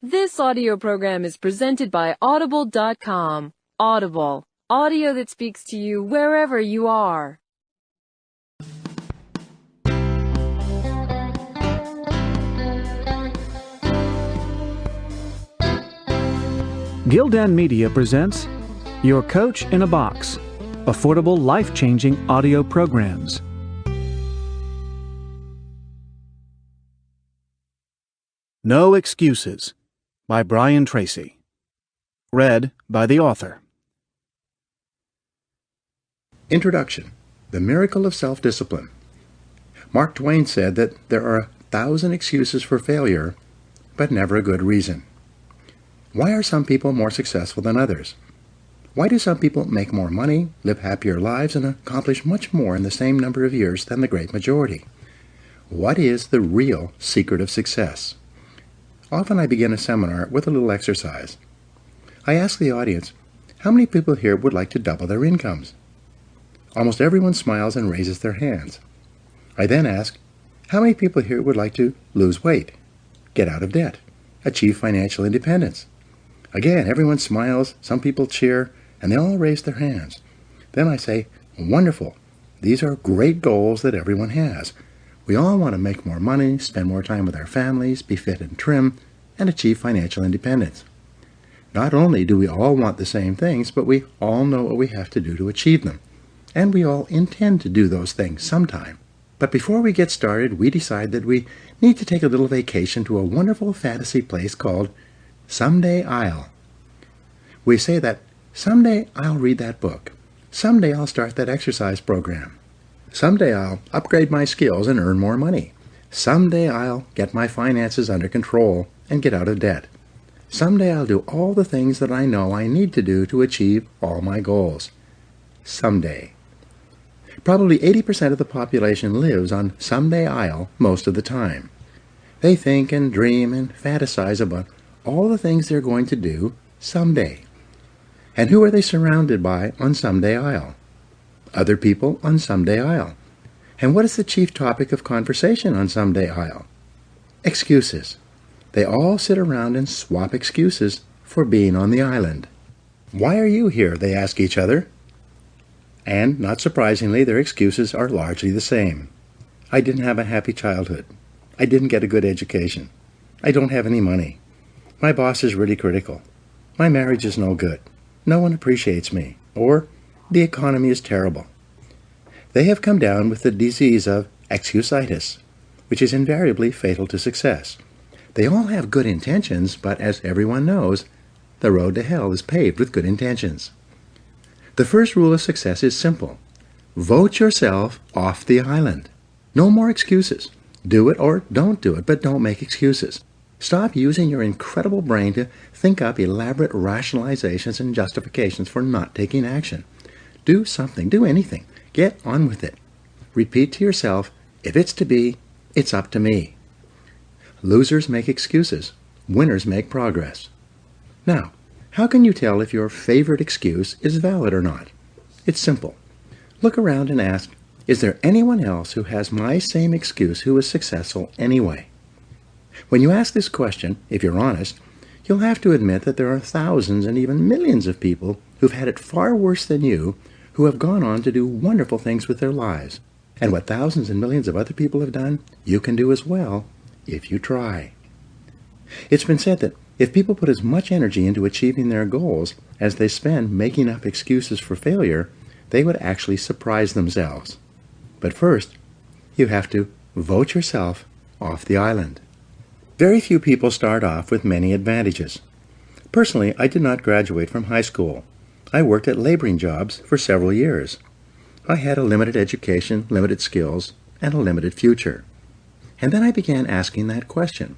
This audio program is presented by Audible.com. Audible, audio that speaks to you wherever you are. Gildan Media presents Your Coach in a Box, affordable life-changing audio programs. No Excuses by Brian Tracy. Read by the author. Introduction: The Miracle of Self-Discipline. Mark Twain said that there are 1,000 excuses for failure, but never a good reason. Why are some people more successful than others? Why do some people make more money, live happier lives, and accomplish much more in the same number of years than the great majority? What is the real secret of success? Often I begin a seminar with a little exercise. I ask the audience, how many people here would like to double their incomes? Almost everyone smiles and raises their hands. I then ask, how many people here would like to lose weight, get out of debt, achieve financial independence? Again, everyone smiles, some people cheer, and they all raise their hands. Then I say, wonderful, these are great goals that everyone has. We all want to make more money, spend more time with our families, be fit and trim, and achieve financial independence. Not only do we all want the same things, but we all know what we have to do to achieve them. And we all intend to do those things sometime. But before we get started, we decide that we need to take a little vacation to a wonderful fantasy place called Someday I'll. We say that, someday I'll read that book. Someday I'll start that exercise program. Someday I'll upgrade my skills and earn more money. Someday I'll get my finances under control and get out of debt. Someday I'll do all the things that I know I need to do to achieve all my goals. Someday. Probably 80% of the population lives on someday I'll most of the time. They think and dream and fantasize about all the things they're going to do someday. And who are they surrounded by on someday I'll? Other people on someday I'll. And what is the chief topic of conversation on someday I'll? Excuses. They all sit around and swap excuses for being on the island. Why are you here? They ask each other. And, not surprisingly, their excuses are largely the same. I didn't have a happy childhood. I didn't get a good education. I don't have any money. My boss is really critical. My marriage is no good. No one appreciates me. Or, the economy is terrible. They have come down with the disease of excusitis, which is invariably fatal to success. They all have good intentions, but as everyone knows, the road to hell is paved with good intentions. The first rule of success is simple. Vote yourself off the island. No more excuses. Do it or don't do it, but don't make excuses. Stop using your incredible brain to think up elaborate rationalizations and justifications for not taking action. Do something. Do anything. Get on with it. Repeat to yourself, if it's to be, it's up to me. Losers make excuses. Winners make progress. Now, how can you tell if your favorite excuse is valid or not? It's simple. Look around and ask, is there anyone else who has my same excuse who is successful anyway? When you ask this question, if you're honest, you'll have to admit that there are thousands and even millions of people who've had it far worse than you, who have gone on to do wonderful things with their lives. And what thousands and millions of other people have done, you can do as well, if you try. It's been said that if people put as much energy into achieving their goals as they spend making up excuses for failure, they would actually surprise themselves. But first, you have to vote yourself off the island. Very few people start off with many advantages. Personally, I did not graduate from high school. I worked at laboring jobs for several years. I had a limited education, limited skills, and a limited future. And then I began asking that question.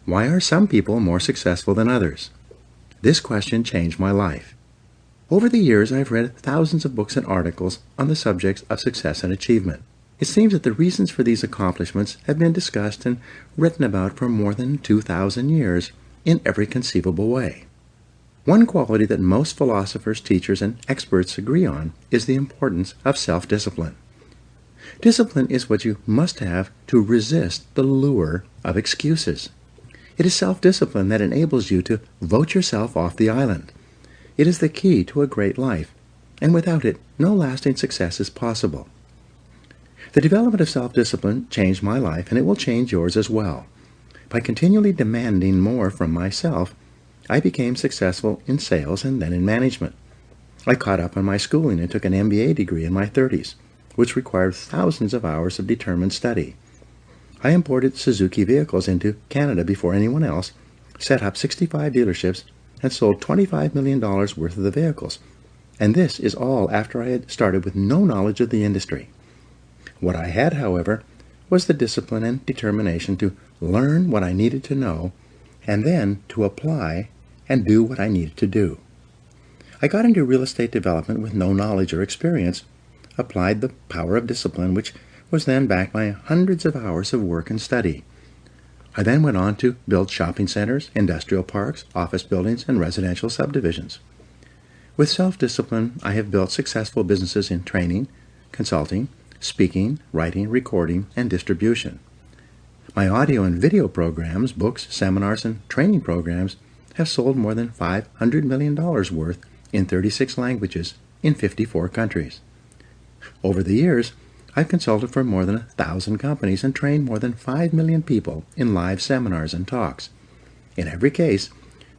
Why are some people more successful than others? This question changed my life. Over the years, I've read thousands of books and articles on the subjects of success and achievement. It seems that the reasons for these accomplishments have been discussed and written about for more than 2,000 years in every conceivable way. One quality that most philosophers, teachers, and experts agree on is the importance of self-discipline. Discipline is what you must have to resist the lure of excuses. It is self-discipline that enables you to vote yourself off the island. It is the key to a great life, and without it, no lasting success is possible. The development of self-discipline changed my life, and it will change yours as well. By continually demanding more from myself, I became successful in sales and then in management. I caught up on my schooling and took an MBA degree in my 30s, which required thousands of hours of determined study. I imported Suzuki vehicles into Canada before anyone else, set up 65 dealerships, and sold $25 million worth of the vehicles. And this is all after I had started with no knowledge of the industry. What I had, however, was the discipline and determination to learn what I needed to know, and then to apply and do what I needed to do. I got into real estate development with no knowledge or experience, applied the power of discipline, which was then backed by hundreds of hours of work and study. I then went on to build shopping centers, industrial parks, office buildings, and residential subdivisions. With self-discipline, I have built successful businesses in training, consulting, speaking, writing, recording, and distribution. My audio and video programs, books, seminars, and training programs have sold more than $500 million worth in 36 languages in 54 countries. Over the years, I've consulted for more than 1,000 companies and trained more than 5 million people in live seminars and talks. In every case,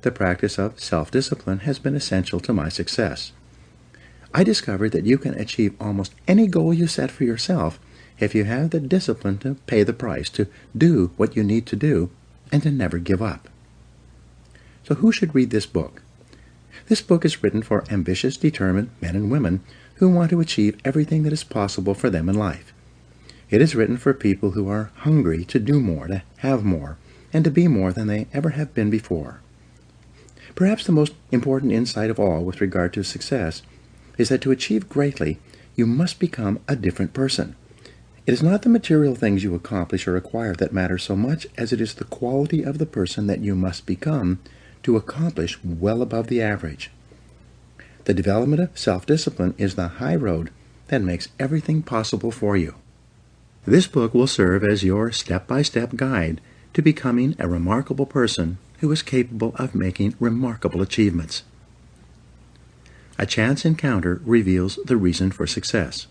the practice of self-discipline has been essential to my success. I discovered that you can achieve almost any goal you set for yourself if you have the discipline to pay the price, to do what you need to do, and to never give up. So who should read this book? This book is written for ambitious, determined men and women who want to achieve everything that is possible for them in life. It is written for people who are hungry to do more, to have more, and to be more than they ever have been before. Perhaps the most important insight of all with regard to success is that to achieve greatly, you must become a different person. It is not the material things you accomplish or acquire that matter so much as it is the quality of the person that you must become to accomplish well above the average. The development of self-discipline is the high road that makes everything possible for you. This book will serve as your step-by-step guide to becoming a remarkable person who is capable of making remarkable achievements. A chance encounter reveals the reason for success.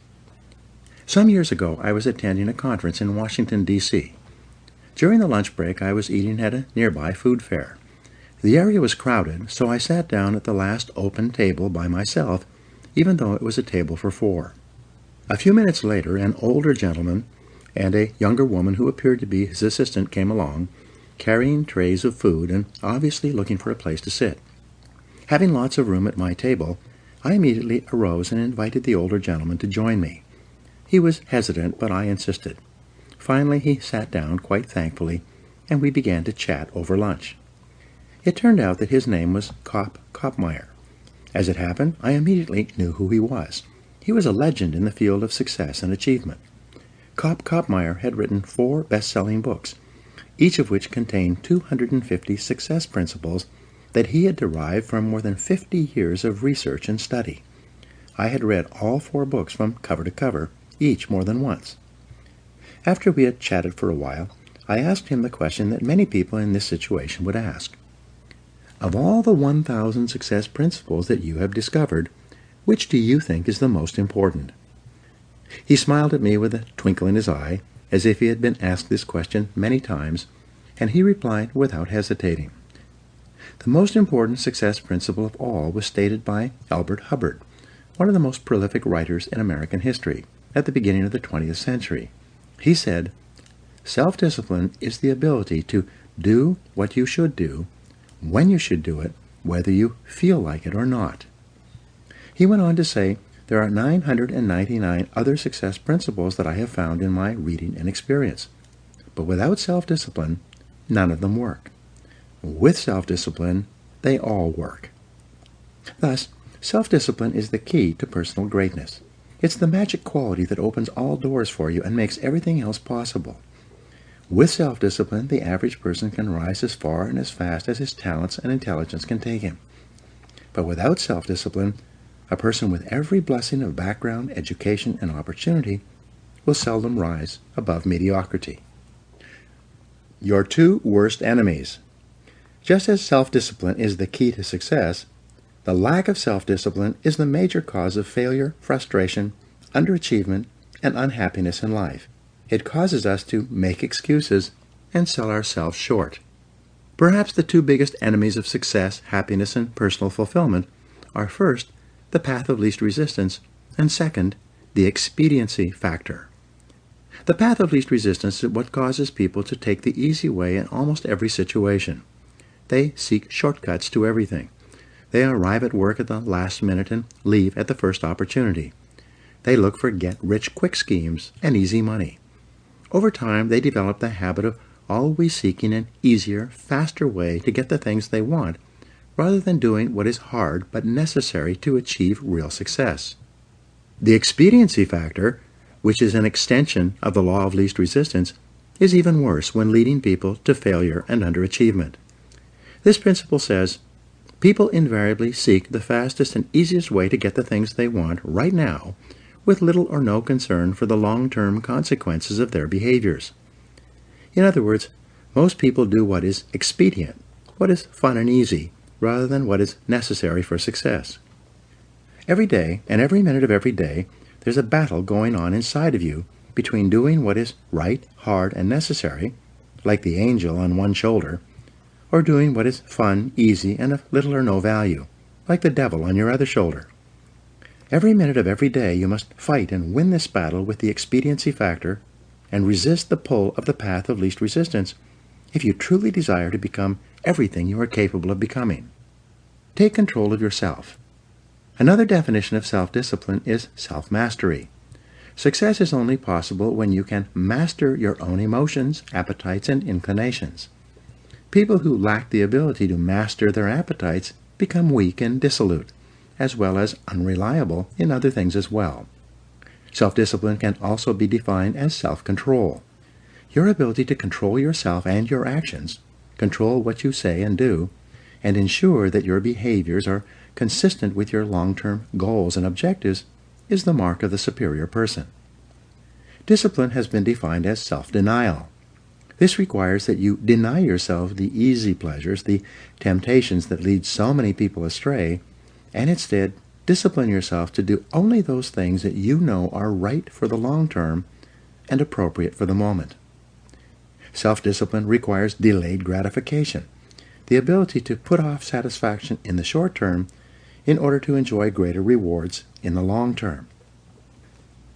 Some years ago, I was attending a conference in Washington, D.C. During the lunch break, I was eating at a nearby food fair. The area was crowded, so I sat down at the last open table by myself, even though it was a table for 4. A few minutes later, an older gentleman and a younger woman who appeared to be his assistant came along, carrying trays of food and obviously looking for a place to sit. Having lots of room at my table, I immediately arose and invited the older gentleman to join me. He was hesitant, but I insisted. Finally, he sat down quite thankfully, and we began to chat over lunch. It turned out that his name was Kopmeyer. As it happened, I immediately knew who he was. He was a legend in the field of success and achievement. Kopmeyer had written 4 best-selling books, each of which contained 250 success principles that he had derived from more than 50 years of research and study. I had read all 4 books from cover to cover, each more than once. After we had chatted for a while, I asked him the question that many people in this situation would ask. Of all the 1,000 success principles that you have discovered, which do you think is the most important? He smiled at me with a twinkle in his eye, as if he had been asked this question many times, and he replied without hesitating. The most important success principle of all was stated by Herbert, one of the most prolific writers in American history, at the beginning of the 20th century. He said, "Self-discipline is the ability to do what you should do, when you should do it, whether you feel like it or not." He went on to say, there are 999 other success principles that I have found in my reading and experience. But without self-discipline, none of them work. With self-discipline, they all work. Thus, self-discipline is the key to personal greatness. It's the magic quality that opens all doors for you and makes everything else possible. With self-discipline, the average person can rise as far and as fast as his talents and intelligence can take him. But without self-discipline, a person with every blessing of background, education, and opportunity will seldom rise above mediocrity. Your 2 worst enemies. Just as self-discipline is the key to success, the lack of self-discipline is the major cause of failure, frustration, underachievement, and unhappiness in life. It causes us to make excuses and sell ourselves short. Perhaps the two biggest enemies of success, happiness, and personal fulfillment are first, the path of least resistance, and second, the expediency factor. The path of least resistance is what causes people to take the easy way in almost every situation. They seek shortcuts to everything. They arrive at work at the last minute and leave at the first opportunity. They look for get-rich-quick schemes and easy money. Over time, they develop the habit of always seeking an easier, faster way to get the things they want, rather than doing what is hard but necessary to achieve real success. The expediency factor, which is an extension of the law of least resistance, is even worse when leading people to failure and underachievement. This principle says, people invariably seek the fastest and easiest way to get the things they want right now, with little or no concern for the long-term consequences of their behaviors. In other words, most people do what is expedient, what is fun and easy, rather than what is necessary for success. Every day, and every minute of every day, there's a battle going on inside of you between doing what is right, hard, and necessary, like the angel on one shoulder, or doing what is fun, easy, and of little or no value, like the devil on your other shoulder. Every minute of every day you must fight and win this battle with the expediency factor and resist the pull of the path of least resistance if you truly desire to become everything you are capable of becoming. Take control of yourself. Another definition of self-discipline is self-mastery. Success is only possible when you can master your own emotions, appetites, and inclinations. People who lack the ability to master their appetites become weak and dissolute, as well as unreliable in other things as well. Self-discipline can also be defined as self-control. Your ability to control yourself and your actions, control what you say and do, and ensure that your behaviors are consistent with your long-term goals and objectives is the mark of the superior person. Discipline has been defined as self-denial. This requires that you deny yourself the easy pleasures, the temptations that lead so many people astray, and instead discipline yourself to do only those things that you know are right for the long term and appropriate for the moment. Self-discipline requires delayed gratification, the ability to put off satisfaction in the short term in order to enjoy greater rewards in the long term.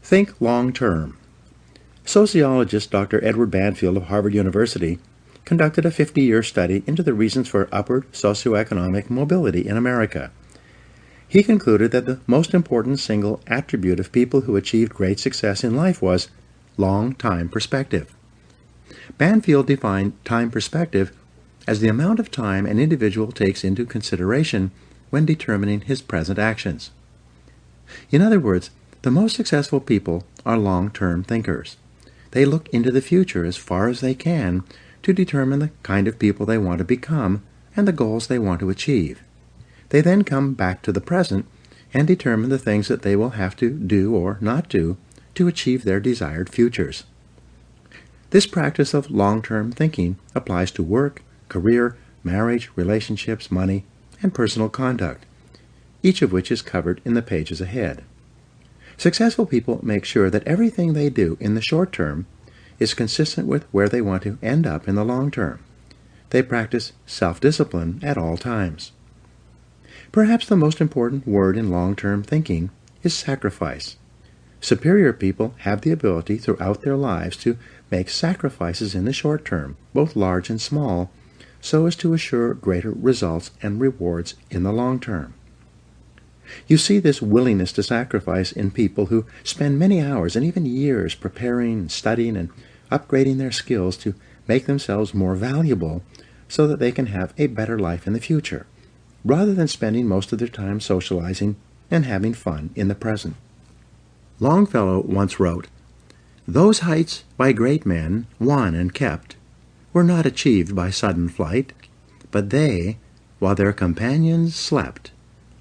Think long term. Sociologist Dr. Edward Banfield of Harvard University conducted a 50-year study into the reasons for upward socioeconomic mobility in America. He concluded that the most important single attribute of people who achieved great success in life was long-time perspective. Banfield defined time perspective as the amount of time an individual takes into consideration when determining his present actions. In other words, the most successful people are long-term thinkers. They look into the future as far as they can to determine the kind of people they want to become and the goals they want to achieve. They then come back to the present and determine the things that they will have to do or not do to achieve their desired futures. This practice of long-term thinking applies to work, career, marriage, relationships, money, and personal conduct, each of which is covered in the pages ahead. Successful people make sure that everything they do in the short term is consistent with where they want to end up in the long term. They practice self-discipline at all times. Perhaps the most important word in long-term thinking is sacrifice. Superior people have the ability throughout their lives to make sacrifices in the short term, both large and small, so as to assure greater results and rewards in the long term. You see this willingness to sacrifice in people who spend many hours and even years preparing, studying, and upgrading their skills to make themselves more valuable so that they can have a better life in the future, rather than spending most of their time socializing and having fun in the present. Longfellow once wrote, "Those heights by great men won and kept were not achieved by sudden flight, but they, while their companions slept,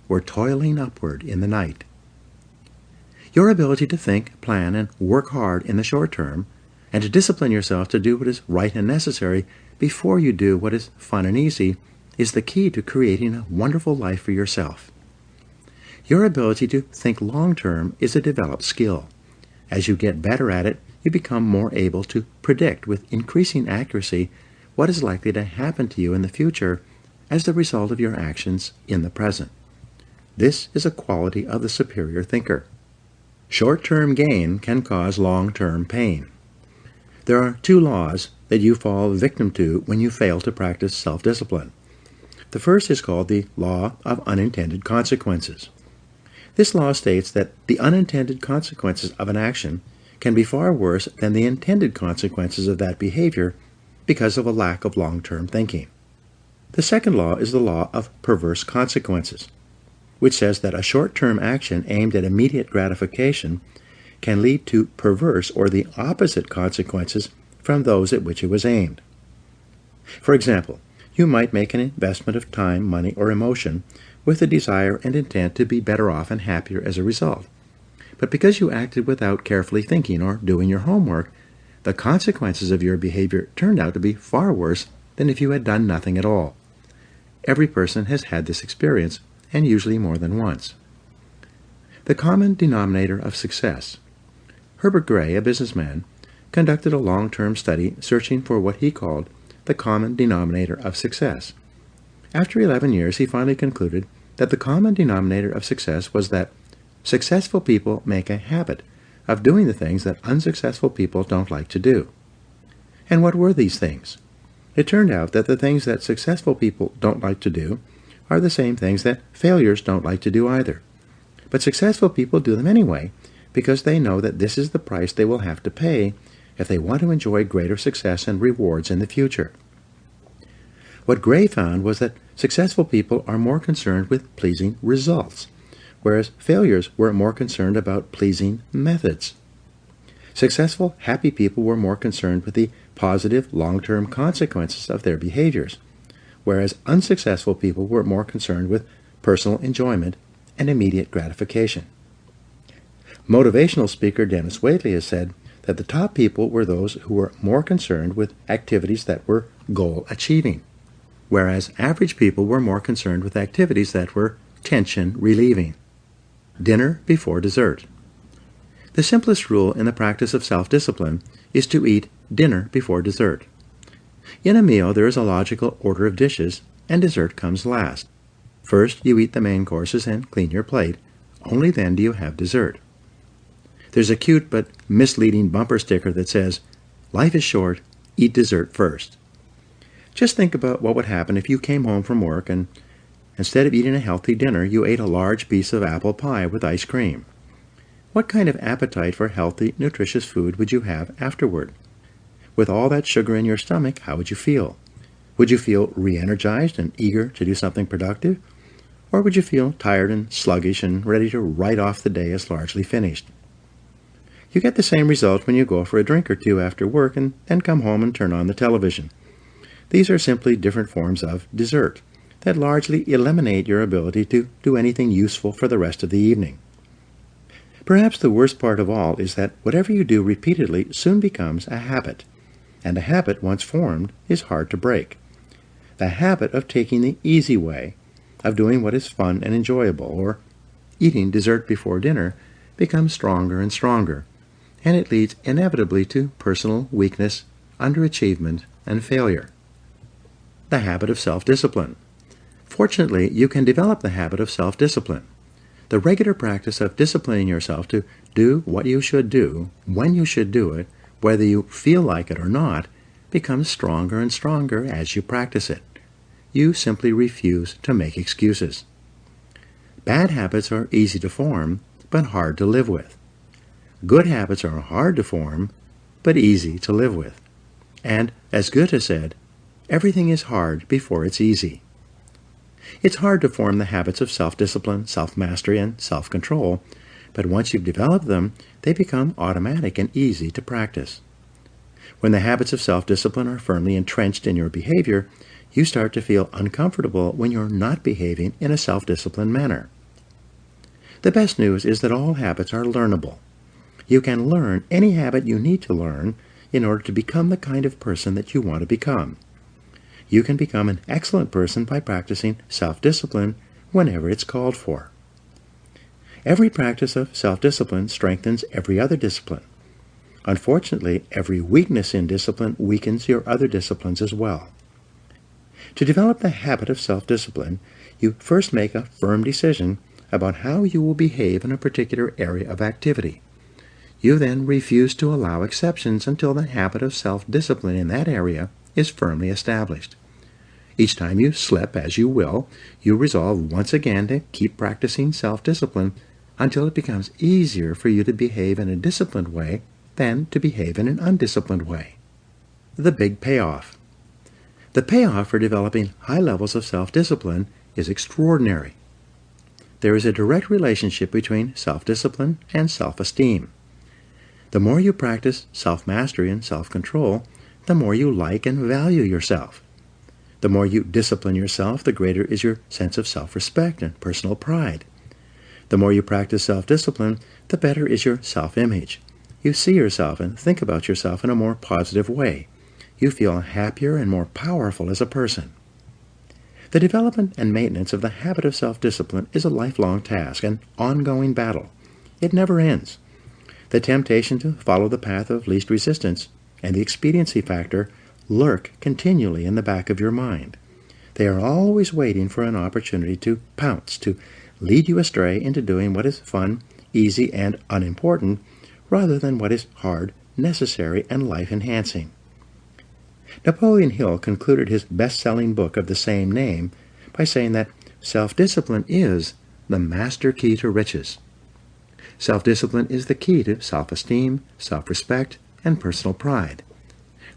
were toiling upward in the night." Your ability to think, plan, and work hard in the short term, and to discipline yourself to do what is right and necessary before you do what is fun and easy, is the key to creating a wonderful life for yourself. Your ability to think long-term is a developed skill. As you get better at it, you become more able to predict with increasing accuracy what is likely to happen to you in the future as the result of your actions in the present. This is a quality of the superior thinker. Short-term gain can cause long-term pain. There are two laws that you fall victim to when you fail to practice self-discipline. The first is called the Law of Unintended Consequences. This law states that the unintended consequences of an action can be far worse than the intended consequences of that behavior because of a lack of long-term thinking. The second law is the Law of Perverse Consequences, which says that a short-term action aimed at immediate gratification can lead to perverse or the opposite consequences from those at which it was aimed. For example, you might make an investment of time, money, or emotion with the desire and intent to be better off and happier as a result. But because you acted without carefully thinking or doing your homework, the consequences of your behavior turned out to be far worse than if you had done nothing at all. Every person has had this experience, and usually more than once. The common denominator of success. Herbert, a businessman, conducted a long-term study searching for what he called the common denominator of success. After 11 years, he finally concluded that the common denominator of success was that successful people make a habit of doing the things that unsuccessful people don't like to do. And what were these things? It turned out that the things that successful people don't like to do are the same things that failures don't like to do either. But successful people do them anyway, because they know that this is the price they will have to pay if they want to enjoy greater success and rewards in the future. What Gray found was that successful people are more concerned with pleasing results, whereas failures were more concerned about pleasing methods. Successful, happy people were more concerned with the positive, long-term consequences of their behaviors, whereas unsuccessful people were more concerned with personal enjoyment and immediate gratification. Motivational speaker Dennis Waitley has said that the top people were those who were more concerned with activities that were goal-achieving, whereas average people were more concerned with activities that were tension-relieving. Dinner before dessert. The simplest rule in the practice of self-discipline is to eat dinner before dessert. In a meal, there is a logical order of dishes, and dessert comes last. First, you eat the main courses and clean your plate. Only then do you have dessert. There's a cute but misleading bumper sticker that says, "Life is short, eat dessert first." Just think about what would happen if you came home from work and instead of eating a healthy dinner, you ate a large piece of apple pie with ice cream. What kind of appetite for healthy, nutritious food would you have afterward? With all that sugar in your stomach, how would you feel? Would you feel re-energized and eager to do something productive? Or would you feel tired and sluggish and ready to write off the day as largely finished? You get the same result when you go for a drink or two after work and then come home and turn on the television. These are simply different forms of dessert that largely eliminate your ability to do anything useful for the rest of the evening. Perhaps the worst part of all is that whatever you do repeatedly soon becomes a habit, and a habit once formed is hard to break. The habit of taking the easy way, of doing what is fun and enjoyable, or eating dessert before dinner, becomes stronger and stronger, and it leads inevitably to personal weakness, underachievement, and failure. The habit of self-discipline. Fortunately, you can develop the habit of self-discipline. The regular practice of disciplining yourself to do what you should do, when you should do it, whether you feel like it or not, becomes stronger and stronger as you practice it. You simply refuse to make excuses. Bad habits are easy to form, but hard to live with. Good habits are hard to form, but easy to live with. And, as Goethe said, everything is hard before it's easy. It's hard to form the habits of self-discipline, self-mastery, and self-control, but once you've developed them, they become automatic and easy to practice. When the habits of self-discipline are firmly entrenched in your behavior, you start to feel uncomfortable when you're not behaving in a self-disciplined manner. The best news is that all habits are learnable. You can learn any habit you need to learn in order to become the kind of person that you want to become. You can become an excellent person by practicing self-discipline whenever it's called for. Every practice of self-discipline strengthens every other discipline. Unfortunately, every weakness in discipline weakens your other disciplines as well. To develop the habit of self-discipline, you first make a firm decision about how you will behave in a particular area of activity. You then refuse to allow exceptions until the habit of self-discipline in that area is firmly established. Each time you slip, as you will, you resolve once again to keep practicing self-discipline until it becomes easier for you to behave in a disciplined way than to behave in an undisciplined way. The Big Payoff. The payoff for developing high levels of self-discipline is extraordinary. There is a direct relationship between self-discipline and self-esteem. The more you practice self-mastery and self-control, the more you like and value yourself. The more you discipline yourself, the greater is your sense of self-respect and personal pride. The more you practice self-discipline, the better is your self-image. You see yourself and think about yourself in a more positive way. You feel happier and more powerful as a person. The development and maintenance of the habit of self-discipline is a lifelong task, an ongoing battle. It never ends. The temptation to follow the path of least resistance and the expediency factor lurk continually in the back of your mind. They are always waiting for an opportunity to pounce, to lead you astray into doing what is fun, easy, and unimportant, rather than what is hard, necessary, and life-enhancing. Napoleon Hill concluded his best-selling book of the same name by saying that self-discipline is the master key to riches. Self-discipline is the key to self-esteem, self-respect, and personal pride.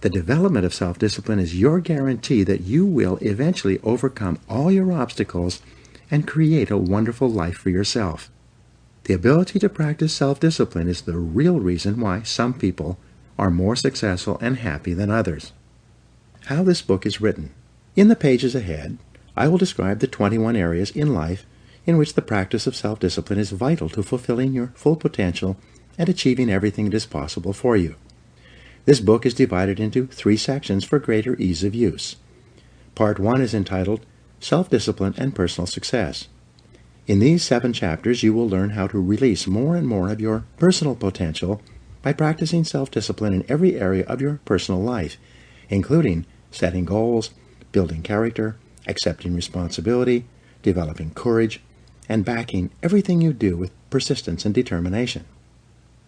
The development of self-discipline is your guarantee that you will eventually overcome all your obstacles and create a wonderful life for yourself. The ability to practice self-discipline is the real reason why some people are more successful and happy than others. How this book is written. In the pages ahead, I will describe the 21 areas in life in which the practice of self-discipline is vital to fulfilling your full potential and achieving everything that is possible for you. This book is divided into 3 sections for greater ease of use. Part 1 is entitled Self-Discipline and Personal Success. In these 7 chapters, you will learn how to release more and more of your personal potential by practicing self-discipline in every area of your personal life, including setting goals, building character, accepting responsibility, developing courage, and backing everything you do with persistence and determination.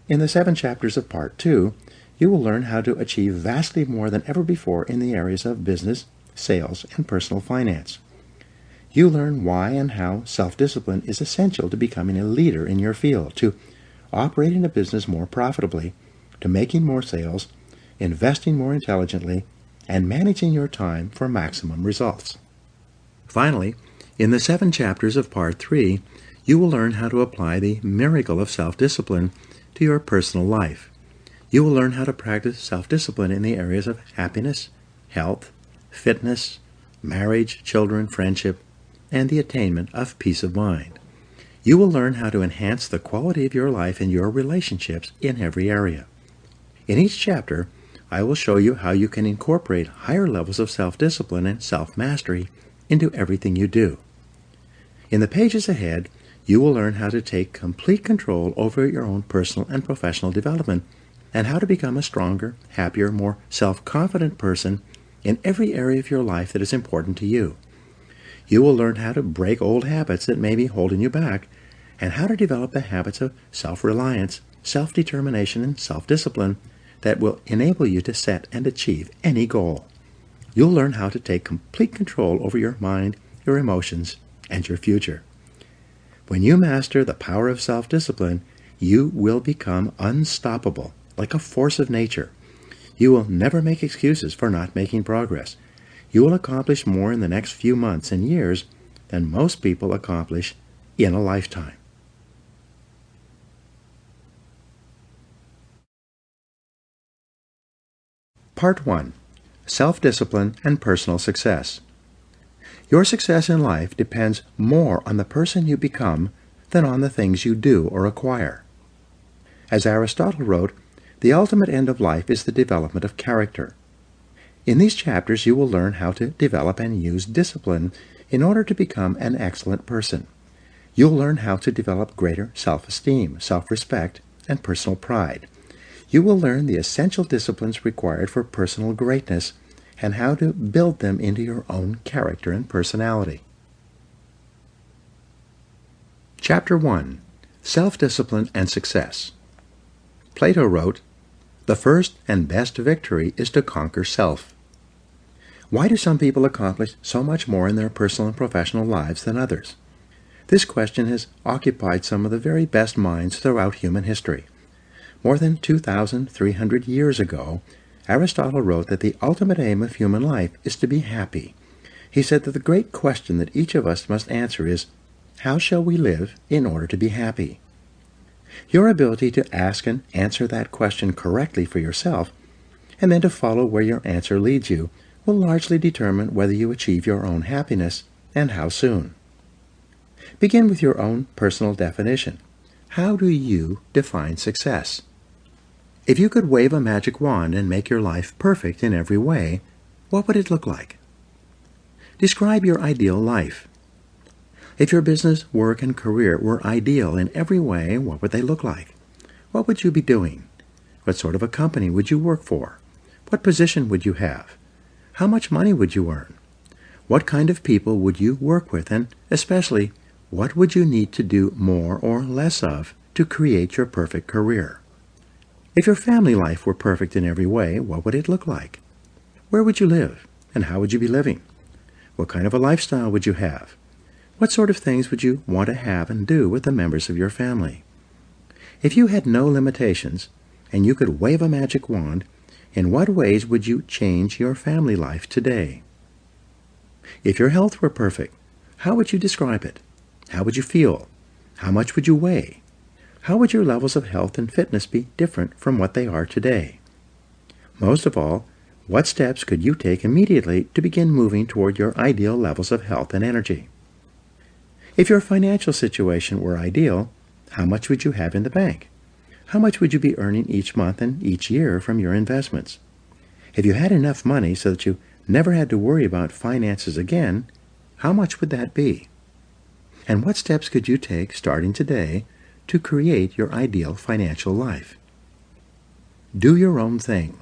In the 7 chapters of Part 2, you will learn how to achieve vastly more than ever before in the areas of business, sales, and personal finance. You learn why and how self-discipline is essential to becoming a leader in your field, to operating a business more profitably, to making more sales, investing more intelligently, and managing your time for maximum results. Finally, in the 7 chapters of Part 3, you will learn how to apply the miracle of self-discipline to your personal life. You will learn how to practice self-discipline in the areas of happiness, health, fitness, marriage, children, friendship, and the attainment of peace of mind. You will learn how to enhance the quality of your life and your relationships in every area. In each chapter, I will show you how you can incorporate higher levels of self-discipline and self-mastery into everything you do. In the pages ahead, you will learn how to take complete control over your own personal and professional development and how to become a stronger, happier, more self-confident person in every area of your life that is important to you. You will learn how to break old habits that may be holding you back and how to develop the habits of self-reliance, self-determination, and self-discipline that will enable you to set and achieve any goal. You'll learn how to take complete control over your mind, your emotions, and your future. When you master the power of self-discipline, you will become unstoppable, like a force of nature. You will never make excuses for not making progress. You will accomplish more in the next few months and years than most people accomplish in a lifetime. Part 1. Self-Discipline and Personal Success. Your success in life depends more on the person you become than on the things you do or acquire. As Aristotle wrote, the ultimate end of life is the development of character. In these chapters, you will learn how to develop and use discipline in order to become an excellent person. You'll learn how to develop greater self-esteem, self-respect, and personal pride. You will learn the essential disciplines required for personal greatness and how to build them into your own character and personality. Chapter 1. Self-Discipline and Success. Plato wrote, "The first and best victory is to conquer self." Why do some people accomplish so much more in their personal and professional lives than others? This question has occupied some of the very best minds throughout human history. More than 2,300 years ago, Aristotle wrote that the ultimate aim of human life is to be happy. He said that the great question that each of us must answer is, how shall we live in order to be happy? Your ability to ask and answer that question correctly for yourself, and then to follow where your answer leads you, will largely determine whether you achieve your own happiness and how soon. Begin with your own personal definition. How do you define success? If you could wave a magic wand and make your life perfect in every way, what would it look like? Describe your ideal life. If your business, work, and career were ideal in every way, what would they look like? What would you be doing? What sort of a company would you work for? What position would you have? How much money would you earn? What kind of people would you work with? And especially, what would you need to do more or less of to create your perfect career? If your family life were perfect in every way, what would it look like? Where would you live? And how would you be living? What kind of a lifestyle would you have? What sort of things would you want to have and do with the members of your family? If you had no limitations, and you could wave a magic wand, in what ways would you change your family life today? If your health were perfect, how would you describe it? How would you feel? How much would you weigh? How would your levels of health and fitness be different from what they are today? Most of all, what steps could you take immediately to begin moving toward your ideal levels of health and energy? If your financial situation were ideal, how much would you have in the bank? How much would you be earning each month and each year from your investments? If you had enough money so that you never had to worry about finances again, how much would that be? And what steps could you take starting today to create your ideal financial life? Do your own thing.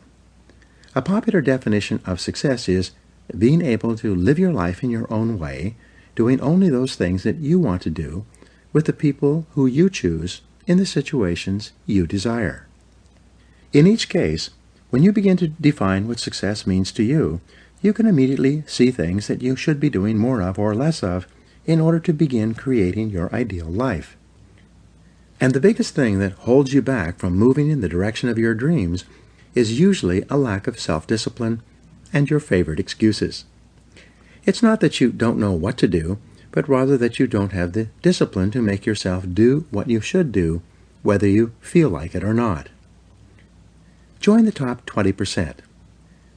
A popular definition of success is being able to live your life in your own way, doing only those things that you want to do, with the people who you choose in the situations you desire. In each case, when you begin to define what success means to you, you can immediately see things that you should be doing more of or less of in order to begin creating your ideal life. And the biggest thing that holds you back from moving in the direction of your dreams is usually a lack of self-discipline and your favorite excuses. It's not that you don't know what to do, but rather that you don't have the discipline to make yourself do what you should do, whether you feel like it or not. Join the top 20%.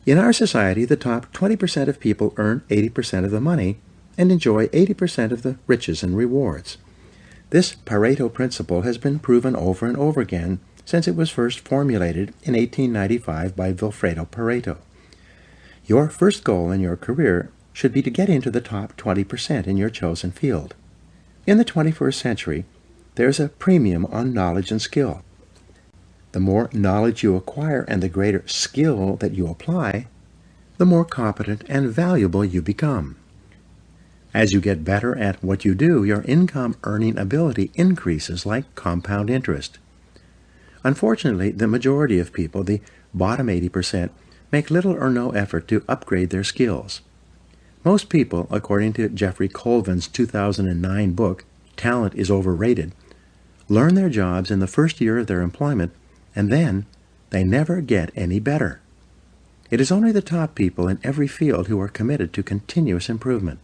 In our society, the top 20% of people earn 80% of the money and enjoy 80% of the riches and rewards. This Pareto principle has been proven over and over again since it was first formulated in 1895 by Vilfredo Pareto. Your first goal in your career should be to get into the top 20% in your chosen field. In the 21st century, there's a premium on knowledge and skill. The more knowledge you acquire and the greater skill that you apply, the more competent and valuable you become. As you get better at what you do, your income earning ability increases like compound interest. Unfortunately, the majority of people, the bottom 80%, make little or no effort to upgrade their skills. Most people, according to Jeffrey Colvin's 2009 book, Talent is Overrated, learn their jobs in the first year of their employment, and then they never get any better. It is only the top people in every field who are committed to continuous improvement.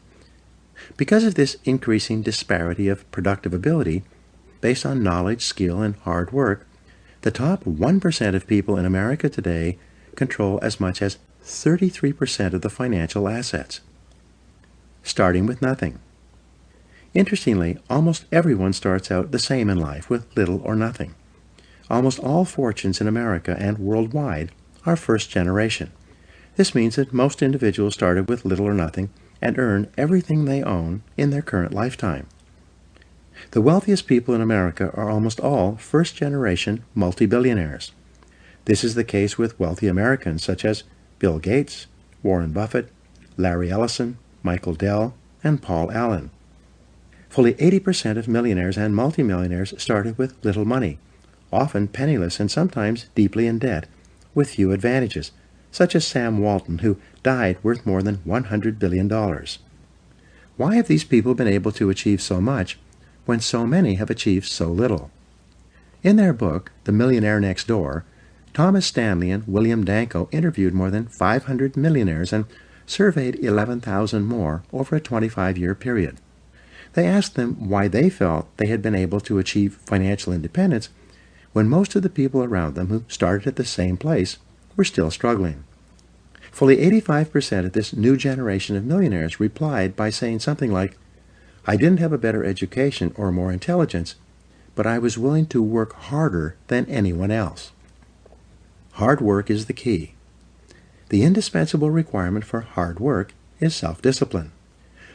Because of this increasing disparity of productive ability, based on knowledge, skill, and hard work, the top 1% of people in America today control as much as 33% of the financial assets, starting with nothing. Interestingly, almost everyone starts out the same in life with little or nothing. Almost all fortunes in America and worldwide are first generation. This means that most individuals started with little or nothing and earn everything they own in their current lifetime. The wealthiest people in America are almost all first-generation multi-billionaires. This is the case with wealthy Americans such as Bill Gates, Warren Buffett, Larry Ellison, Michael Dell, and Paul Allen. Fully 80% of millionaires and multimillionaires started with little money, often penniless and sometimes deeply in debt, with few advantages, such as Sam Walton, who died worth more than $100 billion. Why have these people been able to achieve so much when so many have achieved so little? In their book, The Millionaire Next Door, Thomas Stanley and William Danko interviewed more than 500 millionaires and surveyed 11,000 more over a 25-year period. They asked them why they felt they had been able to achieve financial independence when most of the people around them who started at the same place were still struggling. Fully 85% of this new generation of millionaires replied by saying something like, "I didn't have a better education or more intelligence, but I was willing to work harder than anyone else." Hard work is the key. The indispensable requirement for hard work is self-discipline.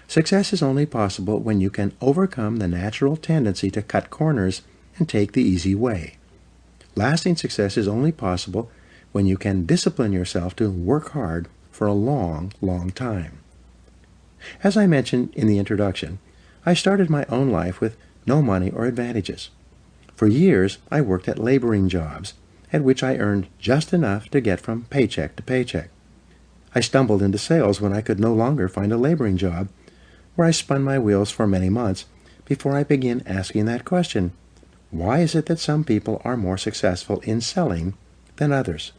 Success is only possible when you can overcome the natural tendency to cut corners and take the easy way. Lasting success is only possible when you can discipline yourself to work hard for a long, long time. As I mentioned in the introduction, I started my own life with no money or advantages. For years, I worked at laboring jobs, at which I earned just enough to get from paycheck to paycheck. I stumbled into sales when I could no longer find a laboring job, where I spun my wheels for many months before I began asking that question: why is it that some people are more successful in selling than others?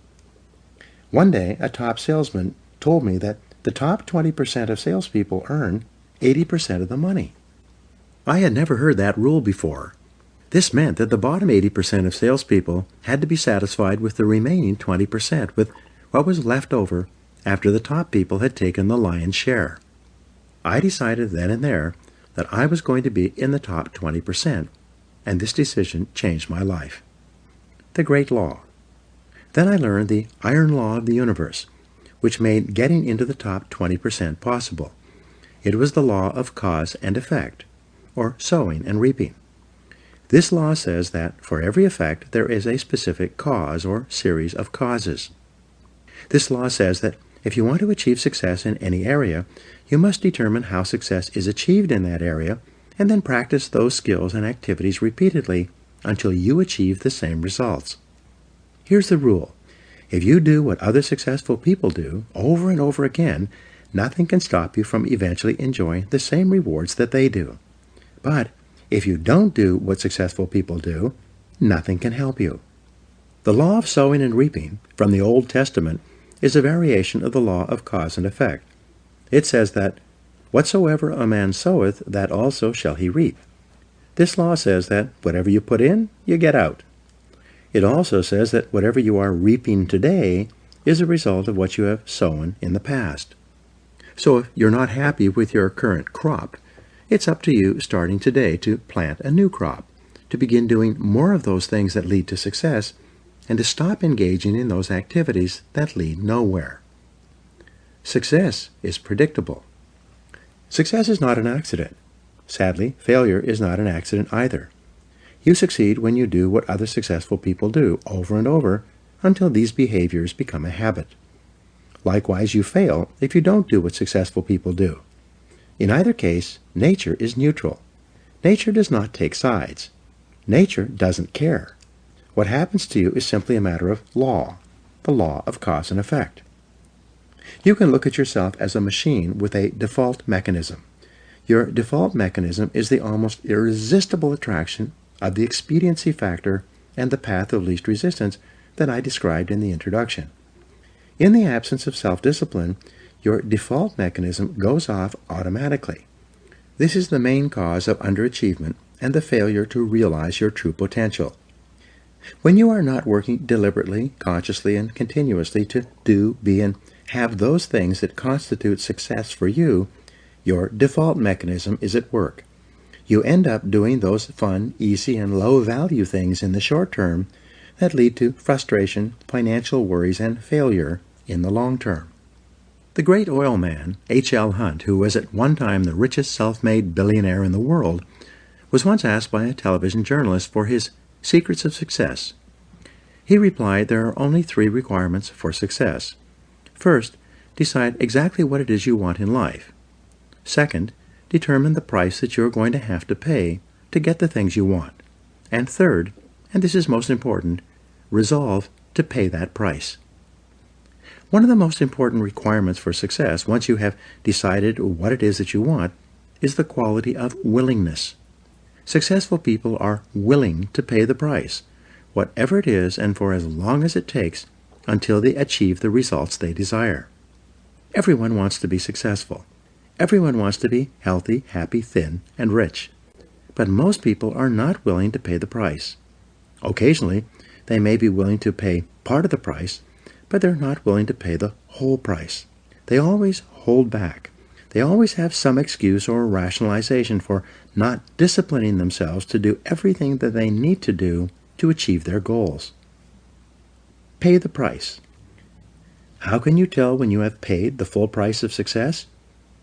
One day, a top salesman told me that the top 20% of salespeople earn 80% of the money. I had never heard that rule before. This meant that the bottom 80% of salespeople had to be satisfied with the remaining 20%, with what was left over after the top people had taken the lion's share. I decided then and there that I was going to be in the top 20%, and this decision changed my life. The Great Law. Then I learned the iron law of the universe, which made getting into the top 20% possible. It was the law of cause and effect, or sowing and reaping. This law says that for every effect there is a specific cause or series of causes. This law says that if you want to achieve success in any area, you must determine how success is achieved in that area, and then practice those skills and activities repeatedly until you achieve the same results. Here's the rule. If you do what other successful people do over and over again, nothing can stop you from eventually enjoying the same rewards that they do. But if you don't do what successful people do, nothing can help you. The law of sowing and reaping from the Old Testament is a variation of the law of cause and effect. It says that, "Whatsoever a man soweth, that also shall he reap." This law says that whatever you put in, you get out. It also says that whatever you are reaping today is a result of what you have sown in the past. So if you're not happy with your current crop, it's up to you starting today to plant a new crop, to begin doing more of those things that lead to success, and to stop engaging in those activities that lead nowhere. Success is predictable. Success is not an accident. Sadly, failure is not an accident either. You succeed when you do what other successful people do over and over until these behaviors become a habit. Likewise, you fail if you don't do what successful people do. In either case, nature is neutral. Nature does not take sides. Nature doesn't care. What happens to you is simply a matter of law, the law of cause and effect. You can look at yourself as a machine with a default mechanism. Your default mechanism is the almost irresistible attraction of the expediency factor and the path of least resistance that I described in the introduction. In the absence of self-discipline, your default mechanism goes off automatically. This is the main cause of underachievement and the failure to realize your true potential. When you are not working deliberately, consciously, and continuously to do, be, and have those things that constitute success for you, your default mechanism is at work. You end up doing those fun, easy, and low-value things in the short term that lead to frustration, financial worries, and failure in the long term. The great oil man, H.L. Hunt, who was at one time the richest self-made billionaire in the world, was once asked by a television journalist for his secrets of success. He replied there are only 3 requirements for success. First, decide exactly what it is you want in life. Second, determine the price that you're going to have to pay to get the things you want. And third, and this is most important, resolve to pay that price. One of the most important requirements for success, once you have decided what it is that you want, is the quality of willingness. Successful people are willing to pay the price, whatever it is and for as long as it takes, until they achieve the results they desire. Everyone wants to be successful. Everyone wants to be healthy, happy, thin, and rich. But most people are not willing to pay the price. Occasionally, they may be willing to pay part of the price, but they're not willing to pay the whole price. They always hold back. They always have some excuse or rationalization for not disciplining themselves to do everything that they need to do to achieve their goals. Pay the price. How can you tell when you have paid the full price of success?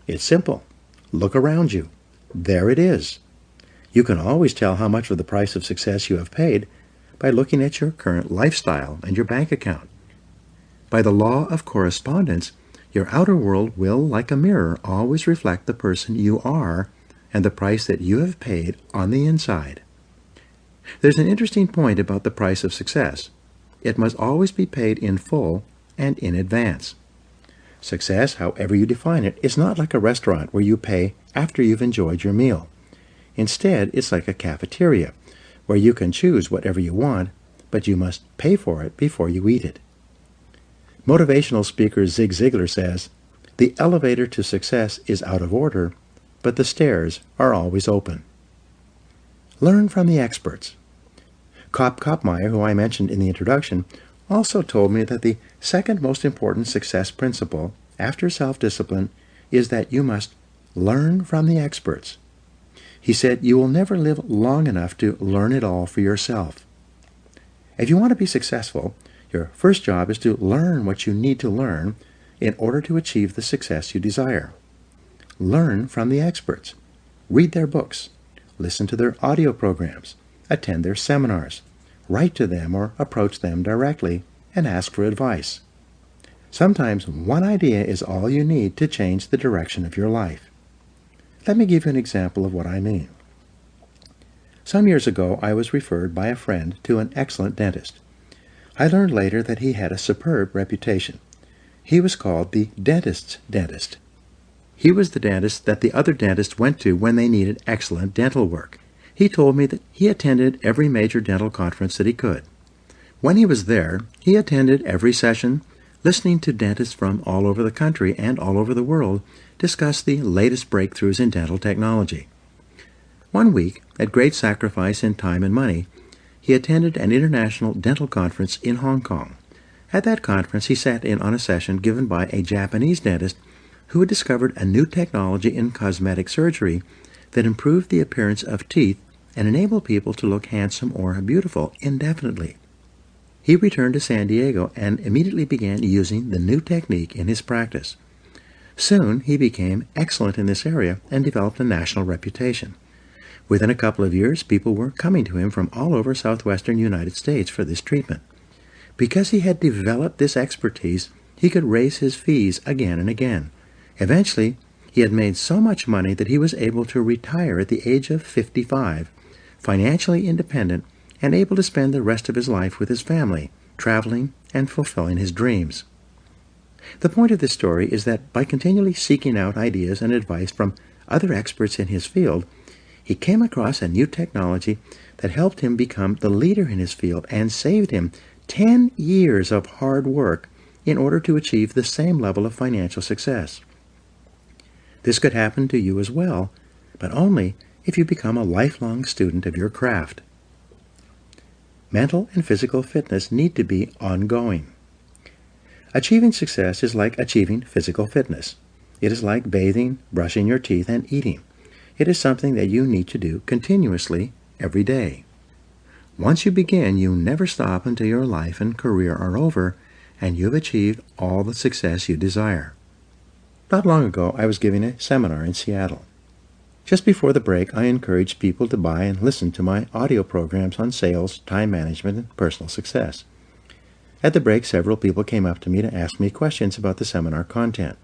It's simple. Look around you. There it is. You can always tell how much of the price of success you have paid by looking at your current lifestyle and your bank account. By the law of correspondence, your outer world will, like a mirror, always reflect the person you are and the price that you have paid on the inside. There's an interesting point about the price of success. It must always be paid in full and in advance. Success, however you define it, is not like a restaurant where you pay after you've enjoyed your meal. Instead, it's like a cafeteria, where you can choose whatever you want, but you must pay for it before you eat it. Motivational speaker Zig Ziglar says, "The elevator to success is out of order, but the stairs are always open." Learn from the experts. Kopmeyer, who I mentioned in the introduction, also told me that the second most important success principle, after self-discipline, is that you must learn from the experts. He said you will never live long enough to learn it all for yourself. If you want to be successful, your first job is to learn what you need to learn in order to achieve the success you desire. Learn from the experts. Read their books. Listen to their audio programs. Attend their seminars. Write to them or approach them directly and ask for advice. Sometimes one idea is all you need to change the direction of your life. Let me give you an example of what I mean. Some years ago, I was referred by a friend to an excellent dentist. I learned later that he had a superb reputation. He was called the dentist's dentist. He was the dentist that the other dentists went to when they needed excellent dental work. He told me that he attended every major dental conference that he could. When he was there, he attended every session, listening to dentists from all over the country and all over the world discuss the latest breakthroughs in dental technology. One week, at great sacrifice in time and money, he attended an international dental conference in Hong Kong. At that conference, he sat in on a session given by a Japanese dentist who had discovered a new technology in cosmetic surgery that improved the appearance of teeth and enabled people to look handsome or beautiful indefinitely. He returned to San Diego and immediately began using the new technique in his practice. Soon, he became excellent in this area and developed a national reputation. Within a couple of years, people were coming to him from all over southwestern United States for this treatment. Because he had developed this expertise, he could raise his fees again and again. Eventually, he had made so much money that he was able to retire at the age of 55, financially independent, and able to spend the rest of his life with his family, traveling and fulfilling his dreams. The point of this story is that by continually seeking out ideas and advice from other experts in his field, he came across a new technology that helped him become the leader in his field and saved him 10 years of hard work in order to achieve the same level of financial success. This could happen to you as well, but only if you become a lifelong student of your craft. Mental and physical fitness need to be ongoing. Achieving success is like achieving physical fitness. It is like bathing, brushing your teeth, and eating. It is something that you need to do continuously every day. Once you begin, you never stop until your life and career are over and you've achieved all the success you desire. Not long ago, I was giving a seminar in Seattle. Just before the break, I encouraged people to buy and listen to my audio programs on sales, time management, and personal success. At the break, several people came up to me to ask me questions about the seminar content.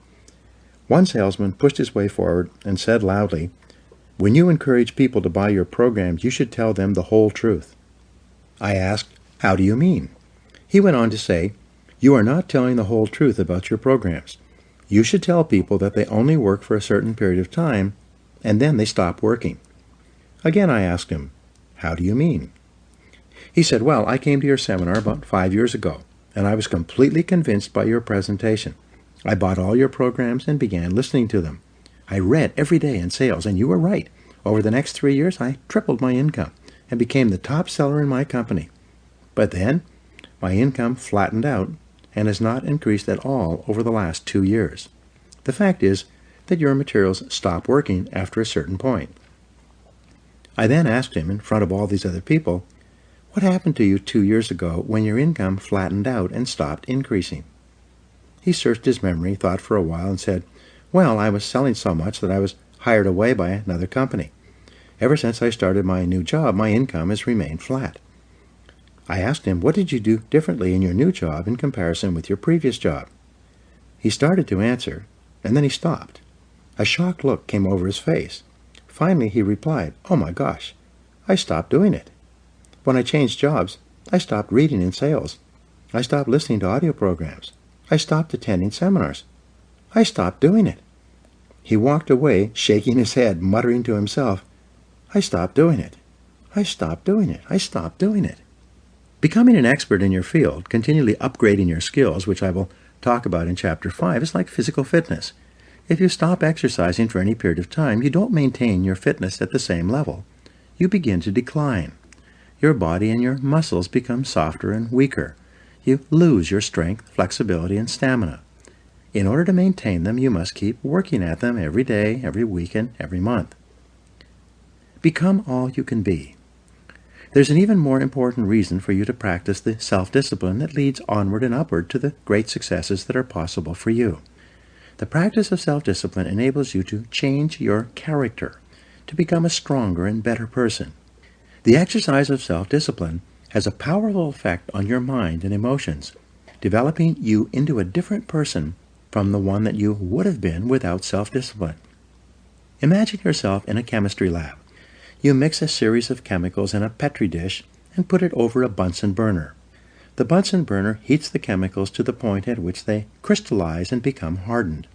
One salesman pushed his way forward and said loudly, "When you encourage people to buy your programs, you should tell them the whole truth." I asked, "How do you mean?" He went on to say, "You are not telling the whole truth about your programs. You should tell people that they only work for a certain period of time, and then they stop working." Again I asked him, "How do you mean?" He said, "Well, I came to your seminar about 5 years ago, and I was completely convinced by your presentation. I bought all your programs and began listening to them. I read every day in sales, and you were right. Over the next 3 years, I tripled my income and became the top seller in my company. But then, my income flattened out and has not increased at all over the last 2 years. The fact is that your materials stop working after a certain point." I then asked him, in front of all these other people, what happened to you 2 years ago when your income flattened out and stopped increasing? He searched his memory, thought for a while, and said, "Well, I was selling so much that I was hired away by another company. Ever since I started my new job, my income has remained flat." I asked him, "What did you do differently in your new job in comparison with your previous job?" He started to answer, and then he stopped. A shocked look came over his face. Finally, he replied, "Oh my gosh, I stopped doing it. When I changed jobs, I stopped reading in sales. I stopped listening to audio programs. I stopped attending seminars. I stopped doing it." He walked away, shaking his head, muttering to himself, "I stopped doing it. I stopped doing it. I stopped doing it." Becoming an expert in your field, continually upgrading your skills, which I will talk about in Chapter 5, is like physical fitness. If you stop exercising for any period of time, you don't maintain your fitness at the same level. You begin to decline. Your body and your muscles become softer and weaker. You lose your strength, flexibility, and stamina. In order to maintain them, you must keep working at them every day, every week, and every month. Become all you can be. There's an even more important reason for you to practice the self-discipline that leads onward and upward to the great successes that are possible for you. The practice of self-discipline enables you to change your character, to become a stronger and better person. The exercise of self-discipline has a powerful effect on your mind and emotions, developing you into a different person from the one that you would have been without self-discipline. Imagine yourself in a chemistry lab. You mix a series of chemicals in a Petri dish and put it over a Bunsen burner. The Bunsen burner heats the chemicals to the point at which they crystallize and become hardened.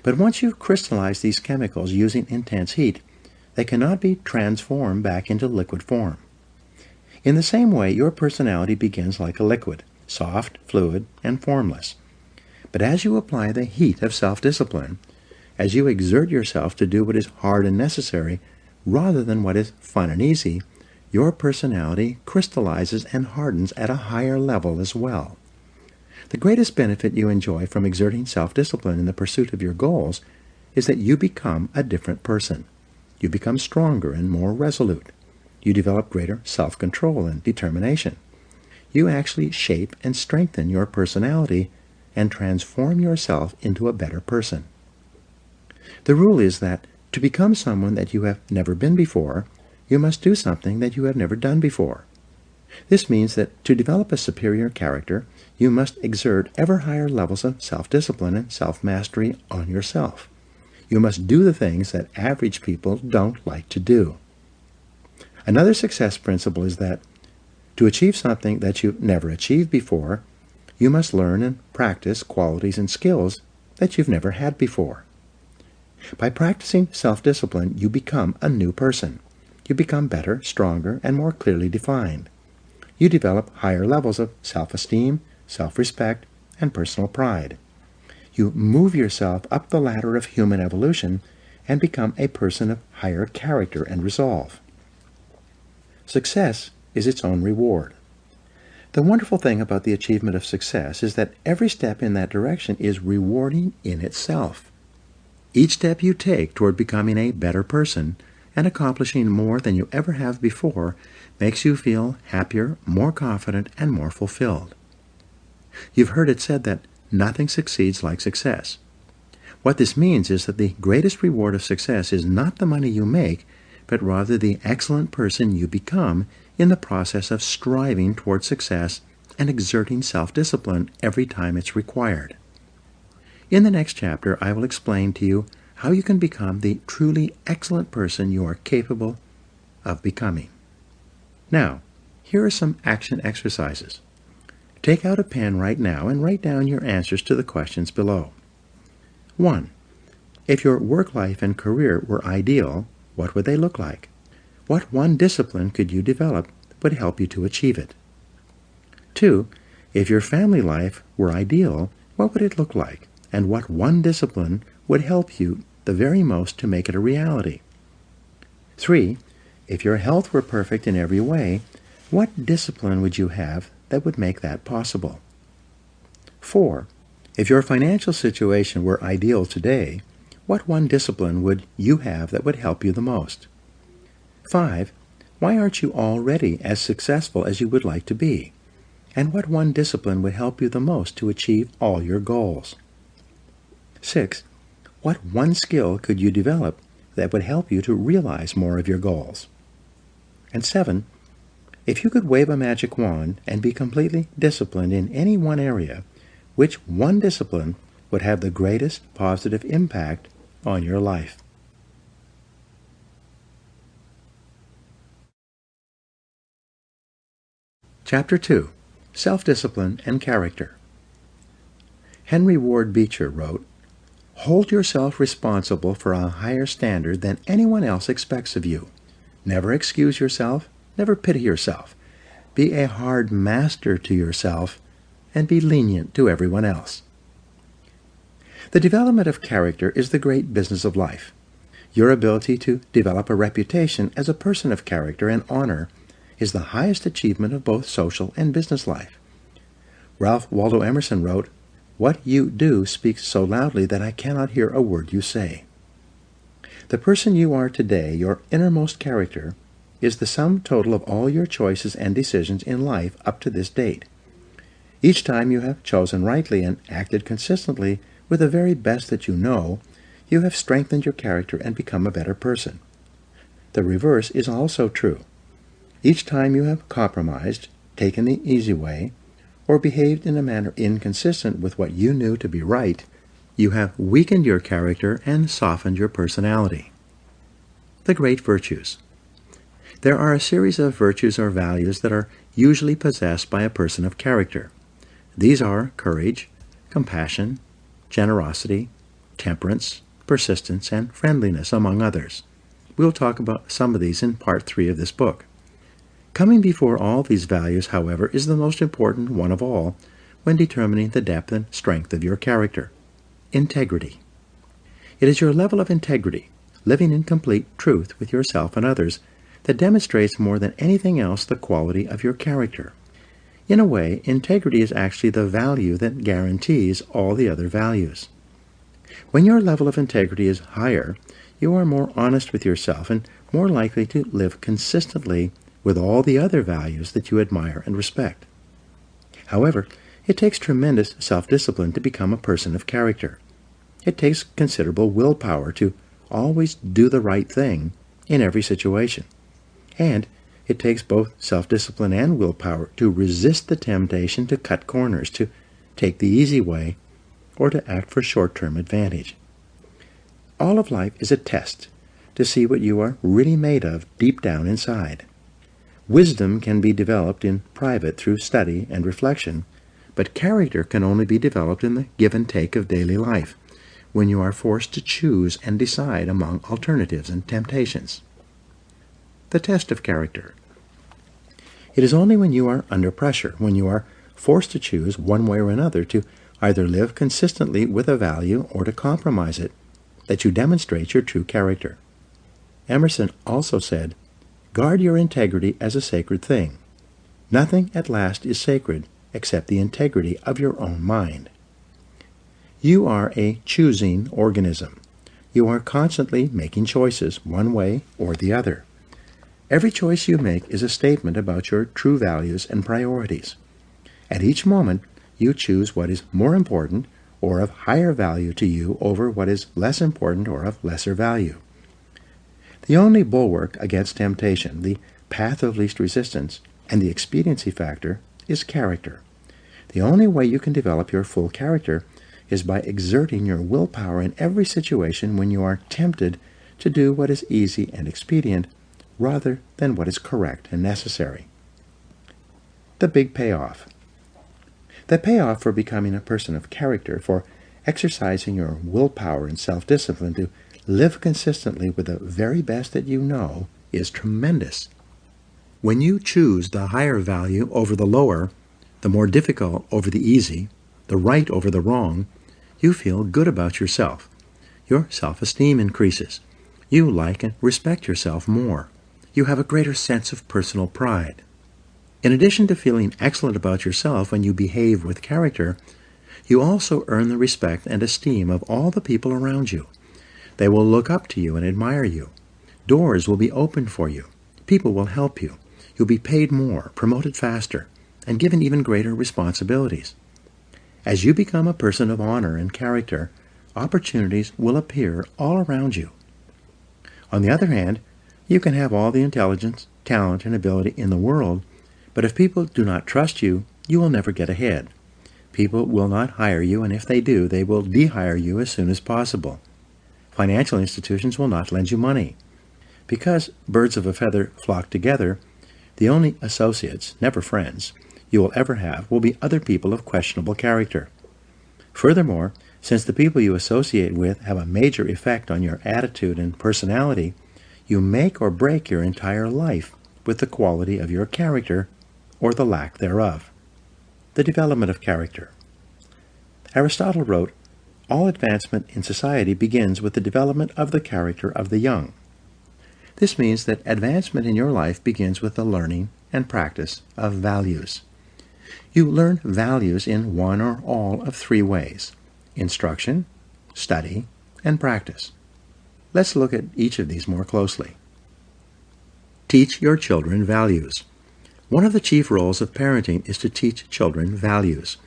But once you've crystallized these chemicals using intense heat, they cannot be transformed back into liquid form. In the same way, your personality begins like a liquid, soft, fluid, and formless. But as you apply the heat of self-discipline, as you exert yourself to do what is hard and necessary, rather than what is fun and easy, your personality crystallizes and hardens at a higher level as well. The greatest benefit you enjoy from exerting self-discipline in the pursuit of your goals is that you become a different person. You become stronger and more resolute. You develop greater self-control and determination. You actually shape and strengthen your personality and transform yourself into a better person. The rule is that to become someone that you have never been before, you must do something that you have never done before. This means that to develop a superior character, you must exert ever higher levels of self-discipline and self-mastery on yourself. You must do the things that average people don't like to do. Another success principle is that to achieve something that you've never achieved before, you must learn and practice qualities and skills that you've never had before. By practicing self-discipline, you become a new person. You become better, stronger, and more clearly defined. You develop higher levels of self-esteem, self-respect, and personal pride. You move yourself up the ladder of human evolution and become a person of higher character and resolve. Success is its own reward. The wonderful thing about the achievement of success is that every step in that direction is rewarding in itself. Each step you take toward becoming a better person and accomplishing more than you ever have before makes you feel happier, more confident, and more fulfilled. You've heard it said that nothing succeeds like success. What this means is that the greatest reward of success is not the money you make, but rather the excellent person you become in the process of striving toward success and exerting self-discipline every time it's required. In the next chapter, I will explain to you how you can become the truly excellent person you are capable of becoming. Now, here are some action exercises. Take out a pen right now and write down your answers to the questions below. 1. If your work life and career were ideal, what would they look like? What one discipline could you develop that would help you to achieve it? 2. If your family life were ideal, what would it look like? And what one discipline would help you the very most to make it a reality? 3. If your health were perfect in every way, what discipline would you have that would make that possible? 4. If your financial situation were ideal today, what one discipline would you have that would help you the most? 5. Why aren't you already as successful as you would like to be? And what one discipline would help you the most to achieve all your goals? 6. What one skill could you develop that would help you to realize more of your goals? And 7. If you could wave a magic wand and be completely disciplined in any one area, which one discipline would have the greatest positive impact on your life? Chapter 2. Self-Discipline and Character. Henry Ward Beecher wrote, "Hold yourself responsible for a higher standard than anyone else expects of you. Never excuse yourself, never pity yourself. Be a hard master to yourself, and be lenient to everyone else." The development of character is the great business of life. Your ability to develop a reputation as a person of character and honor is the highest achievement of both social and business life. Ralph Waldo Emerson wrote, "What you do speaks so loudly that I cannot hear a word you say." The person you are today, your innermost character, is the sum total of all your choices and decisions in life up to this date. Each time you have chosen rightly and acted consistently with the very best that you know, you have strengthened your character and become a better person. The reverse is also true. Each time you have compromised, taken the easy way, or behaved in a manner inconsistent with what you knew to be right, you have weakened your character and softened your personality. The great virtues. There are a series of virtues or values that are usually possessed by a person of character. These are courage, compassion, generosity, temperance, persistence, and friendliness, among others. We'll talk about some of these in Part 3 of this book. Coming before all these values, however, is the most important one of all when determining the depth and strength of your character: integrity. It is your level of integrity, living in complete truth with yourself and others, that demonstrates more than anything else the quality of your character. In a way, integrity is actually the value that guarantees all the other values. When your level of integrity is higher, you are more honest with yourself and more likely to live consistently with all the other values that you admire and respect. However, it takes tremendous self-discipline to become a person of character. It takes considerable willpower to always do the right thing in every situation. And it takes both self-discipline and willpower to resist the temptation to cut corners, to take the easy way, or to act for short-term advantage. All of life is a test to see what you are really made of deep down inside. Wisdom can be developed in private through study and reflection, but character can only be developed in the give and take of daily life, when you are forced to choose and decide among alternatives and temptations. The test of character. It is only when you are under pressure, when you are forced to choose one way or another to either live consistently with a value or to compromise it, that you demonstrate your true character. Emerson also said, "Guard your integrity as a sacred thing. Nothing at last is sacred except the integrity of your own mind." You are a choosing organism. You are constantly making choices, one way or the other. Every choice you make is a statement about your true values and priorities. At each moment, you choose what is more important or of higher value to you over what is less important or of lesser value. The only bulwark against temptation, the path of least resistance, and the expediency factor is character. The only way you can develop your full character is by exerting your willpower in every situation when you are tempted to do what is easy and expedient rather than what is correct and necessary. The big payoff. The payoff for becoming a person of character, for exercising your willpower and self-discipline to live consistently with the very best that you know, is tremendous. When you choose the higher value over the lower, the more difficult over the easy, the right over the wrong, you feel good about yourself. Your self-esteem increases. You like and respect yourself more. You have a greater sense of personal pride. In addition to feeling excellent about yourself when you behave with character, you also earn the respect and esteem of all the people around you. They will look up to you and admire you. Doors will be opened for you. People will help you. You'll be paid more, promoted faster, and given even greater responsibilities. As you become a person of honor and character, opportunities will appear all around you. On the other hand, you can have all the intelligence, talent, and ability in the world, but if people do not trust you, you will never get ahead. People will not hire you, and if they do, they will de-hire you as soon as possible. Financial institutions will not lend you money. Because birds of a feather flock together, the only associates, never friends, you will ever have will be other people of questionable character. Furthermore, since the people you associate with have a major effect on your attitude and personality, you make or break your entire life with the quality of your character or the lack thereof. The development of character. Aristotle wrote, "All advancement in society begins with the development of the character of the young." This means that advancement in your life begins with the learning and practice of values. You learn values in one or all of three ways: instruction, study, and practice. Let's look at each of these more closely. Teach your children values. One of the chief roles of parenting is to teach children values.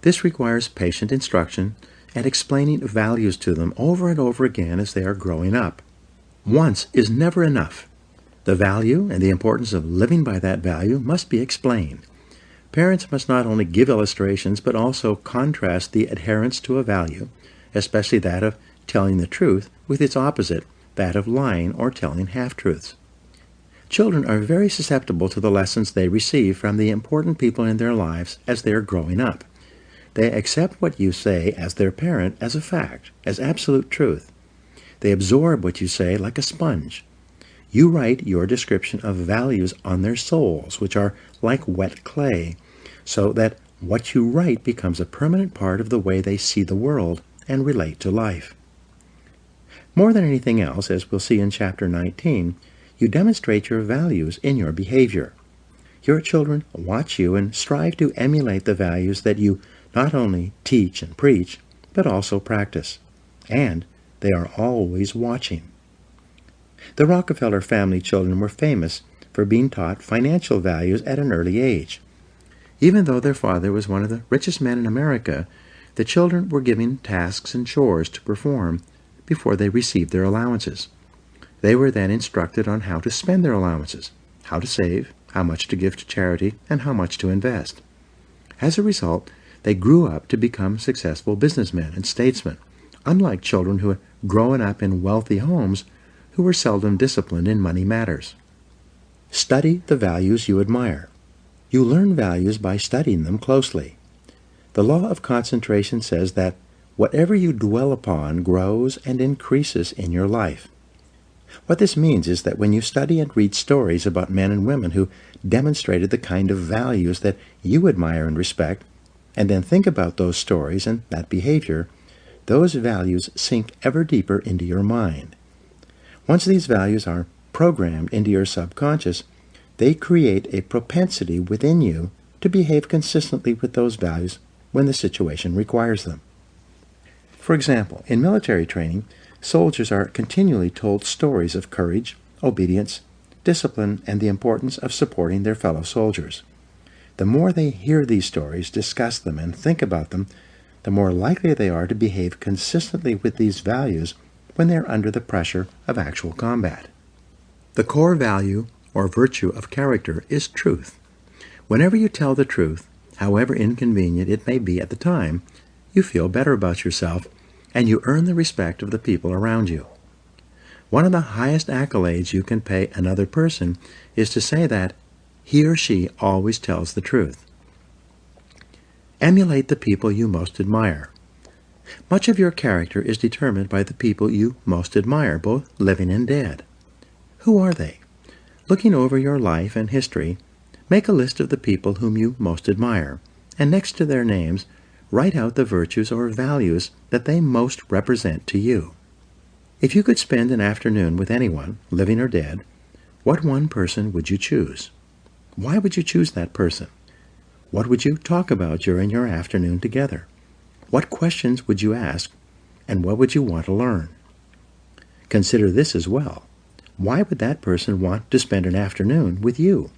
This requires patient instruction and explaining values to them over and over again as they are growing up. Once is never enough. The value and the importance of living by that value must be explained. Parents must not only give illustrations, but also contrast the adherence to a value, especially that of telling the truth, with its opposite, that of lying or telling half-truths. Children are very susceptible to the lessons they receive from the important people in their lives as they are growing up. They accept what you say as their parent as a fact, as absolute truth. They absorb what you say like a sponge. You write your description of values on their souls, which are like wet clay, so that what you write becomes a permanent part of the way they see the world and relate to life. More than anything else, as we'll see in Chapter 19, you demonstrate your values in your behavior. Your children watch you and strive to emulate the values that you not only teach and preach, but also practice. And they are always watching. The Rockefeller family children were famous for being taught financial values at an early age. Even though their father was one of the richest men in America, the children were given tasks and chores to perform before they received their allowances. They were then instructed on how to spend their allowances, how to save, how much to give to charity, and how much to invest. As a result, they grew up to become successful businessmen and statesmen, unlike children who had grown up in wealthy homes who were seldom disciplined in money matters. Study the values you admire. You learn values by studying them closely. The law of concentration says that whatever you dwell upon grows and increases in your life. What this means is that when you study and read stories about men and women who demonstrated the kind of values that you admire and respect, and then think about those stories and that behavior, those values sink ever deeper into your mind. Once these values are programmed into your subconscious, they create a propensity within you to behave consistently with those values when the situation requires them. For example, in military training, soldiers are continually told stories of courage, obedience, discipline, and the importance of supporting their fellow soldiers. The more they hear these stories, discuss them, and think about them, the more likely they are to behave consistently with these values when they are under the pressure of actual combat. The core value or virtue of character is truth. Whenever you tell the truth, however inconvenient it may be at the time, you feel better about yourself and you earn the respect of the people around you. One of the highest accolades you can pay another person is to say that he or she always tells the truth. Emulate the people you most admire. Much of your character is determined by the people you most admire, both living and dead. Who are they? Looking over your life and history, make a list of the people whom you most admire, and next to their names, write out the virtues or values that they most represent to you. If you could spend an afternoon with anyone, living or dead, what one person would you choose? Why would you choose that person? What would you talk about during your afternoon together? What questions would you ask, and what would you want to learn? Consider this as well. Why would that person want to spend an afternoon with you?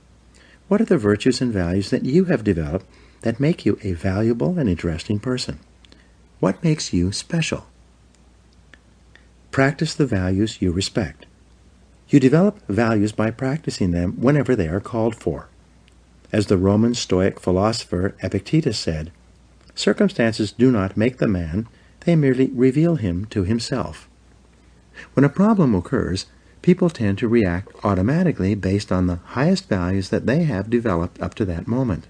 What are the virtues and values that you have developed that make you a valuable and interesting person? What makes you special? Practice the values you respect. You develop values by practicing them whenever they are called for. As the Roman Stoic philosopher Epictetus said, "Circumstances do not make the man, they merely reveal him to himself." When a problem occurs, people tend to react automatically based on the highest values that they have developed up to that moment.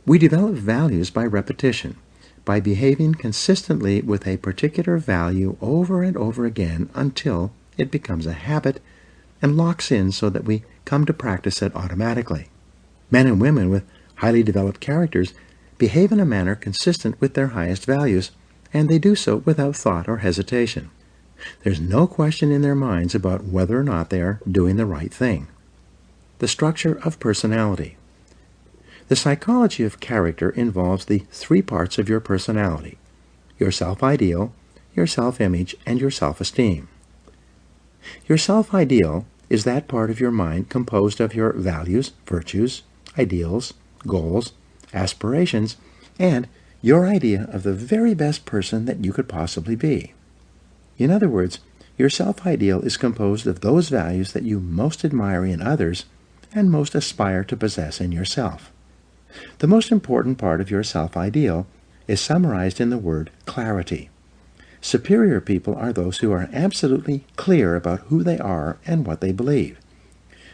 We develop values by repetition, by behaving consistently with a particular value over and over again until it becomes a habit and locks in so that we come to practice it automatically. Men and women with highly developed characters behave in a manner consistent with their highest values, and they do so without thought or hesitation. There's no question in their minds about whether or not they are doing the right thing. The structure of personality. The psychology of character involves the three parts of your personality: your self-ideal, your self-image, and your self-esteem. Your self-ideal is that part of your mind composed of your values, virtues, ideals, goals, aspirations, and your idea of the very best person that you could possibly be. In other words, your self-ideal is composed of those values that you most admire in others and most aspire to possess in yourself. The most important part of your self-ideal is summarized in the word clarity. Superior people are those who are absolutely clear about who they are and what they believe.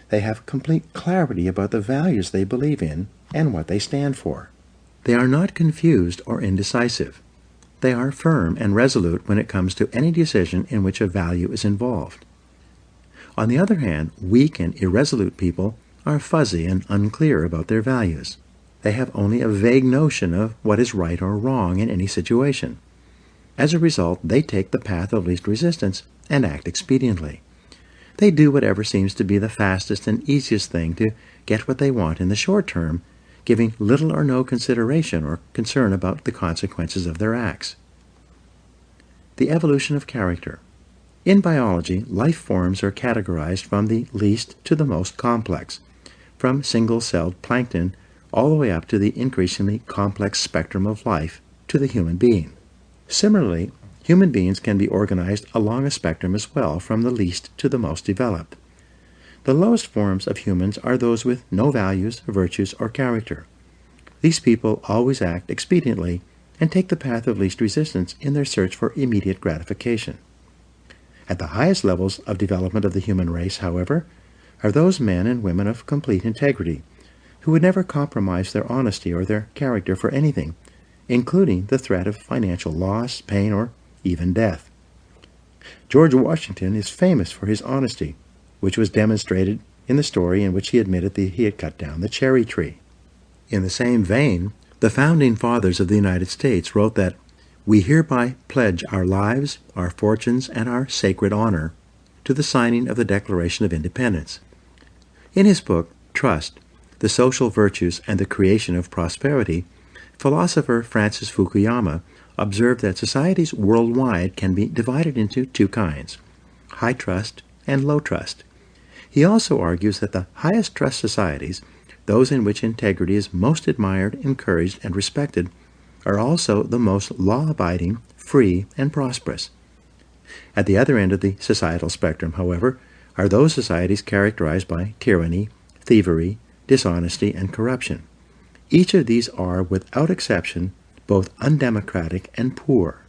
They have complete clarity about the values they believe in and what they stand for. They are not confused or indecisive. They are firm and resolute when it comes to any decision in which a value is involved. On the other hand, weak and irresolute people are fuzzy and unclear about their values. They have only a vague notion of what is right or wrong in any situation. As a result, they take the path of least resistance and act expediently. They do whatever seems to be the fastest and easiest thing to get what they want in the short term, giving little or no consideration or concern about the consequences of their acts. The evolution of character. In biology, life forms are categorized from the least to the most complex, from single-celled plankton all the way up to the increasingly complex spectrum of life to the human being. Similarly, human beings can be organized along a spectrum as well, from the least to the most developed. The lowest forms of humans are those with no values, virtues, or character. These people always act expediently and take the path of least resistance in their search for immediate gratification. At the highest levels of development of the human race, however, are those men and women of complete integrity, who would never compromise their honesty or their character for anything, including the threat of financial loss, pain, or even death. George Washington is famous for his honesty, which was demonstrated in the story in which he admitted that he had cut down the cherry tree. In the same vein, the founding fathers of the United States wrote that, "We hereby pledge our lives, our fortunes, and our sacred honor to the signing of the Declaration of Independence." In his book, Trust, the Social Virtues and the Creation of Prosperity, philosopher Francis Fukuyama observed that societies worldwide can be divided into two kinds: high trust and low trust. He also argues that the highest trust societies, those in which integrity is most admired, encouraged, and respected, are also the most law-abiding, free, and prosperous. At the other end of the societal spectrum, however, are those societies characterized by tyranny, thievery, dishonesty, and corruption. Each of these are, without exception, both undemocratic and poor.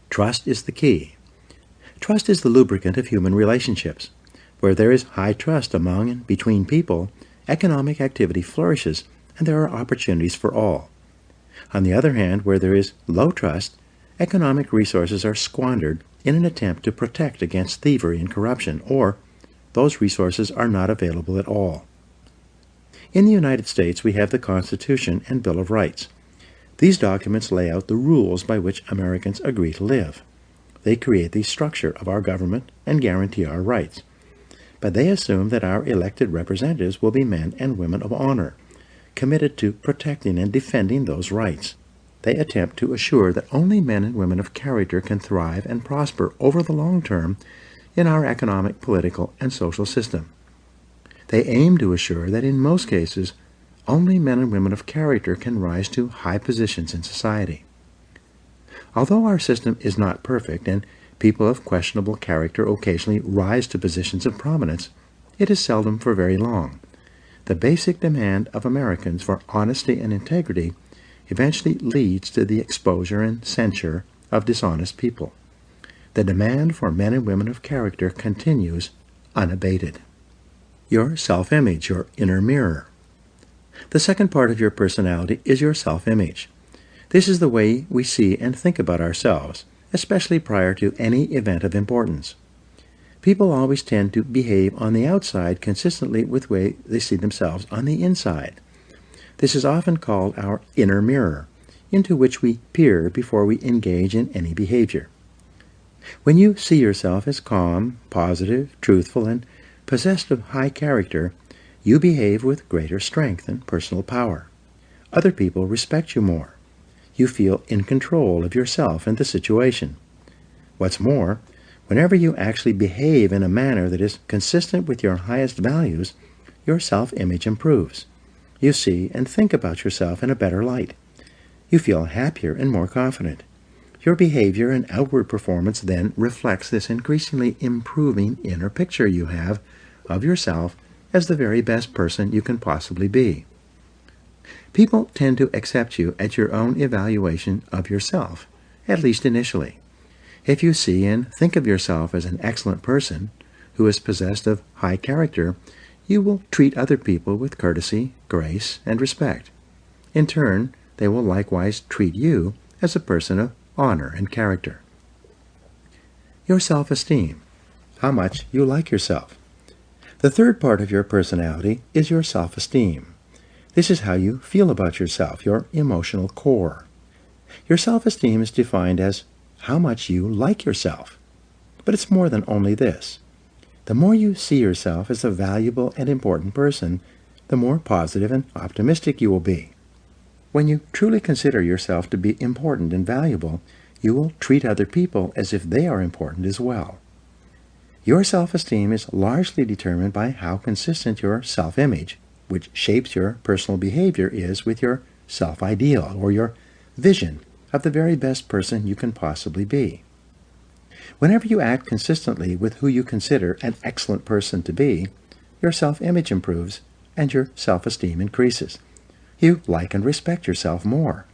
Trust is the key. Trust is the lubricant of human relationships. Where there is high trust among and between people, economic activity flourishes, and there are opportunities for all. On the other hand, where there is low trust, economic resources are squandered in an attempt to protect against thievery and corruption, or those resources are not available at all. In the United States, we have the Constitution and Bill of Rights. These documents lay out the rules by which Americans agree to live. They create the structure of our government and guarantee our rights. But they assume that our elected representatives will be men and women of honor, committed to protecting and defending those rights. They attempt to assure that only men and women of character can thrive and prosper over the long term in our economic, political, and social system. They aim to assure that in most cases, only men and women of character can rise to high positions in society. Although our system is not perfect and people of questionable character occasionally rise to positions of prominence, it is seldom for very long. The basic demand of Americans for honesty and integrity eventually leads to the exposure and censure of dishonest people. The demand for men and women of character continues unabated. Your self-image, your inner mirror. The second part of your personality is your self-image. This is the way we see and think about ourselves, especially prior to any event of importance. People always tend to behave on the outside consistently with the way they see themselves on the inside. This is often called our inner mirror, into which we peer before we engage in any behavior. When you see yourself as calm, positive, truthful, and possessed of high character, you behave with greater strength and personal power. Other people respect you more. You feel in control of yourself and the situation. What's more, whenever you actually behave in a manner that is consistent with your highest values, your self-image improves. You see and think about yourself in a better light. You feel happier and more confident. Your behavior and outward performance then reflects this increasingly improving inner picture you have of yourself as the very best person you can possibly be. People tend to accept you at your own evaluation of yourself, at least initially. If you see and think of yourself as an excellent person who is possessed of high character, you will treat other people with courtesy, grace, and respect. In turn, they will likewise treat you as a person of honor and character. Your self-esteem, how much you like yourself. The third part of your personality is your self-esteem. This is how you feel about yourself, your emotional core. Your self-esteem is defined as how much you like yourself. But it's more than only this. The more you see yourself as a valuable and important person, the more positive and optimistic you will be. When you truly consider yourself to be important and valuable, you will treat other people as if they are important as well. Your self-esteem is largely determined by how consistent your self-image, which shapes your personal behavior, is with your self-ideal or your vision of the very best person you can possibly be. Whenever you act consistently with who you consider an excellent person to be, your self-image improves and your self-esteem increases. You like and respect yourself more.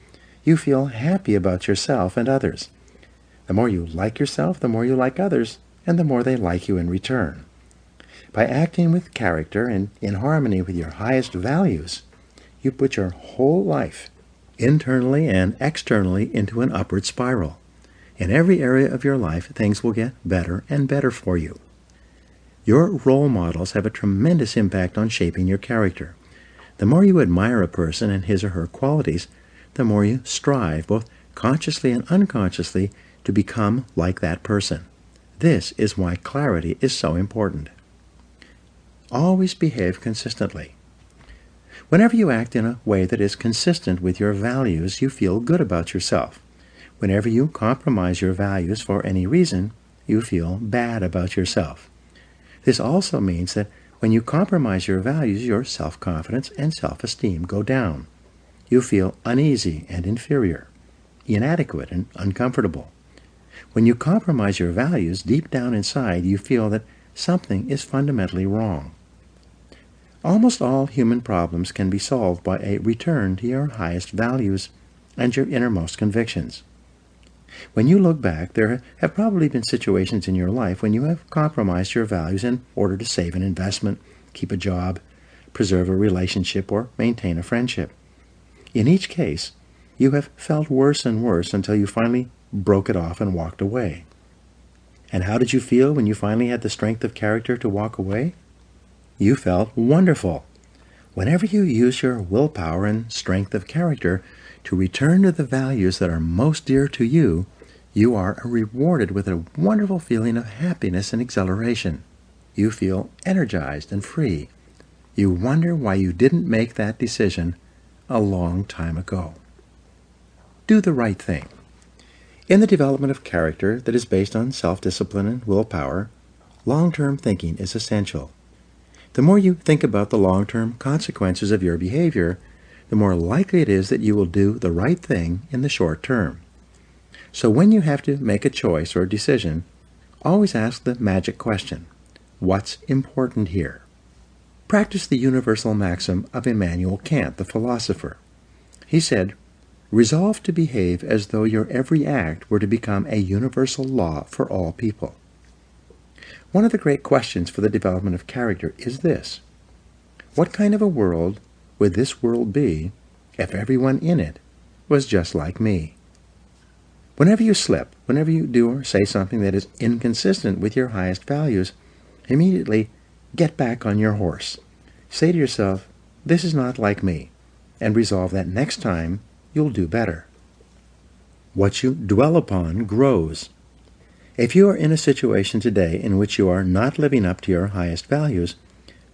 You feel happy about yourself and others. The more you like yourself, the more you like others, and the more they like you in return. By acting with character and in harmony with your highest values, you put your whole life, internally and externally, into an upward spiral. In every area of your life, things will get better and better for you. Your role models have a tremendous impact on shaping your character. The more you admire a person and his or her qualities, the more you strive, both consciously and unconsciously, to become like that person. This is why clarity is so important. Always behave consistently. Whenever you act in a way that is consistent with your values, you feel good about yourself. Whenever you compromise your values for any reason, you feel bad about yourself. This also means that when you compromise your values, your self-confidence and self-esteem go down. You feel uneasy and inferior. inadequate and uncomfortable. When you compromise your values, deep down inside you feel that something is fundamentally wrong. Almost all human problems can be solved by a return to your highest values and your innermost convictions. When you look back, there have probably been situations in your life when you have compromised your values in order to save an investment, keep a job, preserve a relationship, or maintain a friendship. In each case, you have felt worse and worse until you finally broke it off and walked away. And how did you feel when you finally had the strength of character to walk away? You felt wonderful. Whenever you use your willpower and strength of character to return to the values that are most dear to you, you are rewarded with a wonderful feeling of happiness and exhilaration. You feel energized and free. You wonder why you didn't make that decision a long time ago. Do the right thing. In the development of character that is based on self-discipline and willpower, long-term thinking is essential. The more you think about the long-term consequences of your behavior, the more likely it is that you will do the right thing in the short term. So when you have to make a choice or decision, always ask the magic question, what's important here? Practice the universal maxim of Immanuel Kant, the philosopher. He said, resolve to behave as though your every act were to become a universal law for all people. One of the great questions for the development of character is this: what kind of a world would this world be if everyone in it was just like me? Whenever you slip, whenever you do or say something that is inconsistent with your highest values, immediately get back on your horse. Say to yourself, this is not like me, and resolve that next time you'll do better. What you dwell upon grows. If you are in a situation today in which you are not living up to your highest values,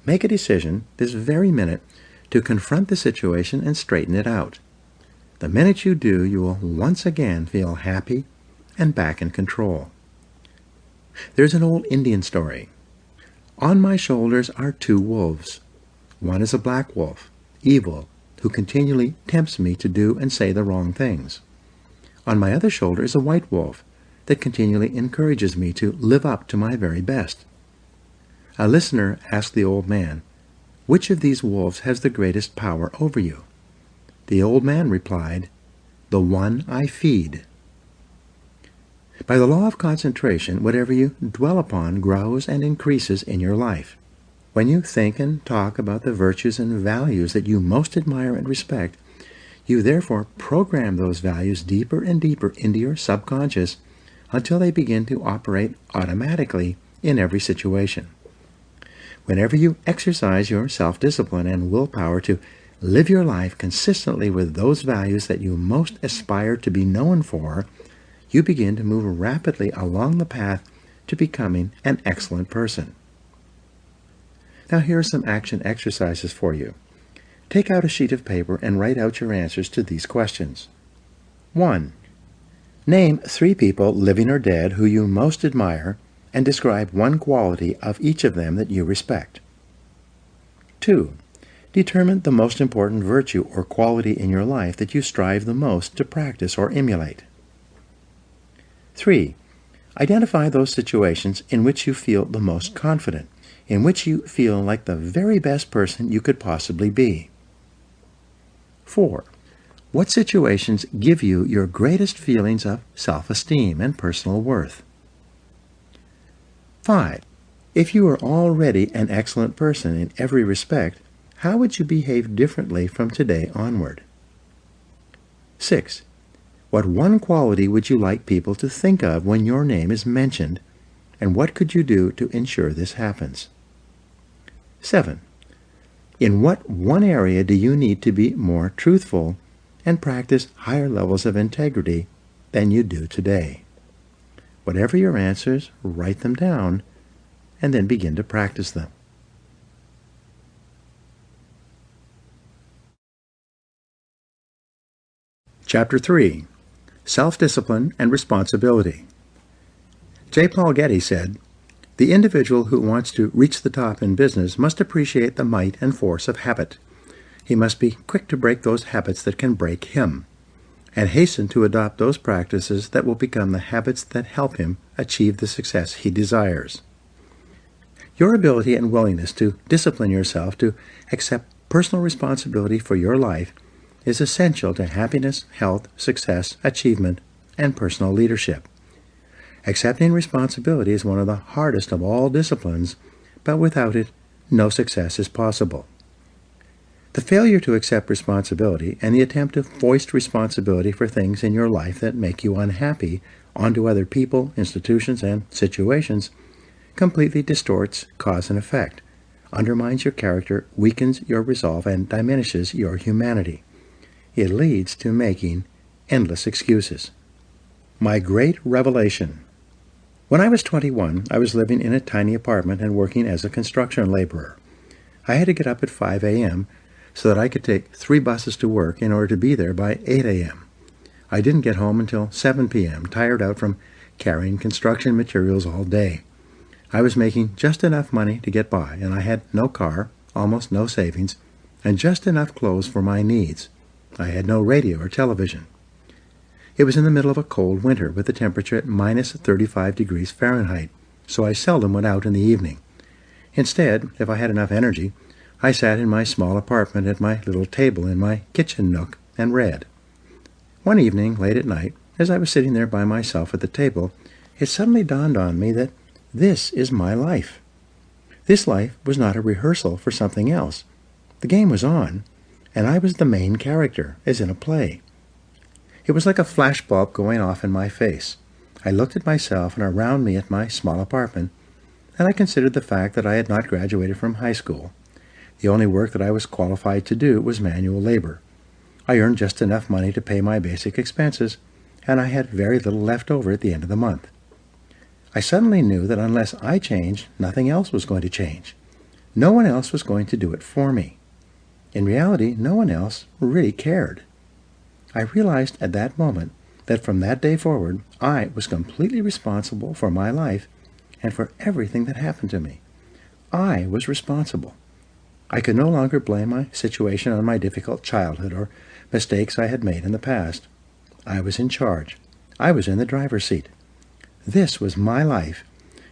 make a decision this very minute to confront the situation and straighten it out. The minute you do, you will once again feel happy and back in control. There's an old Indian story. On my shoulders are two wolves. One is a black wolf, evil, who continually tempts me to do and say the wrong things. On my other shoulder is a white wolf that continually encourages me to live up to my very best. A listener asked the old man, which of these wolves has the greatest power over you? The old man replied, the one I feed. By the law of concentration, whatever you dwell upon grows and increases in your life. When you think and talk about the virtues and values that you most admire and respect, you therefore program those values deeper and deeper into your subconscious until they begin to operate automatically in every situation. Whenever you exercise your self-discipline and willpower to live your life consistently with those values that you most aspire to be known for, you begin to move rapidly along the path to becoming an excellent person. Now here are some action exercises for you. Take out a sheet of paper and write out your answers to these questions. 1. Name 3 people, living or dead, who you most admire, and describe one quality of each of them that you respect. 2. Determine the most important virtue or quality in your life that you strive the most to practice or emulate. 3. Identify those situations in which you feel the most confident, in which you feel like the very best person you could possibly be. 4. What situations give you your greatest feelings of self-esteem and personal worth? 5. If you are already an excellent person in every respect, how would you behave differently from today onward? 6. What one quality would you like people to think of when your name is mentioned, and what could you do to ensure this happens? 7. In what one area do you need to be more truthful and practice higher levels of integrity than you do today? Whatever your answers, write them down and then begin to practice them. Chapter 3. Self-Discipline and Responsibility. J. Paul Getty said, the individual who wants to reach the top in business must appreciate the might and force of habit. He must be quick to break those habits that can break him. and hasten to adopt those practices that will become the habits that help him achieve the success he desires. Your ability and willingness to discipline yourself to accept personal responsibility for your life is essential to happiness, health, success, achievement, and personal leadership. Accepting responsibility is one of the hardest of all disciplines, but without it, no success is possible. The failure to accept responsibility and the attempt to foist responsibility for things in your life that make you unhappy onto other people, institutions, and situations completely distorts cause and effect, undermines your character, weakens your resolve, and diminishes your humanity. It leads to making endless excuses. My great revelation. When I was 21, I was living in a tiny apartment and working as a construction laborer. I had to get up at 5 a.m. so that I could take 3 buses to work in order to be there by 8 a.m. I didn't get home until 7 p.m., tired out from carrying construction materials all day. I was making just enough money to get by, and I had no car, almost no savings, and just enough clothes for my needs. I had no radio or television. It was in the middle of a cold winter with the temperature at minus 35 degrees Fahrenheit, so I seldom went out in the evening. Instead, if I had enough energy, I sat in my small apartment at my little table in my kitchen nook and read. One evening, late at night, as I was sitting there by myself at the table, it suddenly dawned on me that this is my life. This life was not a rehearsal for something else. The game was on, and I was the main character, as in a play. It was like a flashbulb going off in my face. I looked at myself and around me at my small apartment, and I considered the fact that I had not graduated from high school. The only work that I was qualified to do was manual labor. I earned just enough money to pay my basic expenses, and I had very little left over at the end of the month. I suddenly knew that unless I changed, nothing else was going to change. No one else was going to do it for me. In reality, no one else really cared. I realized at that moment that from that day forward, I was completely responsible for my life and for everything that happened to me. I was responsible. I could no longer blame my situation on my difficult childhood or mistakes I had made in the past. I was in charge. I was in the driver's seat. This was my life,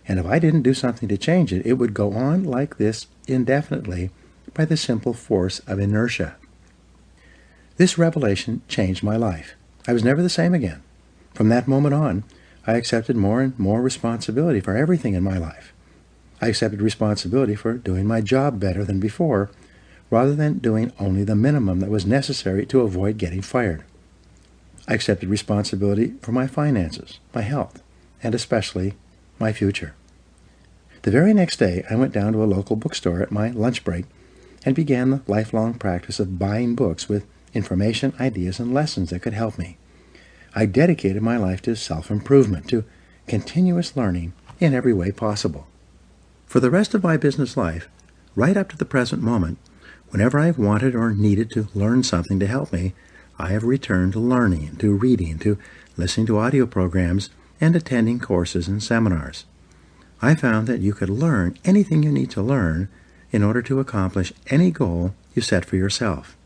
and if I didn't do something to change it, it would go on like this indefinitely by the simple force of inertia. This revelation changed my life. I was never the same again. From that moment on, I accepted more and more responsibility for everything in my life. I accepted responsibility for doing my job better than before, rather than doing only the minimum that was necessary to avoid getting fired. I accepted responsibility for my finances, my health, and especially my future. The very next day, I went down to a local bookstore at my lunch break and began the lifelong practice of buying books with information, ideas, and lessons that could help me. I dedicated my life to self-improvement, to continuous learning in every way possible. For the rest of my business life, right up to the present moment, whenever I've wanted or needed to learn something to help me, I have returned to learning, to reading, to listening to audio programs, and attending courses and seminars. I found that you could learn anything you need to learn in order to accomplish any goal you set for yourself.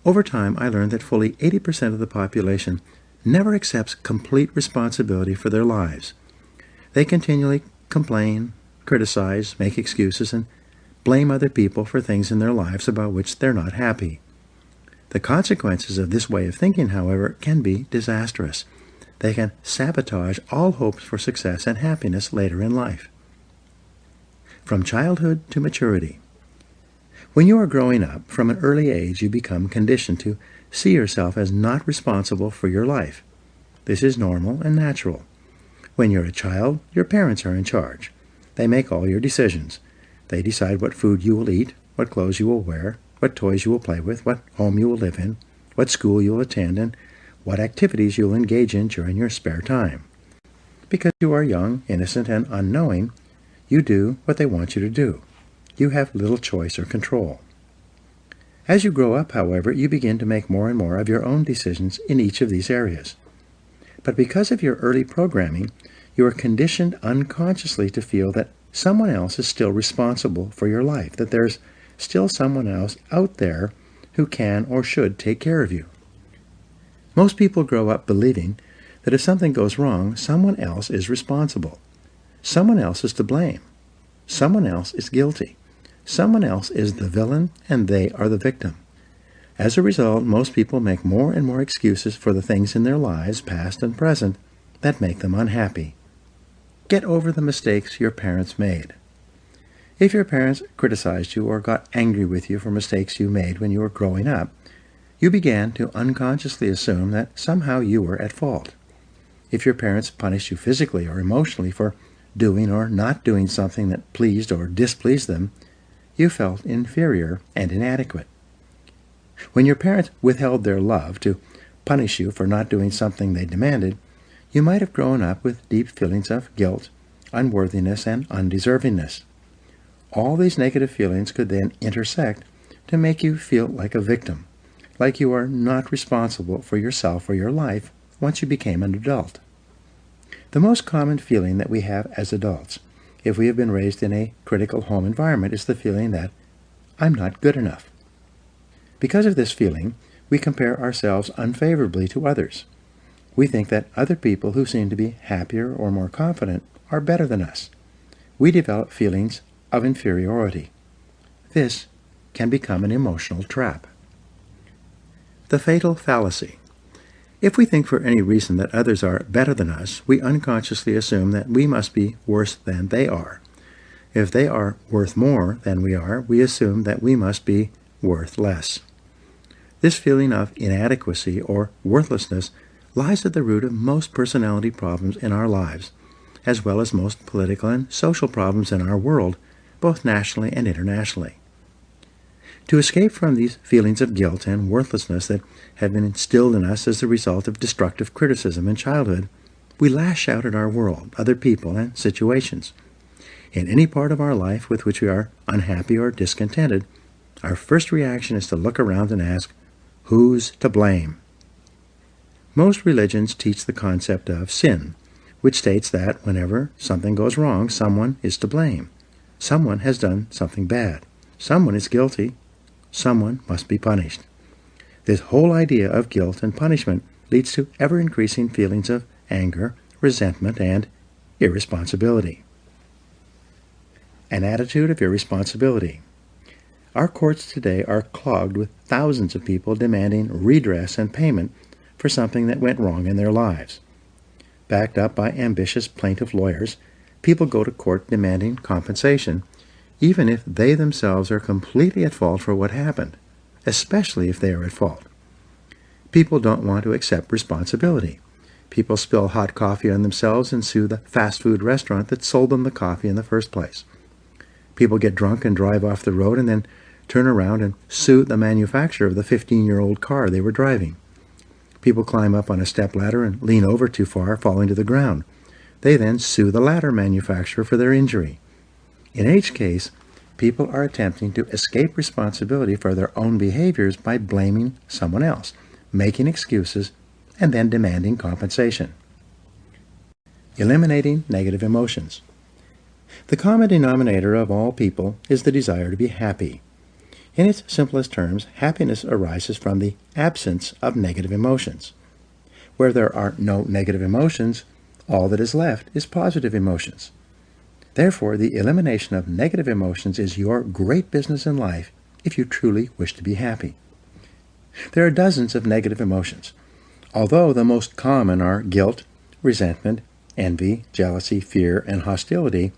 Over time, I learned that fully 80% of the population never accepts complete responsibility for their lives. They continually complain, criticize, make excuses, and blame other people for things in their lives about which they're not happy. The consequences of this way of thinking, however, can be disastrous. They can sabotage all hopes for success and happiness later in life. From childhood to maturity. When you are growing up, from an early age you become conditioned to see yourself as not responsible for your life. This is normal and natural. When you're a child, your parents are in charge. They make all your decisions. They decide what food you will eat, what clothes you will wear, what toys you will play with, what home you will live in, what school you will attend, and what activities you will engage in during your spare time. Because you are young, innocent, and unknowing, you do what they want you to do. You have little choice or control. As you grow up, however, you begin to make more and more of your own decisions in each of these areas. But because of your early programming, you are conditioned unconsciously to feel that someone else is still responsible for your life, that there's still someone else out there who can or should take care of you. Most people grow up believing that if something goes wrong, someone else is responsible. Someone else is to blame. Someone else is guilty. Someone else is the villain, and they are the victim. As a result, most people make more and more excuses for the things in their lives, past and present, that make them unhappy. Get over the mistakes your parents made. If your parents criticized you or got angry with you for mistakes you made when you were growing up, you began to unconsciously assume that somehow you were at fault. If your parents punished you physically or emotionally for doing or not doing something that pleased or displeased them, you felt inferior and inadequate. When your parents withheld their love to punish you for not doing something they demanded, you might have grown up with deep feelings of guilt, unworthiness, and undeservingness. All these negative feelings could then intersect to make you feel like a victim, like you are not responsible for yourself or your life once you became an adult. The most common feeling that we have as adults, if we have been raised in a critical home environment, is the feeling that I'm not good enough. Because of this feeling, we compare ourselves unfavorably to others. We think that other people who seem to be happier or more confident are better than us. We develop feelings of inferiority. This can become an emotional trap. The Fatal Fallacy. If we think for any reason that others are better than us, we unconsciously assume that we must be worse than they are. If they are worth more than we are, we assume that we must be worth less. This feeling of inadequacy or worthlessness lies at the root of most personality problems in our lives, as well as most political and social problems in our world, both nationally and internationally. To escape from these feelings of guilt and worthlessness that have been instilled in us as a result of destructive criticism in childhood, we lash out at our world, other people, and situations. In any part of our life with which we are unhappy or discontented, our first reaction is to look around and ask, who's to blame? Most religions teach the concept of sin, which states that whenever something goes wrong, someone is to blame. Someone has done something bad. Someone is guilty. Someone must be punished. This whole idea of guilt and punishment leads to ever-increasing feelings of anger, resentment, and irresponsibility. An attitude of irresponsibility. Our courts today are clogged with thousands of people demanding redress and payment for something that went wrong in their lives. Backed up by ambitious plaintiff lawyers, people go to court demanding compensation, even if they themselves are completely at fault for what happened, especially if they are at fault. People don't want to accept responsibility. People spill hot coffee on themselves and sue the fast food restaurant that sold them the coffee in the first place. People get drunk and drive off the road and then turn around and sue the manufacturer of the 15-year-old car they were driving. People climb up on a stepladder and lean over too far, falling to the ground. They then sue the ladder manufacturer for their injury. In each case, people are attempting to escape responsibility for their own behaviors by blaming someone else, making excuses, and then demanding compensation. Eliminating negative emotions. The common denominator of all people is the desire to be happy. In its simplest terms, happiness arises from the absence of negative emotions. Where there are no negative emotions, all that is left is positive emotions. Therefore, the elimination of negative emotions is your great business in life if you truly wish to be happy. There are dozens of negative emotions. Although the most common are guilt, resentment, envy, jealousy, fear, and hostility,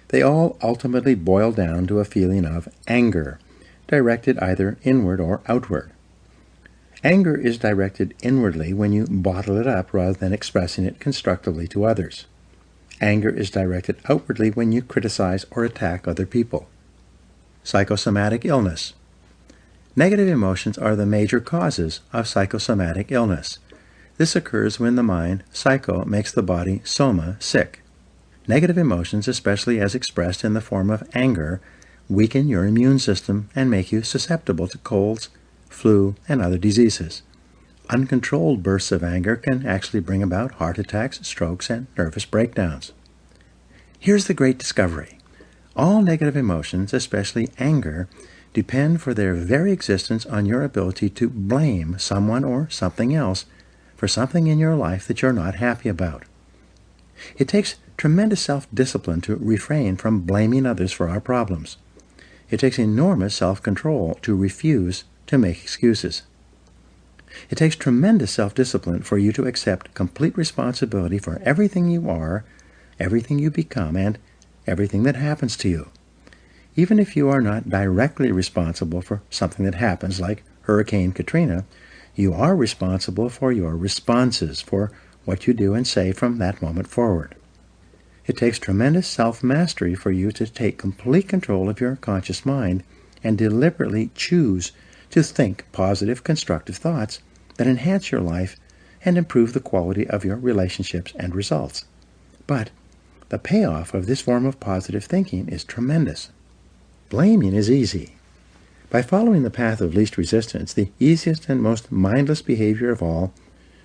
they all ultimately boil down to a feeling of anger, directed either inward or outward. Anger is directed inwardly when you bottle it up rather than expressing it constructively to others. Anger is directed outwardly when you criticize or attack other people. Psychosomatic illness. Negative emotions are the major causes of psychosomatic illness. This occurs when the mind, psycho, makes the body, soma, sick. Negative emotions, especially as expressed in the form of anger, weaken your immune system and make you susceptible to colds, flu, and other diseases. Uncontrolled bursts of anger can actually bring about heart attacks, strokes, and nervous breakdowns. Here's the great discovery. All negative emotions, especially anger, depend for their very existence on your ability to blame someone or something else for something in your life that you're not happy about. It takes tremendous self-discipline to refrain from blaming others for our problems. It takes enormous self-control to refuse to make excuses. It takes tremendous self-discipline for you to accept complete responsibility for everything you are, everything you become, and everything that happens to you. Even if you are not directly responsible for something that happens, like Hurricane Katrina, you are responsible for your responses, for what you do and say from that moment forward. It takes tremendous self-mastery for you to take complete control of your conscious mind and deliberately choose to think positive, constructive thoughts that enhance your life and improve the quality of your relationships and results. But the payoff of this form of positive thinking is tremendous. Blaming is easy. By following the path of least resistance, the easiest and most mindless behavior of all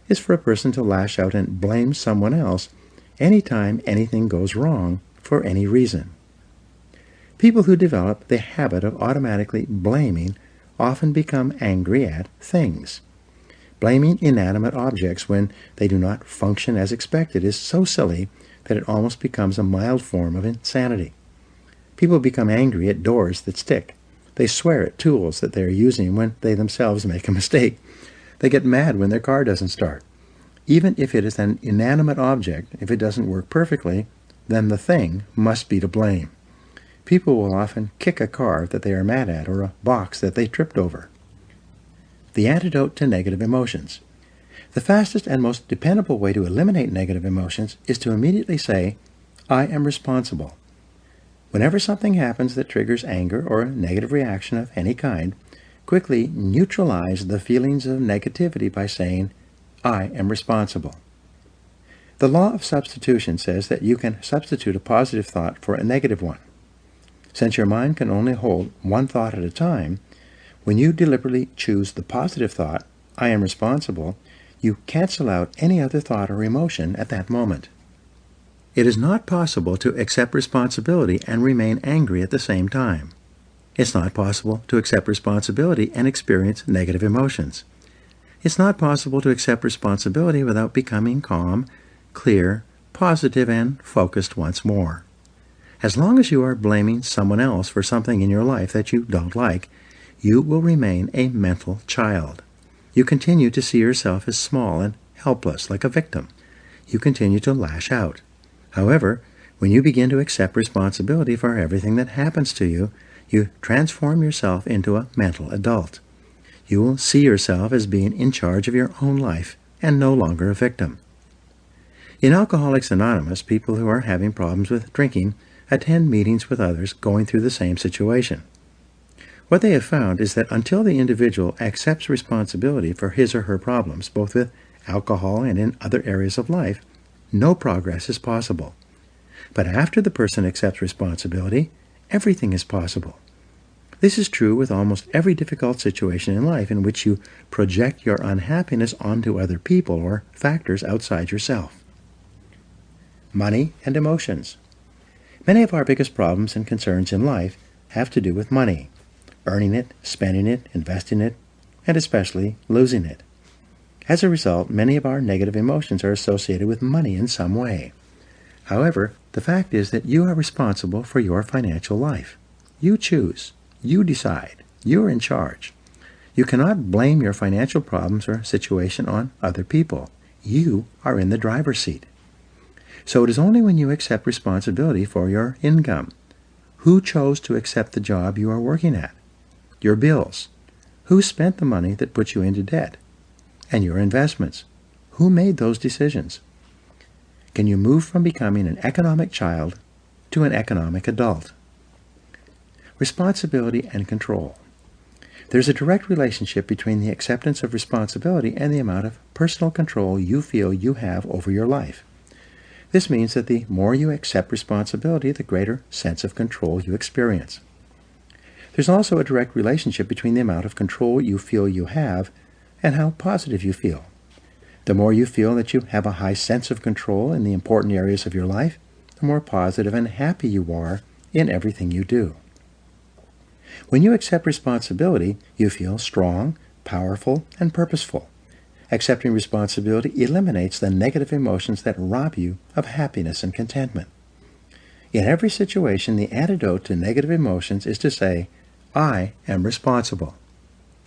is for a person to lash out and blame someone else anytime anything goes wrong for any reason. People who develop the habit of automatically blaming often become angry at things. Blaming inanimate objects when they do not function as expected is so silly that it almost becomes a mild form of insanity. People become angry at doors that stick. They swear at tools that they are using when they themselves make a mistake. They get mad when their car doesn't start. Even if it is an inanimate object, if it doesn't work perfectly, then the thing must be to blame. People will often kick a car that they are mad at or a box that they tripped over. The antidote to negative emotions. The fastest and most dependable way to eliminate negative emotions is to immediately say, I am responsible. Whenever something happens that triggers anger or a negative reaction of any kind, quickly neutralize the feelings of negativity by saying, I am responsible. The law of substitution says that you can substitute a positive thought for a negative one. Since your mind can only hold one thought at a time, when you deliberately choose the positive thought, I am responsible, you cancel out any other thought or emotion at that moment. It is not possible to accept responsibility and remain angry at the same time. It's not possible to accept responsibility and experience negative emotions. It's not possible to accept responsibility without becoming calm, clear, positive, and focused once more. As long as you are blaming someone else for something in your life that you don't like, you will remain a mental child. You continue to see yourself as small and helpless, like a victim. You continue to lash out. However, when you begin to accept responsibility for everything that happens to you, you transform yourself into a mental adult. You will see yourself as being in charge of your own life and no longer a victim. In Alcoholics Anonymous, people who are having problems with drinking attend meetings with others going through the same situation. What they have found is that until the individual accepts responsibility for his or her problems, both with alcohol and in other areas of life, no progress is possible. But after the person accepts responsibility, everything is possible. This is true with almost every difficult situation in life in which you project your unhappiness onto other people or factors outside yourself. Money and emotions. Many of our biggest problems and concerns in life have to do with money, earning it, spending it, investing it, and especially losing it. As a result, many of our negative emotions are associated with money in some way. However, the fact is that you are responsible for your financial life. You choose. You decide. You are in charge. You cannot blame your financial problems or situation on other people. You are in the driver's seat. So it is only when you accept responsibility for your income. Who chose to accept the job you are working at? Your bills. Who spent the money that put you into debt? And your investments. Who made those decisions? Can you move from becoming an economic child to an economic adult? Responsibility and control. There's a direct relationship between the acceptance of responsibility and the amount of personal control you feel you have over your life. This means that the more you accept responsibility, the greater sense of control you experience. There's also a direct relationship between the amount of control you feel you have and how positive you feel. The more you feel that you have a high sense of control in the important areas of your life, the more positive and happy you are in everything you do. When you accept responsibility, you feel strong, powerful, and purposeful. Accepting responsibility eliminates the negative emotions that rob you of happiness and contentment. In every situation, the antidote to negative emotions is to say, I am responsible.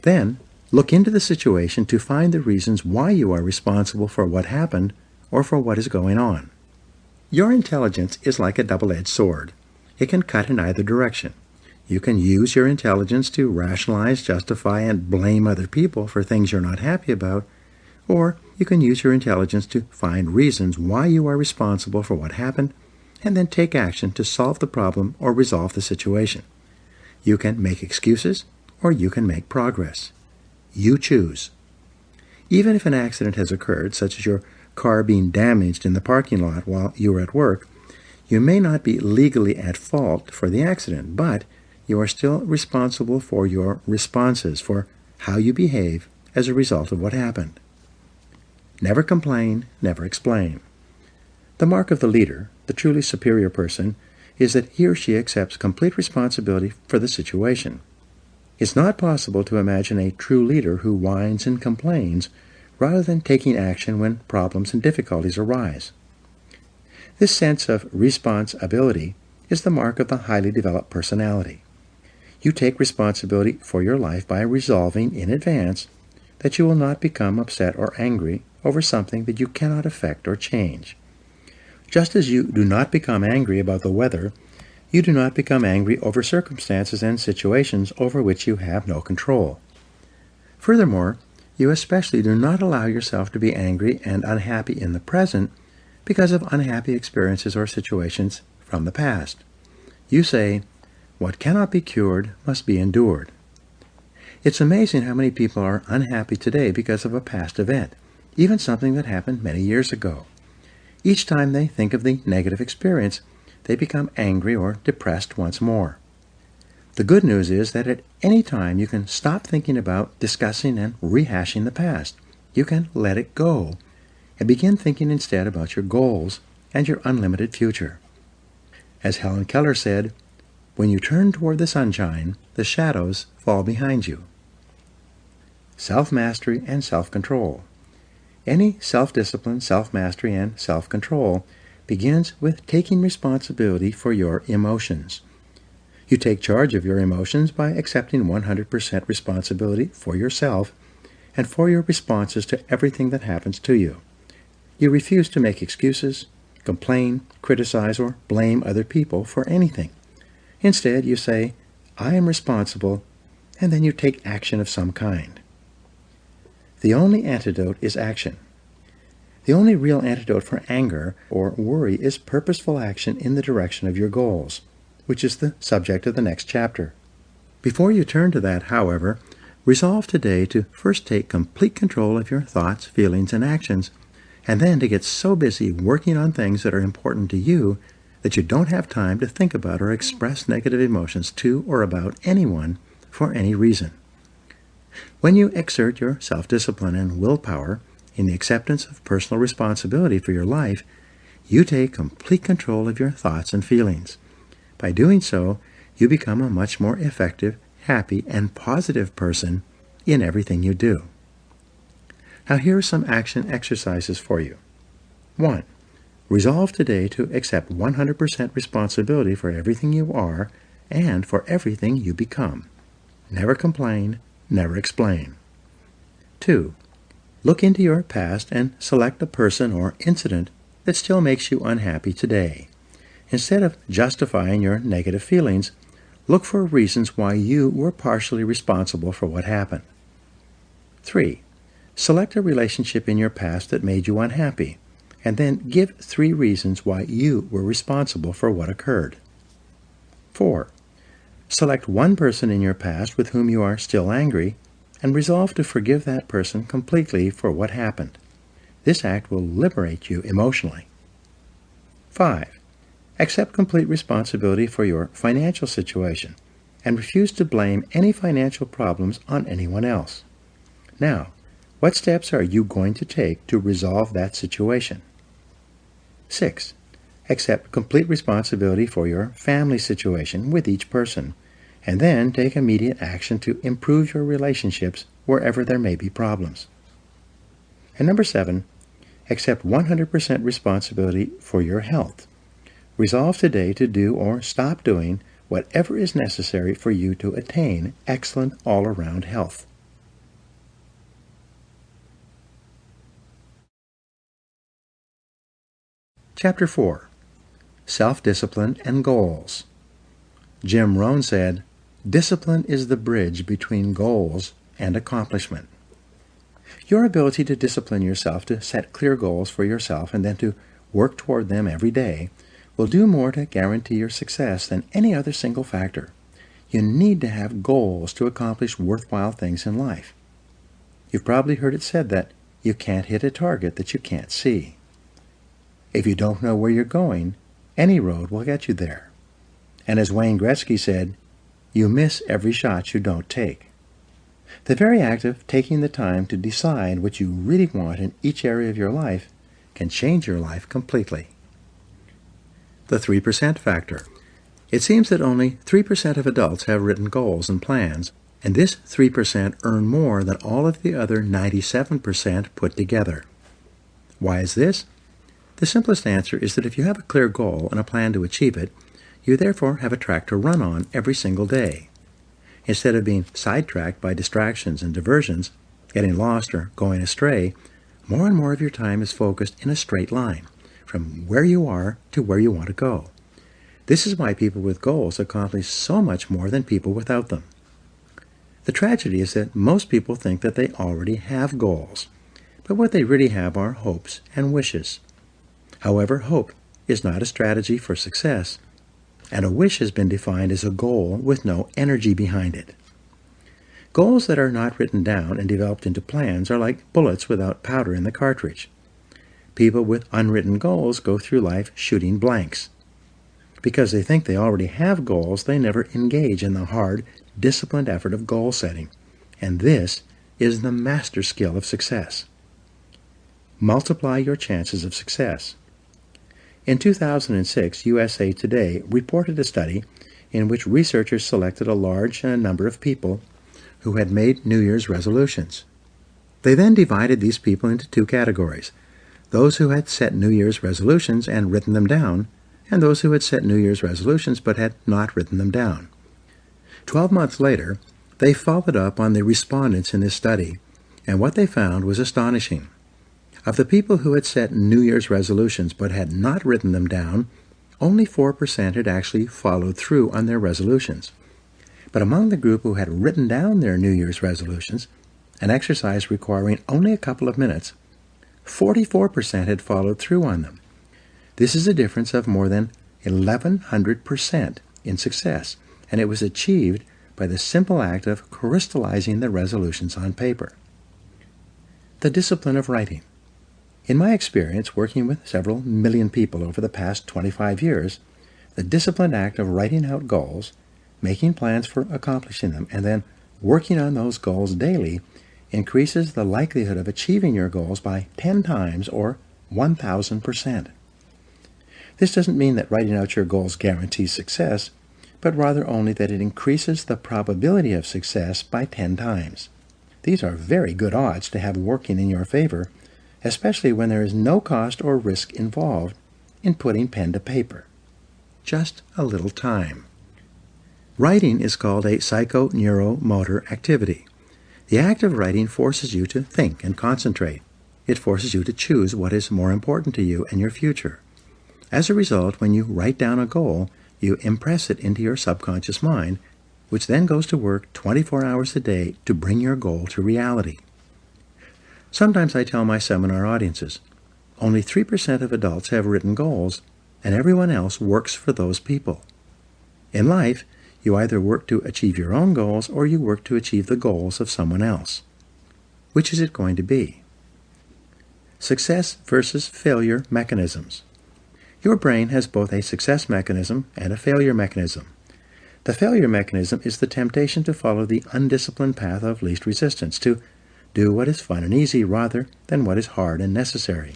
Then, look into the situation to find the reasons why you are responsible for what happened or for what is going on. Your intelligence is like a double-edged sword. It can cut in either direction. You can use your intelligence to rationalize, justify, and blame other people for things you're not happy about, or you can use your intelligence to find reasons why you are responsible for what happened and then take action to solve the problem or resolve the situation. You can make excuses or you can make progress. You choose. Even if an accident has occurred, such as your car being damaged in the parking lot while you were at work, you may not be legally at fault for the accident, but you are still responsible for your responses, for how you behave as a result of what happened. Never complain, never explain. The mark of the leader, the truly superior person, is that he or she accepts complete responsibility for the situation. It's not possible to imagine a true leader who whines and complains rather than taking action when problems and difficulties arise. This sense of responsibility is the mark of the highly developed personality. You take responsibility for your life by resolving in advance that you will not become upset or angry over something that you cannot affect or change. Just as you do not become angry about the weather, you do not become angry over circumstances and situations over which you have no control. Furthermore, you especially do not allow yourself to be angry and unhappy in the present because of unhappy experiences or situations from the past. You say, what cannot be cured must be endured. It's amazing how many people are unhappy today because of a past event, even something that happened many years ago. Each time they think of the negative experience, they become angry or depressed once more. The good news is that at any time you can stop thinking about discussing and rehashing the past. You can let it go and begin thinking instead about your goals and your unlimited future. As Helen Keller said, when you turn toward the sunshine, the shadows fall behind you. Self-mastery and self-control. Any self-discipline, self-mastery, and self-control begins with taking responsibility for your emotions. You take charge of your emotions by accepting 100% responsibility for yourself and for your responses to everything that happens to you. You refuse to make excuses, complain, criticize, or blame other people for anything. Instead, you say, I am responsible, and then you take action of some kind. The only antidote is action. The only real antidote for anger or worry is purposeful action in the direction of your goals, which is the subject of the next chapter. Before you turn to that, however, resolve today to first take complete control of your thoughts, feelings, and actions, and then to get so busy working on things that are important to you that you don't have time to think about or express negative emotions to or about anyone for any reason. When you exert your self-discipline and willpower in the acceptance of personal responsibility for your life, you take complete control of your thoughts and feelings. By doing so, you become a much more effective, happy, and positive person in everything you do. Now here are some action exercises for you. 1. Resolve today to accept 100% responsibility for everything you are and for everything you become. Never complain, never explain. 2. Look into your past and select a person or incident that still makes you unhappy today. Instead of justifying your negative feelings, look for reasons why you were partially responsible for what happened. 3. Select a relationship in your past that made you unhappy, and then give 3 reasons why you were responsible for what occurred. 4. Select one person in your past with whom you are still angry, and resolve to forgive that person completely for what happened. This act will liberate you emotionally. 5. Accept complete responsibility for your financial situation, and refuse to blame any financial problems on anyone else. Now, what steps are you going to take to resolve that situation? 6. Accept complete responsibility for your family situation with each person, and then take immediate action to improve your relationships wherever there may be problems. And number 7, accept 100% responsibility for your health. Resolve today to do or stop doing whatever is necessary for you to attain excellent all-around health. Chapter 4. Self-Discipline and Goals. Jim Rohn said, "Discipline is the bridge between goals and accomplishment." Your ability to discipline yourself to set clear goals for yourself and then to work toward them every day will do more to guarantee your success than any other single factor. You need to have goals to accomplish worthwhile things in life. You've probably heard it said that you can't hit a target that you can't see. If you don't know where you're going, any road will get you there. And as Wayne Gretzky said, you miss every shot you don't take. The very act of taking the time to decide what you really want in each area of your life can change your life completely. The 3% factor. It seems that only 3% of adults have written goals and plans, and this 3% earn more than all of the other 97% put together. Why is this? The simplest answer is that if you have a clear goal and a plan to achieve it, you therefore have a track to run on every single day. Instead of being sidetracked by distractions and diversions, getting lost or going astray, more and more of your time is focused in a straight line, from where you are to where you want to go. This is why people with goals accomplish so much more than people without them. The tragedy is that most people think that they already have goals, but what they really have are hopes and wishes. However, hope is not a strategy for success, and a wish has been defined as a goal with no energy behind it. Goals that are not written down and developed into plans are like bullets without powder in the cartridge. People with unwritten goals go through life shooting blanks. Because they think they already have goals, they never engage in the hard, disciplined effort of goal setting. And this is the master skill of success. Multiply your chances of success. In 2006, USA Today reported a study in which researchers selected a large number of people who had made New Year's resolutions. They then divided these people into 2 categories: those who had set New Year's resolutions and written them down, and those who had set New Year's resolutions but had not written them down. 12 months later, they followed up on the respondents in this study, and what they found was astonishing. Of the people who had set New Year's resolutions but had not written them down, only 4% had actually followed through on their resolutions. But among the group who had written down their New Year's resolutions, an exercise requiring only a couple of minutes, 44% had followed through on them. This is a difference of more than 1,100% in success, and it was achieved by the simple act of crystallizing the resolutions on paper. The discipline of writing. In my experience working with several million people over the past 25 years, the disciplined act of writing out goals, making plans for accomplishing them, and then working on those goals daily increases the likelihood of achieving your goals by 10 times or 1,000%. This doesn't mean that writing out your goals guarantees success, but rather only that it increases the probability of success by 10 times. These are very good odds to have working in your favor, especially when there is no cost or risk involved in putting pen to paper. Just a little time. Writing is called a psychoneuromotor activity. The act of writing forces you to think and concentrate. It forces you to choose what is more important to you and your future. As a result, when you write down a goal, you impress it into your subconscious mind, which then goes to work 24 hours a day to bring your goal to reality. Sometimes I tell my seminar audiences, only 3% of adults have written goals, and everyone else works for those people. In life, you either work to achieve your own goals or you work to achieve the goals of someone else. Which is it going to be? Success versus failure mechanisms. Your brain has both a success mechanism and a failure mechanism. The failure mechanism is the temptation to follow the undisciplined path of least resistance, to do what is fun and easy rather than what is hard and necessary.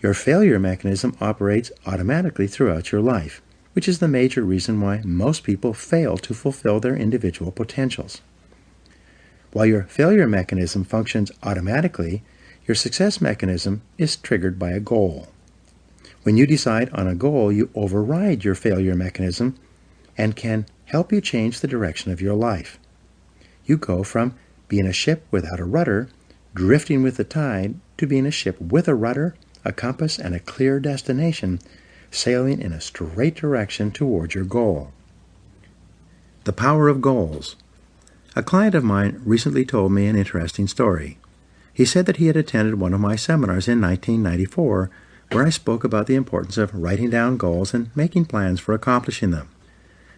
Your failure mechanism operates automatically throughout your life, which is the major reason why most people fail to fulfill their individual potentials. While your failure mechanism functions automatically, Your success mechanism is triggered by a goal. When you decide on a goal, you override your failure mechanism and can help you change the direction of your life. You go from being a ship without a rudder, drifting with the tide, to being a ship with a rudder, a compass, and a clear destination, sailing in a straight direction towards your goal. The power of goals. A client of mine recently told me an interesting story. He said that he had attended one of my seminars in 1994, where I spoke about the importance of writing down goals and making plans for accomplishing them.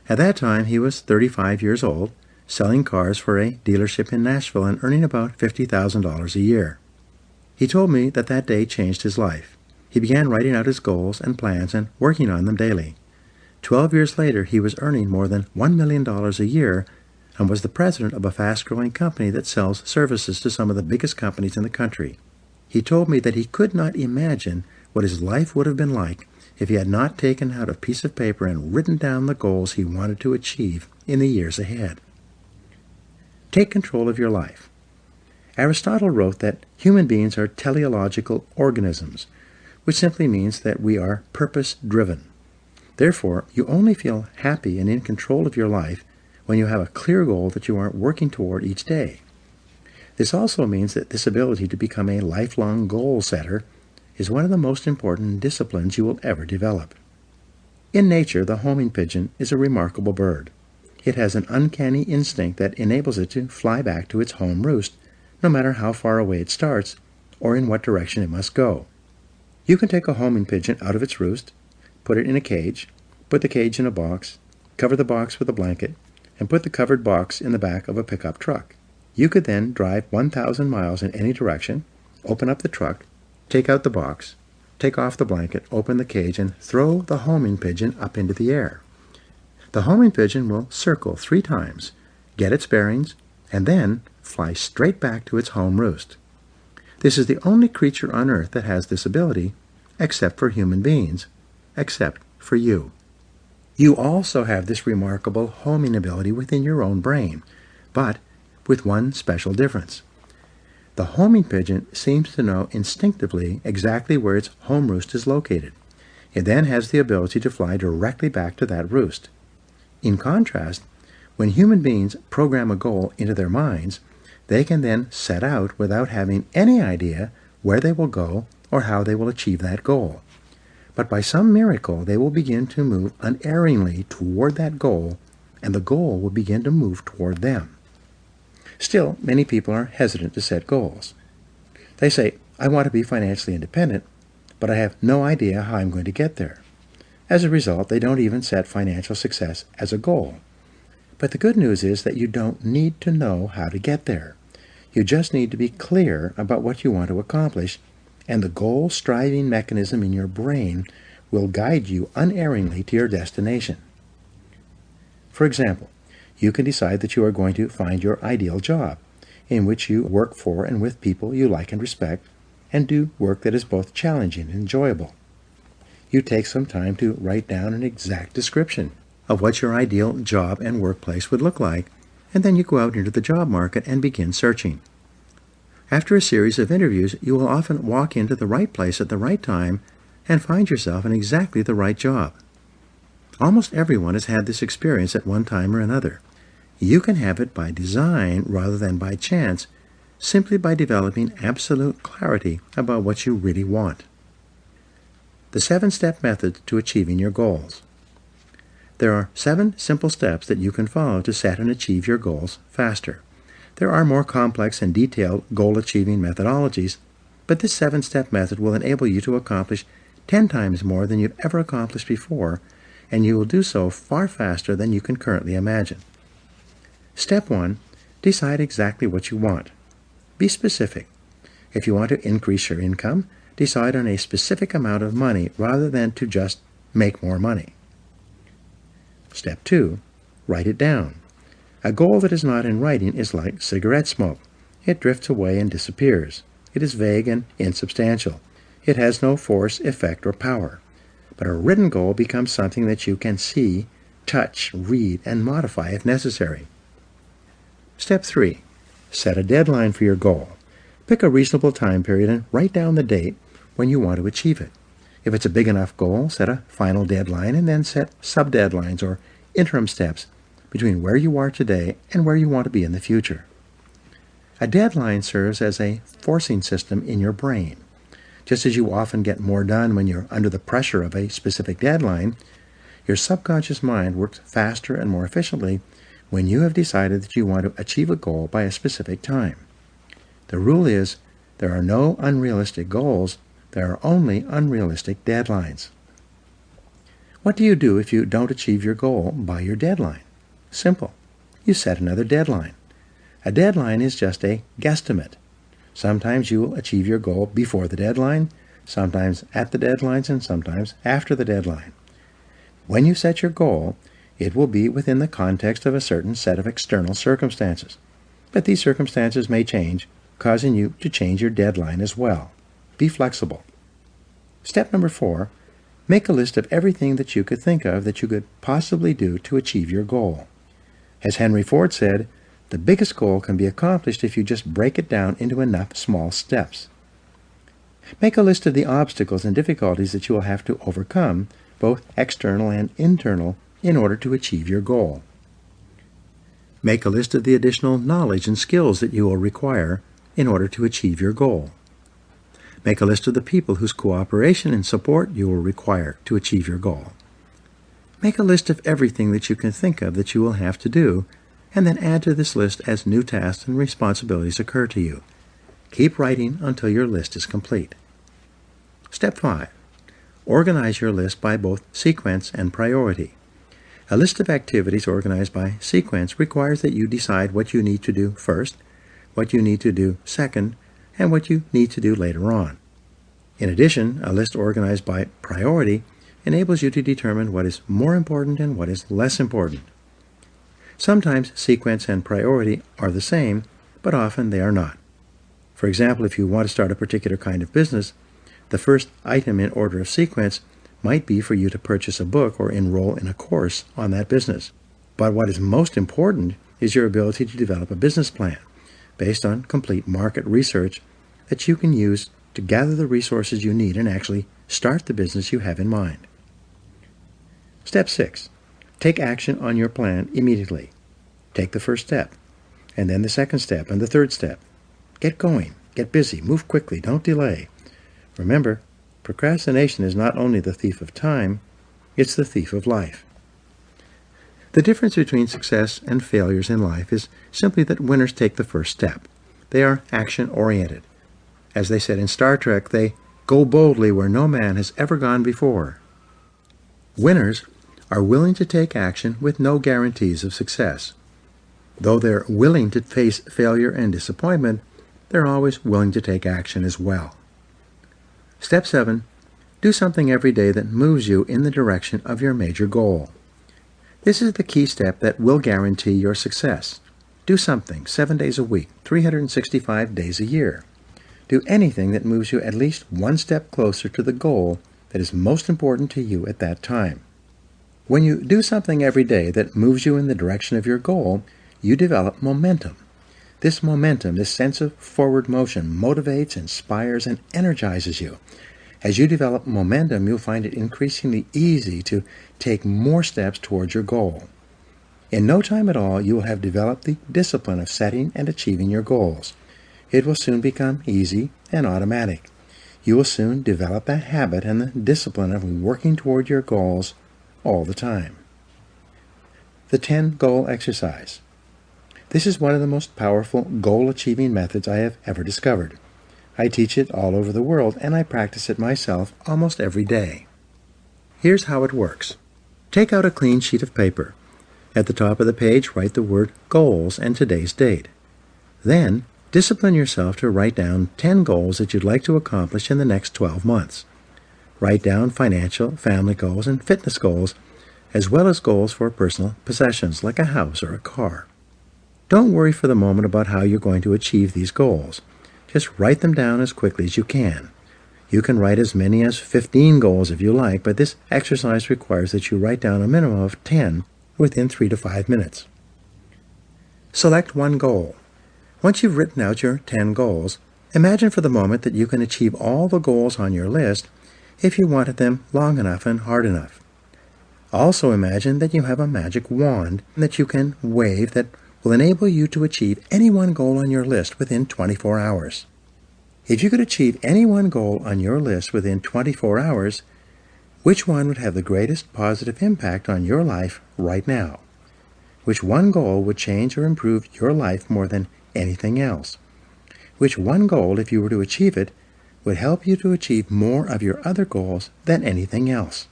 At that time, he was 35 years old, selling cars for a dealership in Nashville and earning about $50,000 a year. He told me that that day changed his life. He began writing out his goals and plans and working on them daily. 12 years later, he was earning more than $1 million a year and was the president of a fast-growing company that sells services to some of the biggest companies in the country. He told me that he could not imagine what his life would have been like if he had not taken out a piece of paper and written down the goals he wanted to achieve in the years ahead. Take control of your life. Aristotle wrote that human beings are teleological organisms, which simply means that we are purpose-driven. Therefore, you only feel happy and in control of your life when you have a clear goal that you are working toward each day. This also means that this ability to become a lifelong goal setter is one of the most important disciplines you will ever develop. In nature, the homing pigeon is a remarkable bird. It has an uncanny instinct that enables it to fly back to its home roost, no matter how far away it starts or in what direction it must go. You can take a homing pigeon out of its roost, put it in a cage, put the cage in a box, cover the box with a blanket, and put the covered box in the back of a pickup truck. You could then drive 1,000 miles in any direction, open up the truck, take out the box, take off the blanket, open the cage, and throw the homing pigeon up into the air. The homing pigeon will circle 3 times, get its bearings, and then fly straight back to its home roost. This is the only creature on Earth that has this ability, except for human beings, except for you. You also have this remarkable homing ability within your own brain, but with one special difference. The homing pigeon seems to know instinctively exactly where its home roost is located. It then has the ability to fly directly back to that roost. In contrast, when human beings program a goal into their minds, they can then set out without having any idea where they will go or how they will achieve that goal. But by some miracle, they will begin to move unerringly toward that goal, and the goal will begin to move toward them. Still, many people are hesitant to set goals. They say, I want to be financially independent, but I have no idea how I'm going to get there. As a result, they don't even set financial success as a goal. But the good news is that you don't need to know how to get there. You just need to be clear about what you want to accomplish, and the goal-striving mechanism in your brain will guide you unerringly to your destination. For example, you can decide that you are going to find your ideal job, in which you work for and with people you like and respect, and do work that is both challenging and enjoyable. You take some time to write down an exact description of what your ideal job and workplace would look like, and then you go out into the job market and begin searching. After a series of interviews, you will often walk into the right place at the right time and find yourself in exactly the right job. Almost everyone has had this experience at one time or another. You can have it by design rather than by chance, simply by developing absolute clarity about what you really want. The 7-step method to achieving your goals. There are 7 simple steps that you can follow to set and achieve your goals faster. There are more complex and detailed goal-achieving methodologies, but this 7-step method will enable you to accomplish 10 times more than you've ever accomplished before, and you will do so far faster than you can currently imagine. Step 1. Decide exactly what you want. Be specific. If you want to increase your income, decide on a specific amount of money rather than to just make more money. Step 2. Write it down. A goal that is not in writing is like cigarette smoke. It drifts away and disappears. It is vague and insubstantial. It has no force, effect, or power. But a written goal becomes something that you can see, touch, read, and modify if necessary. Step 3. Set a deadline for your goal. Pick a reasonable time period and write down the date when you want to achieve it. If it's a big enough goal, set a final deadline and then set sub-deadlines or interim steps between where you are today and where you want to be in the future. A deadline serves as a forcing system in your brain. Just as you often get more done when you're under the pressure of a specific deadline, your subconscious mind works faster and more efficiently when you have decided that you want to achieve a goal by a specific time. The rule is, there are no unrealistic goals, there are only unrealistic deadlines. What do you do if you don't achieve your goal by your deadline? Simple. You set another deadline. A deadline is just a guesstimate. Sometimes you will achieve your goal before the deadline, sometimes at the deadlines, and sometimes after the deadline. When you set your goal, it will be within the context of a certain set of external circumstances. But these circumstances may change, causing you to change your deadline as well. Be flexible. Step number 4, make a list of everything that you could think of that you could possibly do to achieve your goal. As Henry Ford said, the biggest goal can be accomplished if you just break it down into enough small steps. Make a list of the obstacles and difficulties that you will have to overcome, both external and internal, in order to achieve your goal. Make a list of the additional knowledge and skills that you will require in order to achieve your goal. Make a list of the people whose cooperation and support you will require to achieve your goal. Make a list of everything that you can think of that you will have to do, and then add to this list as new tasks and responsibilities occur to you. Keep writing until your list is complete. Step 5. Organize your list by both sequence and priority. A list of activities organized by sequence requires that you decide what you need to do first, what you need to do second, and what you need to do later on. In addition, a list organized by priority enables you to determine what is more important and what is less important. Sometimes sequence and priority are the same, but often they are not. For example, if you want to start a particular kind of business, the first item in order of sequence might be for you to purchase a book or enroll in a course on that business. But what is most important is your ability to develop a business plan based on complete market research that you can use to gather the resources you need and actually start the business you have in mind. Step 6. Take action on your plan immediately. Take the first step, and then the second step, and the third step. Get going, get busy, move quickly, don't delay. Remember, procrastination is not only the thief of time, it's the thief of life. The difference between success and failures in life is simply that winners take the first step. They are action-oriented. As they said in Star Trek, they go boldly where no man has ever gone before. Winners are willing to take action with no guarantees of success. Though they're willing to face failure and disappointment, they're always willing to take action as well. Step 7. Do something every day that moves you in the direction of your major goal. This is the key step that will guarantee your success. Do something 7 days a week, 365 days a year. Do anything that moves you at least one step closer to the goal that is most important to you at that time. When you do something every day that moves you in the direction of your goal, you develop momentum. This momentum, this sense of forward motion, motivates, inspires, and energizes you. As you develop momentum, you'll find it increasingly easy to take more steps towards your goal. In no time at all, you will have developed the discipline of setting and achieving your goals. It will soon become easy and automatic. You will soon develop the habit and the discipline of working toward your goals all the time. The 10-goal exercise. This is one of the most powerful goal-achieving methods I have ever discovered. I teach it all over the world, and I practice it myself almost every day. Here's how it works. Take out a clean sheet of paper. At the top of the page, write the word goals and today's date. Then, discipline yourself to write down 10 goals that you'd like to accomplish in the next 12 months. Write down financial, family goals, and fitness goals, as well as goals for personal possessions like a house or a car. Don't worry for the moment about how you're going to achieve these goals. Just write them down as quickly as you can. You can write as many as 15 goals if you like, but this exercise requires that you write down a minimum of 10 within 3 to 5 minutes. Select one goal. Once you've written out your 10 goals, Imagine for the moment that you can achieve all the goals on your list if you wanted them long enough and hard enough. Also imagine that you have a magic wand that you can wave that will enable you to achieve any one goal on your list within 24 hours. If you could achieve any one goal on your list within 24 hours, which one would have the greatest positive impact on your life right now? Which one goal would change or improve your life more than anything else? Which one goal, if you were to achieve it, would help you to achieve more of your other goals than anything else?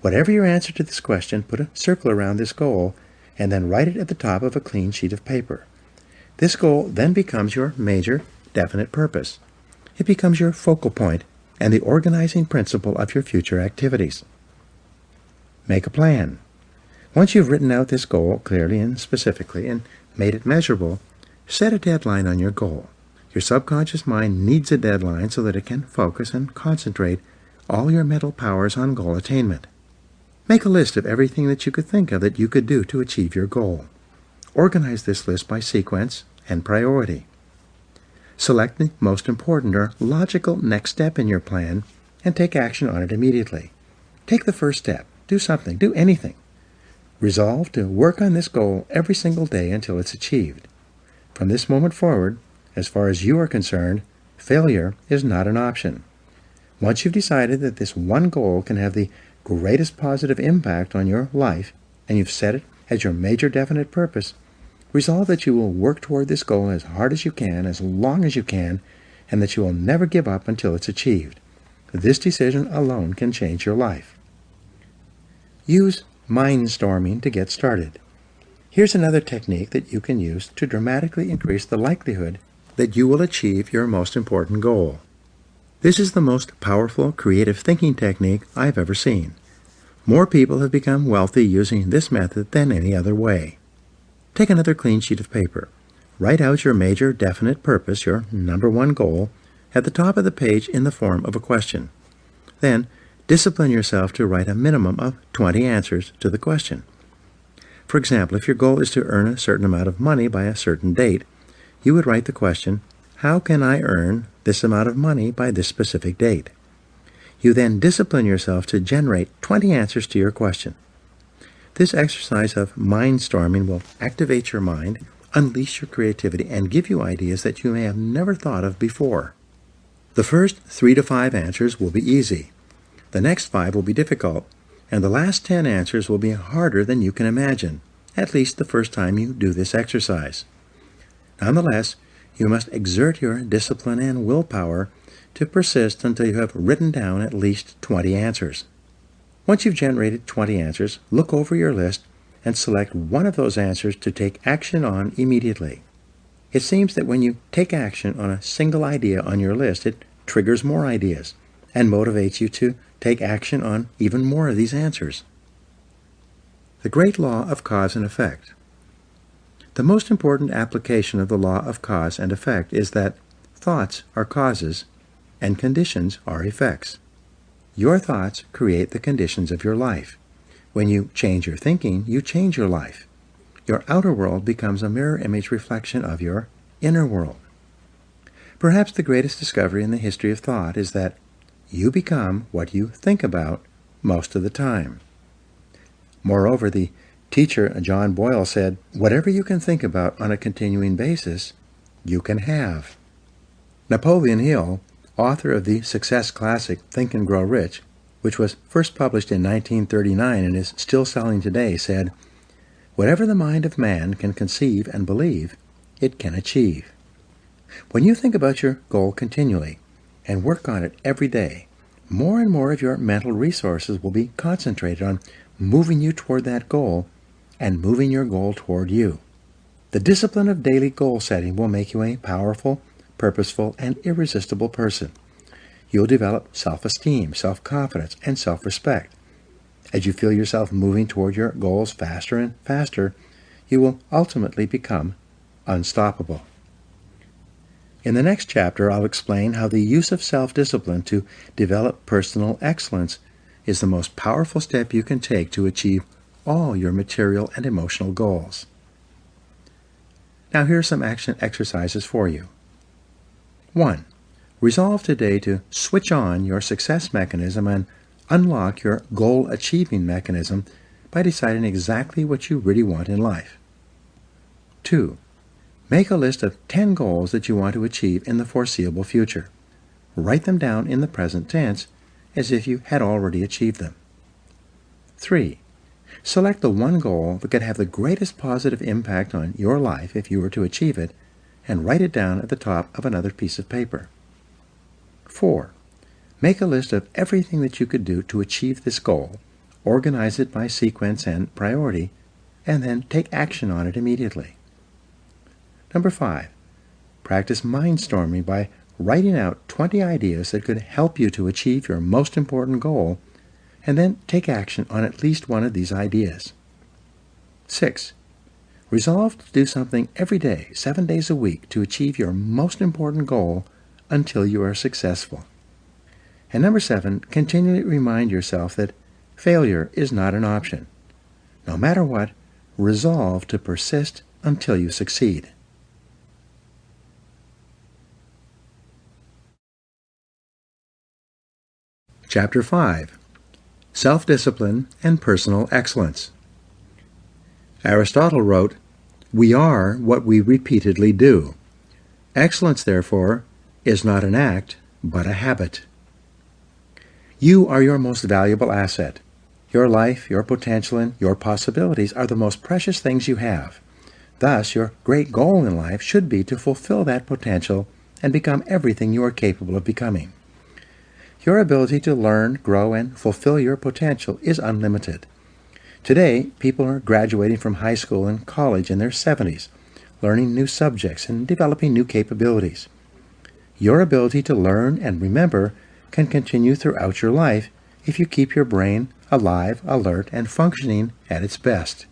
Whatever your answer to this question, put a circle around this goal and then write it at the top of a clean sheet of paper. This goal then becomes your major, definite purpose. It becomes your focal point and the organizing principle of your future activities. Make a plan. Once you've written out this goal clearly and specifically and made it measurable, set a deadline on your goal. Your subconscious mind needs a deadline so that it can focus and concentrate all your mental powers on goal attainment. Make a list of everything that you could think of that you could do to achieve your goal. Organize this list by sequence and priority. Select the most important or logical next step in your plan and take action on it immediately. Take the first step. Do something. Do anything. Resolve to work on this goal every single day until it's achieved. From this moment forward, as far as you are concerned, failure is not an option. Once you've decided that this one goal can have the greatest positive impact on your life, and you've set it as your major definite purpose, resolve that you will work toward this goal as hard as you can, as long as you can, and that you will never give up until it's achieved. This decision alone can change your life. Use Mindstorming to get started. Here's another technique that you can use to dramatically increase the likelihood that you will achieve your most important goal. This is the most powerful creative thinking technique I've ever seen. More people have become wealthy using this method than any other way. Take another clean sheet of paper. Write out your major definite purpose, your number one goal, at the top of the page in the form of a question. Then, discipline yourself to write a minimum of 20 answers to the question. For example, if your goal is to earn a certain amount of money by a certain date, you would write the question, how can I earn this amount of money by this specific date? You then discipline yourself to generate 20 answers to your question. This exercise of mindstorming will activate your mind, unleash your creativity, and give you ideas that you may have never thought of before. The first 3 to 5 answers will be easy. The next 5 will be difficult, and the last 10 answers will be harder than you can imagine, at least the first time you do this exercise. Nonetheless, you must exert your discipline and willpower to persist until you have written down at least 20 answers. Once you've generated 20 answers, look over your list and select one of those answers to take action on immediately. It seems that when you take action on a single idea on your list, it triggers more ideas and motivates you to take action on even more of these answers. The great law of cause and effect. The most important application of the law of cause and effect is that thoughts are causes and conditions are effects. Your thoughts create the conditions of your life. When you change your thinking, you change your life. Your outer world becomes a mirror image reflection of your inner world. Perhaps the greatest discovery in the history of thought is that you become what you think about most of the time. Moreover, the teacher John Boyle said, whatever you can think about on a continuing basis, you can have. Napoleon Hill, author of the success classic Think and Grow Rich, which was first published in 1939 and is still selling today, said, whatever the mind of man can conceive and believe, it can achieve. When you think about your goal continually and work on it every day, more and more of your mental resources will be concentrated on moving you toward that goal and moving your goal toward you. The discipline of daily goal setting will make you a powerful, purposeful, and irresistible person. You'll develop self-esteem, self-confidence, and self-respect. As you feel yourself moving toward your goals faster and faster, you will ultimately become unstoppable. In the next chapter, I'll explain how the use of self-discipline to develop personal excellence is the most powerful step you can take to achieve all your material and emotional goals. Now here are some action exercises for you. 1. Resolve today to switch on your success mechanism and unlock your goal-achieving mechanism by deciding exactly what you really want in life. 2. Make a list of 10 goals that you want to achieve in the foreseeable future. Write them down in the present tense as if you had already achieved them. 3. Select the one goal that could have the greatest positive impact on your life if you were to achieve it, and write it down at the top of another piece of paper. 4. Make a list of everything that you could do to achieve this goal, organize it by sequence and priority, and then take action on it immediately. Number 5. Practice mindstorming by writing out 20 ideas that could help you to achieve your most important goal, and then take action on at least one of these ideas. 6. Resolve to do something every day, 7 days a week, to achieve your most important goal until you are successful. And number 7, continually remind yourself that failure is not an option. No matter what, resolve to persist until you succeed. Chapter 5. Self-Discipline and Personal Excellence. Aristotle wrote, "We are what we repeatedly do. Excellence, therefore, is not an act, but a habit." You are your most valuable asset. Your life, your potential, and your possibilities are the most precious things you have. Thus, your great goal in life should be to fulfill that potential and become everything you are capable of becoming. Your ability to learn, grow, and fulfill your potential is unlimited. Today, people are graduating from high school and college in their 70s, learning new subjects and developing new capabilities. Your ability to learn and remember can continue throughout your life if you keep your brain alive, alert, and functioning at its best.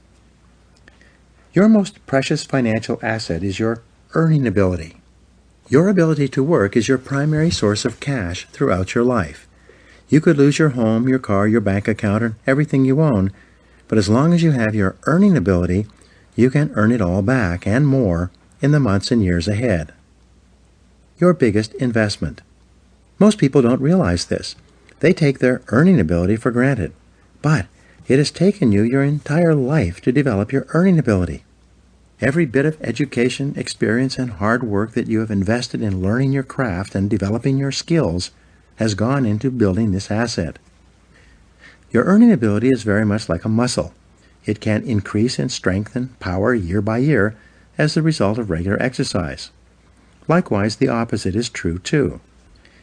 Your most precious financial asset is your earning ability. Your ability to work is your primary source of cash throughout your life. You could lose your home, your car, your bank account, and everything you own, but as long as you have your earning ability, you can earn it all back and more in the months and years ahead. Your biggest investment. Most people don't realize this. They take their earning ability for granted, but it has taken you your entire life to develop your earning ability. Every bit of education, experience, and hard work that you have invested in learning your craft and developing your skills has gone into building this asset. Your earning ability is very much like a muscle. It can increase in strength and power year by year as the result of regular exercise. Likewise, the opposite is true too.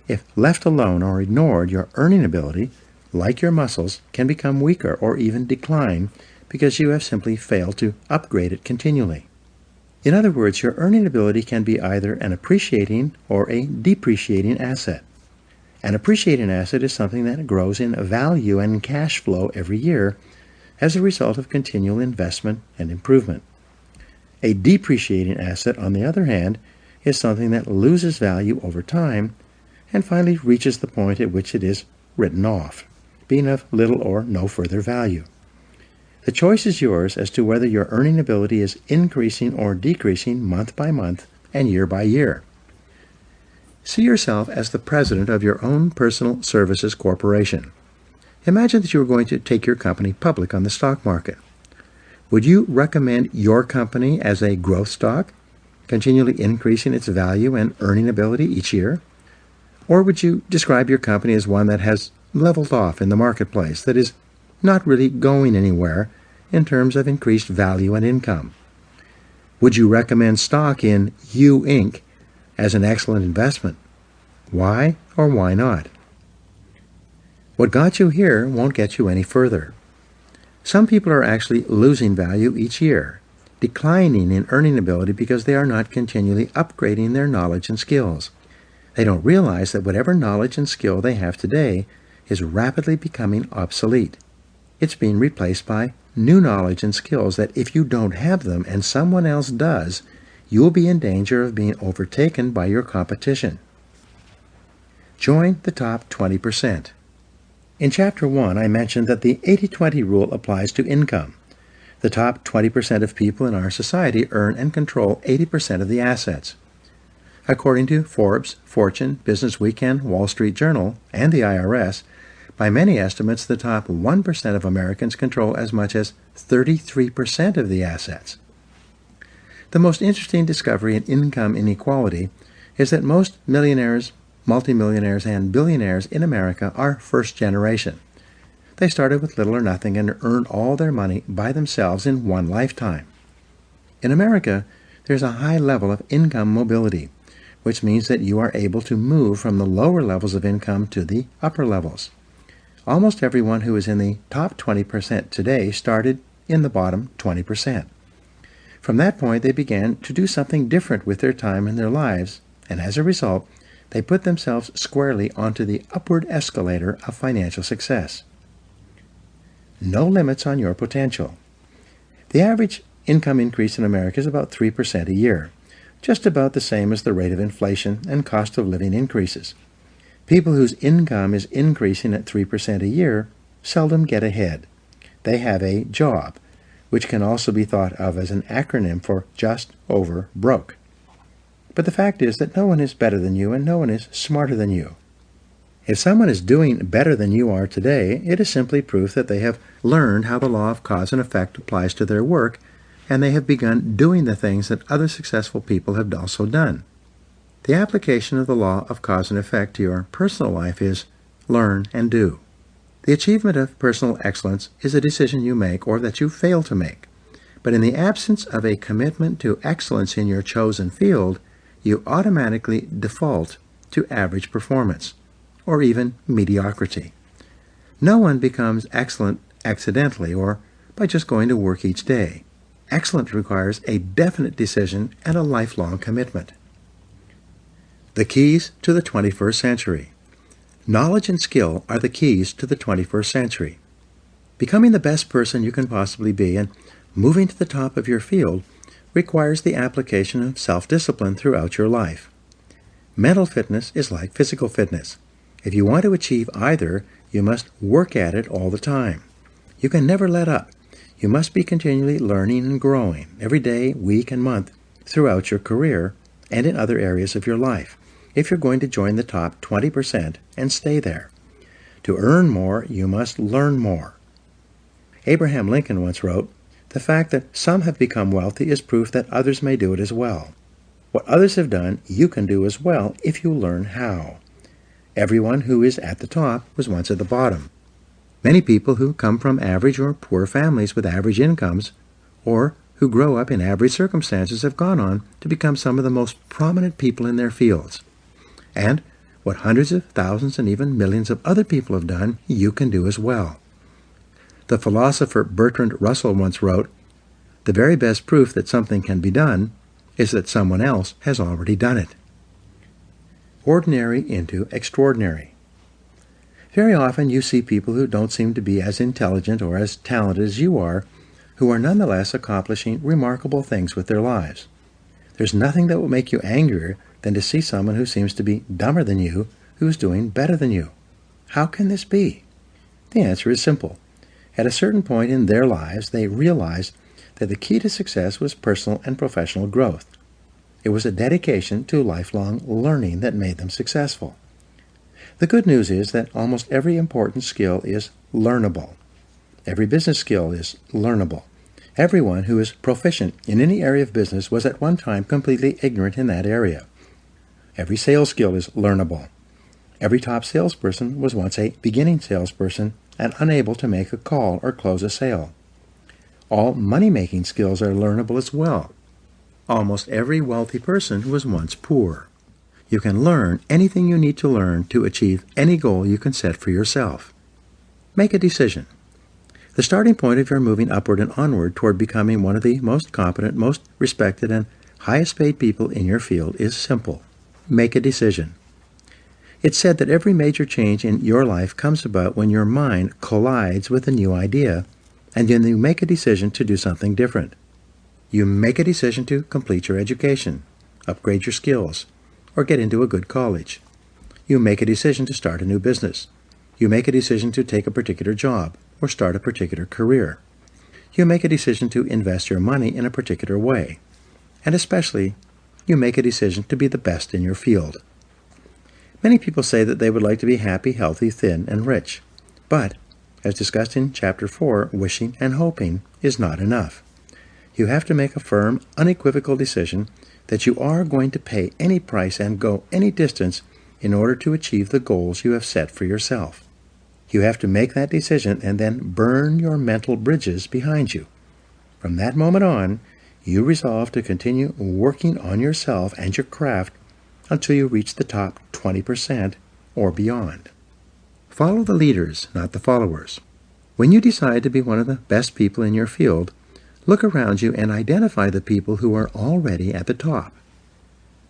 If left alone or ignored, your earning ability, like your muscles, can become weaker or even decline because you have simply failed to upgrade it continually. In other words, your earning ability can be either an appreciating or a depreciating asset. An appreciating asset is something that grows in value and cash flow every year as a result of continual investment and improvement. A depreciating asset, on the other hand, is something that loses value over time and finally reaches the point at which it is written off, being of little or no further value. The choice is yours as to whether your earning ability is increasing or decreasing month by month and year by year. See yourself as the president of your own personal services corporation. Imagine that you were going to take your company public on the stock market. Would you recommend your company as a growth stock, continually increasing its value and earning ability each year? Or would you describe your company as one that has leveled off in the marketplace, that is not really going anywhere in terms of increased value and income? Would you recommend stock in U Inc. as an excellent investment? Why or why not? What got you here won't get you any further. Some people are actually losing value each year, declining in earning ability because they are not continually upgrading their knowledge and skills. They don't realize that whatever knowledge and skill they have today is rapidly becoming obsolete. It's being replaced by new knowledge and skills that if you don't have them and someone else does, you will be in danger of being overtaken by your competition. Join the top 20%. In Chapter 1, I mentioned that the 80-20 rule applies to income. The top 20% of people in our society earn and control 80% of the assets. According to Forbes, Fortune, Business Weekend, Wall Street Journal, and the IRS, by many estimates, the top 1% of Americans control as much as 33% of the assets. The most interesting discovery in income inequality is that most millionaires, multimillionaires, and billionaires in America are first generation. They started with little or nothing and earned all their money by themselves in one lifetime. In America, there's a high level of income mobility, which means that you are able to move from the lower levels of income to the upper levels. Almost everyone who is in the top 20% today started in the bottom 20%. From that point, they began to do something different with their time and their lives, and as a result, they put themselves squarely onto the upward escalator of financial success. No limits on your potential. The average income increase in America is about 3% a year, just about the same as the rate of inflation and cost of living increases. People whose income is increasing at 3% a year seldom get ahead. They have a job, which can also be thought of as an acronym for just over broke. But the fact is that no one is better than you and no one is smarter than you. If someone is doing better than you are today, it is simply proof that they have learned how the law of cause and effect applies to their work, and they have begun doing the things that other successful people have also done. The application of the law of cause and effect to your personal life is learn and do. The achievement of personal excellence is a decision you make or that you fail to make. But in the absence of a commitment to excellence in your chosen field, you automatically default to average performance, or even mediocrity. No one becomes excellent accidentally or by just going to work each day. Excellence requires a definite decision and a lifelong commitment. The keys to the 21st century. Knowledge and skill are the keys to the 21st century. Becoming the best person you can possibly be and moving to the top of your field requires the application of self-discipline throughout your life. Mental fitness is like physical fitness. If you want to achieve either, you must work at it all the time. You can never let up. You must be continually learning and growing every day, week, and month throughout your career and in other areas of your life, if you're going to join the top 20% and stay there. To earn more, you must learn more. Abraham Lincoln once wrote, "The fact that some have become wealthy is proof that others may do it as well. What others have done, you can do as well if you learn how." Everyone who is at the top was once at the bottom. Many people who come from average or poor families with average incomes, or who grow up in average circumstances, have gone on to become some of the most prominent people in their fields. And what hundreds of thousands and even millions of other people have done, you can do as well. The philosopher Bertrand Russell once wrote, "The very best proof that something can be done is that someone else has already done it." Ordinary into extraordinary. Very often you see people who don't seem to be as intelligent or as talented as you are, who are nonetheless accomplishing remarkable things with their lives. There's nothing that will make you angrier than to see someone who seems to be dumber than you, who is doing better than you. How can this be? The answer is simple. At a certain point in their lives, they realized that the key to success was personal and professional growth. It was a dedication to lifelong learning that made them successful. The good news is that almost every important skill is learnable. Every business skill is learnable. Everyone who is proficient in any area of business was at one time completely ignorant in that area. Every sales skill is learnable. Every top salesperson was once a beginning salesperson and unable to make a call or close a sale. All money-making skills are learnable as well. Almost every wealthy person was once poor. You can learn anything you need to learn to achieve any goal you can set for yourself. Make a decision. The starting point of your moving upward and onward toward becoming one of the most competent, most respected, and highest paid people in your field is simple. Make a decision. It's said that every major change in your life comes about when your mind collides with a new idea, and then you make a decision to do something different. You make a decision to complete your education, upgrade your skills, or get into a good college. You make a decision to start a new business. You make a decision to take a particular job or start a particular career. You make a decision to invest your money in a particular way. And especially, you make a decision to be the best in your field. Many people say that they would like to be happy, healthy, thin, and rich. But, as discussed in Chapter 4, wishing and hoping is not enough. You have to make a firm, unequivocal decision that you are going to pay any price and go any distance in order to achieve the goals you have set for yourself. You have to make that decision and then burn your mental bridges behind you. From that moment on, you resolve to continue working on yourself and your craft until you reach the top 20% or beyond. Follow the leaders, not the followers. When you decide to be one of the best people in your field, look around you and identify the people who are already at the top.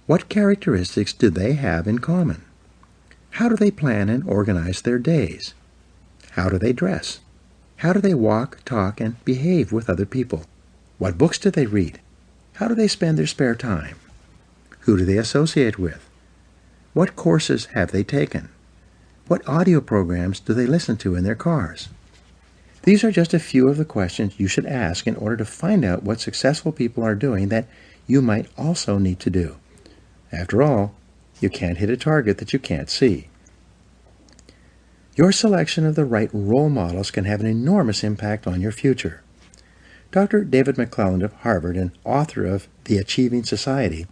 What characteristics do they have in common? How do they plan and organize their days? How do they dress? How do they walk, talk, and behave with other people? What books do they read? How do they spend their spare time? Who do they associate with? What courses have they taken? What audio programs do they listen to in their cars? These are just a few of the questions you should ask in order to find out what successful people are doing that you might also need to do. After all, you can't hit a target that you can't see. Your selection of the right role models can have an enormous impact on your future. Dr. David McClelland of Harvard, and author of The Achieving Society,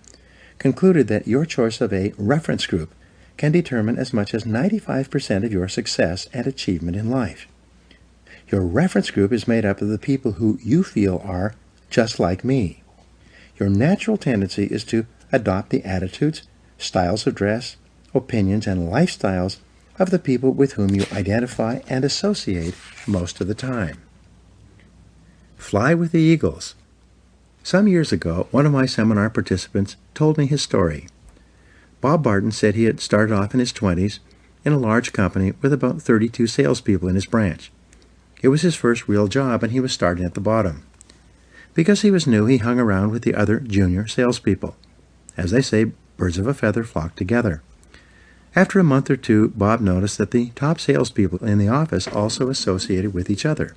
concluded that your choice of a reference group can determine as much as 95% of your success and achievement in life. Your reference group is made up of the people who you feel are just like me. Your natural tendency is to adopt the attitudes, styles of dress, opinions, and lifestyles of the people with whom you identify and associate most of the time. Fly with the eagles. Some years ago, one of my seminar participants told me his story. Bob Barton said he had started off in his 20s in a large company with about 32 salespeople in his branch. It was his first real job, and he was starting at the bottom. Because he was new, he hung around with the other junior salespeople. As they say, birds of a feather flock together. After a month or two, Bob noticed that the top salespeople in the office also associated with each other.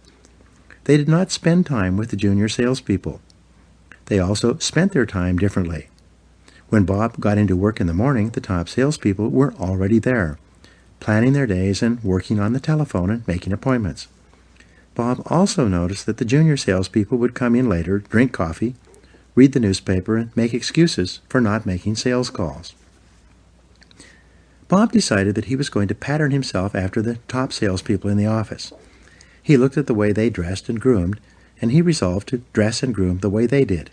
They did not spend time with the junior salespeople. They also spent their time differently. When Bob got into work in the morning, the top salespeople were already there, planning their days and working on the telephone and making appointments. Bob also noticed that the junior salespeople would come in later, drink coffee, read the newspaper, and make excuses for not making sales calls. Bob decided that he was going to pattern himself after the top salespeople in the office. He looked at the way they dressed and groomed, and he resolved to dress and groom the way they did.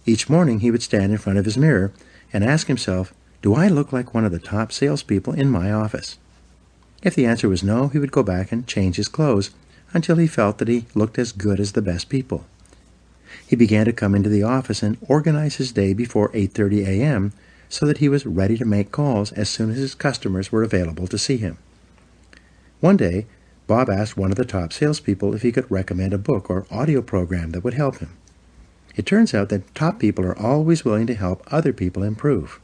Each morning he would stand in front of his mirror and ask himself, "Do I look like one of the top salespeople in my office?" If the answer was no, he would go back and change his clothes until he felt that he looked as good as the best people. He began to come into the office and organize his day before 8:30 a.m. so that he was ready to make calls as soon as his customers were available to see him. One day, Bob asked one of the top salespeople if he could recommend a book or audio program that would help him. It turns out that top people are always willing to help other people improve.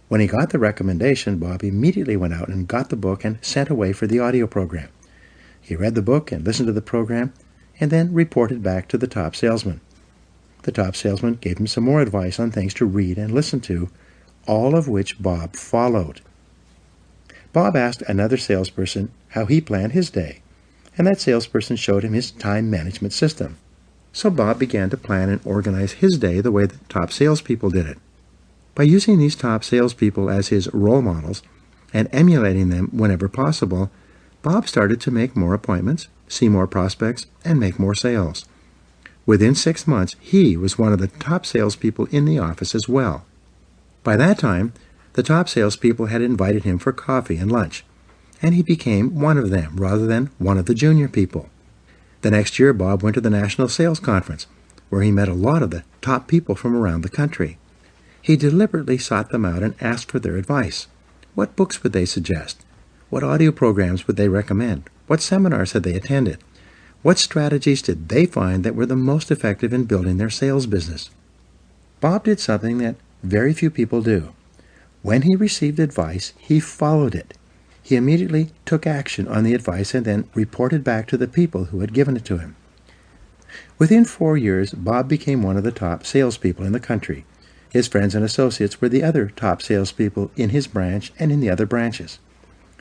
When he got the recommendation, Bob immediately went out and got the book and sent away for the audio program. He read the book and listened to the program, and then reported back to the top salesman. The top salesman gave him some more advice on things to read and listen to, all of which Bob followed. Bob asked another salesperson how he planned his day, and that salesperson showed him his time management system. So Bob began to plan and organize his day the way the top salespeople did it. By using these top salespeople as his role models and emulating them whenever possible, Bob started to make more appointments, see more prospects, and make more sales. Within 6 months, he was one of the top salespeople in the office as well. By that time, the top salespeople had invited him for coffee and lunch, and he became one of them rather than one of the junior people. The next year, Bob went to the National Sales Conference, where he met a lot of the top people from around the country. He deliberately sought them out and asked for their advice. What books would they suggest? What audio programs would they recommend? What seminars had they attended? What strategies did they find that were the most effective in building their sales business? Bob did something that very few people do. When he received advice, he followed it. He immediately took action on the advice and then reported back to the people who had given it to him. Within 4 years, Bob became one of the top salespeople in the country, His friends and associates were the other top salespeople in his branch and in the other branches.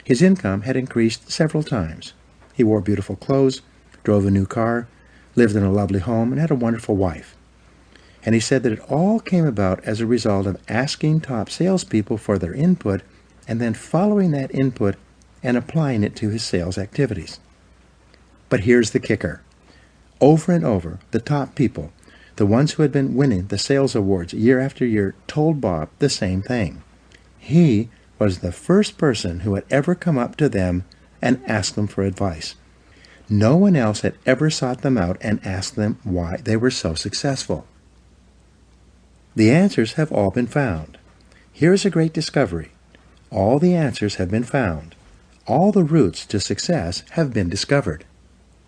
His income had increased several times. He wore beautiful clothes, drove a new car, lived in a lovely home, and had a wonderful wife. And he said that it all came about as a result of asking top salespeople for their input and then following that input and applying it to his sales activities. But here's the kicker. Over and over, the top people, the ones who had been winning the sales awards year after year, told Bob the same thing. He was the first person who had ever come up to them and asked them for advice. No one else had ever sought them out and asked them why they were so successful. The answers have all been found. Here is a great discovery. All the answers have been found. All the routes to success have been discovered.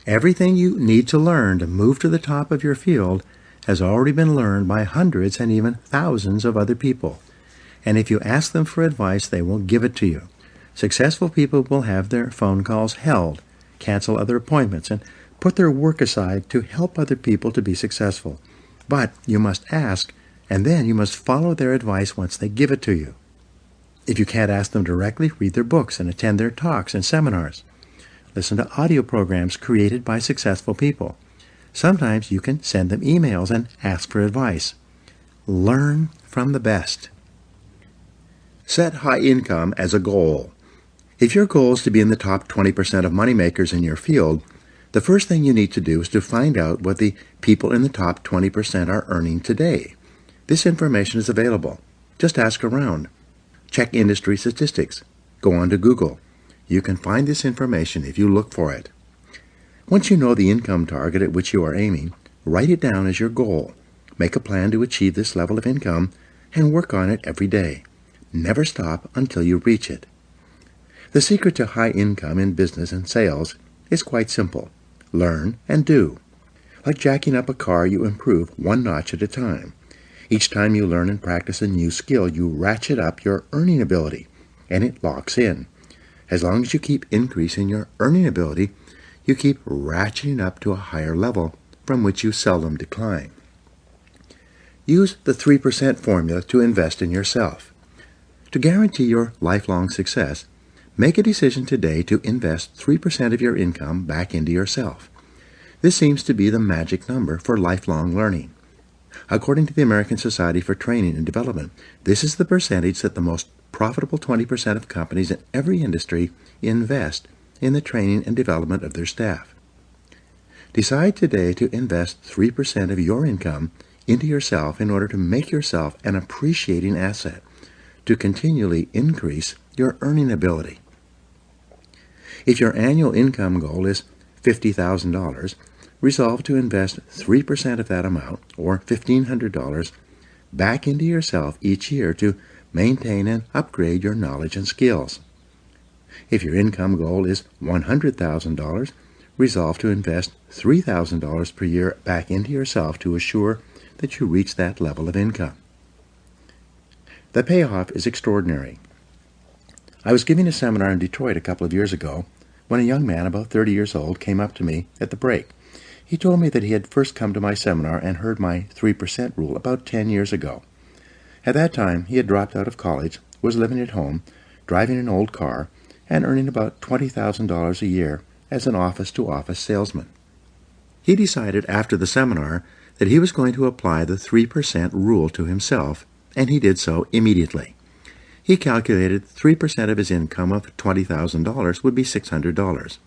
Everything you need to learn to move to the top of your field has already been learned by hundreds and even thousands of other people. And if you ask them for advice, they will give it to you. Successful people will have their phone calls held, cancel other appointments, and put their work aside to help other people to be successful. But you must ask, and then you must follow their advice once they give it to you. If you can't ask them directly, read their books and attend their talks and seminars. Listen to audio programs created by successful people. Sometimes you can send them emails and ask for advice. Learn from the best. Set high income as a goal. If your goal is to be in the top 20% of moneymakers in your field, the first thing you need to do is to find out what the people in the top 20% are earning today. This information is available. Just ask around. Check industry statistics. Go on to Google. You can find this information if you look for it. Once you know the income target at which you are aiming, write it down as your goal. Make a plan to achieve this level of income and work on it every day. Never stop until you reach it. The secret to high income in business and sales is quite simple. Learn and do. Like jacking up a car, you improve one notch at a time. Each time you learn and practice a new skill, you ratchet up your earning ability, and it locks in. As long as you keep increasing your earning ability, you keep ratcheting up to a higher level from which you seldom decline. Use the 3% formula to invest in yourself. To guarantee your lifelong success, make a decision today to invest 3% of your income back into yourself. This seems to be the magic number for lifelong learning. According to the American Society for Training and Development, this is the percentage that the most profitable 20% of companies in every industry invest in the training and development of their staff. Decide today to invest 3% of your income into yourself in order to make yourself an appreciating asset, to continually increase your earning ability. If your annual income goal is $50,000, resolve to invest 3% of that amount, or $1,500, back into yourself each year to maintain and upgrade your knowledge and skills. If your income goal is $100,000, resolve to invest $3,000 per year back into yourself to assure that you reach that level of income. The payoff is extraordinary. I was giving a seminar in Detroit a couple of years ago when a young man about 30 years old came up to me at the break. He told me that he had first come to my seminar and heard my 3% rule about 10 years ago. At that time, he had dropped out of college, was living at home, driving an old car, and earning about $20,000 a year as an office-to-office salesman. He decided after the seminar that he was going to apply the 3% rule to himself, and he did so immediately. He calculated 3% of his income of $20,000 would be $600.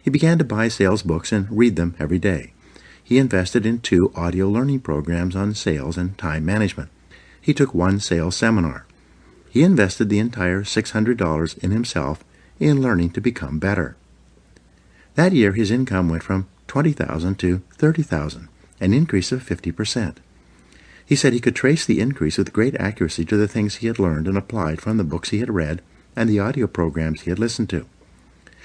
He began to buy sales books and read them every day. He invested in 2 audio learning programs on sales and time management. He took 1 sales seminar. He invested the entire $600 in himself in learning to become better. That year his income went from $20,000 to $30,000, an increase of 50%. He said he could trace the increase with great accuracy to the things he had learned and applied from the books he had read and the audio programs he had listened to.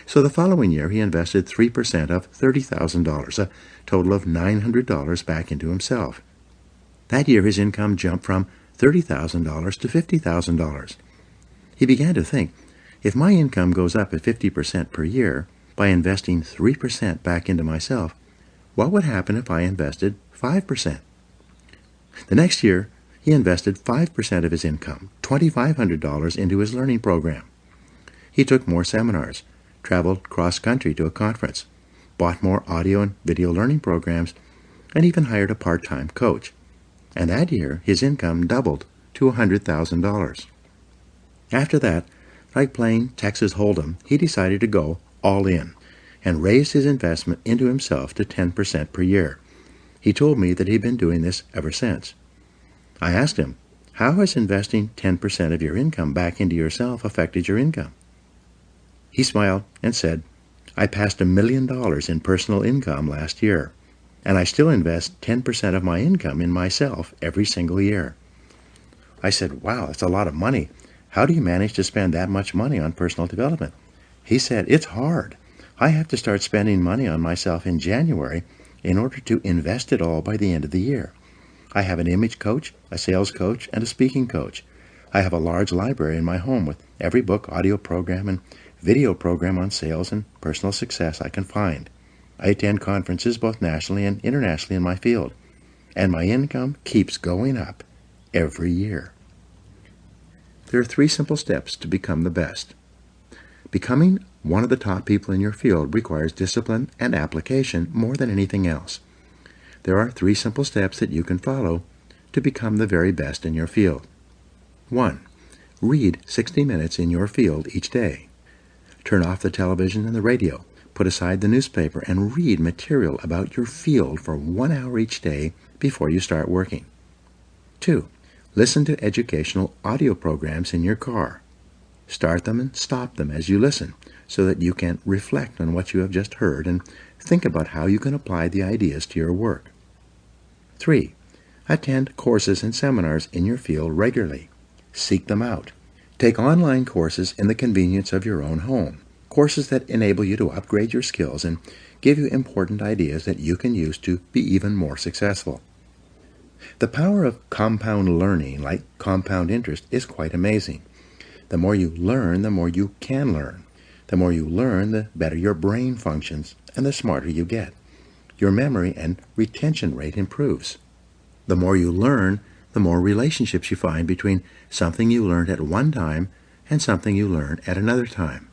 So the following year he invested 3% of $30,000, a total of $900 back into himself. That year his income jumped from $30,000 to $50,000. He began to think, if my income goes up at 50% per year by investing 3% back into myself, what would happen if I invested 5%? The next year, he invested 5% of his income, $2,500, into his learning program. He took more seminars, traveled cross-country to a conference, bought more audio and video learning programs, and even hired a part-time coach. And that year, his income doubled to $100,000. After that, like playing Texas Hold'em, he decided to go all in and raised his investment into himself to 10% per year. He told me that he'd been doing this ever since. I asked him, how has investing 10% of your income back into yourself affected your income? He smiled and said, I passed $1 million in personal income last year, and I still invest 10% of my income in myself every single year. I said, wow, that's a lot of money. How do you manage to spend that much money on personal development? He said, it's hard. I have to start spending money on myself in January in order to invest it all by the end of the year. I have an image coach, a sales coach, and a speaking coach. I have a large library in my home with every book, audio program, and video program on sales and personal success I can find. I attend conferences both nationally and internationally in my field, and my income keeps going up every year. There are 3 simple steps to become the best. Becoming one of the top people in your field requires discipline and application more than anything else. There are 3 simple steps that you can follow to become the very best in your field. 1. Read 60 minutes in your field each day. Turn off the television and the radio. Put aside the newspaper and read material about your field for 1 hour each day before you start working. 2. Listen to educational audio programs in your car. Start them and stop them as you listen so that you can reflect on what you have just heard and think about how you can apply the ideas to your work. 3. Attend courses and seminars in your field regularly. Seek them out. Take online courses in the convenience of your own home, courses that enable you to upgrade your skills and give you important ideas that you can use to be even more successful. The power of compound learning, like compound interest, is quite amazing. The more you learn, the more you can learn. The more you learn, the better your brain functions and the smarter you get. Your memory and retention rate improves. The more you learn, the more relationships you find between something you learned at one time and something you learn at another time.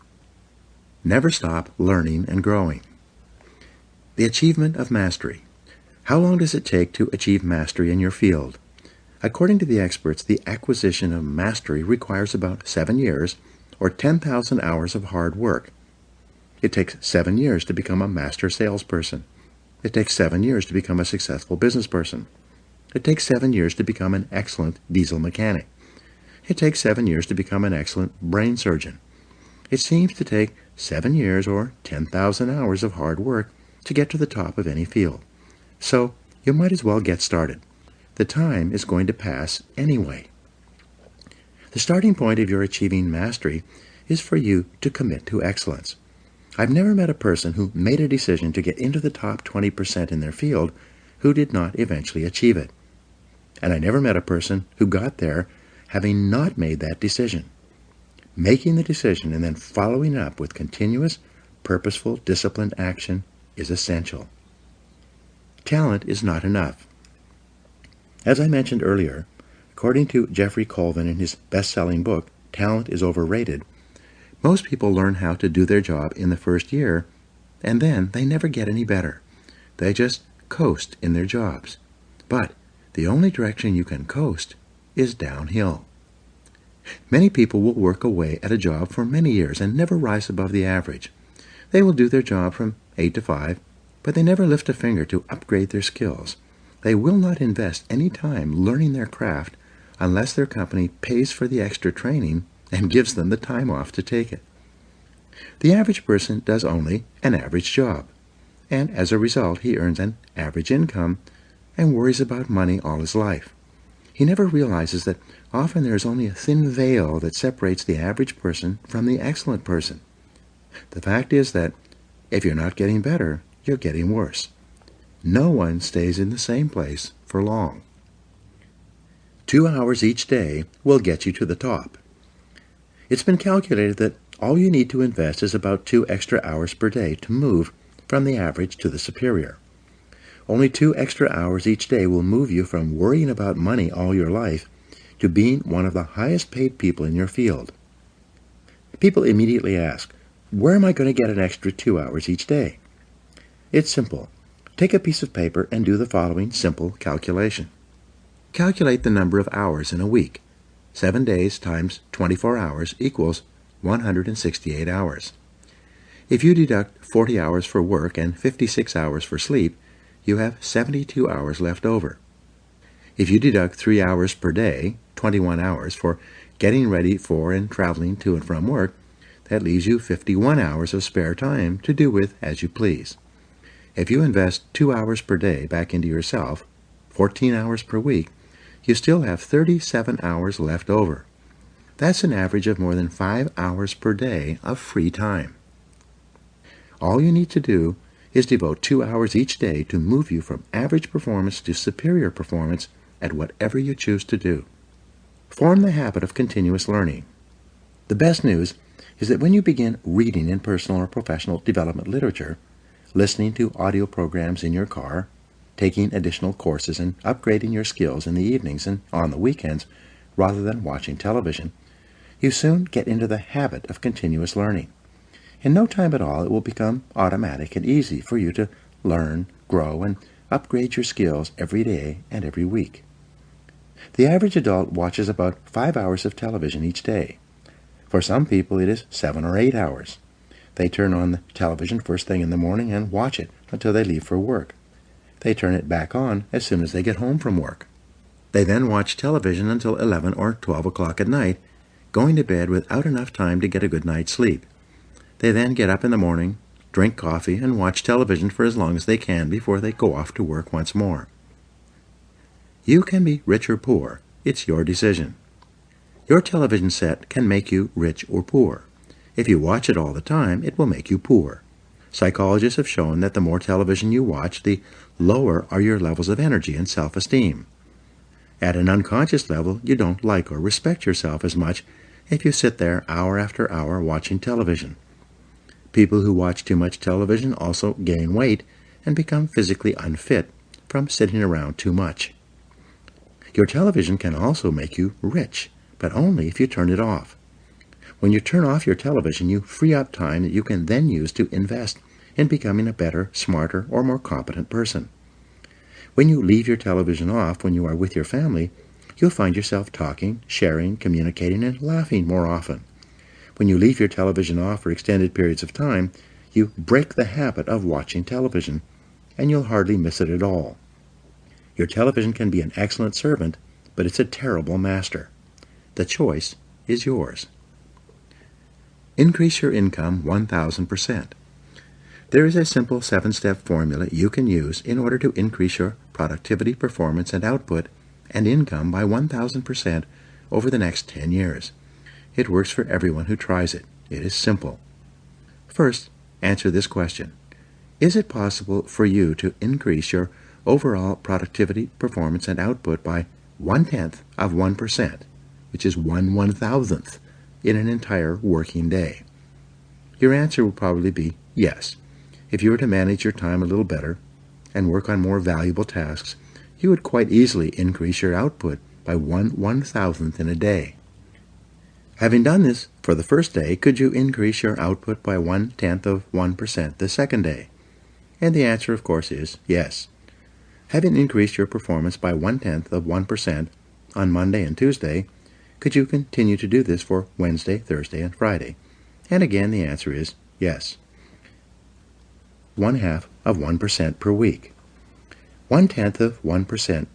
Never stop learning and growing. The achievement of mastery. How long does it take to achieve mastery in your field? According to the experts, the acquisition of mastery requires about 7 years or 10,000 hours of hard work. It takes 7 years to become a master salesperson. It takes 7 years to become a successful business person. It takes 7 years to become an excellent diesel mechanic. It takes 7 years to become an excellent brain surgeon. It seems to take 7 years or 10,000 hours of hard work to get to the top of any field. So you might as well get started. The time is going to pass anyway. The starting point of your achieving mastery is for you to commit to excellence. I've never met a person who made a decision to get into the top 20% in their field who did not eventually achieve it. And I never met a person who got there having not made that decision. Making the decision and then following up with continuous, purposeful, disciplined action is essential. Talent is not enough. As I mentioned earlier, according to Jeffrey Colvin in his best-selling book, Talent is Overrated, most people learn how to do their job in the first year, and then they never get any better. They just coast in their jobs. But the only direction you can coast is downhill. Many people will work away at a job for many years and never rise above the average. They will do their job from 8 to 5, but they never lift a finger to upgrade their skills. They will not invest any time learning their craft unless their company pays for the extra training and gives them the time off to take it. The average person does only an average job, and as a result he earns an average income and worries about money all his life. He never realizes that often there is only a thin veil that separates the average person from the excellent person. The fact is that if you're not getting better, you're getting worse. No one stays in the same place for long. 2 hours each day will get you to the top. It's been calculated that all you need to invest is about 2 extra hours per day to move from the average to the superior. Only 2 extra hours each day will move you from worrying about money all your life to being one of the highest paid people in your field. People immediately ask, where am I going to get an extra 2 hours each day? It's simple. Take a piece of paper and do the following simple calculation. Calculate the number of hours in a week. 7 days times 24 hours equals 168 hours. If you deduct 40 hours for work and 56 hours for sleep, you have 72 hours left over. If you deduct 3 hours per day, 21 hours, for getting ready for and traveling to and from work, that leaves you 51 hours of spare time to do with as you please. If you invest 2 hours per day back into yourself, 14 hours per week, you still have 37 hours left over. That's an average of more than 5 hours per day of free time. All you need to do is devote 2 hours each day to move you from average performance to superior performance at whatever you choose to do. Form the habit of continuous learning. The best news is that when you begin reading in personal or professional development literature, listening to audio programs in your car, taking additional courses and upgrading your skills in the evenings and on the weekends rather than watching television, you soon get into the habit of continuous learning. In no time at all, it will become automatic and easy for you to learn, grow, and upgrade your skills every day and every week. The average adult watches about 5 hours of television each day. For some people, it is 7 or 8 hours. They turn on the television first thing in the morning and watch it until they leave for work. They turn it back on as soon as they get home from work. They then watch television until 11 or 12 o'clock at night, going to bed without enough time to get a good night's sleep. They then get up in the morning, drink coffee, and watch television for as long as they can before they go off to work once more. You can be rich or poor. It's your decision. Your television set can make you rich or poor. If you watch it all the time, it will make you poor. Psychologists have shown that the more television you watch, the lower are your levels of energy and self-esteem. At an unconscious level, you don't like or respect yourself as much if you sit there hour after hour watching television. People who watch too much television also gain weight and become physically unfit from sitting around too much. Your television can also make you rich, but only if you turn it off. When you turn off your television, you free up time that you can then use to invest in becoming a better, smarter, or more competent person. When you leave your television off when you are with your family, you'll find yourself talking, sharing, communicating, and laughing more often. When you leave your television off for extended periods of time, you break the habit of watching television, and you'll hardly miss it at all. Your television can be an excellent servant, but it's a terrible master. The choice is yours. Increase your income 1,000%. There is a simple 7-step formula you can use in order to increase your productivity, performance, and output and income by 1,000% over the next 10 years. It works for everyone who tries it. It is simple. First, answer this question. Is it possible for you to increase your overall productivity, performance, and output by 0.1%, which is 1/1000th, in an entire working day? Your answer will probably be yes. If you were to manage your time a little better and work on more valuable tasks, you would quite easily increase your output by 1/1000th in a day. Having done this for the first day, could you increase your output by 0.1% the second day? And the answer, of course, is yes. Having increased your performance by 0.1% on Monday and Tuesday, could you continue to do this for Wednesday, Thursday, and Friday? And again, the answer is yes. 0.1% per week. 0.1%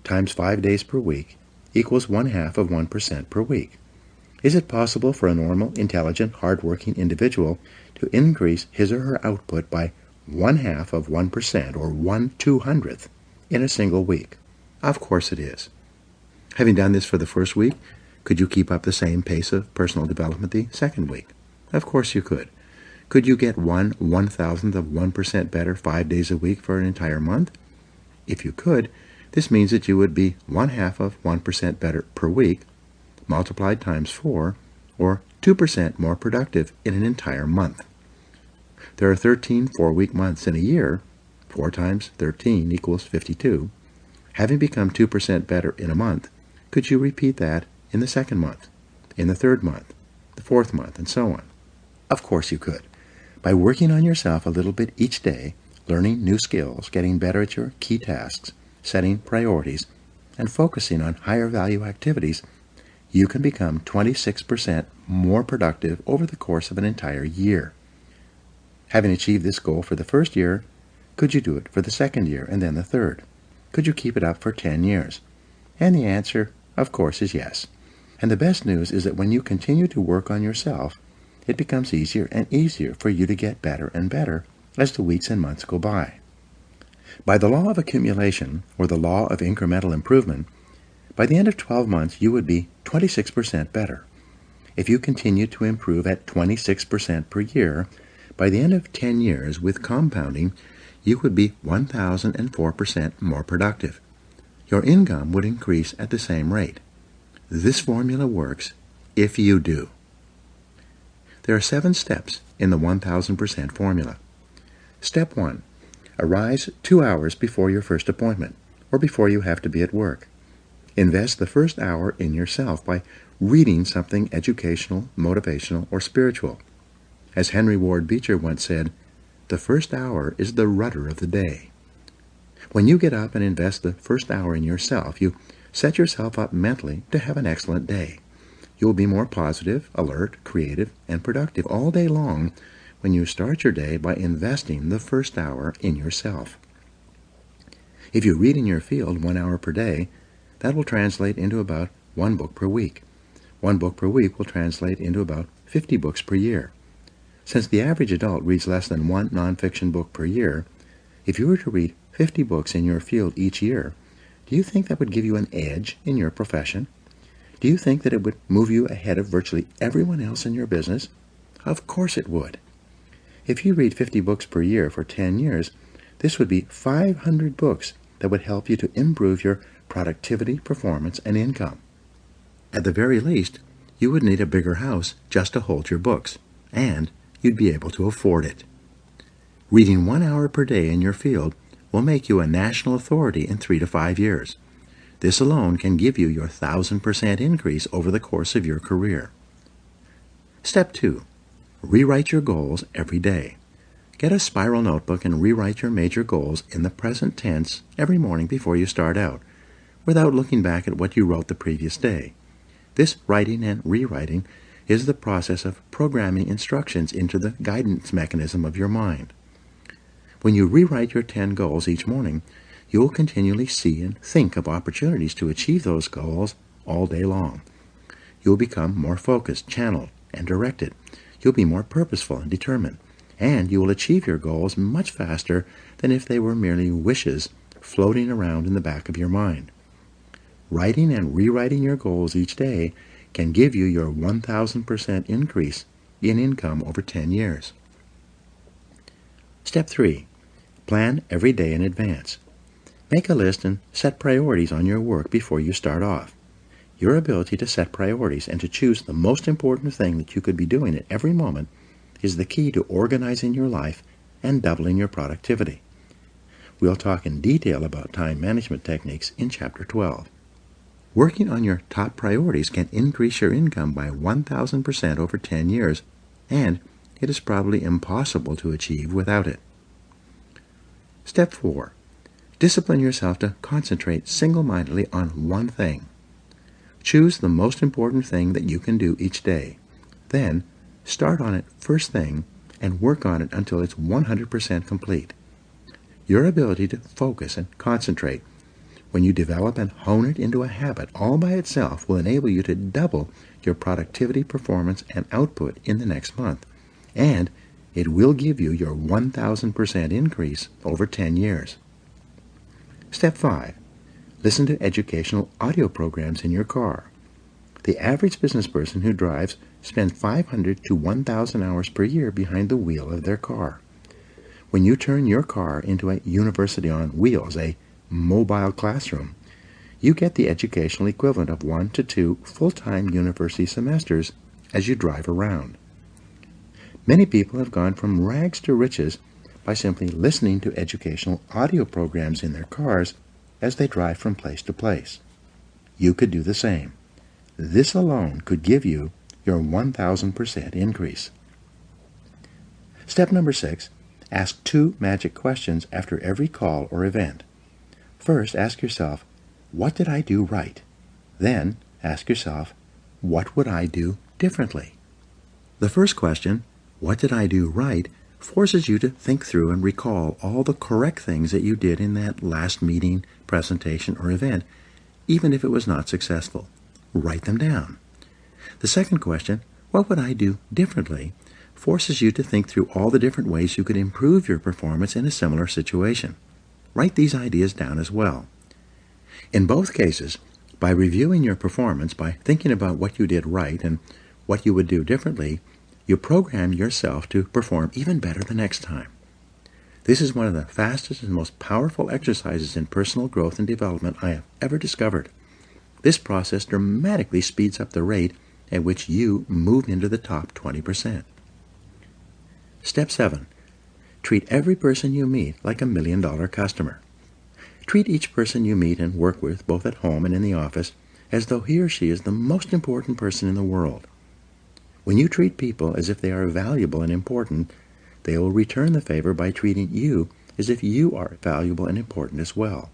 times 5 days per week equals 0.1% per week. Is it possible for a normal, intelligent, hard-working individual to increase his or her output by 0.1% or 1/200th in a single week? Of course it is. Having done this for the first week, could you keep up the same pace of personal development the second week? Of course you could. Could you get 1/1000% better 5 days a week for an entire month? If you could, this means that you would be 0.5% better per week, multiplied times 4, or 2% more productive in an entire month. There are 13 4-week months in a year, 4 times 13 equals 52. Having become 2% better in a month, could you repeat that in the second month, in the third month, the fourth month, and so on? Of course you could. By working on yourself a little bit each day, learning new skills, getting better at your key tasks, setting priorities, and focusing on higher value activities, you can become 26% more productive over the course of an entire year. Having achieved this goal for the first year, could you do it for the second year and then the third? Could you keep it up for 10 years? And the answer, of course, is yes. And the best news is that when you continue to work on yourself, it becomes easier and easier for you to get better and better as the weeks and months go by. By the law of accumulation, or the law of incremental improvement, by the end of 12 months you would be 26% better. If you continue to improve at 26% per year, by the end of 10 years with compounding, you would be 1,004% more productive. Your income would increase at the same rate. This formula works if you do. There are 7 steps in the 1,000% formula. Step 1. Arise 2 hours before your first appointment, or before you have to be at work. Invest the first hour in yourself by reading something educational, motivational, or spiritual. As Henry Ward Beecher once said, the first hour is the rudder of the day. When you get up and invest the first hour in yourself, you set yourself up mentally to have an excellent day. You will be more positive, alert, creative, and productive all day long when you start your day by investing the first hour in yourself. If you read in your field 1 hour per day, that will translate into about 1 book per week. 1 book per week will translate into about 50 books per year. Since the average adult reads less than 1 nonfiction book per year, if you were to read 50 books in your field each year, do you think that would give you an edge in your profession? Do you think that it would move you ahead of virtually everyone else in your business? Of course it would. If you read 50 books per year for 10 years, this would be 500 books that would help you to improve your productivity, performance, and income. At the very least, you would need a bigger house just to hold your books, and you'd be able to afford it. Reading 1 hour per day in your field will make you a national authority in 3 to 5 years. This alone can give you your 1,000% increase over the course of your career. Step 2. Rewrite your goals every day. Get a spiral notebook and rewrite your major goals in the present tense every morning before you start out, without looking back at what you wrote the previous day. This writing and rewriting is the process of programming instructions into the guidance mechanism of your mind. When you rewrite your 10 goals each morning, you will continually see and think of opportunities to achieve those goals all day long. You will become more focused, channeled, and directed. You'll be more purposeful and determined, and you will achieve your goals much faster than if they were merely wishes floating around in the back of your mind. Writing and rewriting your goals each day can give you your 1,000% increase in income over 10 years. Step 3. Plan every day in advance. Make a list and set priorities on your work before you start off. Your ability to set priorities and to choose the most important thing that you could be doing at every moment is the key to organizing your life and doubling your productivity. We'll talk in detail about time management techniques in Chapter 12. Working on your top priorities can increase your income by 1,000% over 10 years, and it is probably impossible to achieve without it. Step 4. Discipline yourself to concentrate single-mindedly on one thing. Choose the most important thing that you can do each day. Then, start on it first thing and work on it until it's 100% complete. Your ability to focus and concentrate when you develop and hone it into a habit all by itself will enable you to double your productivity, performance, and output in the next month, and it will give you your 1,000% increase over 10 years. Step 5. Listen to educational audio programs in your car. The average business person who drives spends 500 to 1,000 hours per year behind the wheel of their car. When you turn your car into a university on wheels, a mobile classroom, you get the educational equivalent of 1 to 2 full-time university semesters as you drive around. Many people have gone from rags to riches by simply listening to educational audio programs in their cars as they drive from place to place. You could do the same. This alone could give you your 1,000% increase. Step number 6, ask 2 magic questions after every call or event. First, ask yourself, what did I do right? Then, ask yourself, what would I do differently? The first question, what did I do right, forces you to think through and recall all the correct things that you did in that last meeting, presentation, or event, even if it was not successful. Write them down. The second question, what would I do differently, forces you to think through all the different ways you could improve your performance in a similar situation. Write these ideas down as well. In both cases, by reviewing your performance, by thinking about what you did right and what you would do differently, you program yourself to perform even better the next time. This is one of the fastest and most powerful exercises in personal growth and development I have ever discovered. This process dramatically speeds up the rate at which you move into the top 20%. Step 7. Treat every person you meet like a $1 million customer. Treat each person you meet and work with, both at home and in the office, as though he or she is the most important person in the world. When you treat people as if they are valuable and important, they will return the favor by treating you as if you are valuable and important as well.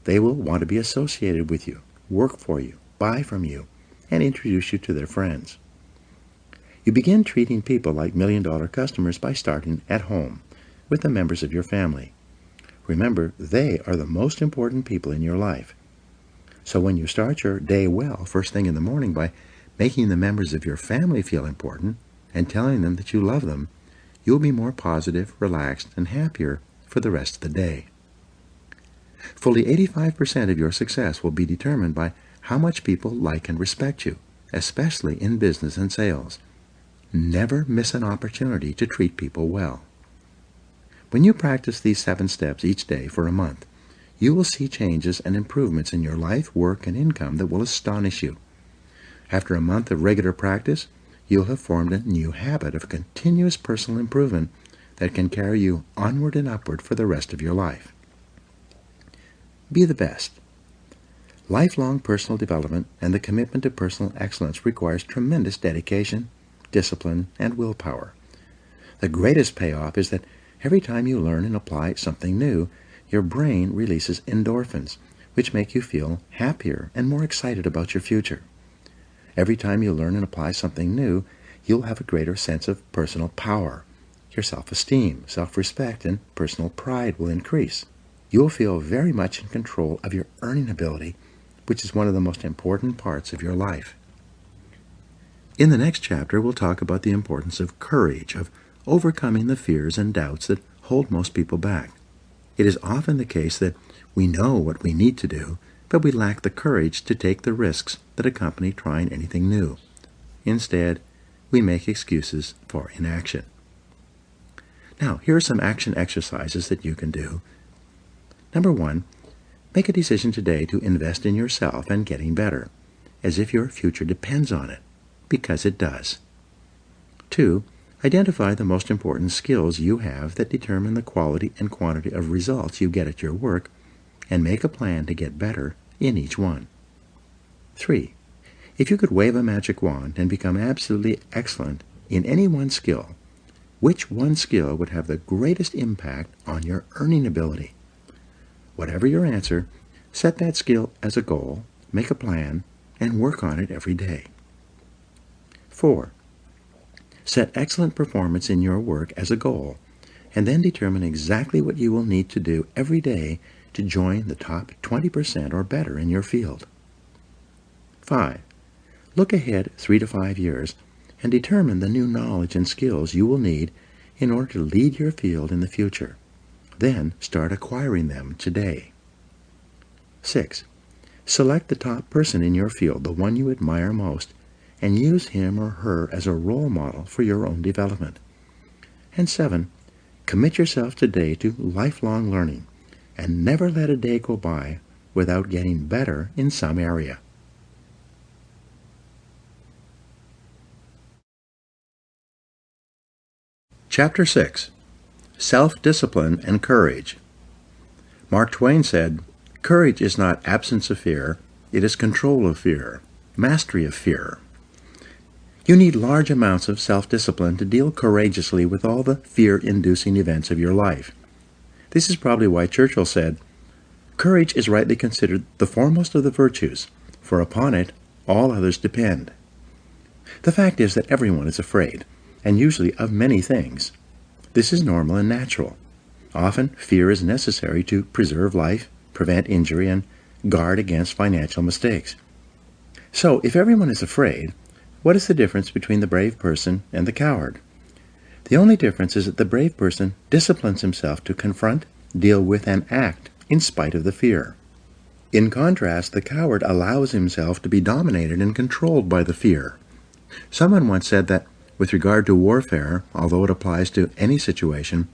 They will want to be associated with you, work for you, buy from you, and introduce you to their friends. You begin treating people like $1 million customers by starting at home, with the members of your family. Remember, they are the most important people in your life. So when you start your day well, first thing in the morning, by making the members of your family feel important and telling them that you love them, you'll be more positive, relaxed, and happier for the rest of the day. Fully 85% of your success will be determined by how much people like and respect you, especially in business and sales. Never miss an opportunity to treat people well. When you practice these 7 steps each day for a month, you will see changes and improvements in your life, work, and income that will astonish you. After a month of regular practice, you'll have formed a new habit of continuous personal improvement that can carry you onward and upward for the rest of your life. Be the best. Lifelong personal development and the commitment to personal excellence requires tremendous dedication, discipline, and willpower. The greatest payoff is that every time you learn and apply something new, your brain releases endorphins, which make you feel happier and more excited about your future. Every time you learn and apply something new, you'll have a greater sense of personal power. Your self-esteem, self-respect, and personal pride will increase. You'll feel very much in control of your earning ability, which is one of the most important parts of your life. In the next chapter, we'll talk about the importance of courage, of overcoming the fears and doubts that hold most people back. It is often the case that we know what we need to do, but we lack the courage to take the risks that accompany trying anything new. Instead, we make excuses for inaction. Now, here are some action exercises that you can do. Number 1, make a decision today to invest in yourself and getting better, as if your future depends on it, because it does. 2, identify the most important skills you have that determine the quality and quantity of results you get at your work, and make a plan to get better in each one. 3, if you could wave a magic wand and become absolutely excellent in any one skill, which one skill would have the greatest impact on your earning ability? Whatever your answer, set that skill as a goal, make a plan, and work on it every day. 4, set excellent performance in your work as a goal, and then determine exactly what you will need to do every day to join the top 20% or better in your field. 5, look ahead 3 to 5 years and determine the new knowledge and skills you will need in order to lead your field in the future. Then start acquiring them today. 6, select the top person in your field, the one you admire most, and use him or her as a role model for your own development. And 7, commit yourself today to lifelong learning, and never let a day go by without getting better in some area. Chapter 6. self-discipline and courage. Mark Twain said, "Courage is not absence of fear, it is control of fear, mastery of fear." You need large amounts of self-discipline to deal courageously with all the fear-inducing events of your life. This is probably why Churchill said, "Courage is rightly considered the foremost of the virtues, for upon it all others depend." The fact is that everyone is afraid, and usually of many things. This is normal and natural. Often, fear is necessary to preserve life, prevent injury, and guard against financial mistakes. So, if everyone is afraid, what is the difference between the brave person and the coward? The only difference is that the brave person disciplines himself to confront, deal with, and act in spite of the fear. In contrast, the coward allows himself to be dominated and controlled by the fear. Someone once said that, with regard to warfare, although it applies to any situation,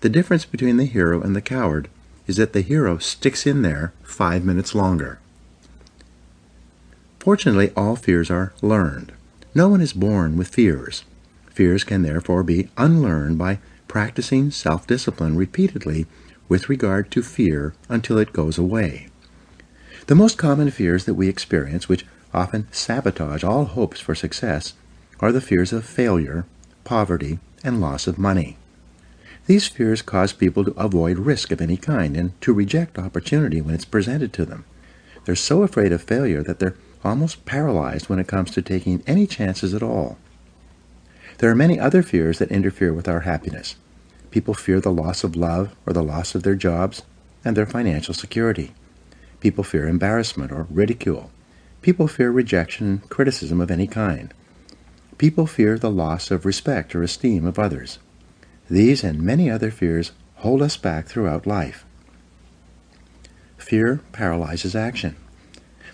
the difference between the hero and the coward is that the hero sticks in there 5 minutes longer. Fortunately, all fears are learned. No one is born with fears. Fears can therefore be unlearned by practicing self-discipline repeatedly with regard to fear until it goes away. The most common fears that we experience, which often sabotage all hopes for success, are the fears of failure, poverty, and loss of money. These fears cause people to avoid risk of any kind and to reject opportunity when it's presented to them. They're so afraid of failure that they're almost paralyzed when it comes to taking any chances at all. There are many other fears that interfere with our happiness. People fear the loss of love or the loss of their jobs and their financial security. People fear embarrassment or ridicule. People fear rejection and criticism of any kind. People fear the loss of respect or esteem of others. These and many other fears hold us back throughout life. Fear paralyzes action.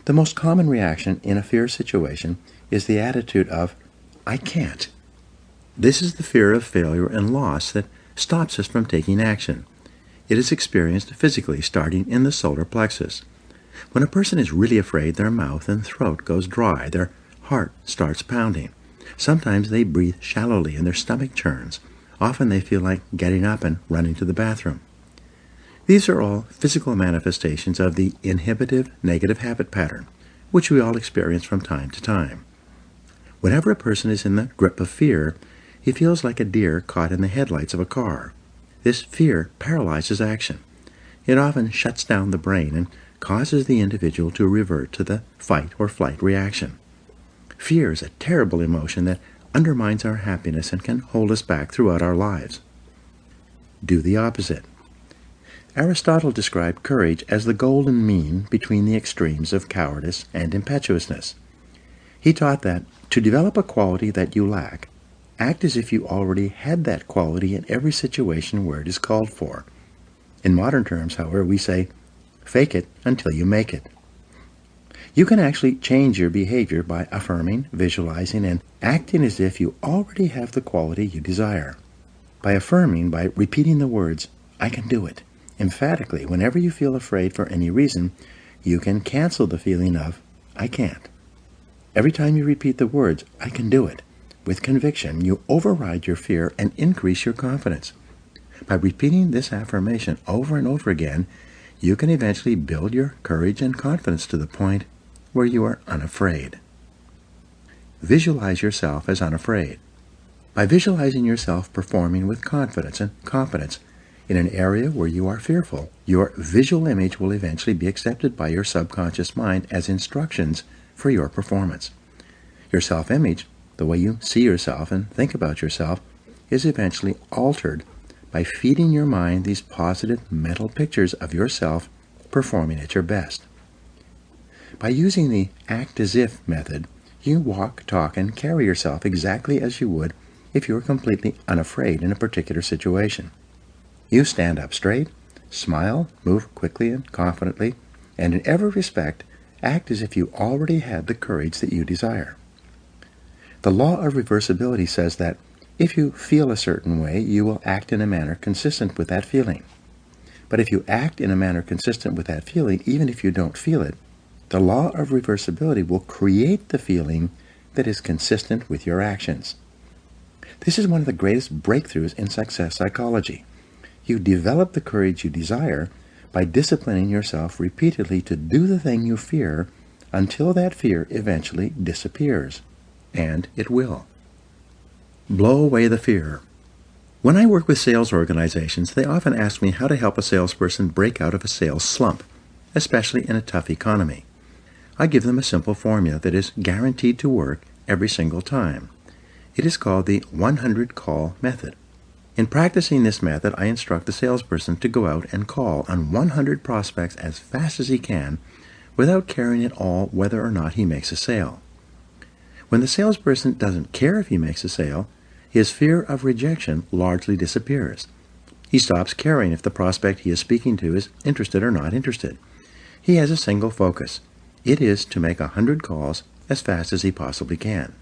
The most common reaction in a fear situation is the attitude of, "I can't." This is the fear of failure and loss that stops us from taking action. It is experienced physically, starting in the solar plexus. When a person is really afraid, their mouth and throat goes dry, their heart starts pounding. Sometimes they breathe shallowly and their stomach churns. Often they feel like getting up and running to the bathroom. These are all physical manifestations of the inhibitive negative habit pattern, which we all experience from time to time. Whenever a person is in the grip of fear, he feels like a deer caught in the headlights of a car. This fear paralyzes action. It often shuts down the brain and causes the individual to revert to the fight or flight reaction. Fear is a terrible emotion that undermines our happiness and can hold us back throughout our lives. Do the opposite. Aristotle described courage as the golden mean between the extremes of cowardice and impetuousness. He taught that to develop a quality that you lack, act as if you already had that quality in every situation where it is called for. In modern terms, however, we say, fake it until you make it. You can actually change your behavior by affirming, visualizing, and acting as if you already have the quality you desire. By affirming, by repeating the words, "I can do it," emphatically, whenever you feel afraid for any reason, you can cancel the feeling of, "I can't." Every time you repeat the words, "I can do it," with conviction, you override your fear and increase your confidence. By repeating this affirmation over and over again, you can eventually build your courage and confidence to the point where you are unafraid. Visualize yourself as unafraid. By visualizing yourself performing with confidence and competence in an area where you are fearful, your visual image will eventually be accepted by your subconscious mind as instructions for your performance. Your self-image, the way you see yourself and think about yourself, is eventually altered by feeding your mind these positive mental pictures of yourself performing at your best. By using the act-as-if method, you walk, talk, and carry yourself exactly as you would if you were completely unafraid in a particular situation. You stand up straight, smile, move quickly and confidently, and in every respect, act as if you already had the courage that you desire. The law of reversibility says that if you feel a certain way, you will act in a manner consistent with that feeling. But if you act in a manner consistent with that feeling, even if you don't feel it, the law of reversibility will create the feeling that is consistent with your actions. This is one of the greatest breakthroughs in success psychology. You develop the courage you desire by disciplining yourself repeatedly to do the thing you fear until that fear eventually disappears. And it will. Blow away the fear. When I work with sales organizations, they often ask me how to help a salesperson break out of a sales slump, especially in a tough economy. I give them a simple formula that is guaranteed to work every single time. It is called the 100 call method. In practicing this method, I instruct the salesperson to go out and call on 100 prospects as fast as he can without caring at all whether or not he makes a sale. When the salesperson doesn't care if he makes a sale, his fear of rejection largely disappears. He stops caring if the prospect he is speaking to is interested or not interested. He has a single focus. It is to make 100 calls as fast as he possibly can.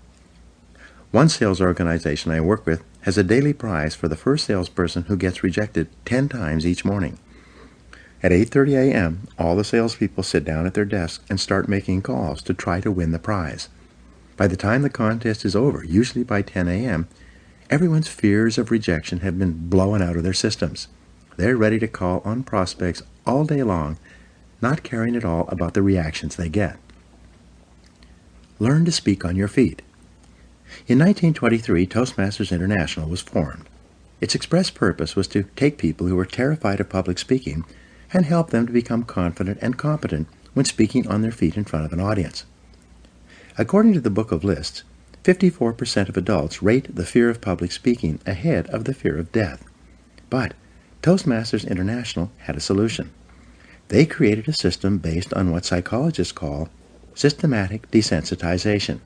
One sales organization I work with has a daily prize for the first salesperson who gets rejected 10 times each morning. At 8:30 a.m., all the salespeople sit down at their desks and start making calls to try to win the prize. By the time the contest is over, usually by 10 a.m., everyone's fears of rejection have been blown out of their systems. They're ready to call on prospects all day long, not caring at all about the reactions they get. Learn to speak on your feet. In 1923, Toastmasters International was formed. Its express purpose was to take people who were terrified of public speaking and help them to become confident and competent when speaking on their feet in front of an audience. According to the Book of Lists, 54% of adults rate the fear of public speaking ahead of the fear of death. But Toastmasters International had a solution. They created a system based on what psychologists call systematic desensitization.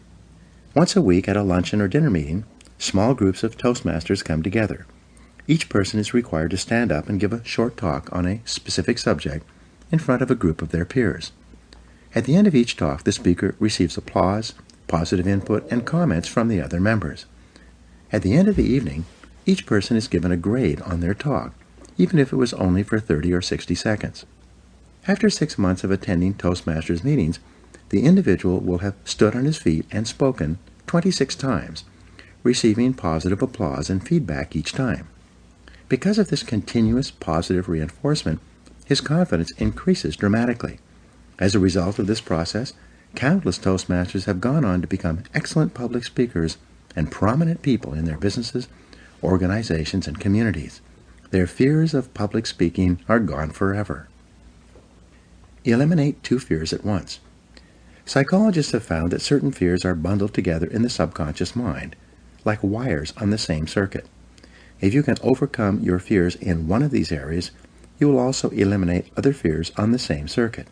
Once a week at a luncheon or dinner meeting, small groups of Toastmasters come together. Each person is required to stand up and give a short talk on a specific subject in front of a group of their peers. At the end of each talk, the speaker receives applause, positive input, and comments from the other members. At the end of the evening, each person is given a grade on their talk, even if it was only for 30 or 60 seconds. After 6 months of attending Toastmasters meetings, the individual will have stood on his feet and spoken 26 times, receiving positive applause and feedback each time. Because of this continuous positive reinforcement, his confidence increases dramatically. As a result of this process, countless Toastmasters have gone on to become excellent public speakers and prominent people in their businesses, organizations, and communities. Their fears of public speaking are gone forever. Eliminate 2 fears at once. Psychologists have found that certain fears are bundled together in the subconscious mind, like wires on the same circuit. If you can overcome your fears in one of these areas, you will also eliminate other fears on the same circuit.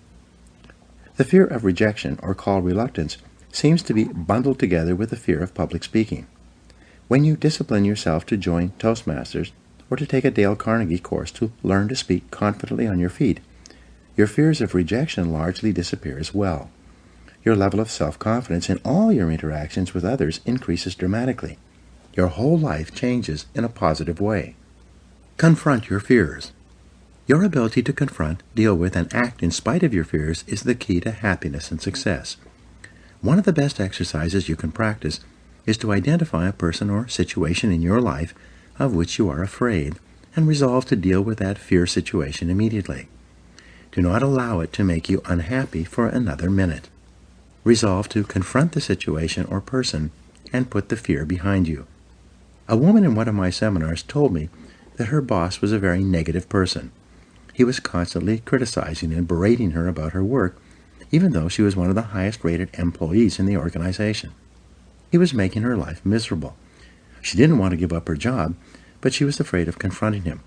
The fear of rejection, or call reluctance, seems to be bundled together with the fear of public speaking. When you discipline yourself to join Toastmasters or to take a Dale Carnegie course to learn to speak confidently on your feet, your fears of rejection largely disappear as well. Your level of self-confidence in all your interactions with others increases dramatically. Your whole life changes in a positive way. Confront your fears. Your ability to confront, deal with, and act in spite of your fears is the key to happiness and success. One of the best exercises you can practice is to identify a person or situation in your life of which you are afraid and resolve to deal with that fear situation immediately. Do not allow it to make you unhappy for another minute. Resolve to confront the situation or person and put the fear behind you. A woman in one of my seminars told me that her boss was a very negative person. He was constantly criticizing and berating her about her work, even though she was one of the highest-rated employees in the organization. He was making her life miserable. She didn't want to give up her job, but she was afraid of confronting him.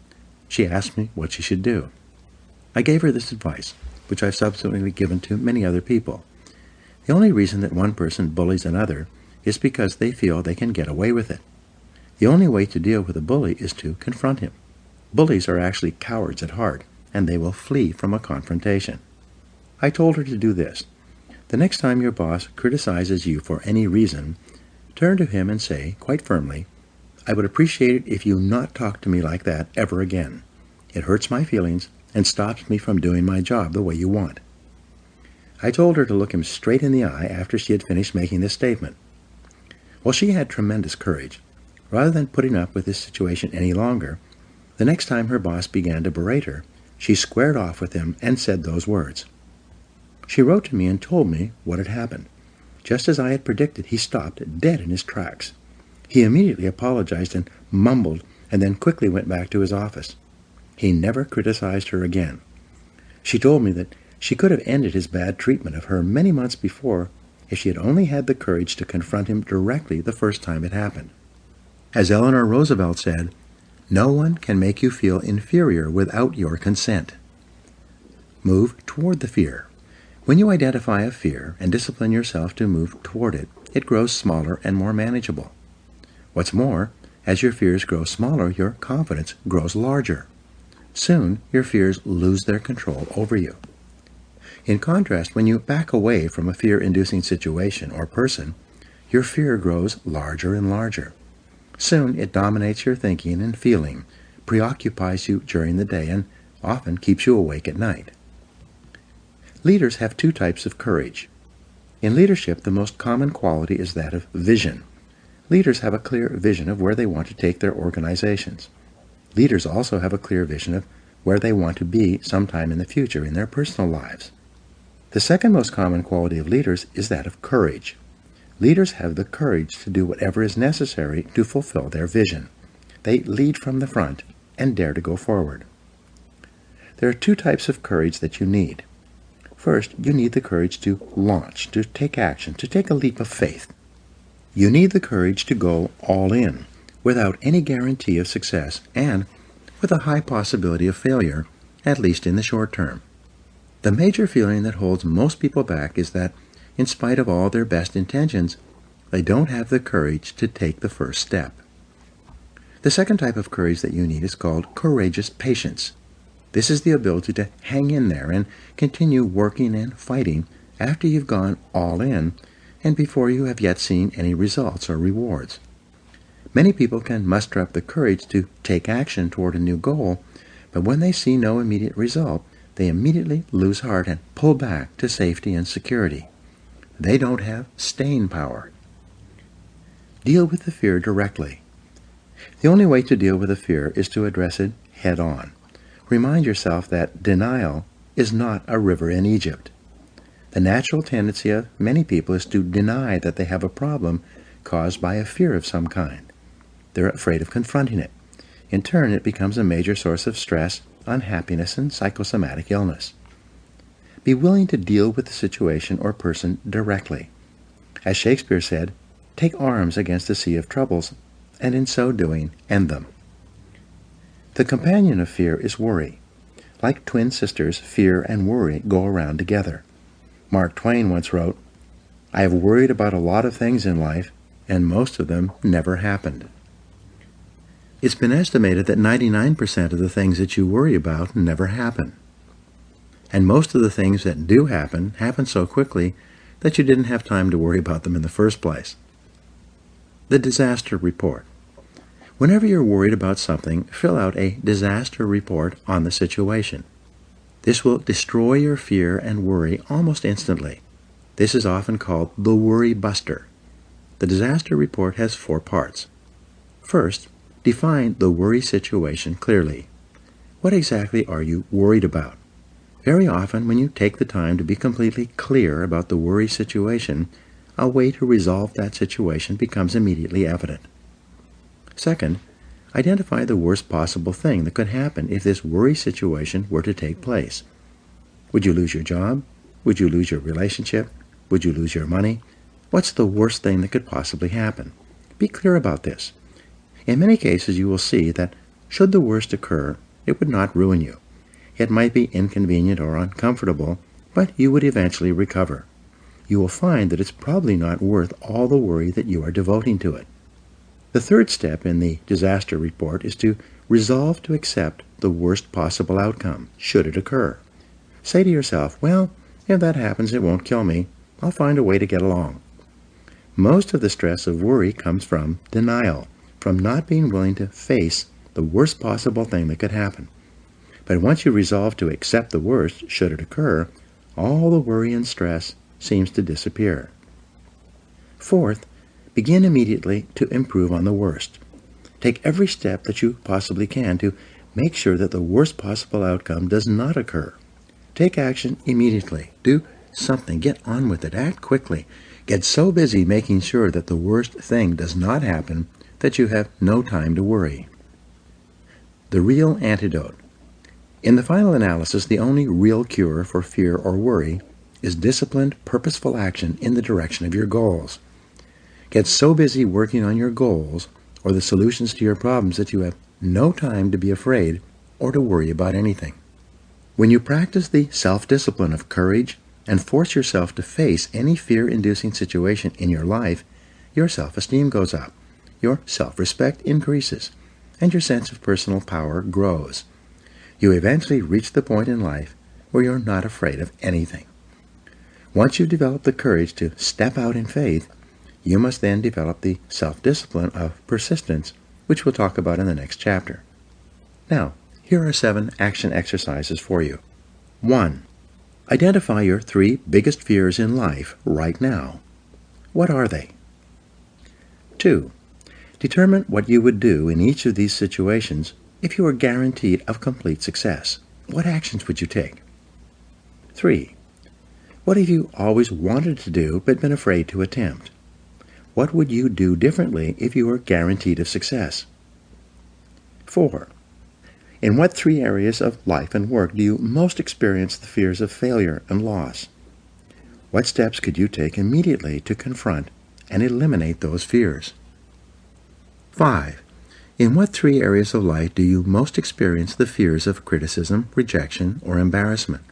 She asked me what she should do. I gave her this advice, which I've subsequently given to many other people. The only reason that one person bullies another is because they feel they can get away with it. The only way to deal with a bully is to confront him. Bullies are actually cowards at heart, and they will flee from a confrontation. I told her to do this. The next time your boss criticizes you for any reason, turn to him and say, quite firmly, "I would appreciate it if you not talk to me like that ever again. It hurts my feelings and stops me from doing my job the way you want." I told her to look him straight in the eye after she had finished making this statement. Well, she had tremendous courage. Rather than putting up with this situation any longer, The next time her boss began to berate her, she squared off with him and said those words. She wrote to me and told me what had happened. Just as I had predicted, he stopped dead in his tracks. He immediately apologized and mumbled, and then quickly went back to his office. He never criticized her again. She told me that she could have ended his bad treatment of her many months before if she had only had the courage to confront him directly the first time it happened. As Eleanor Roosevelt said, "No one can make you feel inferior without your consent." Move toward the fear. When you identify a fear and discipline yourself to move toward it, it grows smaller and more manageable. What's more, as your fears grow smaller, your confidence grows larger. Soon, your fears lose their control over you. In contrast, when you back away from a fear-inducing situation or person, your fear grows larger and larger. Soon, it dominates your thinking and feeling, preoccupies you during the day, and often keeps you awake at night. Leaders have two types of courage. In leadership, the most common quality is that of vision. Leaders have a clear vision of where they want to take their organizations. Leaders also have a clear vision of where they want to be sometime in the future in their personal lives. The second most common quality of leaders is that of courage. Leaders have the courage to do whatever is necessary to fulfill their vision. They lead from the front and dare to go forward. There are two types of courage that you need. First, you need the courage to launch, to take action, to take a leap of faith. You need the courage to go all in, without any guarantee of success and with a high possibility of failure, at least in the short term. The major feeling that holds most people back is that, in spite of all their best intentions, they don't have the courage to take the first step. The second type of courage that you need is called courageous patience. This is the ability to hang in there and continue working and fighting after you've gone all in and before you have yet seen any results or rewards. Many people can muster up the courage to take action toward a new goal, but when they see no immediate result, they immediately lose heart and pull back to safety and security. They don't have staying power. Deal with the fear directly. The only way to deal with a fear is to address it head on. Remind yourself that denial is not a river in Egypt. The natural tendency of many people is to deny that they have a problem caused by a fear of some kind. They're afraid of confronting it. In turn, it becomes a major source of stress, unhappiness, and psychosomatic illness. Be willing to deal with the situation or person directly. As Shakespeare said, take arms against a sea of troubles, and in so doing, end them. The companion of fear is worry. Like twin sisters, fear and worry go around together. Mark Twain once wrote, "I have worried about a lot of things in life, and most of them never happened." It's been estimated that 99% of the things that you worry about never happen. And most of the things that do happen so quickly that you didn't have time to worry about them in the first place. The disaster report. Whenever you're worried about something, fill out a disaster report on the situation. This will destroy your fear and worry almost instantly. This is often called the worry buster. The disaster report has 4 parts. First, define the worry situation clearly. What exactly are you worried about? Very often, when you take the time to be completely clear about the worry situation, a way to resolve that situation becomes immediately evident. Second, identify the worst possible thing that could happen if this worry situation were to take place. Would you lose your job? Would you lose your relationship? Would you lose your money? What's the worst thing that could possibly happen? Be clear about this. In many cases, you will see that should the worst occur, it would not ruin you. It might be inconvenient or uncomfortable, but you would eventually recover. You will find that it's probably not worth all the worry that you are devoting to it. The third step in the disaster report is to resolve to accept the worst possible outcome, should it occur. Say to yourself, well, if that happens, it won't kill me. I'll find a way to get along. Most of the stress of worry comes from denial, from not being willing to face the worst possible thing that could happen. But once you resolve to accept the worst, should it occur, all the worry and stress seems to disappear. Fourth, begin immediately to improve on the worst. Take every step that you possibly can to Make sure that the worst possible outcome does not occur. Take action immediately. Do something. Get on with it. Act quickly. Get so busy making sure that the worst thing does not happen that you have no time to worry. The real antidote. In the final analysis, the only real cure for fear or worry is disciplined, purposeful action in the direction of your goals. Get so busy working on your goals or the solutions to your problems that you have no time to be afraid or to worry about anything. When you practice the self-discipline of courage and force yourself to face any fear-inducing situation in your life, your self-esteem goes up, your self-respect increases, and your sense of personal power grows. You eventually reach the point in life where you're not afraid of anything. Once you develop the courage to step out in faith, you must then develop the self-discipline of persistence, which we'll talk about in the next chapter. Now, here are 7 action exercises for you. 1. Identify your 3 biggest fears in life right now. What are they? 2. Determine what you would do in each of these situations if you were guaranteed of complete success. What actions would you take? 3. What have you always wanted to do but been afraid to attempt? What would you do differently if you were guaranteed of success? 4. In what 3 areas of life and work do you most experience the fears of failure and loss? What steps could you take immediately to confront and eliminate those fears? 5. In what 3 areas of life do you most experience the fears of criticism, rejection, or embarrassment?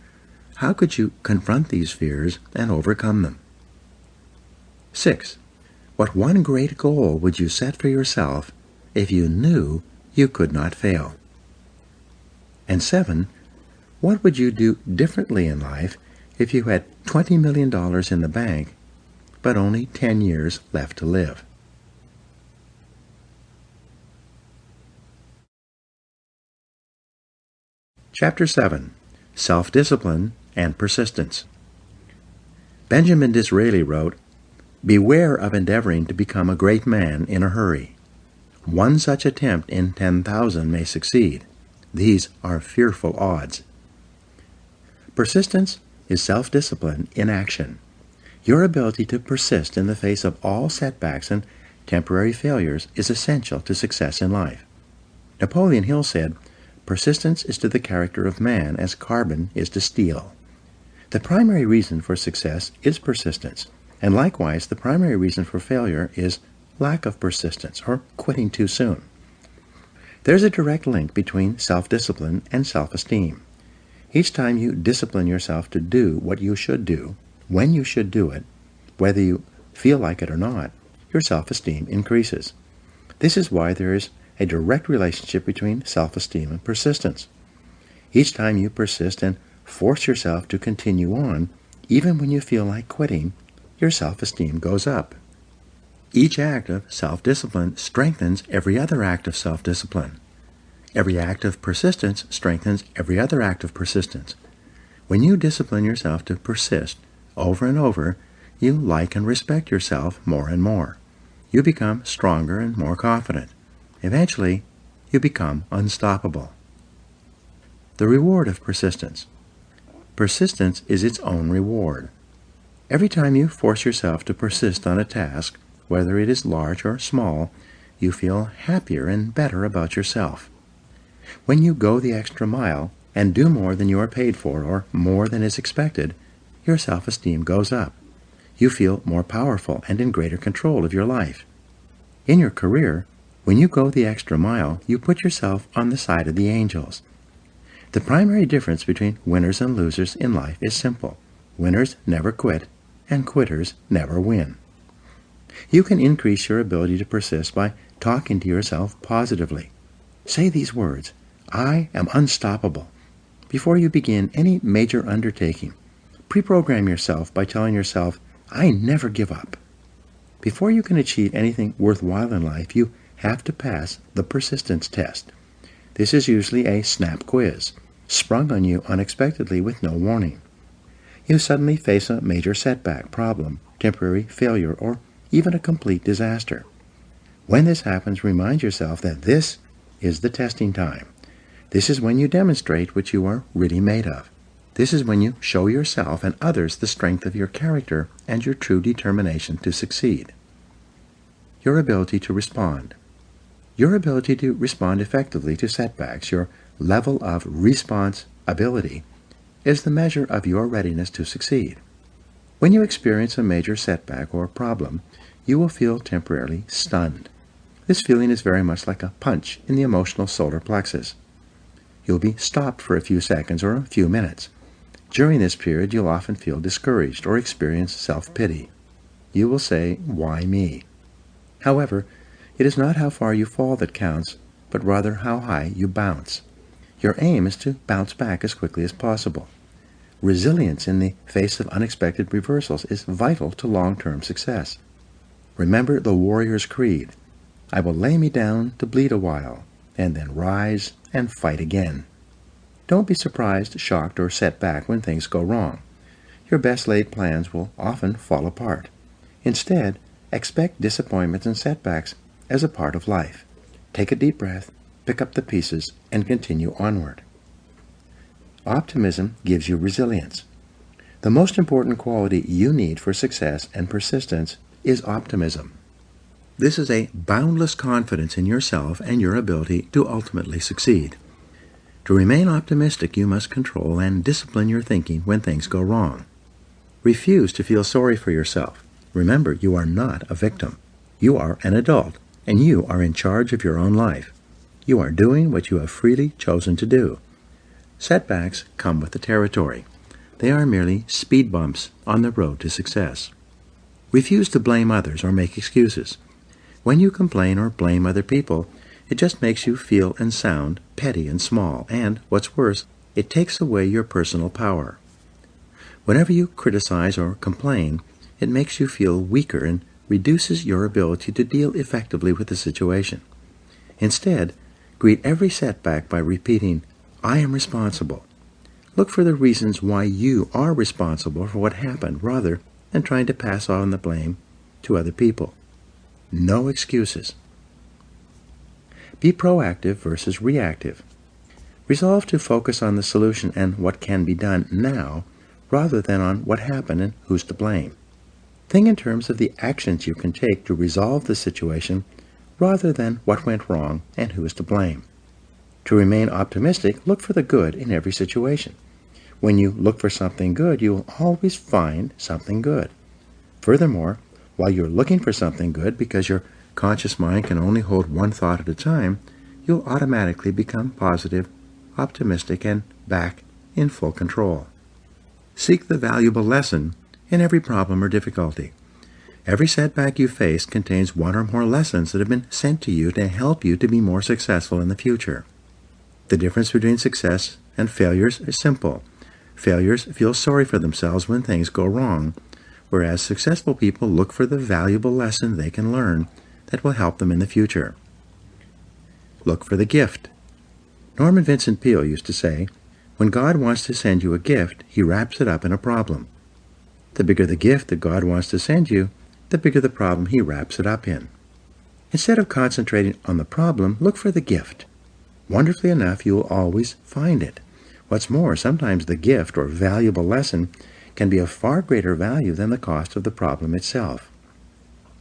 How could you confront these fears and overcome them? 6. What 1 great goal would you set for yourself if you knew you could not fail? And 7. What would you do differently in life if you had $20 million in the bank, but only 10 years left to live? Chapter 7. Self-Discipline and Persistence. Benjamin Disraeli wrote, "Beware of endeavoring to become a great man in a hurry. 1 such attempt in 10,000 may succeed. These are fearful odds." Persistence is self-discipline in action. Your ability to persist in the face of all setbacks and temporary failures is essential to success in life. Napoleon Hill said, "Persistence is to the character of man as carbon is to steel." The primary reason for success is persistence, and likewise the primary reason for failure is lack of persistence or quitting too soon. There's a direct link between self-discipline and self-esteem. Each time you discipline yourself to do what you should do, when you should do it, whether you feel like it or not, your self-esteem increases. This is why there is a direct relationship between self-esteem and persistence. Each time you persist and force yourself to continue on, even when you feel like quitting, your self-esteem goes up. Each act of self-discipline strengthens every other act of self-discipline. Every act of persistence strengthens every other act of persistence. When you discipline yourself to persist over and over, you like and respect yourself more and more. You become stronger and more confident. Eventually, you become unstoppable. The reward of persistence. Persistence is its own reward. Every time you force yourself to persist on a task, whether it is large or small, you feel happier and better about yourself. When you go the extra mile and do more than you are paid for or more than is expected, your self-esteem goes up. You feel more powerful and in greater control of your life. In your career, when you go the extra mile, you put yourself on the side of the angels. The primary difference between winners and losers in life is simple. Winners never quit, and quitters never win. You can increase your ability to persist by talking to yourself positively. Say these words, "I am unstoppable." Before you begin any major undertaking, pre-program yourself by telling yourself, "I never give up." Before you can achieve anything worthwhile in life, you have to pass the persistence test. This is usually a snap quiz, sprung on you unexpectedly with no warning. You suddenly face a major setback, problem, temporary failure, or even a complete disaster. When this happens, remind yourself that this is the testing time. This is when you demonstrate what you are really made of. This is when you show yourself and others the strength of your character and your true determination to succeed. Your ability to respond. Your ability to respond effectively to setbacks, your level of response ability, is the measure of your readiness to succeed. When you experience a major setback or problem, you will feel temporarily stunned. This feeling is very much like a punch in the emotional solar plexus. You'll be stopped for a few seconds or a few minutes. During this period, you'll often feel discouraged or experience self-pity. You will say, "Why me?" However, it is not how far you fall that counts, but rather how high you bounce. Your aim is to bounce back as quickly as possible. Resilience in the face of unexpected reversals is vital to long-term success. Remember the warrior's creed: "I will lay me down to bleed a while, and then rise and fight again." Don't be surprised, shocked, or set back when things go wrong. Your best-laid plans will often fall apart. Instead, expect disappointments and setbacks as a part of life. Take a deep breath, pick up the pieces, and continue onward. Optimism gives you resilience. The most important quality you need for success and persistence is optimism. This is a boundless confidence in yourself and your ability to ultimately succeed. To remain optimistic, you must control and discipline your thinking when things go wrong. Refuse to feel sorry for yourself. Remember, you are not a victim. You are an adult, and you are in charge of your own life. You are doing what you have freely chosen to do. Setbacks come with the territory. They are merely speed bumps on the road to success. Refuse to blame others or make excuses. When you complain or blame other people, it just makes you feel and sound petty and small, and, what's worse, it takes away your personal power. Whenever you criticize or complain, it makes you feel weaker and reduces your ability to deal effectively with the situation. Instead, greet every setback by repeating, "I am responsible." Look for the reasons why you are responsible for what happened rather than trying to pass on the blame to other people. No excuses. Be proactive versus reactive. Resolve to focus on the solution and what can be done now rather than on what happened and who's to blame. Think in terms of the actions you can take to resolve the situation rather than what went wrong and who is to blame. To remain optimistic, look for the good in every situation. When you look for something good, you will always find something good. Furthermore, while you're looking for something good, because your conscious mind can only hold one thought at a time, you'll automatically become positive, optimistic, and back in full control. Seek the valuable lesson in every problem or difficulty. Every setback you face contains one or more lessons that have been sent to you to help you to be more successful in the future. The difference between success and failures is simple. Failures feel sorry for themselves when things go wrong, whereas successful people look for the valuable lesson they can learn that will help them in the future. Look for the gift. Norman Vincent Peale used to say, "When God wants to send you a gift, he wraps it up in a problem." The bigger the gift that God wants to send you, the bigger the problem he wraps it up in. Instead of concentrating on the problem, look for the gift. Wonderfully enough, you will always find it. What's more, sometimes the gift or valuable lesson can be of far greater value than the cost of the problem itself.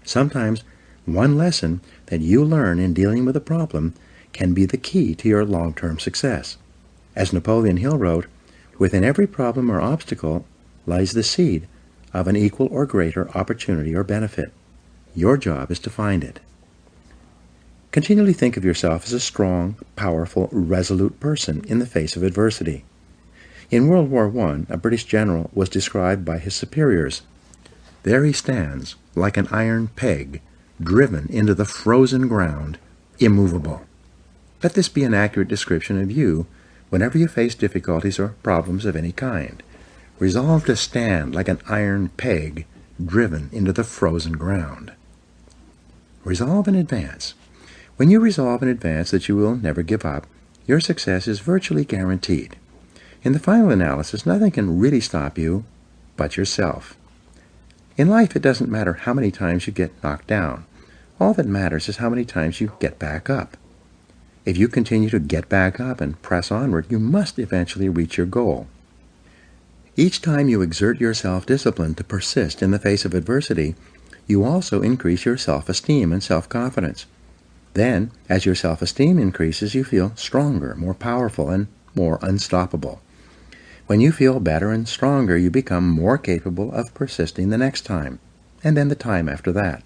Sometimes one lesson that you learn in dealing with a problem can be the key to your long-term success. As Napoleon Hill wrote, "Within every problem or obstacle lies the seed of an equal or greater opportunity or benefit. Your job is to find it." Continually think of yourself as a strong, powerful, resolute person in the face of adversity. In World War I, a British general was described by his superiors. "There he stands, like an iron peg, driven into the frozen ground, immovable." Let this be an accurate description of you whenever you face difficulties or problems of any kind. Resolve to stand like an iron peg, driven into the frozen ground. Resolve in advance. When you resolve in advance that you will never give up, your success is virtually guaranteed. In the final analysis, nothing can really stop you but yourself. In life, it doesn't matter how many times you get knocked down. All that matters is how many times you get back up. If you continue to get back up and press onward, you must eventually reach your goal. Each time you exert your self-discipline to persist in the face of adversity, you also increase your self-esteem and self-confidence. Then, as your self-esteem increases, you feel stronger, more powerful, and more unstoppable. When you feel better and stronger, you become more capable of persisting the next time, and then the time after that.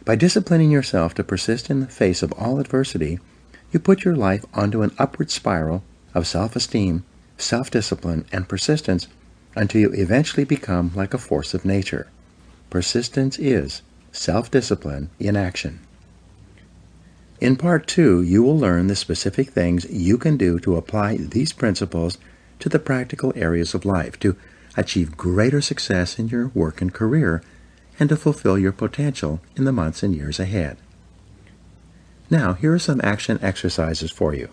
By disciplining yourself to persist in the face of all adversity, you put your life onto an upward spiral of self-esteem, self-discipline, and persistence until you eventually become like a force of nature. Persistence is self-discipline in action. In Part 2, you will learn the specific things you can do to apply these principles to the practical areas of life to achieve greater success in your work and career and to fulfill your potential in the months and years ahead. Now, here are some action exercises for you.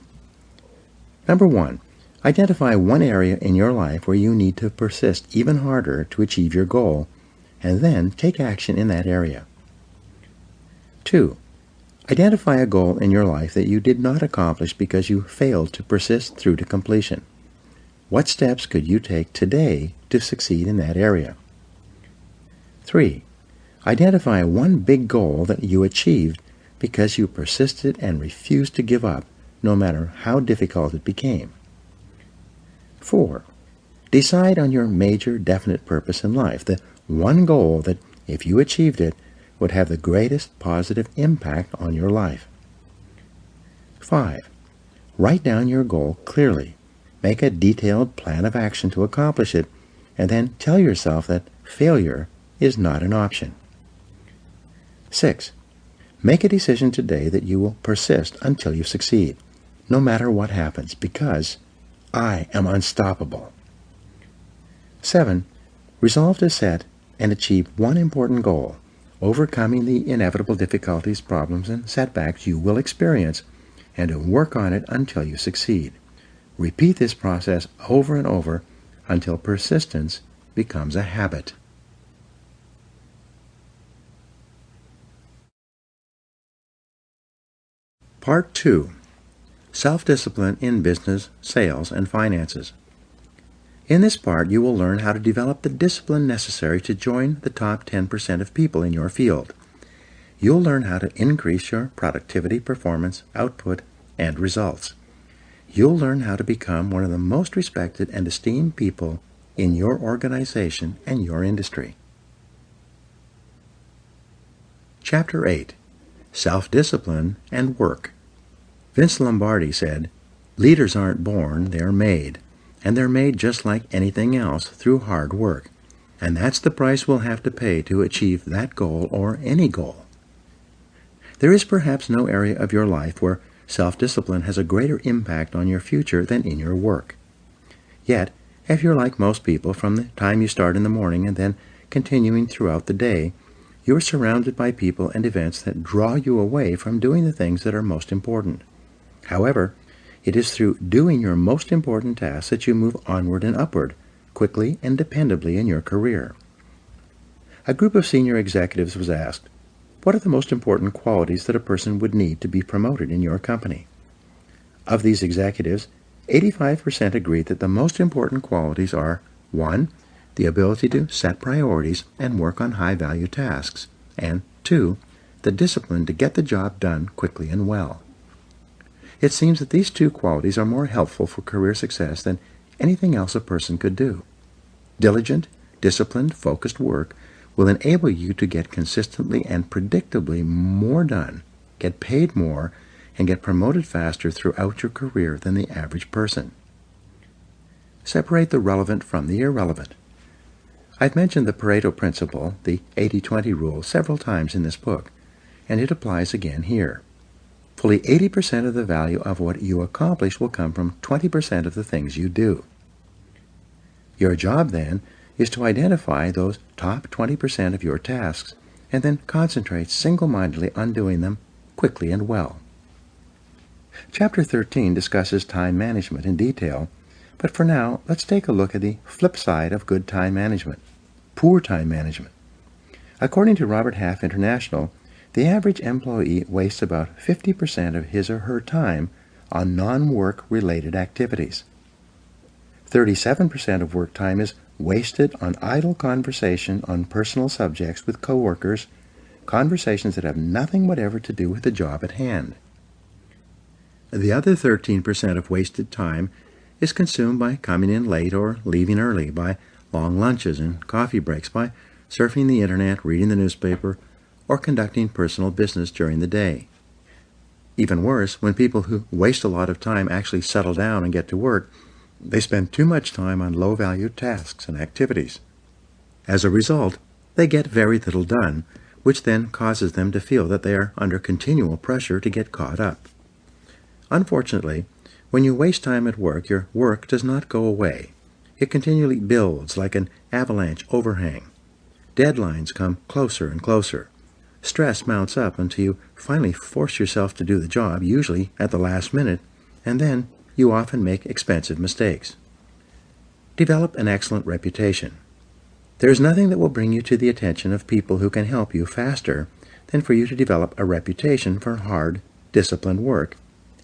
Number 1, identify one area in your life where you need to persist even harder to achieve your goal, and then take action in that area. 2, identify a goal in your life that you did not accomplish because you failed to persist through to completion. What steps could you take today to succeed in that area? 3, identify one big goal that you achieved because you persisted and refused to give up, no matter how difficult it became. 4, decide on your major definite purpose in life, the one goal that, if you achieved it, would have the greatest positive impact on your life. 5, write down your goal clearly. Make a detailed plan of action to accomplish it, and then tell yourself that failure is not an option. 6, make a decision today that you will persist until you succeed, no matter what happens, because I am unstoppable. 7, resolve to set and achieve one important goal, overcoming the inevitable difficulties, problems, and setbacks you will experience, and to work on it until you succeed. Repeat this process over and over until persistence becomes a habit. Part 2. Self-discipline in business, sales, and finances. In this part, you will learn how to develop the discipline necessary to join the top 10% of people in your field. You'll learn how to increase your productivity, performance, output, and results. You'll learn how to become one of the most respected and esteemed people in your organization and your industry. Chapter 8. Self-Discipline and Work. Vince Lombardi said, "Leaders aren't born, they're made. And they're made just like anything else through hard work. And that's the price we'll have to pay to achieve that goal or any goal." There is perhaps no area of your life where self-discipline has a greater impact on your future than in your work. Yet, if you're like most people, from the time you start in the morning and then continuing throughout the day, you are surrounded by people and events that draw you away from doing the things that are most important. However, it is through doing your most important tasks that you move onward and upward, quickly and dependably in your career. A group of senior executives was asked, "What are the most important qualities that a person would need to be promoted in your company?" Of these executives, 85% agreed that the most important qualities are 1. The ability to set priorities and work on high-value tasks, and 2. The discipline to get the job done quickly and well. It seems that these two qualities are more helpful for career success than anything else a person could do. Diligent, disciplined, focused work will enable you to get consistently and predictably more done, get paid more, and get promoted faster throughout your career than the average person. Separate the relevant from the irrelevant. I've mentioned the Pareto principle, the 80-20 rule, several times in this book, and it applies again here. Fully 80% of the value of what you accomplish will come from 20% of the things you do. Your job, then, is to identify those top 20% of your tasks and then concentrate single-mindedly on doing them quickly and well. Chapter 13 discusses time management in detail, but for now, let's take a look at the flip side of good time management, poor time management. According to Robert Half International, The average employee wastes about 50% of his or her time on non-work related activities. 37% of work time is wasted on idle conversation on personal subjects with coworkers, conversations that have nothing whatever to do with the job at hand. The other 13% of wasted time is consumed by coming in late or leaving early, by long lunches and coffee breaks, by surfing the internet, reading the newspaper, or conducting personal business during the day. Even worse, when people who waste a lot of time actually settle down and get to work, they spend too much time on low-value tasks and activities. As a result, they get very little done, which then causes them to feel that they are under continual pressure to get caught up. Unfortunately, when you waste time at work, your work does not go away. It continually builds like an avalanche overhang. Deadlines come closer and closer. Stress mounts up until you finally force yourself to do the job, usually at the last minute, and then you often make expensive mistakes. Develop an excellent reputation. There is nothing that will bring you to the attention of people who can help you faster than for you to develop a reputation for hard, disciplined work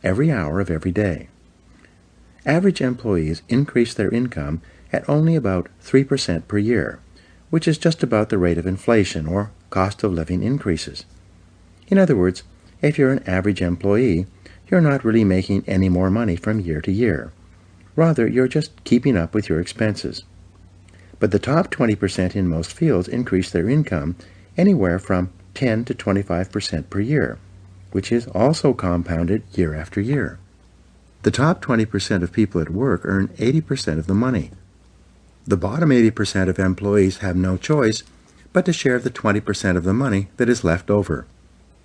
every hour of every day. Average employees increase their income at only about 3% per year, which is just about the rate of inflation or cost of living increases. In other words, if you're an average employee, you're not really making any more money from year to year. Rather, you're just keeping up with your expenses. But the top 20% in most fields increase their income anywhere from 10 to 25% per year, which is also compounded year after year. The top 20% of people at work earn 80% of the money. The bottom 80% of employees have no choice but to share the 20% of the money that is left over.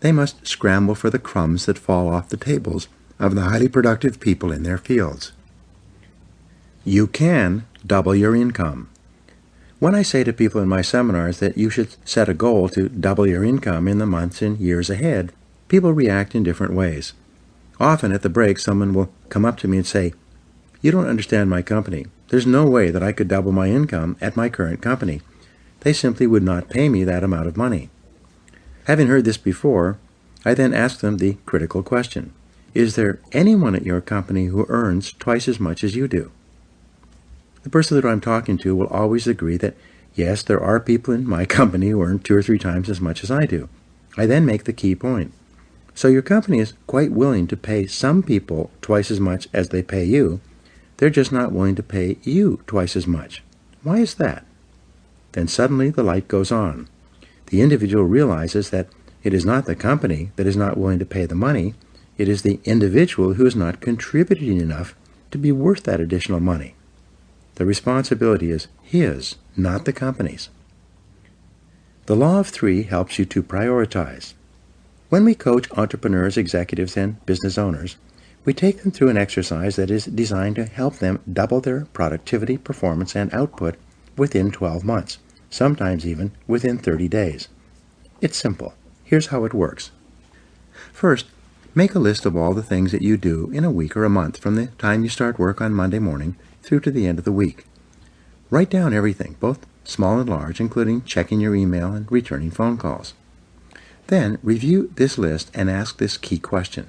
They must scramble for the crumbs that fall off the tables of the highly productive people in their fields. You can double your income. When I say to people in my seminars that you should set a goal to double your income in the months and years ahead, people react in different ways. Often at the break, someone will come up to me and say, "You don't understand my company. There's no way that I could double my income at my current company. They simply would not pay me that amount of money." Having heard this before, I then ask them the critical question: is there anyone at your company who earns twice as much as you do? The person that I'm talking to will always agree that, yes, there are people in my company who earn 2 or 3 times as much as I do. I then make the key point. So your company is quite willing to pay some people twice as much as they pay you. They're just not willing to pay you twice as much. Why is that? Then suddenly the light goes on. The individual realizes that it is not the company that is not willing to pay the money. It is the individual who is not contributing enough to be worth that additional money. The responsibility is his, not the company's. The Law of 3 helps you to prioritize. When we coach entrepreneurs, executives, and business owners, we take them through an exercise that is designed to help them double their productivity, performance, and output within 12 months, sometimes even within 30 days. It's simple. Here's how it works. First, make a list of all the things that you do in a week or a month from the time you start work on Monday morning through to the end of the week. Write down everything, both small and large, including checking your email and returning phone calls. Then review this list and ask this key question.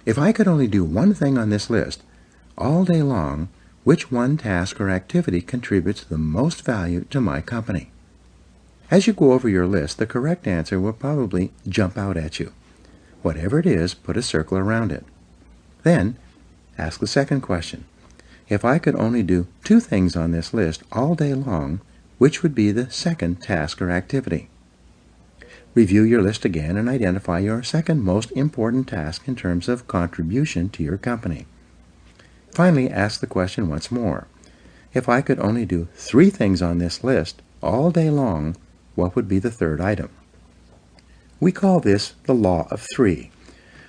If I could only do one thing on this list all day long, which one task or activity contributes the most value to my company? As you go over your list, the correct answer will probably jump out at you. Whatever it is, put a circle around it. Then, ask the second question. If I could only do 2 things on this list all day long, which would be the second task or activity? Review your list again and identify your second most important task in terms of contribution to your company. Finally, ask the question once more. If I could only do 3 things on this list all day long, what would be the third item? We call this the Law of 3.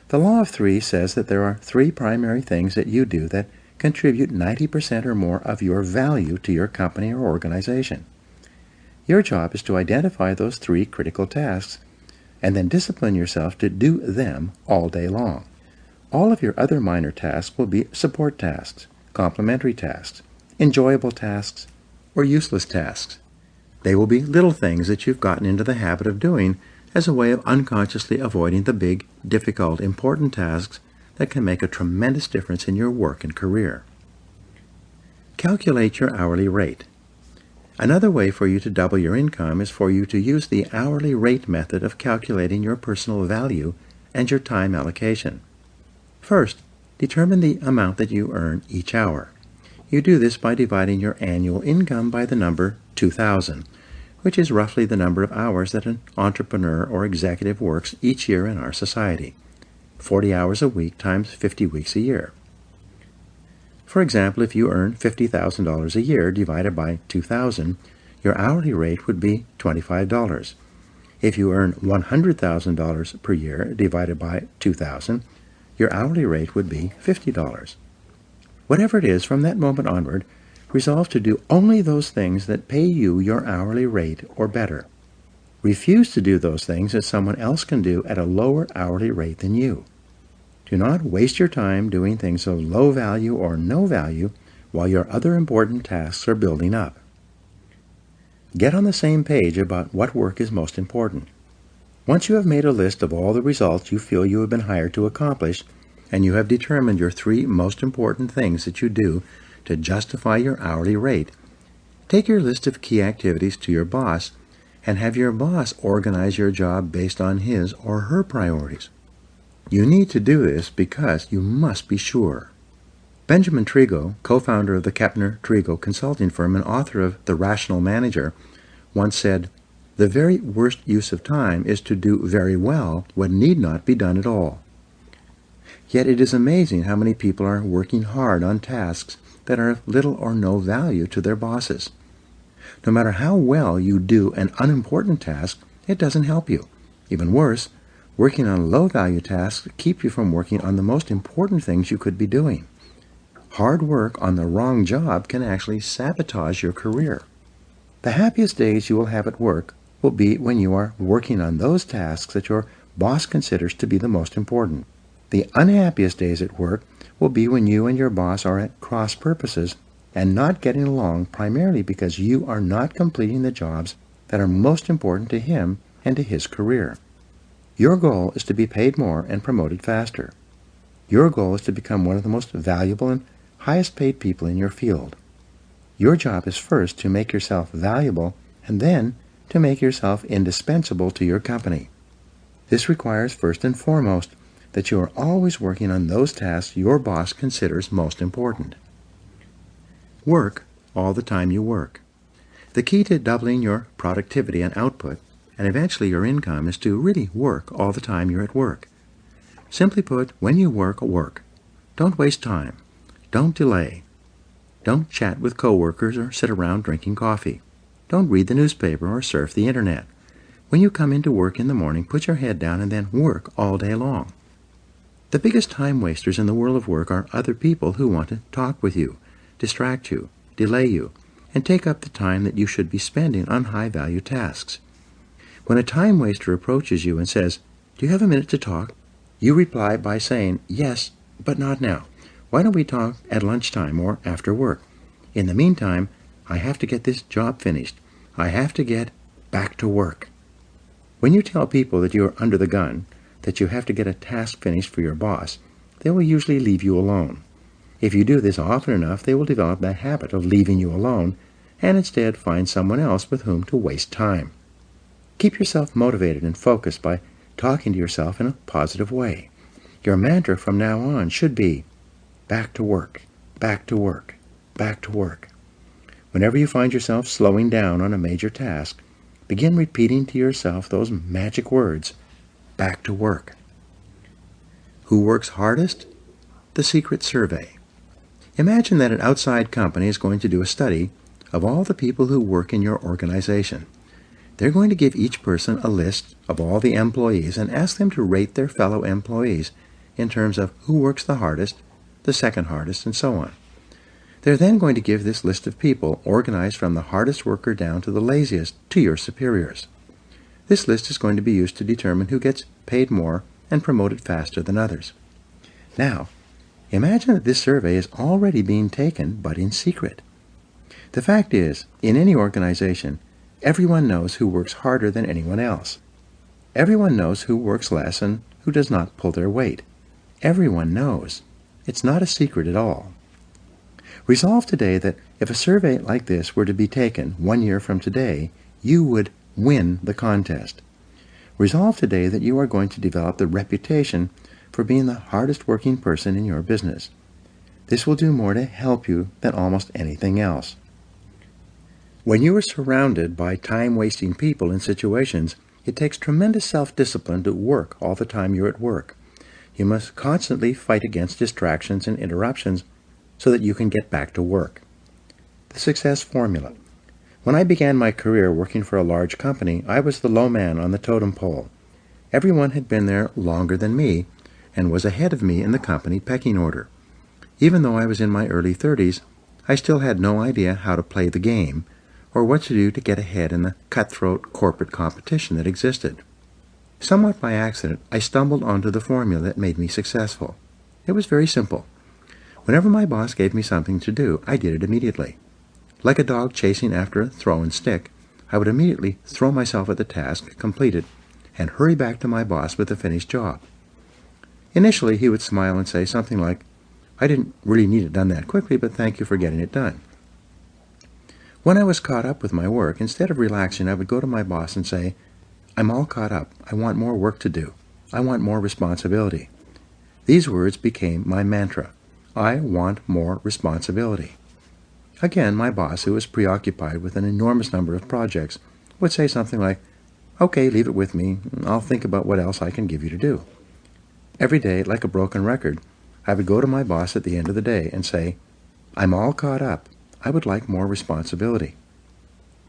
The Law of 3 says that there are 3 primary things that you do that contribute 90% or more of your value to your company or organization. Your job is to identify those 3 critical tasks and then discipline yourself to do them all day long. All of your other minor tasks will be support tasks, complementary tasks, enjoyable tasks, or useless tasks. They will be little things that you've gotten into the habit of doing as a way of unconsciously avoiding the big, difficult, important tasks that can make a tremendous difference in your work and career. Calculate your hourly rate. Another way for you to double your income is for you to use the hourly rate method of calculating your personal value and your time allocation. First, determine the amount that you earn each hour. You do this by dividing your annual income by the number 2,000, which is roughly the number of hours that an entrepreneur or executive works each year in our society. 40 hours a week times 50 weeks a year. For example, if you earn $50,000 a year divided by 2,000, your hourly rate would be $25. If you earn $100,000 per year divided by 2,000, your hourly rate would be $50. Whatever it is, from that moment onward, resolve to do only those things that pay you your hourly rate or better. Refuse to do those things that someone else can do at a lower hourly rate than you. Do not waste your time doing things of low value or no value while your other important tasks are building up. Get on the same page about what work is most important. Once you have made a list of all the results you feel you have been hired to accomplish, and you have determined your 3 most important things that you do to justify your hourly rate, take your list of key activities to your boss and have your boss organize your job based on his or her priorities. You need to do this because you must be sure. Benjamin Trigo, co-founder of the Kepner-Trigo consulting firm and author of The Rational Manager, once said, "The very worst use of time is to do very well what need not be done at all." Yet it is amazing how many people are working hard on tasks that are of little or no value to their bosses. No matter how well you do an unimportant task, it doesn't help you. Even worse, working on low-value tasks keep you from working on the most important things you could be doing. Hard work on the wrong job can actually sabotage your career. The happiest days you will have at work will be when you are working on those tasks that your boss considers to be the most important. The unhappiest days at work will be when you and your boss are at cross purposes and not getting along, primarily because you are not completing the jobs that are most important to him and to his career. Your goal is to be paid more and promoted faster. Your goal is to become one of the most valuable and highest paid people in your field. Your job is first to make yourself valuable and then to make yourself indispensable to your company. This requires first and foremost that you are always working on those tasks your boss considers most important. Work all the time you work. The key to doubling your productivity and output, and eventually your income, is to really work all the time you're at work. Simply put, when you work, work. Don't waste time. Don't delay. Don't chat with coworkers or sit around drinking coffee. Don't read the newspaper or surf the internet. When you come into work in the morning, put your head down and then work all day long. The biggest time wasters in the world of work are other people who want to talk with you, distract you, delay you, and take up the time that you should be spending on high-value tasks. When a time waster approaches you and says, "Do you have a minute to talk?" you reply by saying, "Yes, but not now. Why don't we talk at lunchtime or after work? In the meantime, I have to get this job finished. I have to get back to work." When you tell people that you are under the gun, that you have to get a task finished for your boss, they will usually leave you alone. If you do this often enough, they will develop the habit of leaving you alone and instead find someone else with whom to waste time. Keep yourself motivated and focused by talking to yourself in a positive way. Your mantra from now on should be, back to work, back to work, back to work. Whenever you find yourself slowing down on a major task, begin repeating to yourself those magic words, back to work. Who works hardest? The Secret Survey. Imagine that an outside company is going to do a study of all the people who work in your organization. They're going to give each person a list of all the employees and ask them to rate their fellow employees in terms of who works the hardest, the second hardest, and so on. They're then going to give this list of people, organized from the hardest worker down to the laziest, to your superiors. This list is going to be used to determine who gets paid more and promoted faster than others. Now, imagine that this survey is already being taken, but in secret. The fact is, in any organization, everyone knows who works harder than anyone else. Everyone knows who works less and who does not pull their weight. Everyone knows. It's not a secret at all. Resolve today that if a survey like this were to be taken 1 year from today, you would win the contest. Resolve today that you are going to develop the reputation for being the hardest working person in your business. This will do more to help you than almost anything else. When you are surrounded by time-wasting people and situations, it takes tremendous self-discipline to work all the time you're at work. You must constantly fight against distractions and interruptions so that you can get back to work. The success formula. When I began my career working for a large company, I was the low man on the totem pole. Everyone had been there longer than me and was ahead of me in the company pecking order. Even though I was in my early 30s, I still had no idea how to play the game or what to do to get ahead in the cutthroat corporate competition that existed. Somewhat by accident, I stumbled onto the formula that made me successful. It was very simple. Whenever my boss gave me something to do, I did it immediately. Like a dog chasing after a thrown stick, I would immediately throw myself at the task, complete it, and hurry back to my boss with the finished job. Initially, he would smile and say something like, "I didn't really need it done that quickly, but thank you for getting it done." When I was caught up with my work, instead of relaxing, I would go to my boss and say, "I'm all caught up. I want more work to do. I want more responsibility." These words became my mantra. I want more responsibility. Again, my boss, who was preoccupied with an enormous number of projects, would say something like, "Okay, leave it with me. I'll think about what else I can give you to do." Every day, like a broken record, I would go to my boss at the end of the day and say, "I'm all caught up. I would like more responsibility."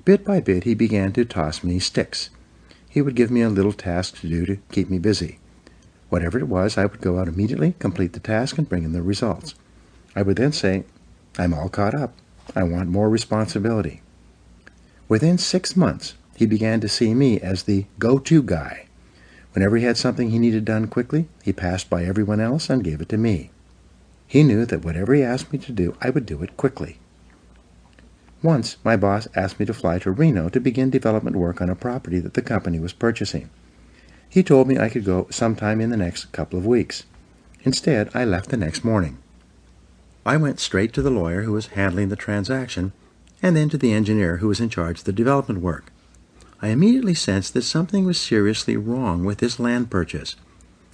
Bit by bit, he began to toss me sticks. He would give me a little task to do to keep me busy. Whatever it was, I would go out immediately, complete the task, and bring in the results. I would then say, "I'm all caught up. I want more responsibility." Within 6 months, he began to see me as the go-to guy. Whenever he had something he needed done quickly, he passed by everyone else and gave it to me. He knew that whatever he asked me to do, I would do it quickly. Once, my boss asked me to fly to Reno to begin development work on a property that the company was purchasing. He told me I could go sometime in the next couple of weeks. Instead, I left the next morning. I went straight to the lawyer who was handling the transaction, and then to the engineer who was in charge of the development work. I immediately sensed that something was seriously wrong with this land purchase.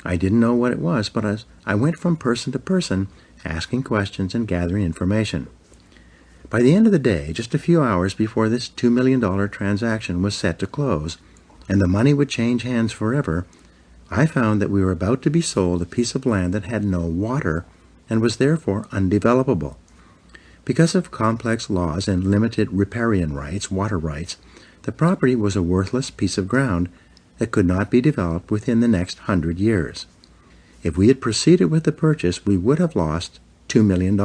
I didn't know what it was, but as I went from person to person, asking questions and gathering information. By the end of the day, just a few hours before this $2 million transaction was set to close, and the money would change hands forever, I found that we were about to be sold a piece of land that had no water and was therefore undevelopable. Because of complex laws and limited riparian rights, water rights, the property was a worthless piece of ground that could not be developed within the next 100 years. If we had proceeded with the purchase, we would have lost $2 million.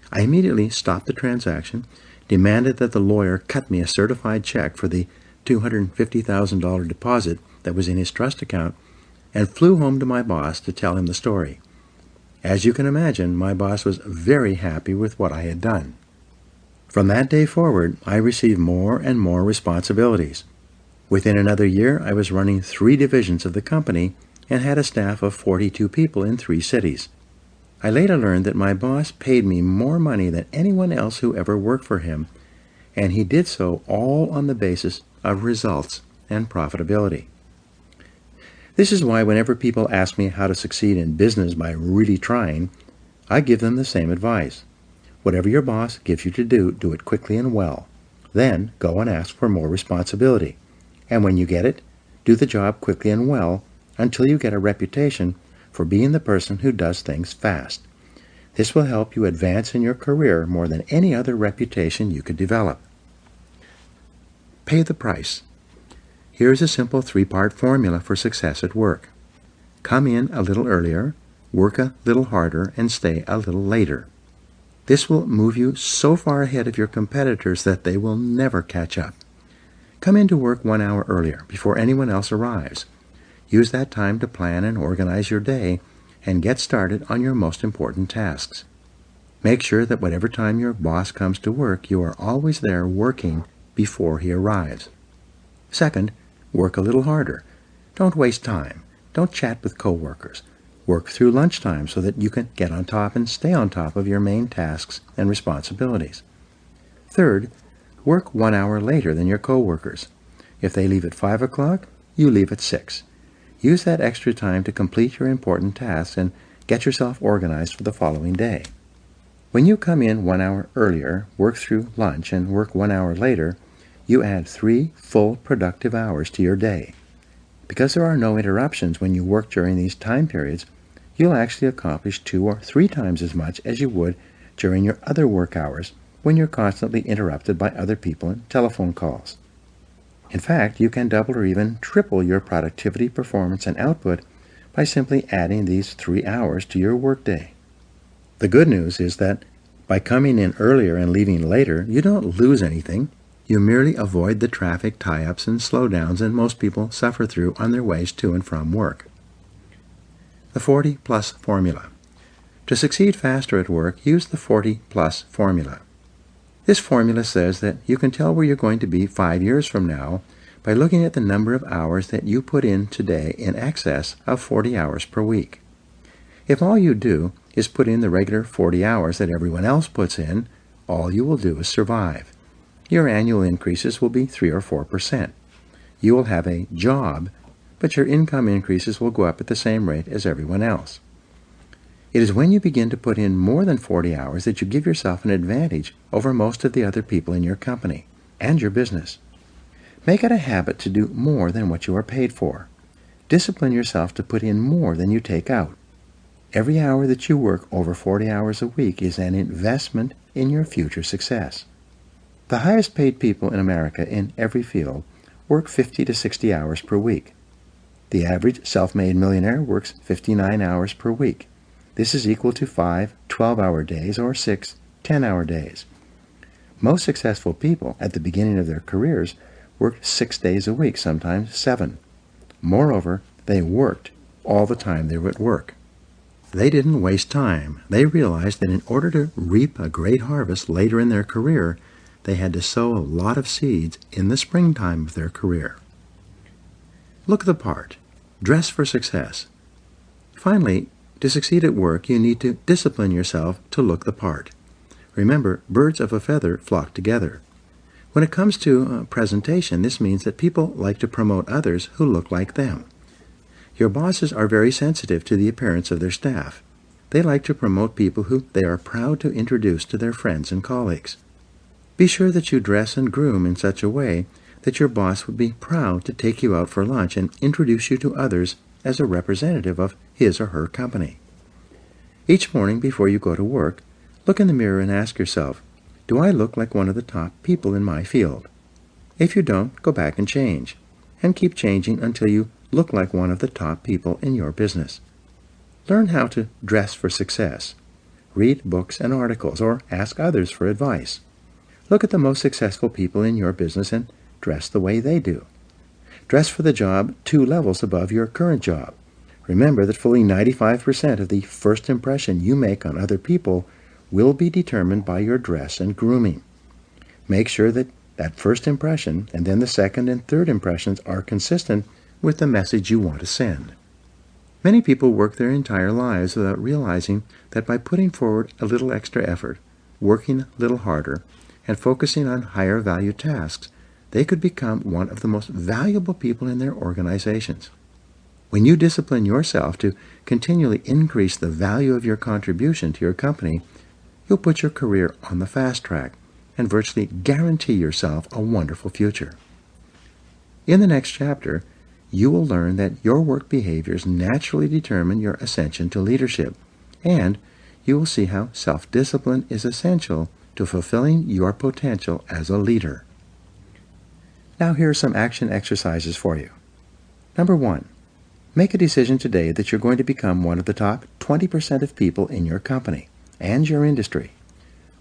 I immediately stopped the transaction, demanded that the lawyer cut me a certified check for the $250,000 deposit that was in his trust account, and flew home to my boss to tell him the story. As you can imagine, my boss was very happy with what I had done. From that day forward, I received more and more responsibilities. Within another year, I was running 3 divisions of the company and had a staff of 42 people in 3 cities. I later learned that my boss paid me more money than anyone else who ever worked for him, and he did so all on the basis of results and profitability. This is why whenever people ask me how to succeed in business by really trying, I give them the same advice. Whatever your boss gives you to do, do it quickly and well. Then go and ask for more responsibility. And when you get it, do the job quickly and well until you get a reputation for being the person who does things fast. This will help you advance in your career more than any other reputation you could develop. Pay the price. Here's a simple 3-part formula for success at work. Come in a little earlier, work a little harder, and stay a little later. This will move you so far ahead of your competitors that they will never catch up. Come into work 1 hour earlier, before anyone else arrives. Use that time to plan and organize your day and get started on your most important tasks. Make sure that whatever time your boss comes to work, you are always there working before he arrives. Second, Work a little harder. Don't waste time. Don't chat with coworkers. Work through lunchtime so that you can get on top and stay on top of your main tasks and responsibilities. Third, work 1 hour later than your coworkers. If they leave at 5 o'clock, you leave at 6. Use that extra time to complete your important tasks and get yourself organized for the following day. When you come in 1 hour earlier, work through lunch, and work 1 hour later, you add 3 full productive hours to your day. Because there are no interruptions when you work during these time periods, you'll actually accomplish 2 or 3 times as much as you would during your other work hours when you're constantly interrupted by other people and telephone calls. In fact, you can double or even triple your productivity, performance, and output by simply adding these 3 hours to your workday. The good news is that by coming in earlier and leaving later, you don't lose anything. You merely avoid the traffic tie-ups and slowdowns that most people suffer through on their ways to and from work. The 40-plus formula. To succeed faster at work, use the 40-plus formula. This formula says that you can tell where you're going to be 5 years from now by looking at the number of hours that you put in today in excess of 40 hours per week. If all you do is put in the regular 40 hours that everyone else puts in, all you will do is survive. Your annual increases will be 3 or 4%. You will have a job, but your income increases will go up at the same rate as everyone else. It is when you begin to put in more than 40 hours that you give yourself an advantage over most of the other people in your company and your business. Make it a habit to do more than what you are paid for. Discipline yourself to put in more than you take out. Every hour that you work over 40 hours a week is an investment in your future success. The highest paid people in America in every field work 50 to 60 hours per week. The average self-made millionaire works 59 hours per week. This is equal to 5 12-hour days or 6 10-hour days. Most successful people at the beginning of their careers worked 6 days a week, sometimes 7. Moreover, they worked all the time they were at work. They didn't waste time. They realized that in order to reap a great harvest later in their career, they had to sow a lot of seeds in the springtime of their career. Look the part. Dress for success. Finally, to succeed at work, you need to discipline yourself to look the part. Remember, birds of a feather flock together. When it comes to presentation, this means that people like to promote others who look like them. Your bosses are very sensitive to the appearance of their staff. They like to promote people who they are proud to introduce to their friends and colleagues. Be sure that you dress and groom in such a way that your boss would be proud to take you out for lunch and introduce you to others as a representative of his or her company. Each morning before you go to work, look in the mirror and ask yourself, do I look like one of the top people in my field? If you don't, go back and change, and keep changing until you look like one of the top people in your business. Learn how to dress for success. Read books and articles, or ask others for advice. Look at the most successful people in your business and dress the way they do. Dress for the job 2 levels above your current job. Remember that fully 95% of the first impression you make on other people will be determined by your dress and grooming. Make sure that that first impression and then the second and third impressions are consistent with the message you want to send. Many people work their entire lives without realizing that by putting forward a little extra effort, working a little harder, and focusing on higher value tasks, they could become one of the most valuable people in their organizations. When you discipline yourself to continually increase the value of your contribution to your company, you'll put your career on the fast track and virtually guarantee yourself a wonderful future. In the next chapter, you will learn that your work behaviors naturally determine your ascension to leadership, and you will see how self-discipline is essential to fulfilling your potential as a leader. Now here are some action exercises for you. Number 1. Make a decision today that you're going to become one of the top 20% of people in your company and your industry.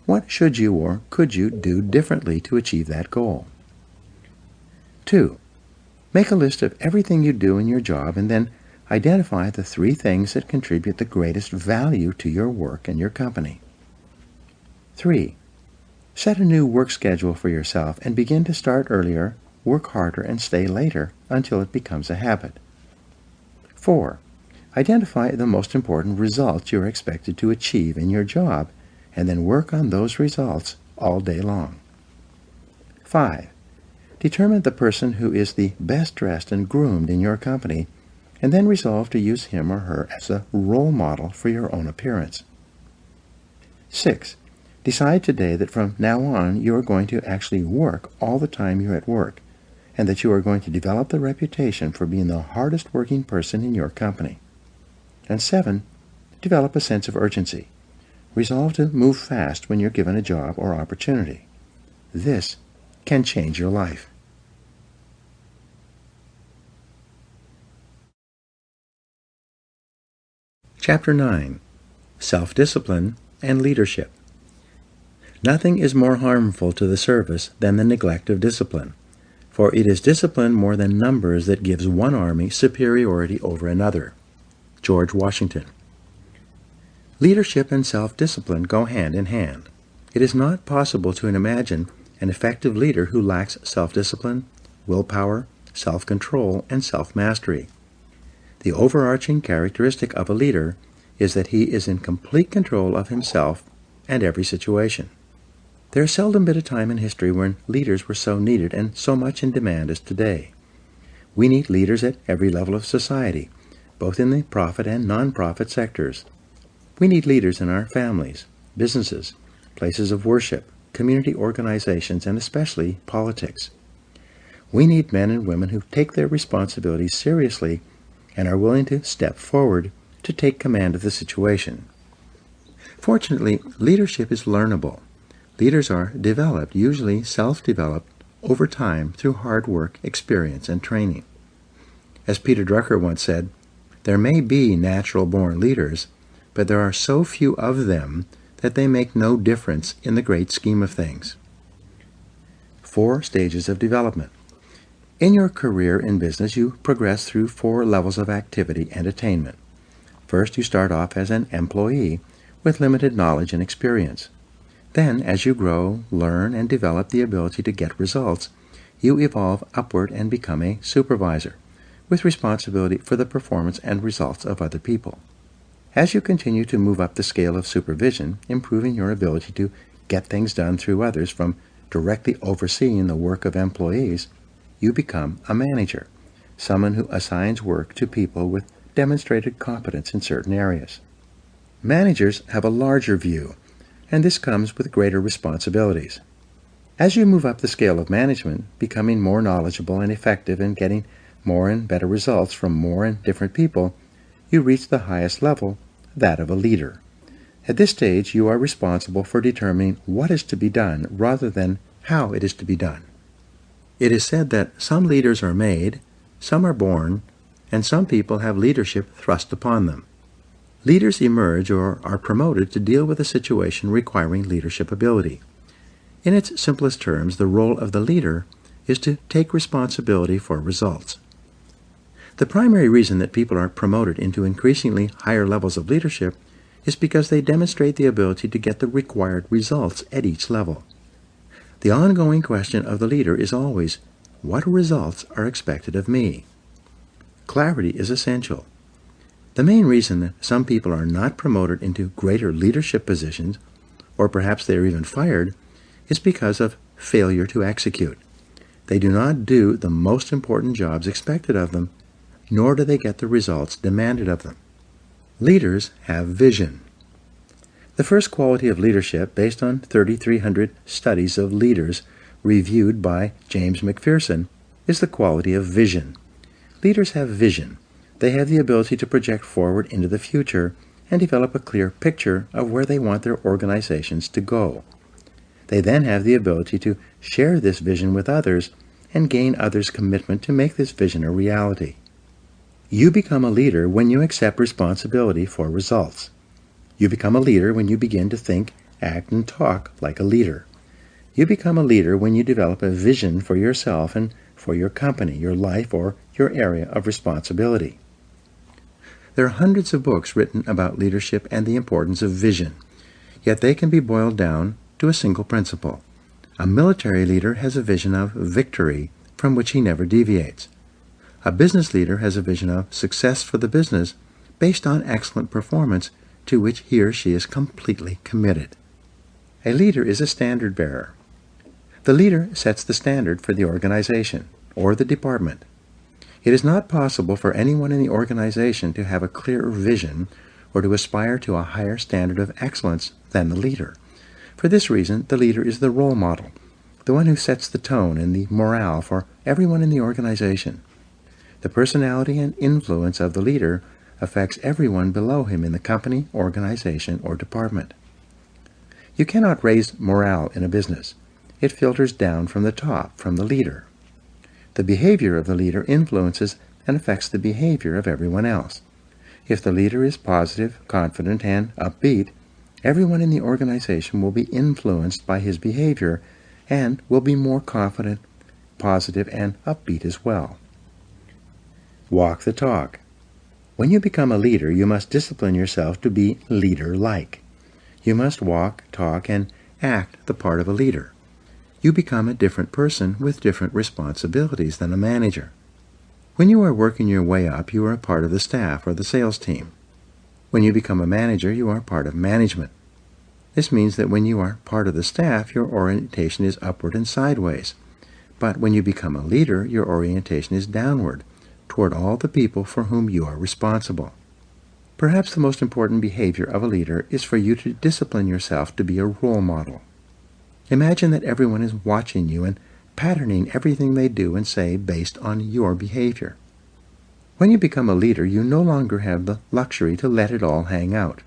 What should you or could you do differently to achieve that goal? 2. Make a list of everything you do in your job and then identify the 3 things that contribute the greatest value to your work and your company. 3. Set a new work schedule for yourself and begin to start earlier, work harder and stay later until it becomes a habit. 4. Identify the most important results you are expected to achieve in your job, and then work on those results all day long. 5. Determine the person who is the best dressed and groomed in your company, and then resolve to use him or her as a role model for your own appearance. 6. Decide today that from now on you are going to actually work all the time you're at work, and that you are going to develop the reputation for being the hardest working person in your company. And 7. Develop a sense of urgency. Resolve to move fast when you're given a job or opportunity. This can change your life. Chapter 9. Self-Discipline and Leadership. Nothing is more harmful to the service than the neglect of discipline, for it is discipline more than numbers that gives one army superiority over another. George Washington. Leadership and self-discipline go hand in hand. It is not possible to imagine an effective leader who lacks self-discipline, willpower, self-control, and self-mastery. The overarching characteristic of a leader is that he is in complete control of himself and every situation. There has seldom been a time in history when leaders were so needed and so much in demand as today. We need leaders at every level of society, both in the profit and non-profit sectors. We need leaders in our families, businesses, places of worship, community organizations, and especially politics. We need men and women who take their responsibilities seriously and are willing to step forward to take command of the situation. Fortunately, leadership is learnable. Leaders are developed, usually self-developed, over time through hard work, experience, and training. As Peter Drucker once said, there may be natural-born leaders, but there are so few of them that they make no difference in the great scheme of things. 4 stages of development. In your career in business, you progress through 4 levels of activity and attainment. First, you start off as an employee with limited knowledge and experience. Then, as you grow, learn, and develop the ability to get results, you evolve upward and become a supervisor, with responsibility for the performance and results of other people. As you continue to move up the scale of supervision, improving your ability to get things done through others from directly overseeing the work of employees, you become a manager, someone who assigns work to people with demonstrated competence in certain areas. Managers have a larger view, and this comes with greater responsibilities. As you move up the scale of management, becoming more knowledgeable and effective and getting more and better results from more and different people, you reach the highest level, that of a leader. At this stage, you are responsible for determining what is to be done rather than how it is to be done. It is said that some leaders are made, some are born, and some people have leadership thrust upon them. Leaders emerge or are promoted to deal with a situation requiring leadership ability. In its simplest terms, the role of the leader is to take responsibility for results. The primary reason that people are promoted into increasingly higher levels of leadership is because they demonstrate the ability to get the required results at each level. The ongoing question of the leader is always, what results are expected of me? Clarity is essential. The main reason that some people are not promoted into greater leadership positions, or perhaps they are even fired, is because of failure to execute. They do not do the most important jobs expected of them, nor do they get the results demanded of them. Leaders have vision. The first quality of leadership, based on 3,300 studies of leaders reviewed by James McPherson, is the quality of vision. Leaders have vision. They have the ability to project forward into the future and develop a clear picture of where they want their organizations to go. They then have the ability to share this vision with others and gain others' commitment to make this vision a reality. You become a leader when you accept responsibility for results. You become a leader when you begin to think, act, and talk like a leader. You become a leader when you develop a vision for yourself and for your company, your life, or your area of responsibility. There are hundreds of books written about leadership and the importance of vision, yet they can be boiled down to a single principle. A military leader has a vision of victory from which he never deviates. A business leader has a vision of success for the business based on excellent performance to which he or she is completely committed. A leader is a standard bearer. The leader sets the standard for the organization or the department. It is not possible for anyone in the organization to have a clearer vision or to aspire to a higher standard of excellence than the leader. For this reason, the leader is the role model, the one who sets the tone and the morale for everyone in the organization. The personality and influence of the leader affects everyone below him in the company, organization, or department. You cannot raise morale in a business. It filters down from the top, from the leader. The behavior of the leader influences and affects the behavior of everyone else. If the leader is positive, confident, and upbeat, everyone in the organization will be influenced by his behavior and will be more confident, positive, and upbeat as well. Walk the talk. When you become a leader, you must discipline yourself to be leader-like. You must walk, talk, and act the part of a leader. You become a different person with different responsibilities than a manager. When you are working your way up, you are a part of the staff or the sales team. When you become a manager, you are part of management. This means that when you are part of the staff, your orientation is upward and sideways. But when you become a leader, your orientation is downward, toward all the people for whom you are responsible. Perhaps the most important behavior of a leader is for you to discipline yourself to be a role model. Imagine that everyone is watching you and patterning everything they do and say based on your behavior. When you become a leader, you no longer have the luxury to let it all hang out.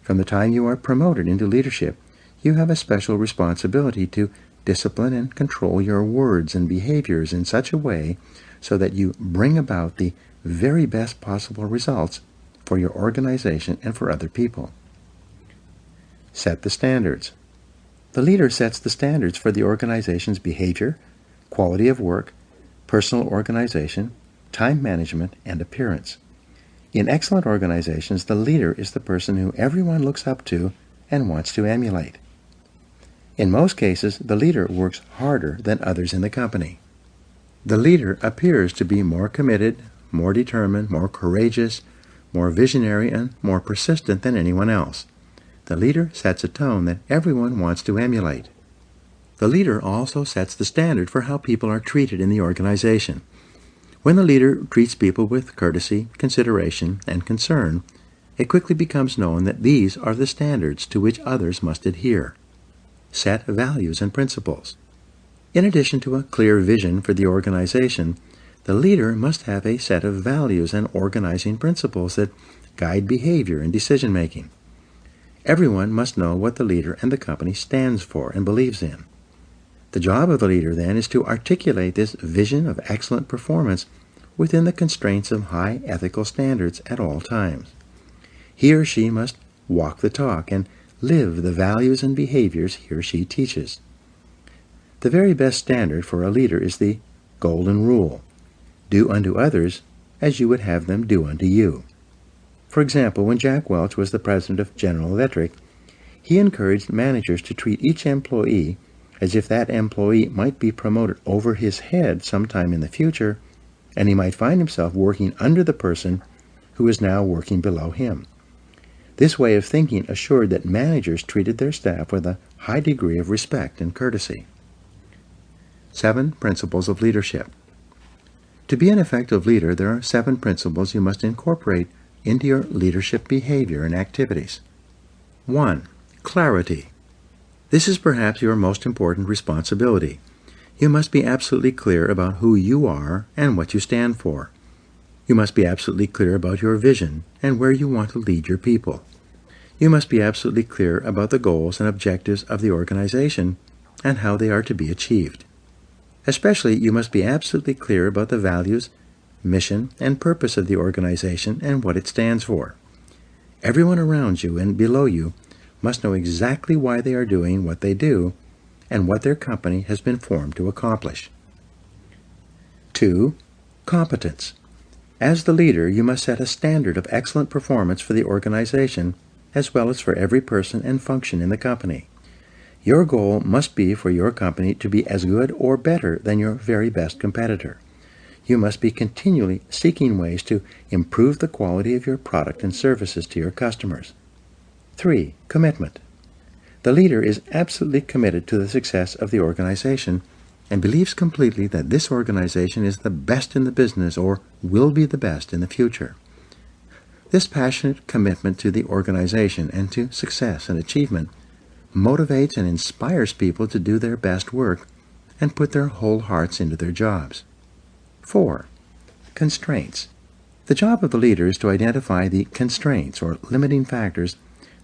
From the time you are promoted into leadership, you have a special responsibility to discipline and control your words and behaviors in such a way so that you bring about the very best possible results for your organization and for other people. Set the standards. The leader sets the standards for the organization's behavior, quality of work, personal organization, time management, and appearance. In excellent organizations, the leader is the person who everyone looks up to and wants to emulate. In most cases, the leader works harder than others in the company. The leader appears to be more committed, more determined, more courageous, more visionary, and more persistent than anyone else. The leader sets a tone that everyone wants to emulate. The leader also sets the standard for how people are treated in the organization. When the leader treats people with courtesy, consideration, and concern, it quickly becomes known that these are the standards to which others must adhere. Set values and principles. In addition to a clear vision for the organization, the leader must have a set of values and organizing principles that guide behavior and decision-making. Everyone must know what the leader and the company stands for and believes in. The job of the leader, then, is to articulate this vision of excellent performance within the constraints of high ethical standards at all times. He or she must walk the talk and live the values and behaviors he or she teaches. The very best standard for a leader is the golden rule: do unto others as you would have them do unto you. For example, when Jack Welch was the president of General Electric, he encouraged managers to treat each employee as if that employee might be promoted over his head sometime in the future, and he might find himself working under the person who is now working below him. This way of thinking assured that managers treated their staff with a high degree of respect and courtesy. 7 principles of leadership. To be an effective leader, there are 7 principles you must incorporate into your leadership behavior and activities. 1. Clarity. This is perhaps your most important responsibility. You must be absolutely clear about who you are and what you stand for. You must be absolutely clear about your vision and where you want to lead your people. You must be absolutely clear about the goals and objectives of the organization and how they are to be achieved. Especially, you must be absolutely clear about the values, mission, and purpose of the organization and what it stands for. Everyone around you and below you must know exactly why they are doing what they do and what their company has been formed to accomplish. 2. Competence. As the leader, you must set a standard of excellent performance for the organization as well as for every person and function in the company. Your goal must be for your company to be as good or better than your very best competitor. You must be continually seeking ways to improve the quality of your product and services to your customers. 3. Commitment. The leader is absolutely committed to the success of the organization and believes completely that this organization is the best in the business or will be the best in the future. This passionate commitment to the organization and to success and achievement motivates and inspires people to do their best work and put their whole hearts into their jobs. 4. Constraints. The job of the leader is to identify the constraints or limiting factors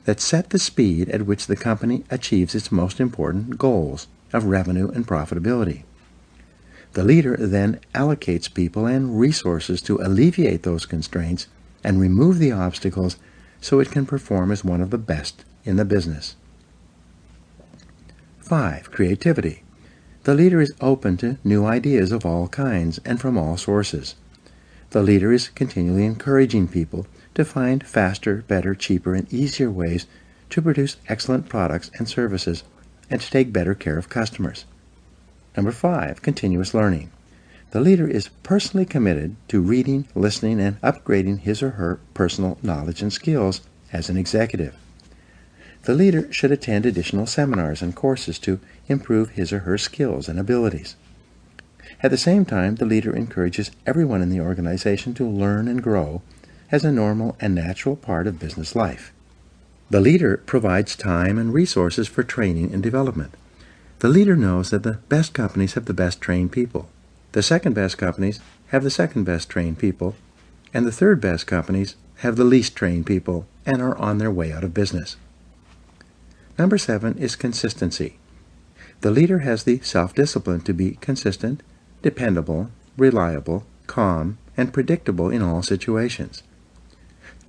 that set the speed at which the company achieves its most important goals of revenue and profitability. The leader then allocates people and resources to alleviate those constraints and remove the obstacles so it can perform as one of the best in the business. 5. Creativity. The leader is open to new ideas of all kinds and from all sources. The leader is continually encouraging people to find faster, better, cheaper, and easier ways to produce excellent products and services and to take better care of customers. Number 5. Continuous learning. The leader is personally committed to reading, listening, and upgrading his or her personal knowledge and skills as an executive. The leader should attend additional seminars and courses to improve his or her skills and abilities. At the same time, the leader encourages everyone in the organization to learn and grow as a normal and natural part of business life. The leader provides time and resources for training and development. The leader knows that the best companies have the best trained people. The second best companies have the second best trained people, and the third best companies have the least trained people and are on their way out of business. Number 7 is consistency. The leader has the self-discipline to be consistent, dependable, reliable, calm, and predictable in all situations.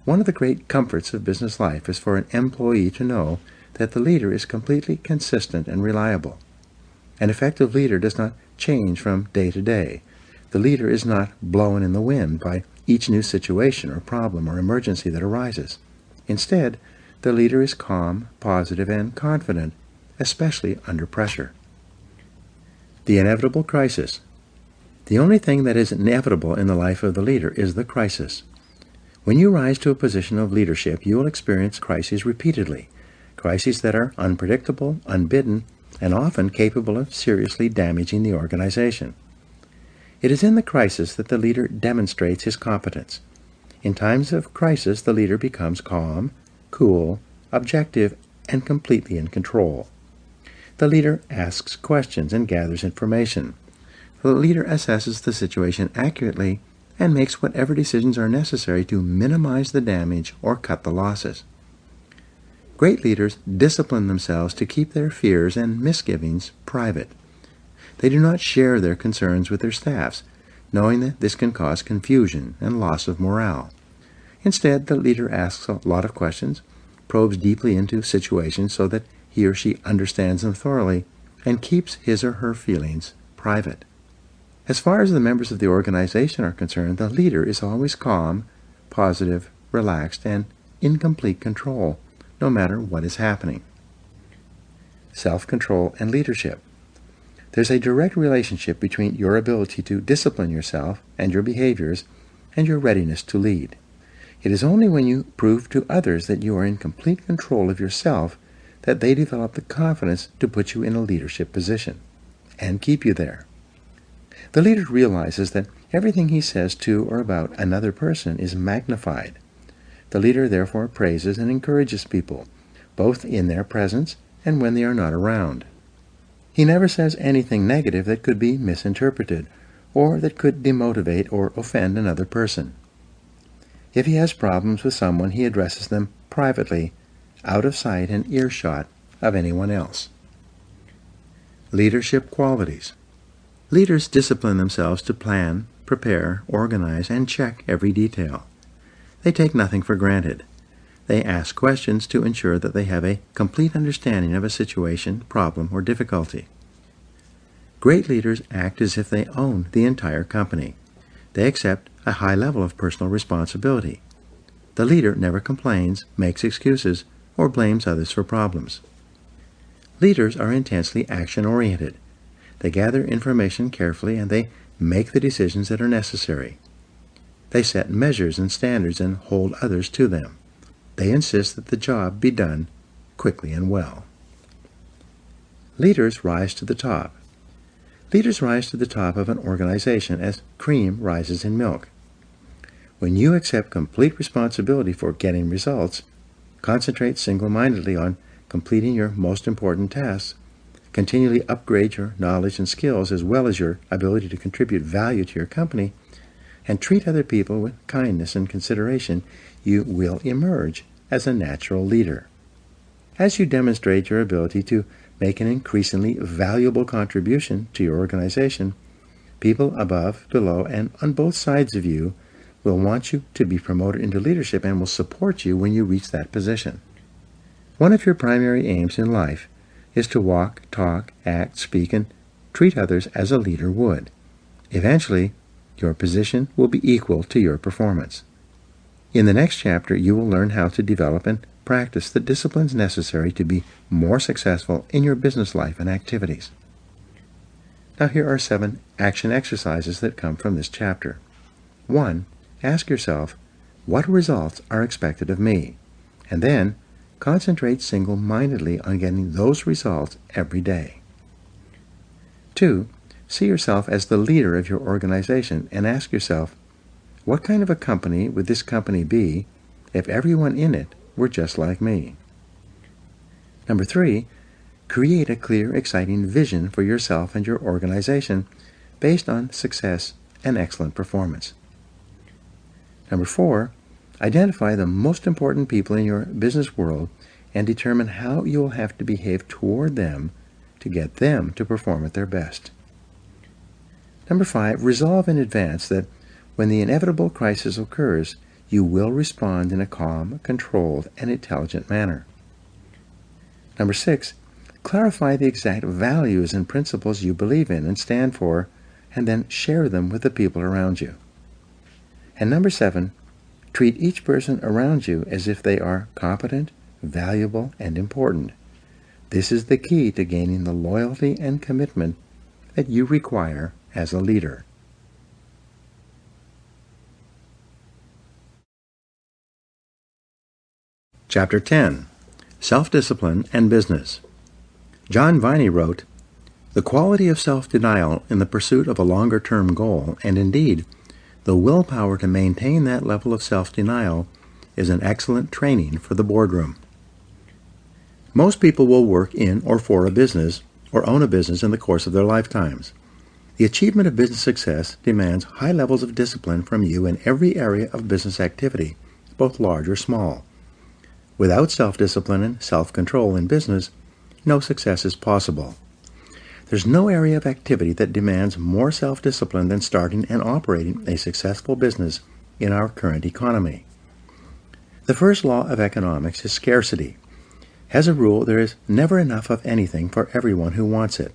One of the great comforts of business life is for an employee to know that the leader is completely consistent and reliable. An effective leader does not change from day to day. The leader is not blown in the wind by each new situation or problem or emergency that arises. Instead, the leader is calm, positive, and confident, especially under pressure. The inevitable crisis. The only thing that is inevitable in the life of the leader is the crisis. When you rise to a position of leadership, you will experience crises repeatedly, crises that are unpredictable, unbidden, and often capable of seriously damaging the organization. It is in the crisis that the leader demonstrates his competence. In times of crisis, the leader becomes calm, cool, objective, and completely in control. The leader asks questions and gathers information. The leader assesses the situation accurately and makes whatever decisions are necessary to minimize the damage or cut the losses. Great leaders discipline themselves to keep their fears and misgivings private. They do not share their concerns with their staffs, knowing that this can cause confusion and loss of morale. Instead, the leader asks a lot of questions, probes deeply into situations so that he or she understands them thoroughly, and keeps his or her feelings private. As far as the members of the organization are concerned, the leader is always calm, positive, relaxed, and in complete control, no matter what is happening. Self-control and leadership. There's a direct relationship between your ability to discipline yourself and your behaviors and your readiness to lead. It is only when you prove to others that you are in complete control of yourself that they develop the confidence to put you in a leadership position and keep you there. The leader realizes that everything he says to or about another person is magnified. The leader therefore praises and encourages people, both in their presence and when they are not around. He never says anything negative that could be misinterpreted or that could demotivate or offend another person. If he has problems with someone, he addresses them privately, out of sight and earshot of anyone else. Leadership qualities. Leaders discipline themselves to plan, prepare, organize, and check every detail. They take nothing for granted. They ask questions to ensure that they have a complete understanding of a situation, problem, or difficulty. Great leaders act as if they own the entire company. They accept a high level of personal responsibility. The leader never complains, makes excuses, or blames others for problems. Leaders are intensely action-oriented. They gather information carefully and they make the decisions that are necessary. They set measures and standards and hold others to them. They insist that the job be done quickly and well. Leaders rise to the top. Leaders rise to the top of an organization as cream rises in milk. When you accept complete responsibility for getting results, concentrate single-mindedly on completing your most important tasks, continually upgrade your knowledge and skills as well as your ability to contribute value to your company, and treat other people with kindness and consideration, you will emerge as a natural leader. As you demonstrate your ability to make an increasingly valuable contribution to your organization, people above, below, and on both sides of you will want you to be promoted into leadership and will support you when you reach that position. One of your primary aims in life is to walk, talk, act, speak, and treat others as a leader would. Eventually, your position will be equal to your performance. In the next chapter, you will learn how to develop and practice the disciplines necessary to be more successful in your business life and activities. Now here are 7 action exercises that come from this chapter. 1. Ask yourself, what results are expected of me? And then, concentrate single-mindedly on getting those results every day. 2. See yourself as the leader of your organization and ask yourself, what kind of a company would this company be if everyone in it were just like me? Number 3, create a clear, exciting vision for yourself and your organization based on success and excellent performance. Number 4, identify the most important people in your business world and determine how you will have to behave toward them to get them to perform at their best. Number 5, resolve in advance that when the inevitable crisis occurs, you will respond in a calm, controlled, and intelligent manner. Number 6, clarify the exact values and principles you believe in and stand for, and then share them with the people around you. And number 7, treat each person around you as if they are competent, valuable, and important. This is the key to gaining the loyalty and commitment that you require as a leader. Chapter 10. Self-Discipline and Business. John Viney wrote, "The quality of self-denial in the pursuit of a longer-term goal, and indeed, the willpower to maintain that level of self-denial, is an excellent training for the boardroom." Most people will work in or for a business or own a business in the course of their lifetimes. The achievement of business success demands high levels of discipline from you in every area of business activity, both large or small. Without self-discipline and self-control in business, no success is possible. There's no area of activity that demands more self-discipline than starting and operating a successful business in our current economy. The first law of economics is scarcity. As a rule, there is never enough of anything for everyone who wants it.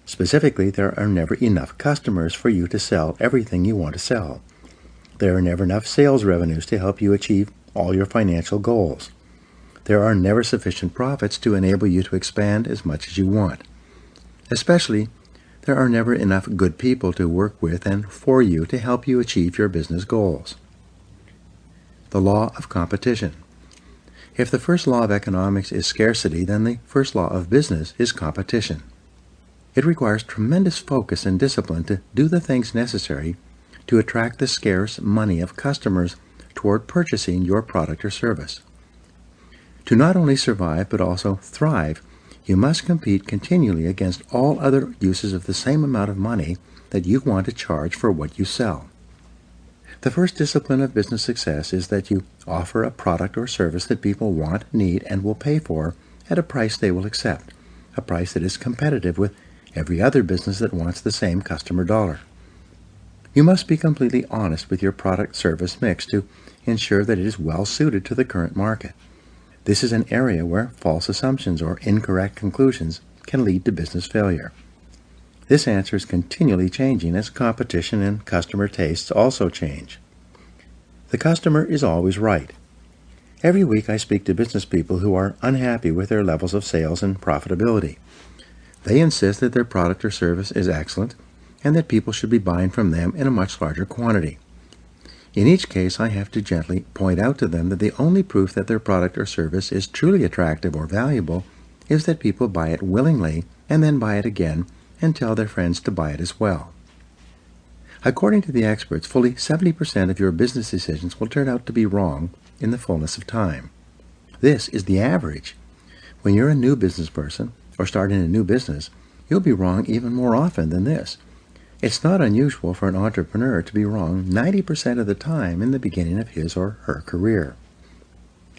Specifically, there are never enough customers for you to sell everything you want to sell. There are never enough sales revenues to help you achieve all your financial goals. There are never sufficient profits to enable you to expand as much as you want. Especially, there are never enough good people to work with and for you to help you achieve your business goals. The law of competition. If the first law of economics is scarcity, then the first law of business is competition. It requires tremendous focus and discipline to do the things necessary to attract the scarce money of customers toward purchasing your product or service. To not only survive but also thrive, you must compete continually against all other uses of the same amount of money that you want to charge for what you sell. The first discipline of business success is that you offer a product or service that people want, need, and will pay for at a price they will accept, a price that is competitive with every other business that wants the same customer dollar. You must be completely honest with your product-service mix to ensure that it is well suited to the current market. This is an area where false assumptions or incorrect conclusions can lead to business failure. This answer is continually changing as competition and customer tastes also change. The customer is always right. Every week I speak to business people who are unhappy with their levels of sales and profitability. They insist that their product or service is excellent and that people should be buying from them in a much larger quantity. In each case, I have to gently point out to them that the only proof that their product or service is truly attractive or valuable is that people buy it willingly and then buy it again and tell their friends to buy it as well. According to the experts, fully 70% of your business decisions will turn out to be wrong in the fullness of time. This is the average. When you're a new business person or starting a new business, you'll be wrong even more often than this. It's not unusual for an entrepreneur to be wrong 90% of the time in the beginning of his or her career.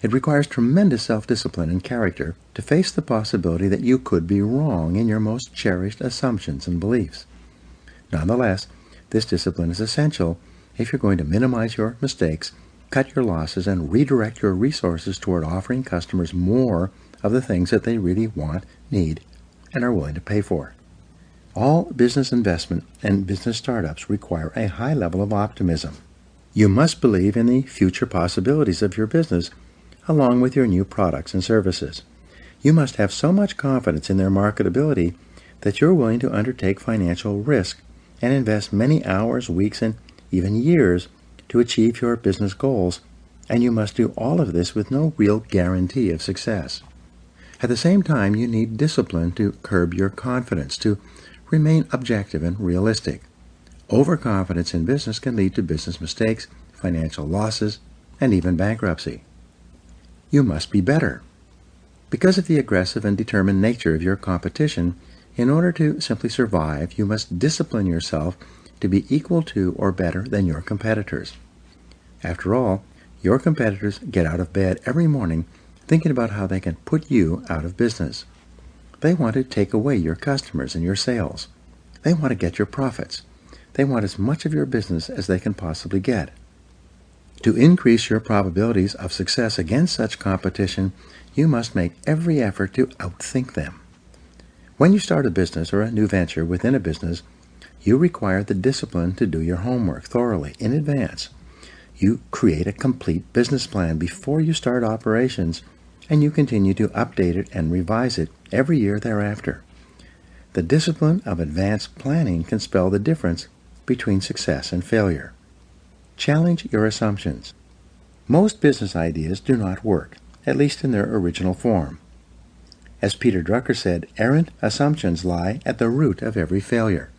It requires tremendous self-discipline and character to face the possibility that you could be wrong in your most cherished assumptions and beliefs. Nonetheless, this discipline is essential if you're going to minimize your mistakes, cut your losses, and redirect your resources toward offering customers more of the things that they really want, need, and are willing to pay for. All business investment and business startups require a high level of optimism. You must believe in the future possibilities of your business along with your new products and services. You must have so much confidence in their marketability that you're willing to undertake financial risk and invest many hours, weeks, and even years to achieve your business goals, and you must do all of this with no real guarantee of success. At the same time, you need discipline to curb your confidence, to remain objective and realistic. Overconfidence in business can lead to business mistakes, financial losses, and even bankruptcy. You must be better. Because of the aggressive and determined nature of your competition, in order to simply survive, you must discipline yourself to be equal to or better than your competitors. After all, your competitors get out of bed every morning thinking about how they can put you out of business. They want to take away your customers and your sales. They want to get your profits. They want as much of your business as they can possibly get. To increase your probabilities of success against such competition, you must make every effort to outthink them. When you start a business or a new venture within a business, you require the discipline to do your homework thoroughly in advance. You create a complete business plan before you start operations, and you continue to update it and revise it every year thereafter. The discipline of advanced planning can spell the difference between success and failure. Challenge your assumptions. Most business ideas do not work, at least in their original form. As Peter Drucker said, errant assumptions lie at the root of every failure.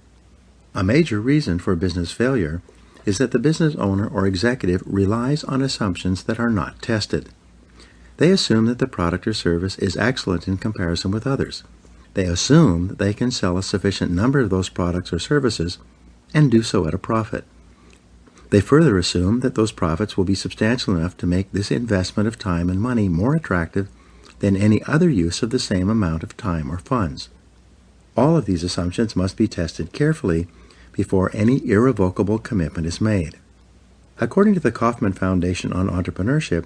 A major reason for business failure is that the business owner or executive relies on assumptions that are not tested. They assume that the product or service is excellent in comparison with others. They assume that they can sell a sufficient number of those products or services and do so at a profit. They further assume that those profits will be substantial enough to make this investment of time and money more attractive than any other use of the same amount of time or funds. All of these assumptions must be tested carefully before any irrevocable commitment is made. According to the Kauffman Foundation on Entrepreneurship,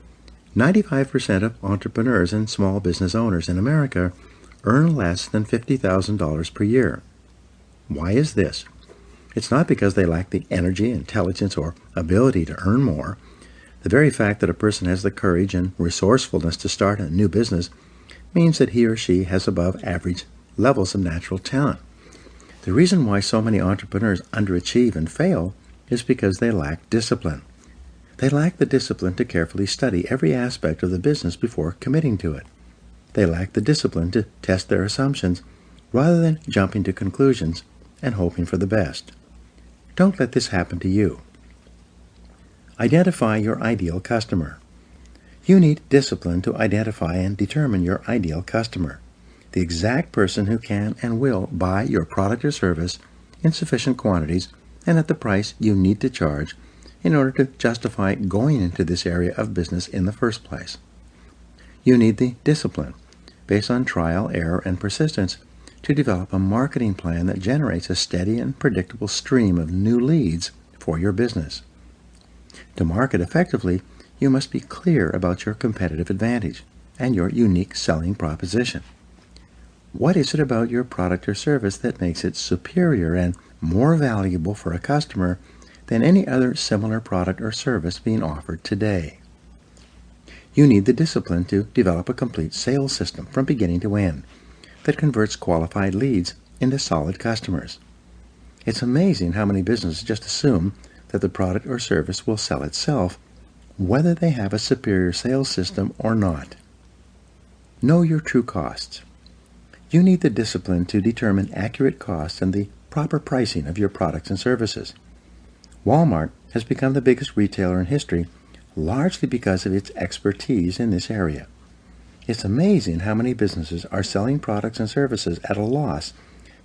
95% of entrepreneurs and small business owners in America earn less than $50,000 per year. Why is this? It's not because they lack the energy, intelligence, or ability to earn more. The very fact that a person has the courage and resourcefulness to start a new business means that he or she has above average levels of natural talent. The reason why so many entrepreneurs underachieve and fail is because they lack discipline. They lack the discipline to carefully study every aspect of the business before committing to it. They lack the discipline to test their assumptions rather than jumping to conclusions and hoping for the best. Don't let this happen to you. Identify your ideal customer. You need discipline to identify and determine your ideal customer, the exact person who can and will buy your product or service in sufficient quantities and at the price you need to charge in order to justify going into this area of business in the first place. You need the discipline, based on trial, error, and persistence, to develop a marketing plan that generates a steady and predictable stream of new leads for your business. To market effectively, you must be clear about your competitive advantage and your unique selling proposition. What is it about your product or service that makes it superior and more valuable for a customer than any other similar product or service being offered today? You need the discipline to develop a complete sales system from beginning to end that converts qualified leads into solid customers. It's amazing how many businesses just assume that the product or service will sell itself, whether they have a superior sales system or not. Know your true costs. You need the discipline to determine accurate costs and the proper pricing of your products and services. Walmart has become the biggest retailer in history, largely because of its expertise in this area. It's amazing how many businesses are selling products and services at a loss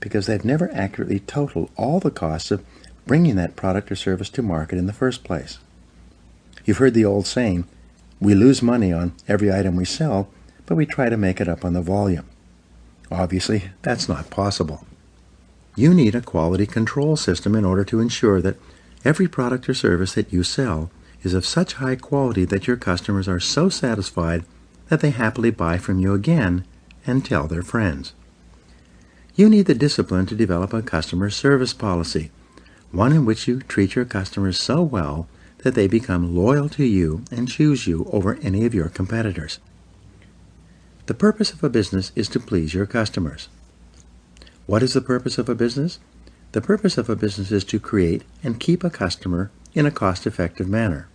because they've never accurately totaled all the costs of bringing that product or service to market in the first place. You've heard the old saying, we lose money on every item we sell, but we try to make it up on the volume. Obviously, that's not possible. You need a quality control system in order to ensure that every product or service that you sell is of such high quality that your customers are so satisfied that they happily buy from you again and tell their friends. You need the discipline to develop a customer service policy, one in which you treat your customers so well that they become loyal to you and choose you over any of your competitors. The purpose of a business is to please your customers. What is the purpose of a business? The purpose of a business is to create and keep a customer in a cost-effective manner.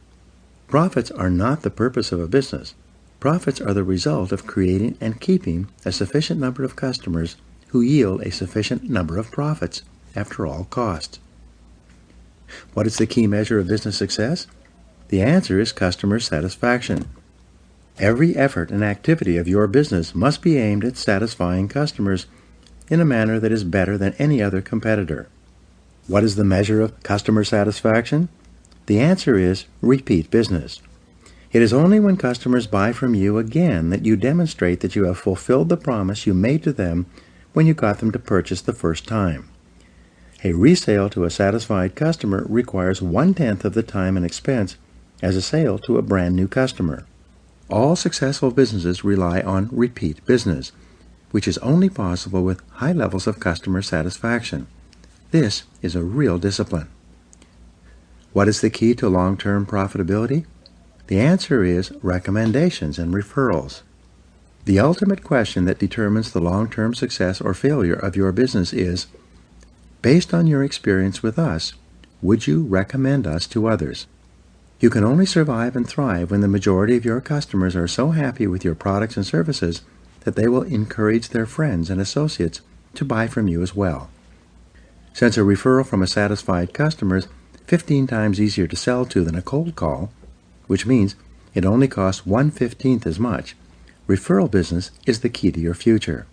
Profits are not the purpose of a business. Profits are the result of creating and keeping a sufficient number of customers who yield a sufficient number of profits after all costs. What is the key measure of business success? The answer is customer satisfaction. Every effort and activity of your business must be aimed at satisfying customers in a manner that is better than any other competitor. What is the measure of customer satisfaction? The answer is repeat business. It is only when customers buy from you again that you demonstrate that you have fulfilled the promise you made to them when you got them to purchase the first time. A resale to a satisfied customer requires 1/10 of the time and expense as a sale to a brand new customer. All successful businesses rely on repeat business, which is only possible with high levels of customer satisfaction. This is a real discipline. What is the key to long-term profitability? The answer is recommendations and referrals. The ultimate question that determines the long-term success or failure of your business is, based on your experience with us, would you recommend us to others? You can only survive and thrive when the majority of your customers are so happy with your products and services that they will encourage their friends and associates to buy from you as well. Since a referral from a satisfied customer is 15 times easier to sell to than a cold call, which means it only costs 1/15 as much, referral business is the key to your future.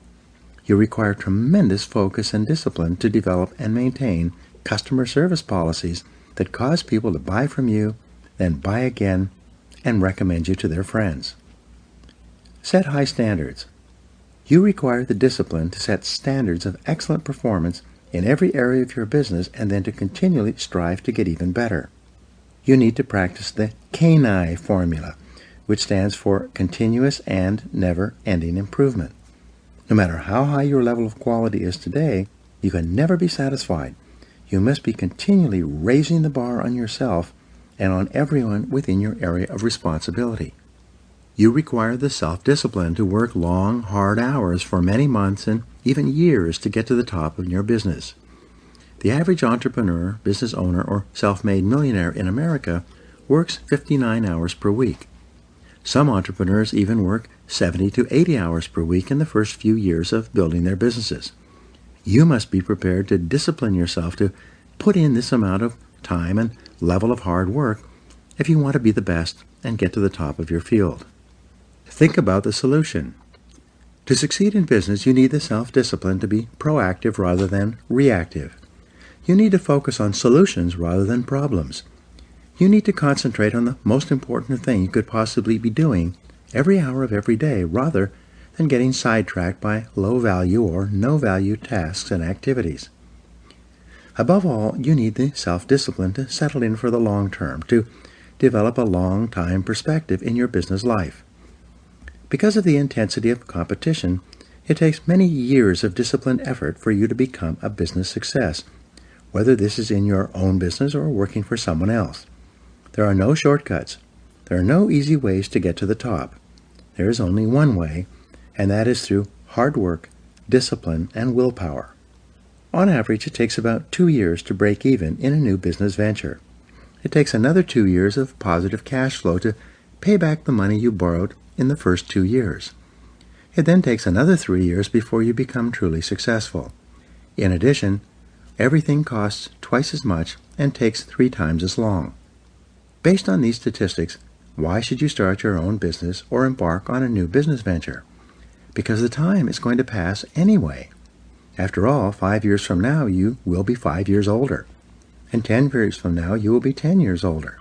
You require tremendous focus and discipline to develop and maintain customer service policies that cause people to buy from you, then buy again, and recommend you to their friends. Set high standards. You require the discipline to set standards of excellent performance in every area of your business and then to continually strive to get even better. You need to practice the CANI formula, which stands for continuous and never-ending improvement. No matter how high your level of quality is today, you can never be satisfied. You must be continually raising the bar on yourself and on everyone within your area of responsibility. You require the self-discipline to work long, hard hours for many months and even years to get to the top of your business. The average entrepreneur, business owner, or self-made millionaire in America works 59 hours per week. Some entrepreneurs even work 70 to 80 hours per week in the first few years of building their businesses. You must be prepared to discipline yourself to put in this amount of time and level of hard work if you want to be the best and get to the top of your field. Think about the solution. To succeed in business, you need the self-discipline to be proactive rather than reactive. You need to focus on solutions rather than problems. You need to concentrate on the most important thing you could possibly be doing every hour of every day rather than getting sidetracked by low-value or no-value tasks and activities. Above all, you need the self-discipline to settle in for the long term, to develop a long-time perspective in your business life. Because of the intensity of competition, it takes many years of disciplined effort for you to become a business success, whether this is in your own business or working for someone else. There are no shortcuts. There are no easy ways to get to the top. There is only one way, and that is through hard work, discipline, and willpower. On average, it takes about 2 years to break even in a new business venture. It takes another 2 years of positive cash flow to pay back the money you borrowed in the first 2 years. It then takes another 3 years before you become truly successful. In addition, everything costs twice as much and takes 3 times as long. Based on these statistics, why should you start your own business or embark on a new business venture? Because the time is going to pass anyway. After all, 5 years from now you will be 5 years older, and 10 years from now you will be 10 years older.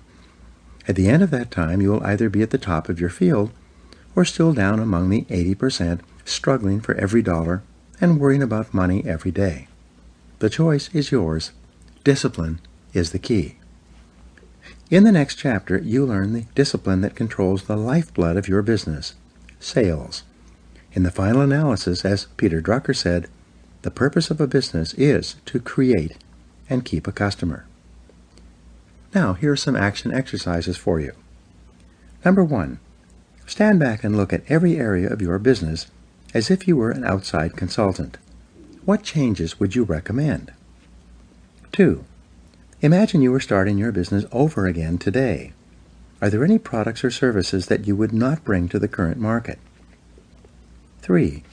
At the end of that time you will either be at the top of your field or still down among the 80% struggling for every dollar and worrying about money every day. The choice is yours. Discipline is the key. In the next chapter, you learn the discipline that controls the lifeblood of your business, sales. In the final analysis, as Peter Drucker said, the purpose of a business is to create and keep a customer. Now, here are some action exercises for you. Number 1, stand back and look at every area of your business as if you were an outside consultant. What changes would you recommend? 2, imagine you were starting your business over again today. Are there any products or services that you would not bring to the current market? 3,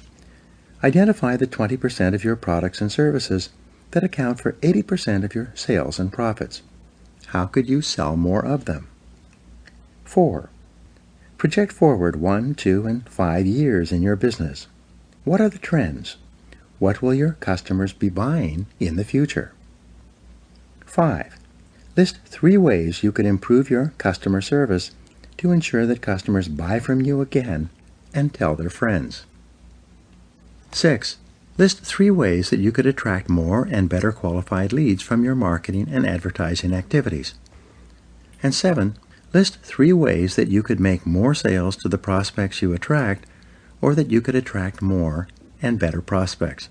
identify the 20% of your products and services that account for 80% of your sales and profits. How could you sell more of them? 4, project forward 1, 2, and 5 years in your business. What are the trends? What will your customers be buying in the future? 5, list 3 ways you could improve your customer service to ensure that customers buy from you again and tell their friends. 6, list 3 ways that you could attract more and better qualified leads from your marketing and advertising activities. And 7, list 3 ways that you could make more sales to the prospects you attract, or that you could attract more and better prospects.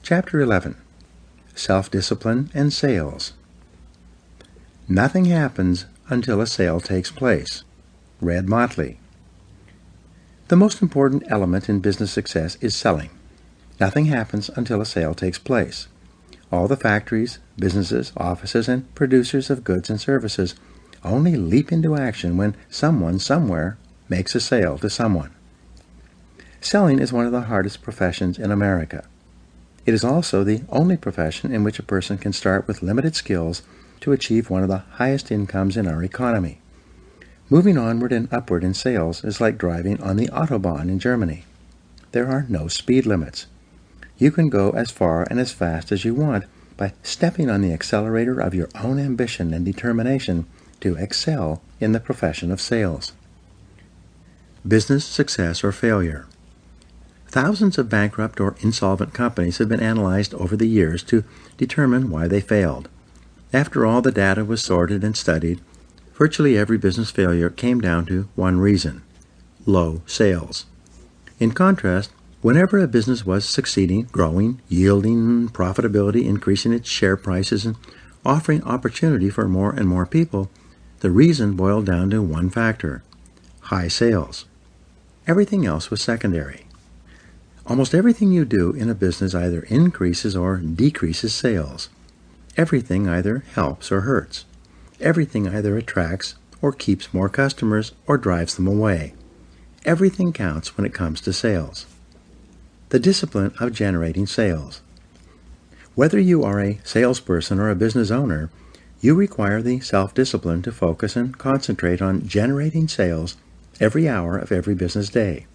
Chapter 11. Self-Discipline and Sales. Nothing happens until a sale takes place. Red Motley. The most important element in business success is selling. Nothing happens until a sale takes place. All the factories, businesses, offices, and producers of goods and services only leap into action when someone somewhere makes a sale to someone. Selling is one of the hardest professions in America. It is also the only profession in which a person can start with limited skills to achieve one of the highest incomes in our economy. Moving onward and upward in sales is like driving on the Autobahn in Germany. There are no speed limits. You can go as far and as fast as you want by stepping on the accelerator of your own ambition and determination to excel in the profession of sales. Business success or failure. Thousands of bankrupt or insolvent companies have been analyzed over the years to determine why they failed. After all the data was sorted and studied, virtually every business failure came down to one reason: low sales. In contrast, whenever a business was succeeding, growing, yielding profitability, increasing its share prices, and offering opportunity for more and more people, the reason boiled down to one factor: high sales. Everything else was secondary. Almost everything you do in a business either increases or decreases sales. Everything either helps or hurts. Everything either attracts or keeps more customers or drives them away. Everything counts when it comes to sales. The discipline of generating sales. Whether you are a salesperson or a business owner, you require the self-discipline to focus and concentrate on generating sales every hour of every business day.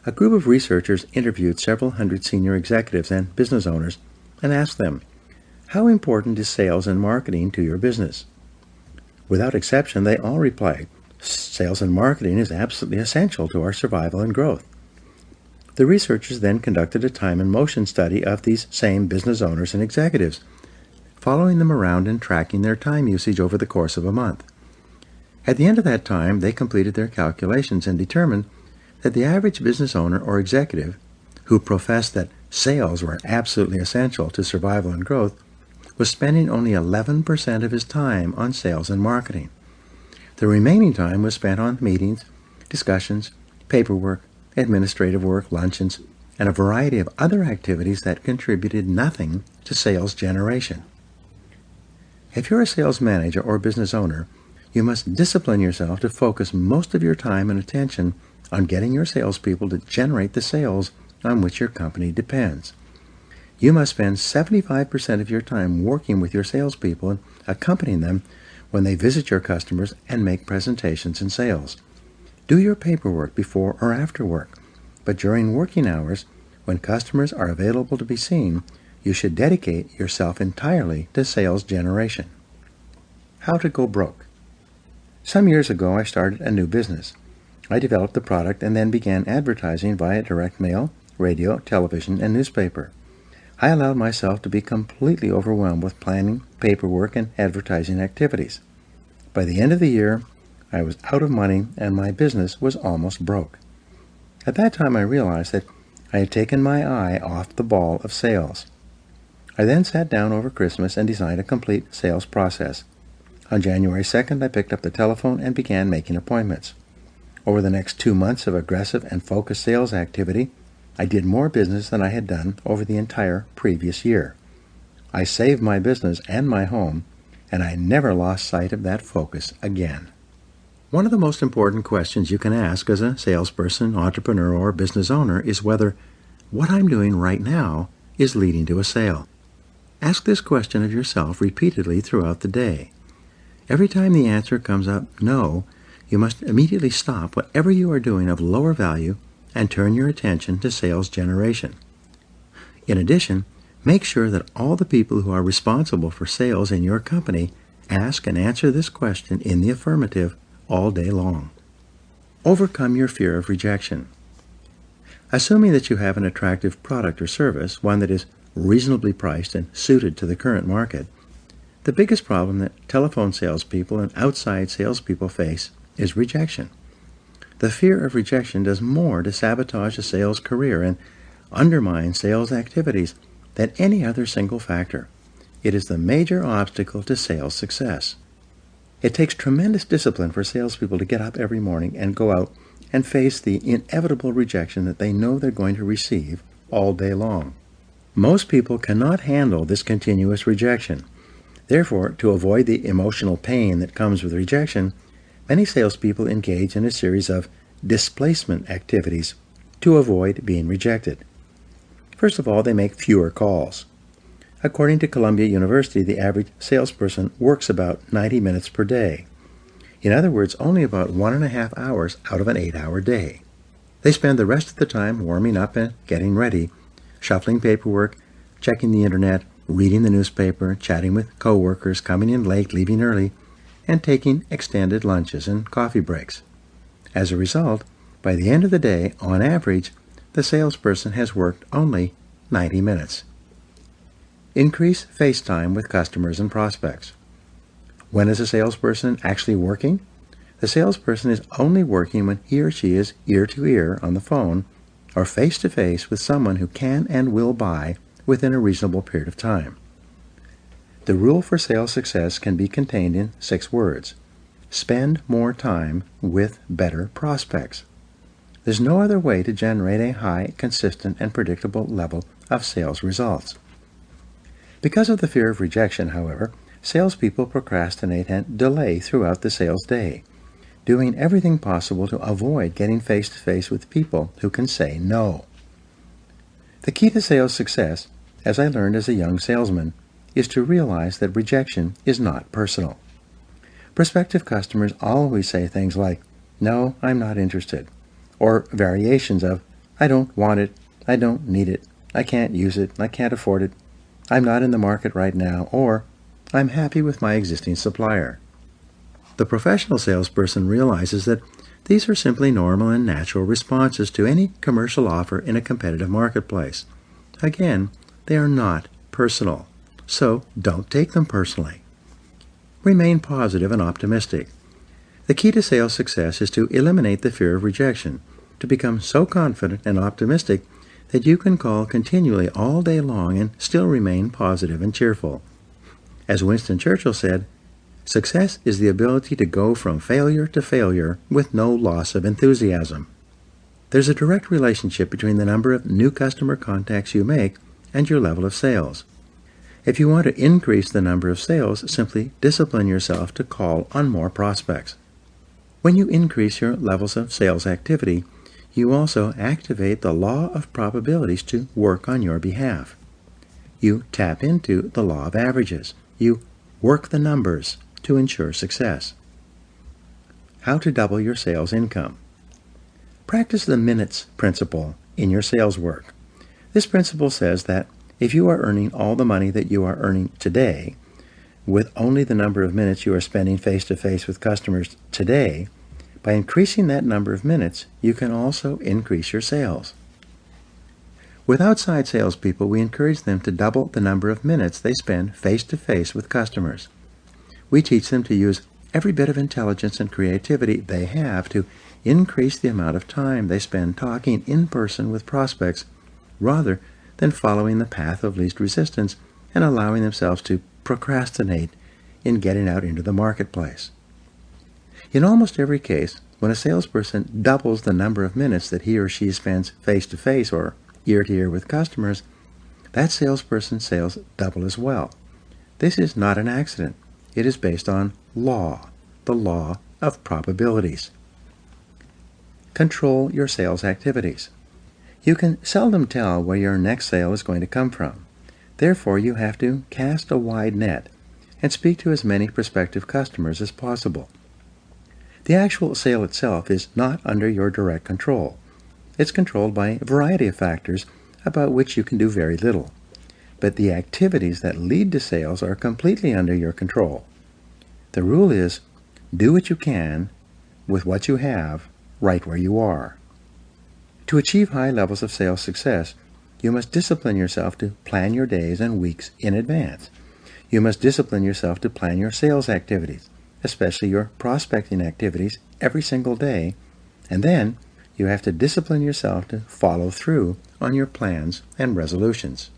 A group of researchers interviewed several hundred senior executives and business owners and asked them, "How important is sales and marketing to your business?" Without exception, they all replied, "Sales and marketing is absolutely essential to our survival and growth." The researchers then conducted a time and motion study of these same business owners and executives, following them around and tracking their time usage over the course of a month. At the end of that time, they completed their calculations and determined that the average business owner or executive who professed that sales were absolutely essential to survival and growth, was spending only 11% of his time on sales and marketing. The remaining time was spent on meetings, discussions, paperwork, administrative work, luncheons, and a variety of other activities that contributed nothing to sales generation. If you're a sales manager or business owner, you must discipline yourself to focus most of your time and attention on getting your salespeople to generate the sales on which your company depends. You must spend 75% of your time working with your salespeople and accompanying them when they visit your customers and make presentations and sales. Do your paperwork before or after work, but during working hours, when customers are available to be seen, you should dedicate yourself entirely to sales generation. How to go broke. Some years ago, I started a new business. I developed the product and then began advertising via direct mail, radio, television, and newspaper. I allowed myself to be completely overwhelmed with planning, paperwork, and advertising activities. By the end of the year, I was out of money and my business was almost broke. At that time, I realized that I had taken my eye off the ball of sales. I then sat down over Christmas and designed a complete sales process. On January 2nd, I picked up the telephone and began making appointments. Over the next 2 months of aggressive and focused sales activity, I did more business than I had done over the entire previous year. I saved my business and my home, and I never lost sight of that focus again. One of the most important questions you can ask as a salesperson, entrepreneur, or business owner is whether what I'm doing right now is leading to a sale. Ask this question of yourself repeatedly throughout the day. Every time the answer comes up no, you must immediately stop whatever you are doing of lower value and turn your attention to sales generation. In addition, make sure that all the people who are responsible for sales in your company ask and answer this question in the affirmative all day long. Overcome your fear of rejection. Assuming that you have an attractive product or service, one that is reasonably priced and suited to the current market, the biggest problem that telephone salespeople and outside salespeople face is rejection. The fear of rejection does more to sabotage a sales career and undermine sales activities than any other single factor. It is the major obstacle to sales success. It takes tremendous discipline for salespeople to get up every morning and go out and face the inevitable rejection that they know they're going to receive all day long. Most people cannot handle this continuous rejection. Therefore, to avoid the emotional pain that comes with rejection, many salespeople engage in a series of displacement activities to avoid being rejected. First of all, they make fewer calls. According to Columbia University, the average salesperson works about 90 minutes per day. In other words, only about 1.5 hours out of an 8-hour day. They spend the rest of the time warming up and getting ready, shuffling paperwork, checking the internet, reading the newspaper, chatting with coworkers, coming in late, leaving early, and taking extended lunches and coffee breaks. As a result, by the end of the day, on average, the salesperson has worked only 90 minutes. Increase face time with customers and prospects. When is a salesperson actually working? The salesperson is only working when he or she is ear-to-ear on the phone or face-to-face with someone who can and will buy within a reasonable period of time. The rule for sales success can be contained in 6 words. Spend more time with better prospects. There's no other way to generate a high, consistent, and predictable level of sales results. Because of the fear of rejection, however, salespeople procrastinate and delay throughout the sales day, doing everything possible to avoid getting face-to-face with people who can say no. The key to sales success, as I learned as a young salesman, is to realize that rejection is not personal. Prospective customers always say things like, "No, I'm not interested," or variations of, "I don't want it, I don't need it, I can't use it, I can't afford it, I'm not in the market right now," or "I'm happy with my existing supplier." The professional salesperson realizes that these are simply normal and natural responses to any commercial offer in a competitive marketplace. Again, they are not personal, so don't take them personally. Remain positive and optimistic. The key to sales success is to eliminate the fear of rejection, to become so confident and optimistic that you can call continually all day long and still remain positive and cheerful. As Winston Churchill said, success is the ability to go from failure to failure with no loss of enthusiasm. There's a direct relationship between the number of new customer contacts you make and your level of sales. If you want to increase the number of sales, simply discipline yourself to call on more prospects. When you increase your levels of sales activity, you also activate the law of probabilities to work on your behalf. You tap into the law of averages. You work the numbers to ensure success. How to double your sales income. Practice the minutes principle in your sales work. This principle says that if you are earning all the money that you are earning today, with only the number of minutes you are spending face-to-face with customers today, by increasing that number of minutes, you can also increase your sales. With outside salespeople, we encourage them to double the number of minutes they spend face-to-face with customers. We teach them to use every bit of intelligence and creativity they have to increase the amount of time they spend talking in person with prospects, rather than following the path of least resistance and allowing themselves to procrastinate in getting out into the marketplace. In almost every case, when a salesperson doubles the number of minutes that he or she spends face-to-face or ear-to-ear with customers, that salesperson's sales double as well. This is not an accident. It is based on law, the law of probabilities. Control your sales activities. You can seldom tell where your next sale is going to come from. Therefore, you have to cast a wide net and speak to as many prospective customers as possible. The actual sale itself is not under your direct control. It's controlled by a variety of factors about which you can do very little. But the activities that lead to sales are completely under your control. The rule is, do what you can with what you have right where you are. To achieve high levels of sales success, you must discipline yourself to plan your days and weeks in advance. You must discipline yourself to plan your sales activities, especially your prospecting activities, every single day, and then you have to discipline yourself to follow through on your plans and resolutions.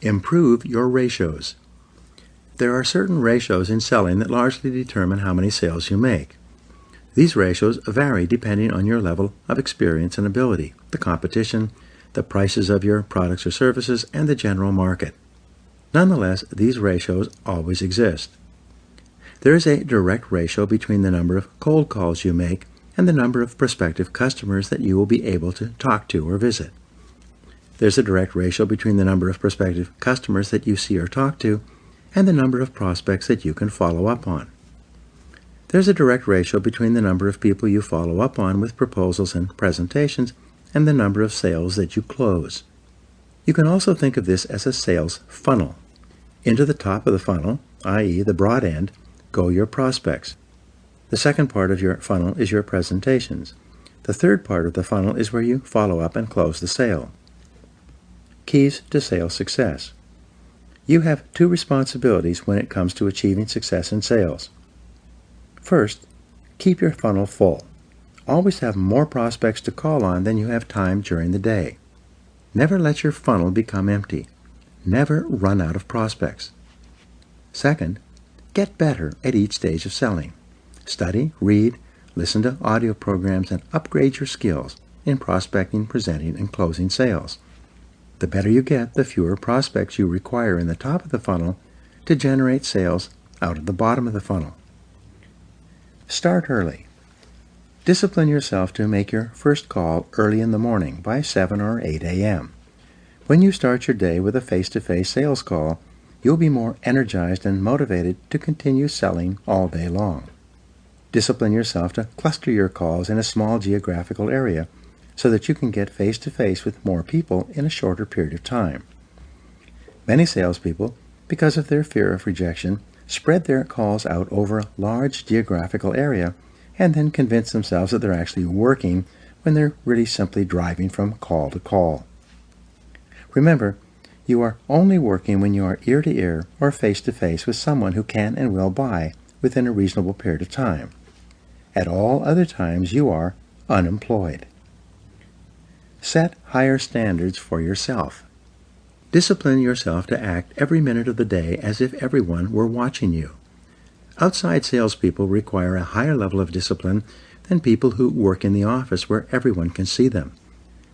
Improve your ratios. There are certain ratios in selling that largely determine how many sales you make. These ratios vary depending on your level of experience and ability, the competition, the prices of your products or services, and the general market. Nonetheless, these ratios always exist. There is a direct ratio between the number of cold calls you make and the number of prospective customers that you will be able to talk to or visit. There's a direct ratio between the number of prospective customers that you see or talk to and the number of prospects that you can follow up on. There's a direct ratio between the number of people you follow up on with proposals and presentations and the number of sales that you close. You can also think of this as a sales funnel. Into the top of the funnel, i.e. the broad end, go your prospects. The second part of your funnel is your presentations. The third part of the funnel is where you follow up and close the sale. Keys to sales success. You have two responsibilities when it comes to achieving success in sales. First, keep your funnel full. Always have more prospects to call on than you have time during the day. Never let your funnel become empty. Never run out of prospects. Second, get better at each stage of selling. Study, read, listen to audio programs, and upgrade your skills in prospecting, presenting, and closing sales. The better you get, the fewer prospects you require in the top of the funnel to generate sales out of the bottom of the funnel. Start early. Discipline yourself to make your first call early in the morning by 7 or 8 a.m. When you start your day with a face-to-face sales call, you'll be more energized and motivated to continue selling all day long. Discipline yourself to cluster your calls in a small geographical area so that you can get face-to-face with more people in a shorter period of time. Many salespeople, because of their fear of rejection, spread their calls out over a large geographical area and then convince themselves that they're actually working when they're really simply driving from call to call. Remember, you are only working when you are ear-to-ear or face-to-face with someone who can and will buy within a reasonable period of time. At all other times, you are unemployed. Set higher standards for yourself. Discipline yourself to act every minute of the day as if everyone were watching you. Outside salespeople require a higher level of discipline than people who work in the office where everyone can see them.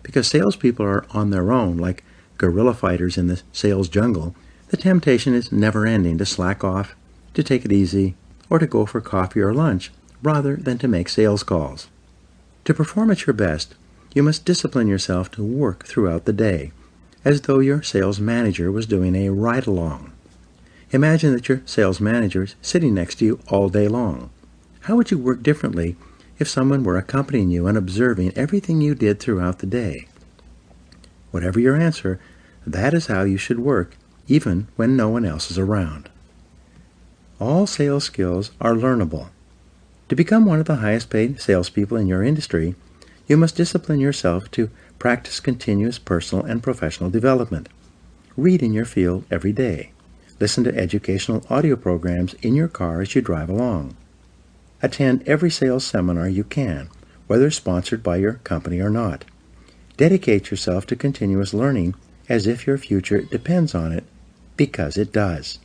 Because salespeople are on their own, like guerrilla fighters in the sales jungle, the temptation is never-ending to slack off, to take it easy, or to go for coffee or lunch, rather than to make sales calls. To perform at your best, you must discipline yourself to work throughout the day, as though your sales manager was doing a ride-along. Imagine that your sales manager is sitting next to you all day long. How would you work differently if someone were accompanying you and observing everything you did throughout the day? Whatever your answer, that is how you should work, even when no one else is around. All sales skills are learnable. To become one of the highest-paid salespeople in your industry, you must discipline yourself to practice continuous personal and professional development. Read in your field every day. Listen to educational audio programs in your car as you drive along. Attend every sales seminar you can, whether sponsored by your company or not. Dedicate yourself to continuous learning as if your future depends on it, because it does.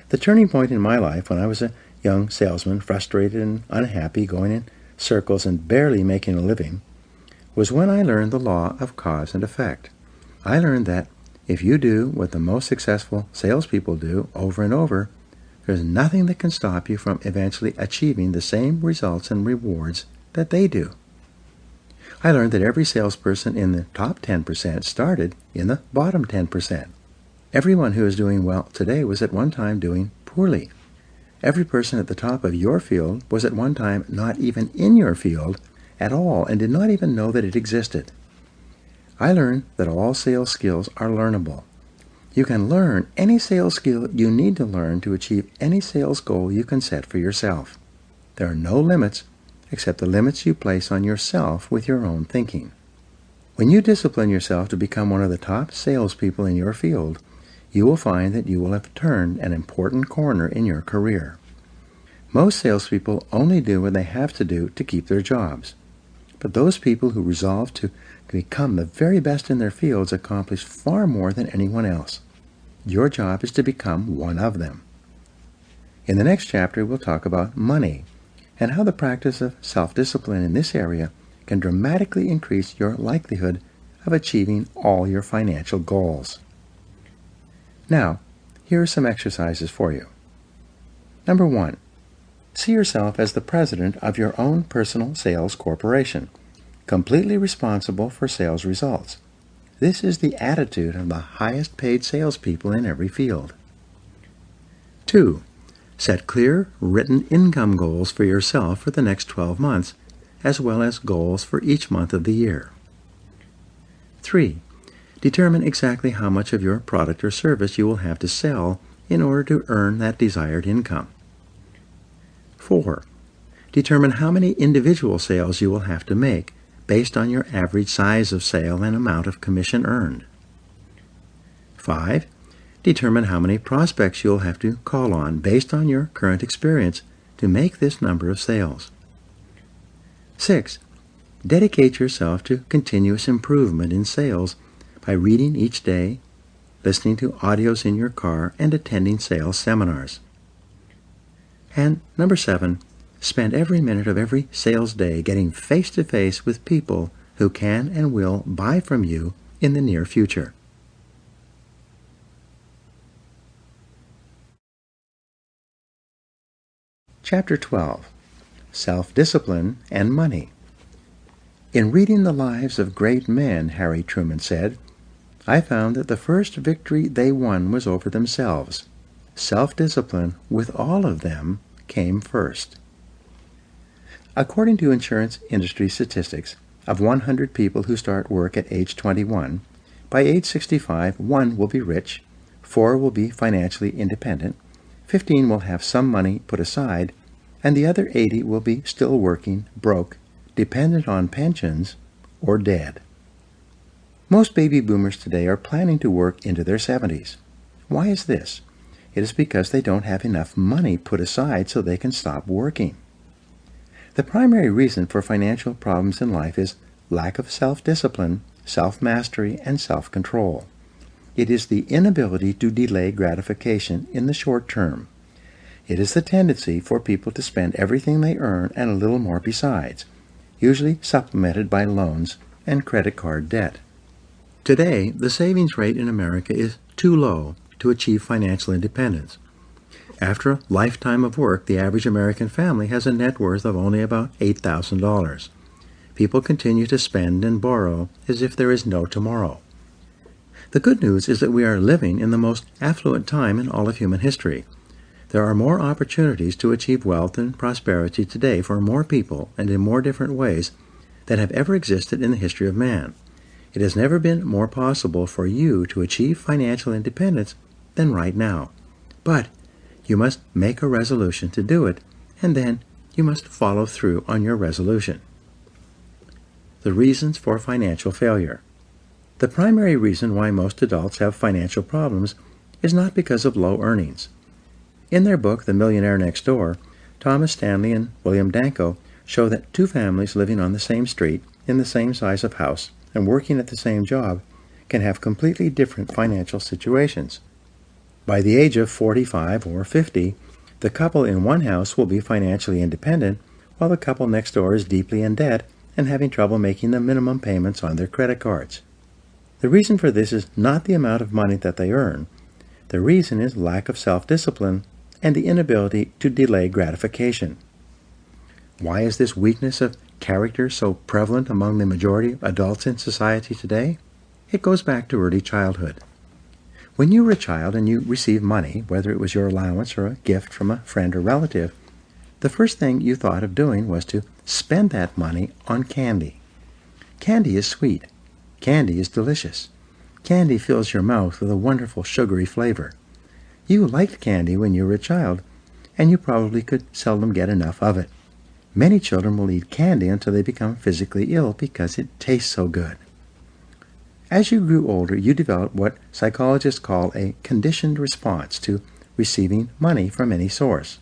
The turning point in my life when I was a young salesman, frustrated and unhappy, going in circles and barely making a living, was when I learned the law of cause and effect. I learned that if you do what the most successful salespeople do over and over, there's nothing that can stop you from eventually achieving the same results and rewards that they do. I learned that every salesperson in the top 10% started in the bottom 10%. Everyone who is doing well today was at one time doing poorly. Every person at the top of your field was at one time not even in your field at all and did not even know that it existed. I learned that all sales skills are learnable. You can learn any sales skill you need to learn to achieve any sales goal you can set for yourself. There are no limits except the limits you place on yourself with your own thinking. When you discipline yourself to become one of the top salespeople in your field, you will find that you will have turned an important corner in your career. Most salespeople only do what they have to do to keep their jobs. But those people who resolve to become the very best in their fields accomplish far more than anyone else. Your job is to become one of them. In the next chapter, we'll talk about money and how the practice of self-discipline in this area can dramatically increase your likelihood of achieving all your financial goals. Now, here are some exercises for you. Number 1. See yourself as the president of your own personal sales corporation, completely responsible for sales results. This is the attitude of the highest paid salespeople in every field. 2. Set clear, written income goals for yourself for the next 12 months, as well as goals for each month of the year. 3. Determine exactly how much of your product or service you will have to sell in order to earn that desired income. 4. Determine how many individual sales you will have to make based on your average size of sale and amount of commission earned. 5. Determine how many prospects you'll have to call on based on your current experience to make this number of sales. 6. Dedicate yourself to continuous improvement in sales by reading each day, listening to audios in your car, and attending sales seminars. And number 7, spend every minute of every sales day getting face-to-face with people who can and will buy from you in the near future. Chapter 12. Self-Discipline and Money. In reading the lives of great men, Harry Truman said, I found that the first victory they won was over themselves. Self-discipline with all of them came first. According to insurance industry statistics, of 100 people who start work at age 21, by age 65, 1 will be rich, 4 will be financially independent, 15 will have some money put aside, and the other 80 will be still working, broke, dependent on pensions, or dead. Most baby boomers today are planning to work into their 70s. Why is this? It is because they don't have enough money put aside so they can stop working. The primary reason for financial problems in life is lack of self-discipline, self-mastery, and self-control. It is the inability to delay gratification in the short term. It is the tendency for people to spend everything they earn and a little more besides, usually supplemented by loans and credit card debt. Today, the savings rate in America is too low to achieve financial independence. After a lifetime of work, the average American family has a net worth of only about $8,000. People continue to spend and borrow as if there is no tomorrow. The good news is that we are living in the most affluent time in all of human history. There are more opportunities to achieve wealth and prosperity today for more people and in more different ways than have ever existed in the history of man. It has never been more possible for you to achieve financial independence than right now. But you must make a resolution to do it, and then you must follow through on your resolution. The reasons for financial failure. The primary reason why most adults have financial problems is not because of low earnings. In their book, The Millionaire Next Door, Thomas Stanley and William Danko show that two families living on the same street, in the same size of house, and working at the same job can have completely different financial situations. By the age of 45 or 50, the couple in one house will be financially independent, while the couple next door is deeply in debt and having trouble making the minimum payments on their credit cards. The reason for this is not the amount of money that they earn. The reason is lack of self-discipline and the inability to delay gratification. Why is this weakness of character so prevalent among the majority of adults in society today? It goes back to early childhood. When you were a child and you received money, whether it was your allowance or a gift from a friend or relative, the first thing you thought of doing was to spend that money on candy. Candy is sweet. Candy is delicious. Candy fills your mouth with a wonderful sugary flavor. You liked candy when you were a child, and you probably could seldom get enough of it. Many children will eat candy until they become physically ill because it tastes so good. As you grew older, you developed what psychologists call a conditioned response to receiving money from any source.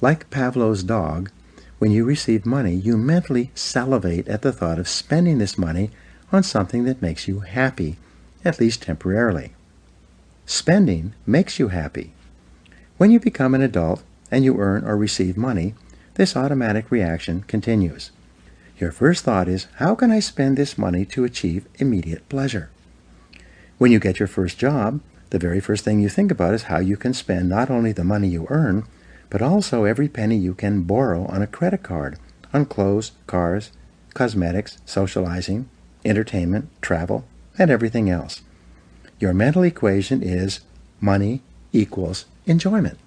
Like Pavlov's dog, when you receive money, you mentally salivate at the thought of spending this money on something that makes you happy, at least temporarily. Spending makes you happy. When you become an adult and you earn or receive money, this automatic reaction continues. Your first thought is, how can I spend this money to achieve immediate pleasure? When you get your first job, the very first thing you think about is how you can spend not only the money you earn, but also every penny you can borrow on a credit card, on clothes, cars, cosmetics, socializing, entertainment, travel, and everything else. Your mental equation is money equals enjoyment.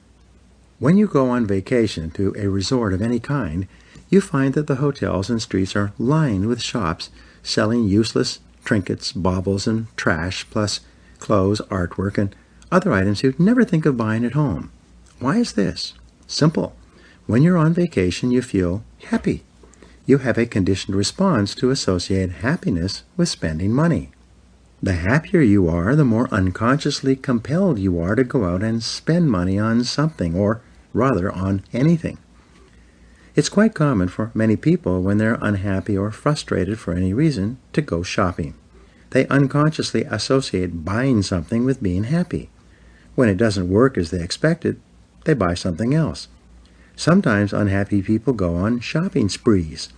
When you go on vacation to a resort of any kind, you find that the hotels and streets are lined with shops selling useless trinkets, baubles, and trash, plus clothes, artwork, and other items you'd never think of buying at home. Why is this? Simple. When you're on vacation, you feel happy. You have a conditioned response to associate happiness with spending money. The happier you are, the more unconsciously compelled you are to go out and spend money on something, or rather on anything. It's quite common for many people, when they're unhappy or frustrated for any reason, to go shopping. They unconsciously associate buying something with being happy. When it doesn't work as they expected, they buy something else. Sometimes unhappy people go on shopping sprees.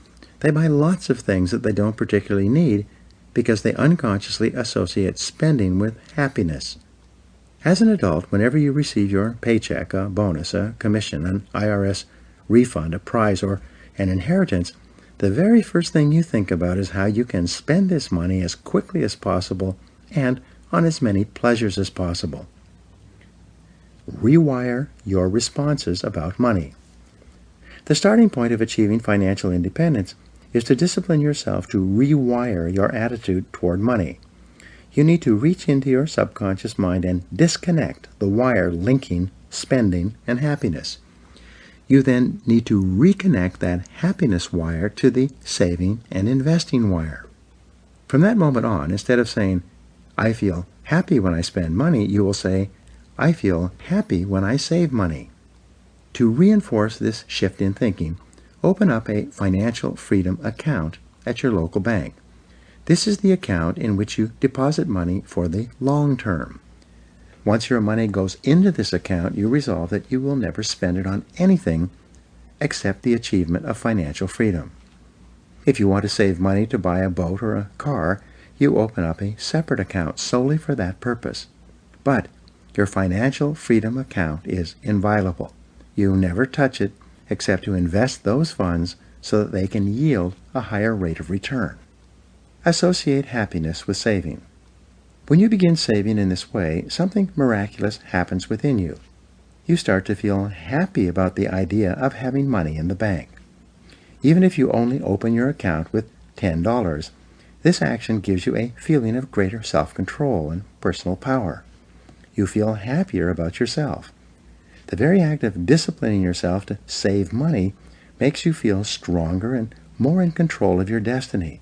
They buy lots of things that they don't particularly need because they unconsciously associate spending with happiness. As an adult, whenever you receive your paycheck, a bonus, a commission, an IRS refund, a prize, or an inheritance, the very first thing you think about is how you can spend this money as quickly as possible and on as many pleasures as possible. Rewire your responses about money. The starting point of achieving financial independence is to discipline yourself to rewire your attitude toward money. You need to reach into your subconscious mind and disconnect the wire linking spending and happiness. You then need to reconnect that happiness wire to the saving and investing wire. From that moment on, instead of saying, I feel happy when I spend money, you will say, I feel happy when I save money. To reinforce this shift in thinking, open up a financial freedom account at your local bank. This is the account in which you deposit money for the long term. Once your money goes into this account, you resolve that you will never spend it on anything except the achievement of financial freedom. If you want to save money to buy a boat or a car, you open up a separate account solely for that purpose. But your financial freedom account is inviolable. You never touch it except to invest those funds so that they can yield a higher rate of return. Associate happiness with saving. When you begin saving in this way, something miraculous happens within you. You start to feel happy about the idea of having money in the bank. Even if you only open your account with $10, this action gives you a feeling of greater self-control and personal power. You feel happier about yourself. The very act of disciplining yourself to save money makes you feel stronger and more in control of your destiny.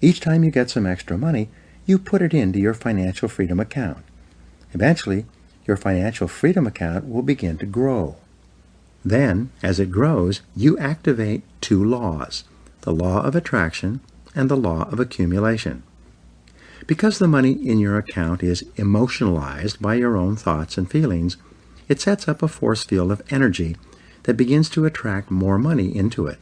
Each time you get some extra money, you put it into your financial freedom account. Eventually, your financial freedom account will begin to grow. Then, as it grows, you activate two laws, the law of attraction and the law of accumulation. Because the money in your account is emotionalized by your own thoughts and feelings, it sets up a force field of energy that begins to attract more money into it.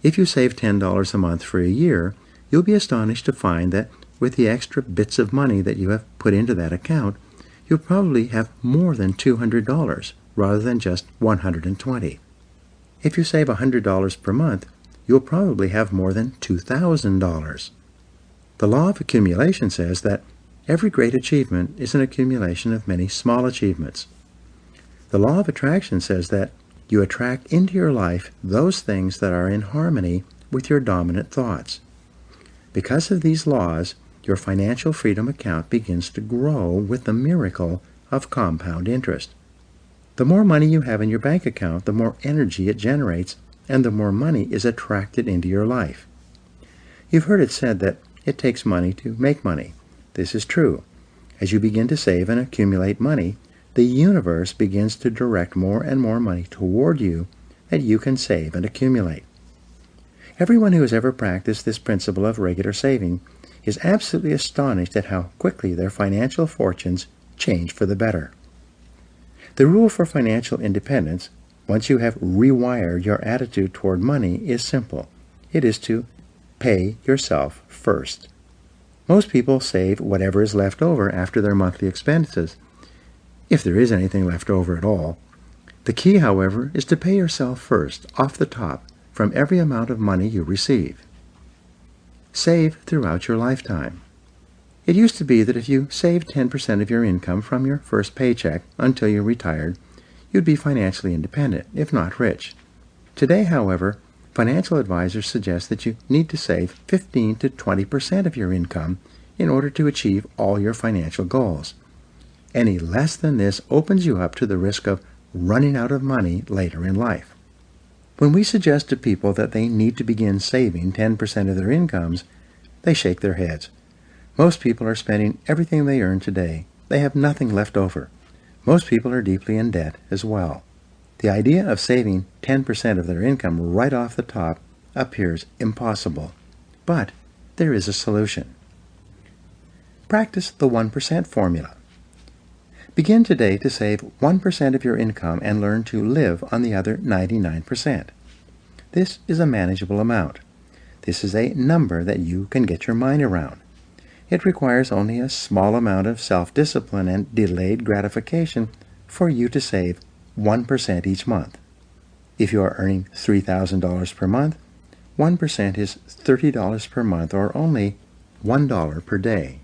If you save $10 a month for a year, you'll be astonished to find that with the extra bits of money that you have put into that account, you'll probably have more than $200 rather than just $120. If you save $100 per month, you'll probably have more than $2,000. The law of accumulation says that every great achievement is an accumulation of many small achievements. The law of attraction says that you attract into your life those things that are in harmony with your dominant thoughts. Because of these laws, your financial freedom account begins to grow with the miracle of compound interest. The more money you have in your bank account, the more energy it generates, and the more money is attracted into your life. You've heard it said that it takes money to make money. This is true. As you begin to save and accumulate money, the universe begins to direct more and more money toward you that you can save and accumulate. Everyone who has ever practiced this principle of regular saving is absolutely astonished at how quickly their financial fortunes change for the better. The rule for financial independence, once you have rewired your attitude toward money, is simple. It is to pay yourself first. Most people save whatever is left over after their monthly expenses, if there is anything left over at all. The key, however, is to pay yourself first, off the top, from every amount of money you receive. Save throughout your lifetime. It used to be that if you saved 10% of your income from your first paycheck until you retired, you'd be financially independent, if not rich. Today, however, financial advisors suggest that you need to save 15 to 20% of your income in order to achieve all your financial goals. Any less than this opens you up to the risk of running out of money later in life. When we suggest to people that they need to begin saving 10% of their incomes, they shake their heads. Most people are spending everything they earn today. They have nothing left over. Most people are deeply in debt as well. The idea of saving 10% of their income right off the top appears impossible. But there is a solution. Practice the 1% formula. Begin today to save 1% of your income and learn to live on the other 99%. This is a manageable amount. This is a number that you can get your mind around. It requires only a small amount of self-discipline and delayed gratification for you to save 1% each month. If you are earning $3,000 per month, 1% is $30 per month, or only $1 per day.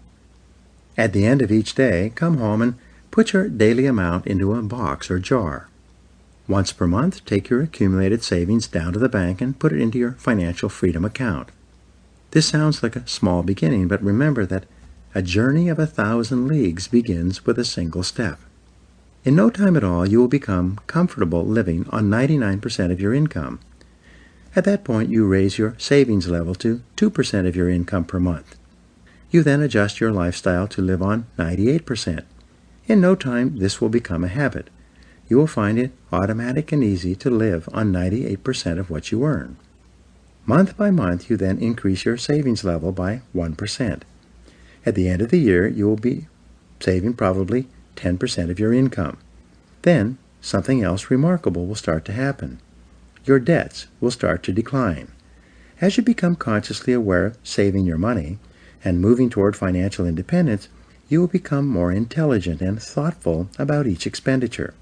At the end of each day, come home and put your daily amount into a box or jar. Once per month, take your accumulated savings down to the bank and put it into your financial freedom account. This sounds like a small beginning, but remember that a journey of 1,000 leagues begins with a single step. In no time at all, you will become comfortable living on 99% of your income. At that point, you raise your savings level to 2% of your income per month. You then adjust your lifestyle to live on 98%. In no time, this will become a habit. You will find it automatic and easy to live on 98% of what you earn. Month by month, you then increase your savings level by 1%. At the end of the year, you will be saving probably 10% of your income. Then, something else remarkable will start to happen. Your debts will start to decline. As you become consciously aware of saving your money and moving toward financial independence, you will become more intelligent and thoughtful about each expenditure.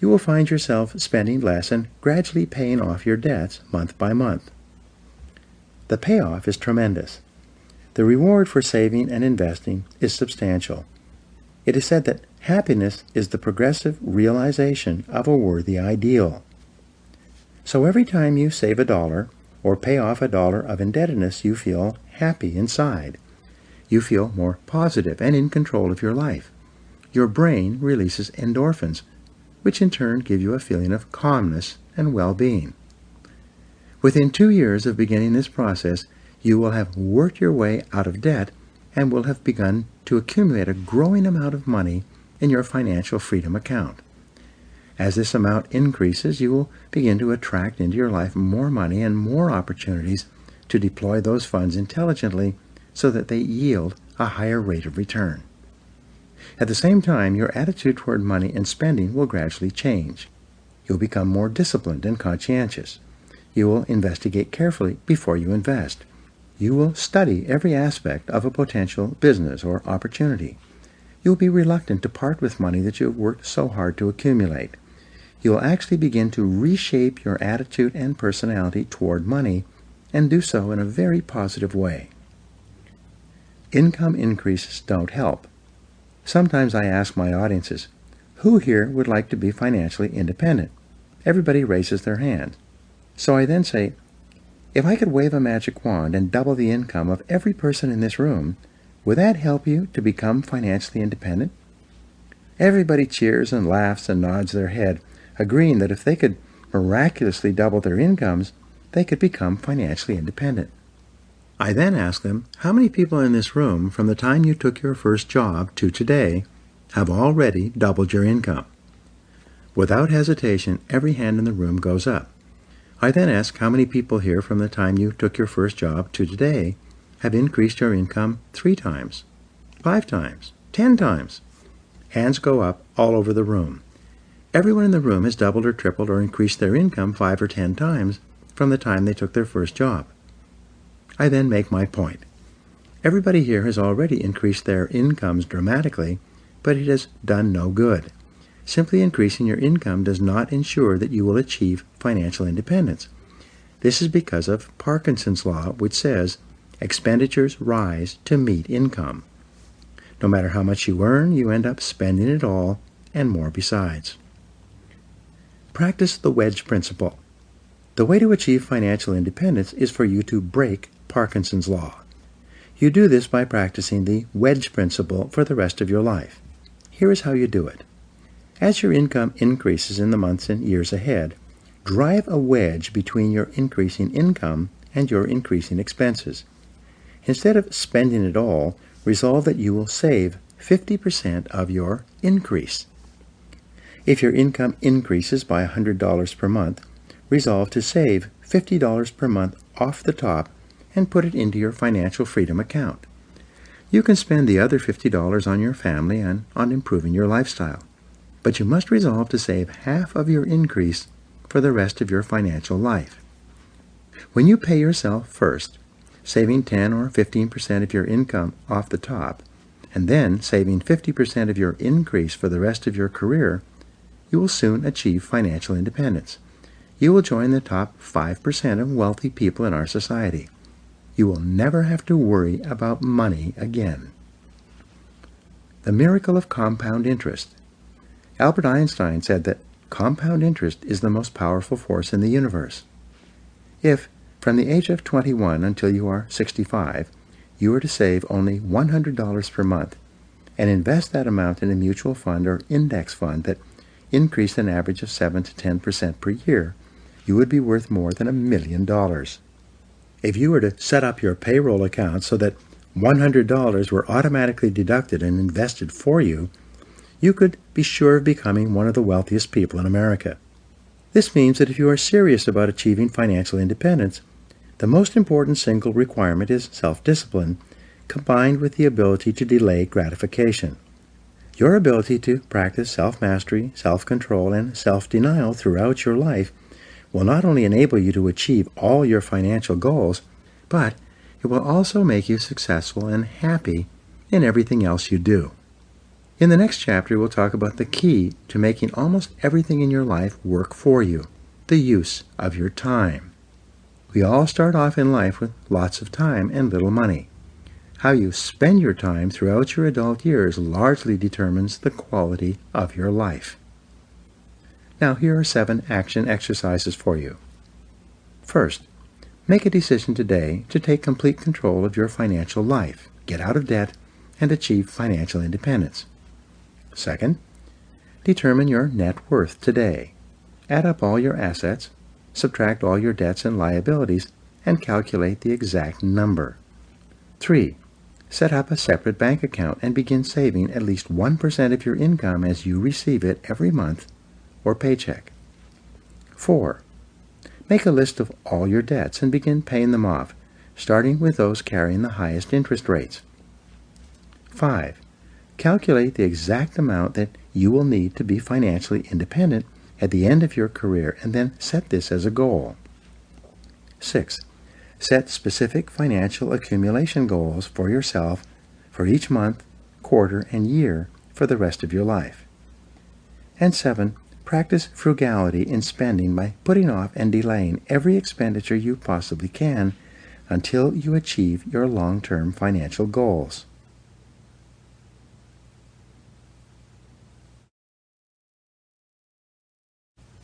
You will find yourself spending less and gradually paying off your debts month by month. The payoff is tremendous. The reward for saving and investing is substantial. It is said that happiness is the progressive realization of a worthy ideal. So every time you save $1 or pay off $1 of indebtedness, you feel happy inside. You feel more positive and in control of your life. Your brain releases endorphins, which in turn give you a feeling of calmness and well-being. Within 2 years of beginning this process, you will have worked your way out of debt and will have begun to accumulate a growing amount of money in your financial freedom account. As this amount increases, you will begin to attract into your life more money and more opportunities to deploy those funds intelligently so that they yield a higher rate of return. At the same time, your attitude toward money and spending will gradually change. You'll become more disciplined and conscientious. You will investigate carefully before you invest. You will study every aspect of a potential business or opportunity. You'll be reluctant to part with money that you've worked so hard to accumulate. You will actually begin to reshape your attitude and personality toward money and do so in a very positive way. Income increases don't help. Sometimes I ask my audiences, who here would like to be financially independent? Everybody raises their hand. So I then say, if I could wave a magic wand and double the income of every person in this room, would that help you to become financially independent? Everybody cheers and laughs and nods their head, agreeing that if they could miraculously double their incomes, they could become financially independent. I then ask them, how many people in this room from the time you took your first job to today have already doubled your income? Without hesitation, every hand in the room goes up. I then ask how many people here from the time you took your first job to today have increased your income 3 times, 5 times, 10 times. Hands go up all over the room. Everyone in the room has doubled or tripled or increased their income 5 or 10 times from the time they took their first job. I then make my point. Everybody here has already increased their incomes dramatically, but it has done no good. Simply increasing your income does not ensure that you will achieve financial independence. This is because of Parkinson's law, which says expenditures rise to meet income. No matter how much you earn, you end up spending it all and more besides. Practice the wedge principle. The way to achieve financial independence is for you to break Parkinson's law. You do this by practicing the wedge principle for the rest of your life. Here is how you do it. As your income increases in the months and years ahead, drive a wedge between your increasing income and your increasing expenses. Instead of spending it all, resolve that you will save 50% of your increase. If your income increases by $100 per month, resolve to save $50 per month off the top and put it into your financial freedom account. You can spend the other $50 on your family and on improving your lifestyle, but you must resolve to save half of your increase for the rest of your financial life. When you pay yourself first, saving 10 or 15% of your income off the top, and then saving 50% of your increase for the rest of your career, you will soon achieve financial independence. You will join the top 5% of wealthy people in our society. You will never have to worry about money again. The miracle of compound interest. Albert Einstein said that compound interest is the most powerful force in the universe. If, from the age of 21 until you are 65, you are to save only $100 per month and invest that amount in a mutual fund or index fund that increased an average of 7 to 10% per year, you would be worth more than $1 million. If you were to set up your payroll account so that $100 were automatically deducted and invested for you, you could be sure of becoming one of the wealthiest people in America. This means that if you are serious about achieving financial independence, The most important single requirement is self-discipline, combined with the ability to delay gratification. Your ability to practice self-mastery, self-control, and self-denial throughout your life will not only enable you to achieve all your financial goals, but it will also make you successful and happy in everything else you do. In the next chapter, we'll talk about the key to making almost everything in your life work for you, the use of your time. We all start off in life with lots of time and little money. How you spend your time throughout your adult years largely determines the quality of your life. Now, here are 7 action exercises for you. First, make a decision today to take complete control of your financial life, get out of debt, and achieve financial independence. Second, determine your net worth today. Add up all your assets, subtract all your debts and liabilities, and calculate the exact number. 3. Set up a separate bank account and begin saving at least 1% of your income as you receive it every month or paycheck. 4. Make a list of all your debts and begin paying them off, starting with those carrying the highest interest rates. 5. Calculate the exact amount that you will need to be financially independent at the end of your career and then set this as a goal. 6. Set specific financial accumulation goals for yourself for each month, quarter, and year for the rest of your life. And 7. Practice frugality in spending by putting off and delaying every expenditure you possibly can until you achieve your long-term financial goals.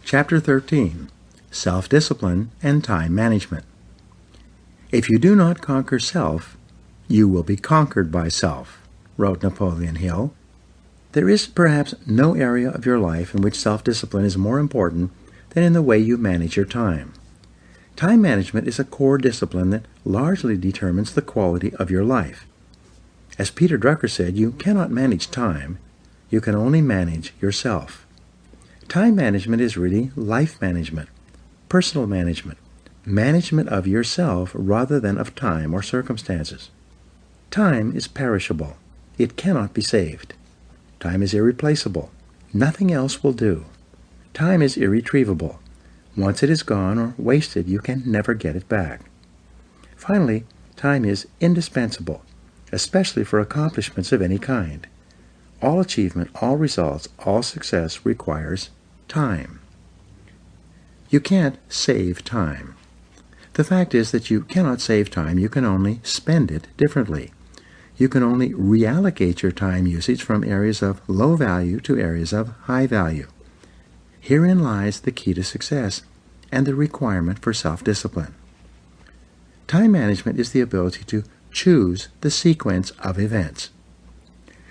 Chapter 13. Self-Discipline and Time Management. If you do not conquer self, you will be conquered by self, wrote Napoleon Hill. There is perhaps no area of your life in which self-discipline is more important than in the way you manage your time. Time management is a core discipline that largely determines the quality of your life. As Peter Drucker said, you cannot manage time, you can only manage yourself. Time management is really life management, personal management, management of yourself rather than of time or circumstances. Time is perishable. It cannot be saved. Time is irreplaceable. Nothing else will do. Time is irretrievable. Once it is gone or wasted, you can never get it back. Finally, time is indispensable, especially for accomplishments of any kind. All achievement, all results, all success requires time. You can't save time. The fact is that you cannot save time, you can only spend it differently. You can only reallocate your time usage from areas of low value to areas of high value. Herein lies the key to success and the requirement for self-discipline. Time management is the ability to choose the sequence of events.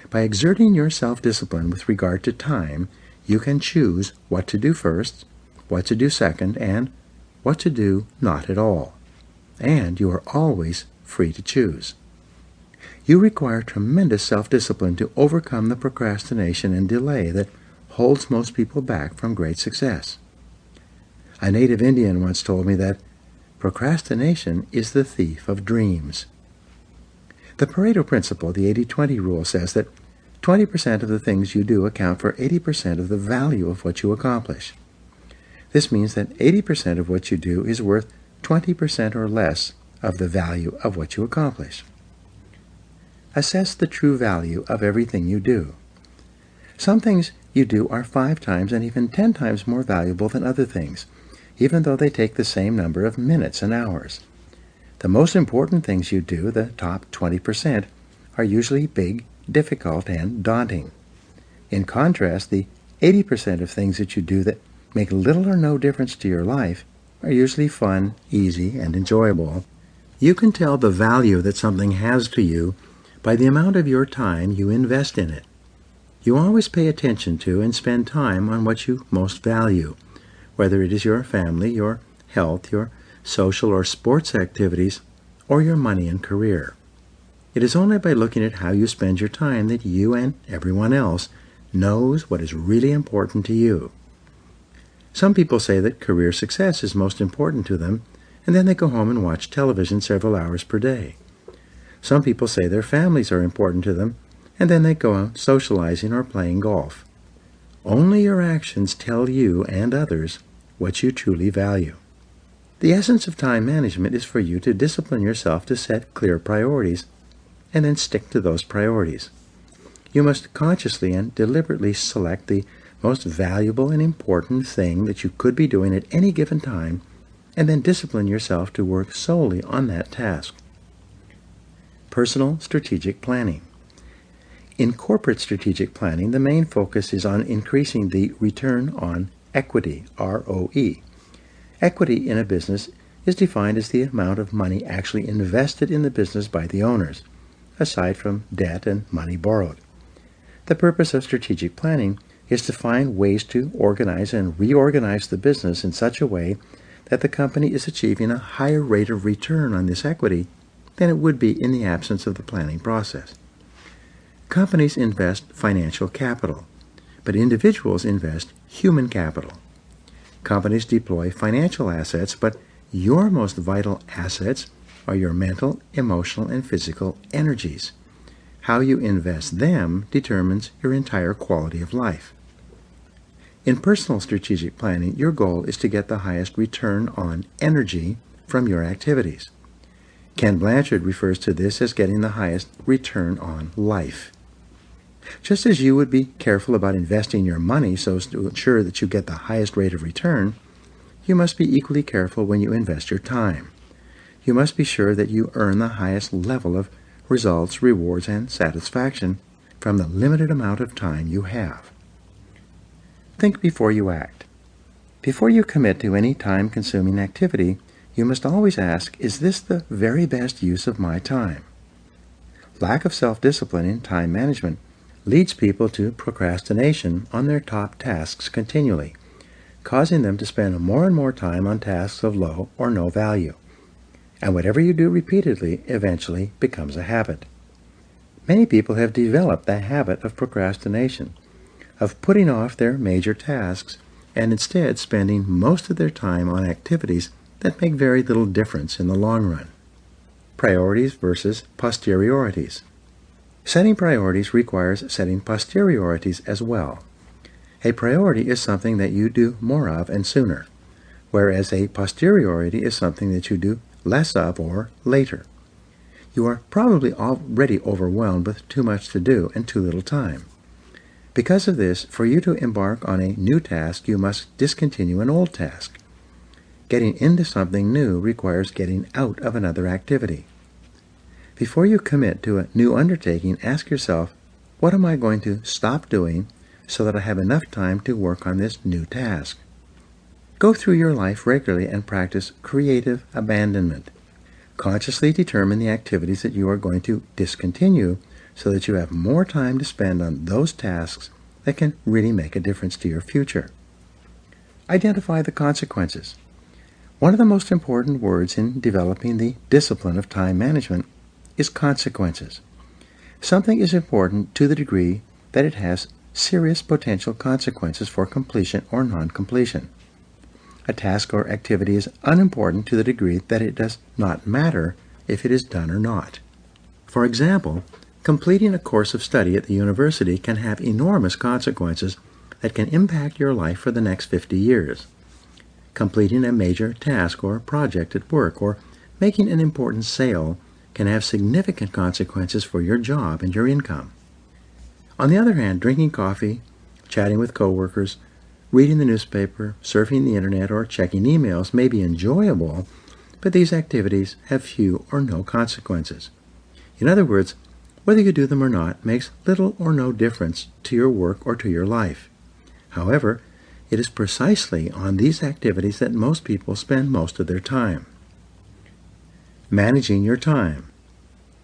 By exerting your self-discipline with regard to time, you can choose what to do first, what to do second, and what to do not at all. And you are always free to choose. You require tremendous self-discipline to overcome the procrastination and delay that holds most people back from great success. A native Indian once told me that procrastination is the thief of dreams. The Pareto principle, the 80-20 rule, says that 20% of the things you do account for 80% of the value of what you accomplish. This means that 80% of what you do is worth 20% or less of the value of what you accomplish. Assess the true value of everything you do. Some things you do are 5 times and even 10 times more valuable than other things, even though they take the same number of minutes and hours. The most important things you do, the top 20%, are usually big, difficult, and daunting. In contrast, the 80% of things that you do that make little or no difference to your life are usually fun, easy, and enjoyable. You can tell the value that something has to you by the amount of your time you invest in it. You always pay attention to and spend time on what you most value, whether it is your family, your health, your social or sports activities, or your money and career. It is only by looking at how you spend your time that you and everyone else knows what is really important to you. Some people say that career success is most important to them, and then they go home and watch television several hours per day. Some people say their families are important to them, and then they go out socializing or playing golf. Only your actions tell you and others what you truly value. The essence of time management is for you to discipline yourself to set clear priorities, and then stick to those priorities. You must consciously and deliberately select the most valuable and important thing that you could be doing at any given time, and then discipline yourself to work solely on that task. Personal strategic planning. In corporate strategic planning, the main focus is on increasing the return on equity, ROE. Equity in a business is defined as the amount of money actually invested in the business by the owners, aside from debt and money borrowed. The purpose of strategic planning is to find ways to organize and reorganize the business in such a way that the company is achieving a higher rate of return on this equity than it would be in the absence of the planning process. Companies invest financial capital, but individuals invest human capital. Companies deploy financial assets, but your most vital assets are your mental, emotional, and physical energies. How you invest them determines your entire quality of life. In personal strategic planning, your goal is to get the highest return on energy from your activities. Ken Blanchard refers to this as getting the highest return on life. Just as you would be careful about investing your money so as to ensure that you get the highest rate of return, you must be equally careful when you invest your time. You must be sure that you earn the highest level of results, rewards, and satisfaction from the limited amount of time you have. Think before you act. Before you commit to any time-consuming activity, you must always ask, is this the very best use of my time? Lack of self-discipline in time management leads people to procrastination on their top tasks continually, causing them to spend more and more time on tasks of low or no value. And whatever you do repeatedly eventually becomes a habit. Many people have developed the habit of procrastination, of putting off their major tasks and instead spending most of their time on activities that make very little difference in the long run. Priorities versus posteriorities. Setting priorities requires setting posteriorities as well. A priority is something that you do more of and sooner, whereas a posteriority is something that you do less of or later. You are probably already overwhelmed with too much to do and too little time. Because of this, for you to embark on a new task, you must discontinue an old task. Getting into something new requires getting out of another activity. Before you commit to a new undertaking, ask yourself, what am I going to stop doing so that I have enough time to work on this new task? Go through your life regularly and practice creative abandonment. Consciously determine the activities that you are going to discontinue so that you have more time to spend on those tasks that can really make a difference to your future. Identify the consequences. One of the most important words in developing the discipline of time management is consequences. Something is important to the degree that it has serious potential consequences for completion or non-completion. A task or activity is unimportant to the degree that it does not matter if it is done or not. For example, completing a course of study at the university can have enormous consequences that can impact your life for the next 50 years. Completing a major task or project at work or making an important sale can have significant consequences for your job and your income. On the other hand, drinking coffee, chatting with coworkers, reading the newspaper, surfing the internet, or checking emails may be enjoyable, but these activities have few or no consequences. In other words, whether you do them or not makes little or no difference to your work or to your life. However, it is precisely on these activities that most people spend most of their time. Managing your time.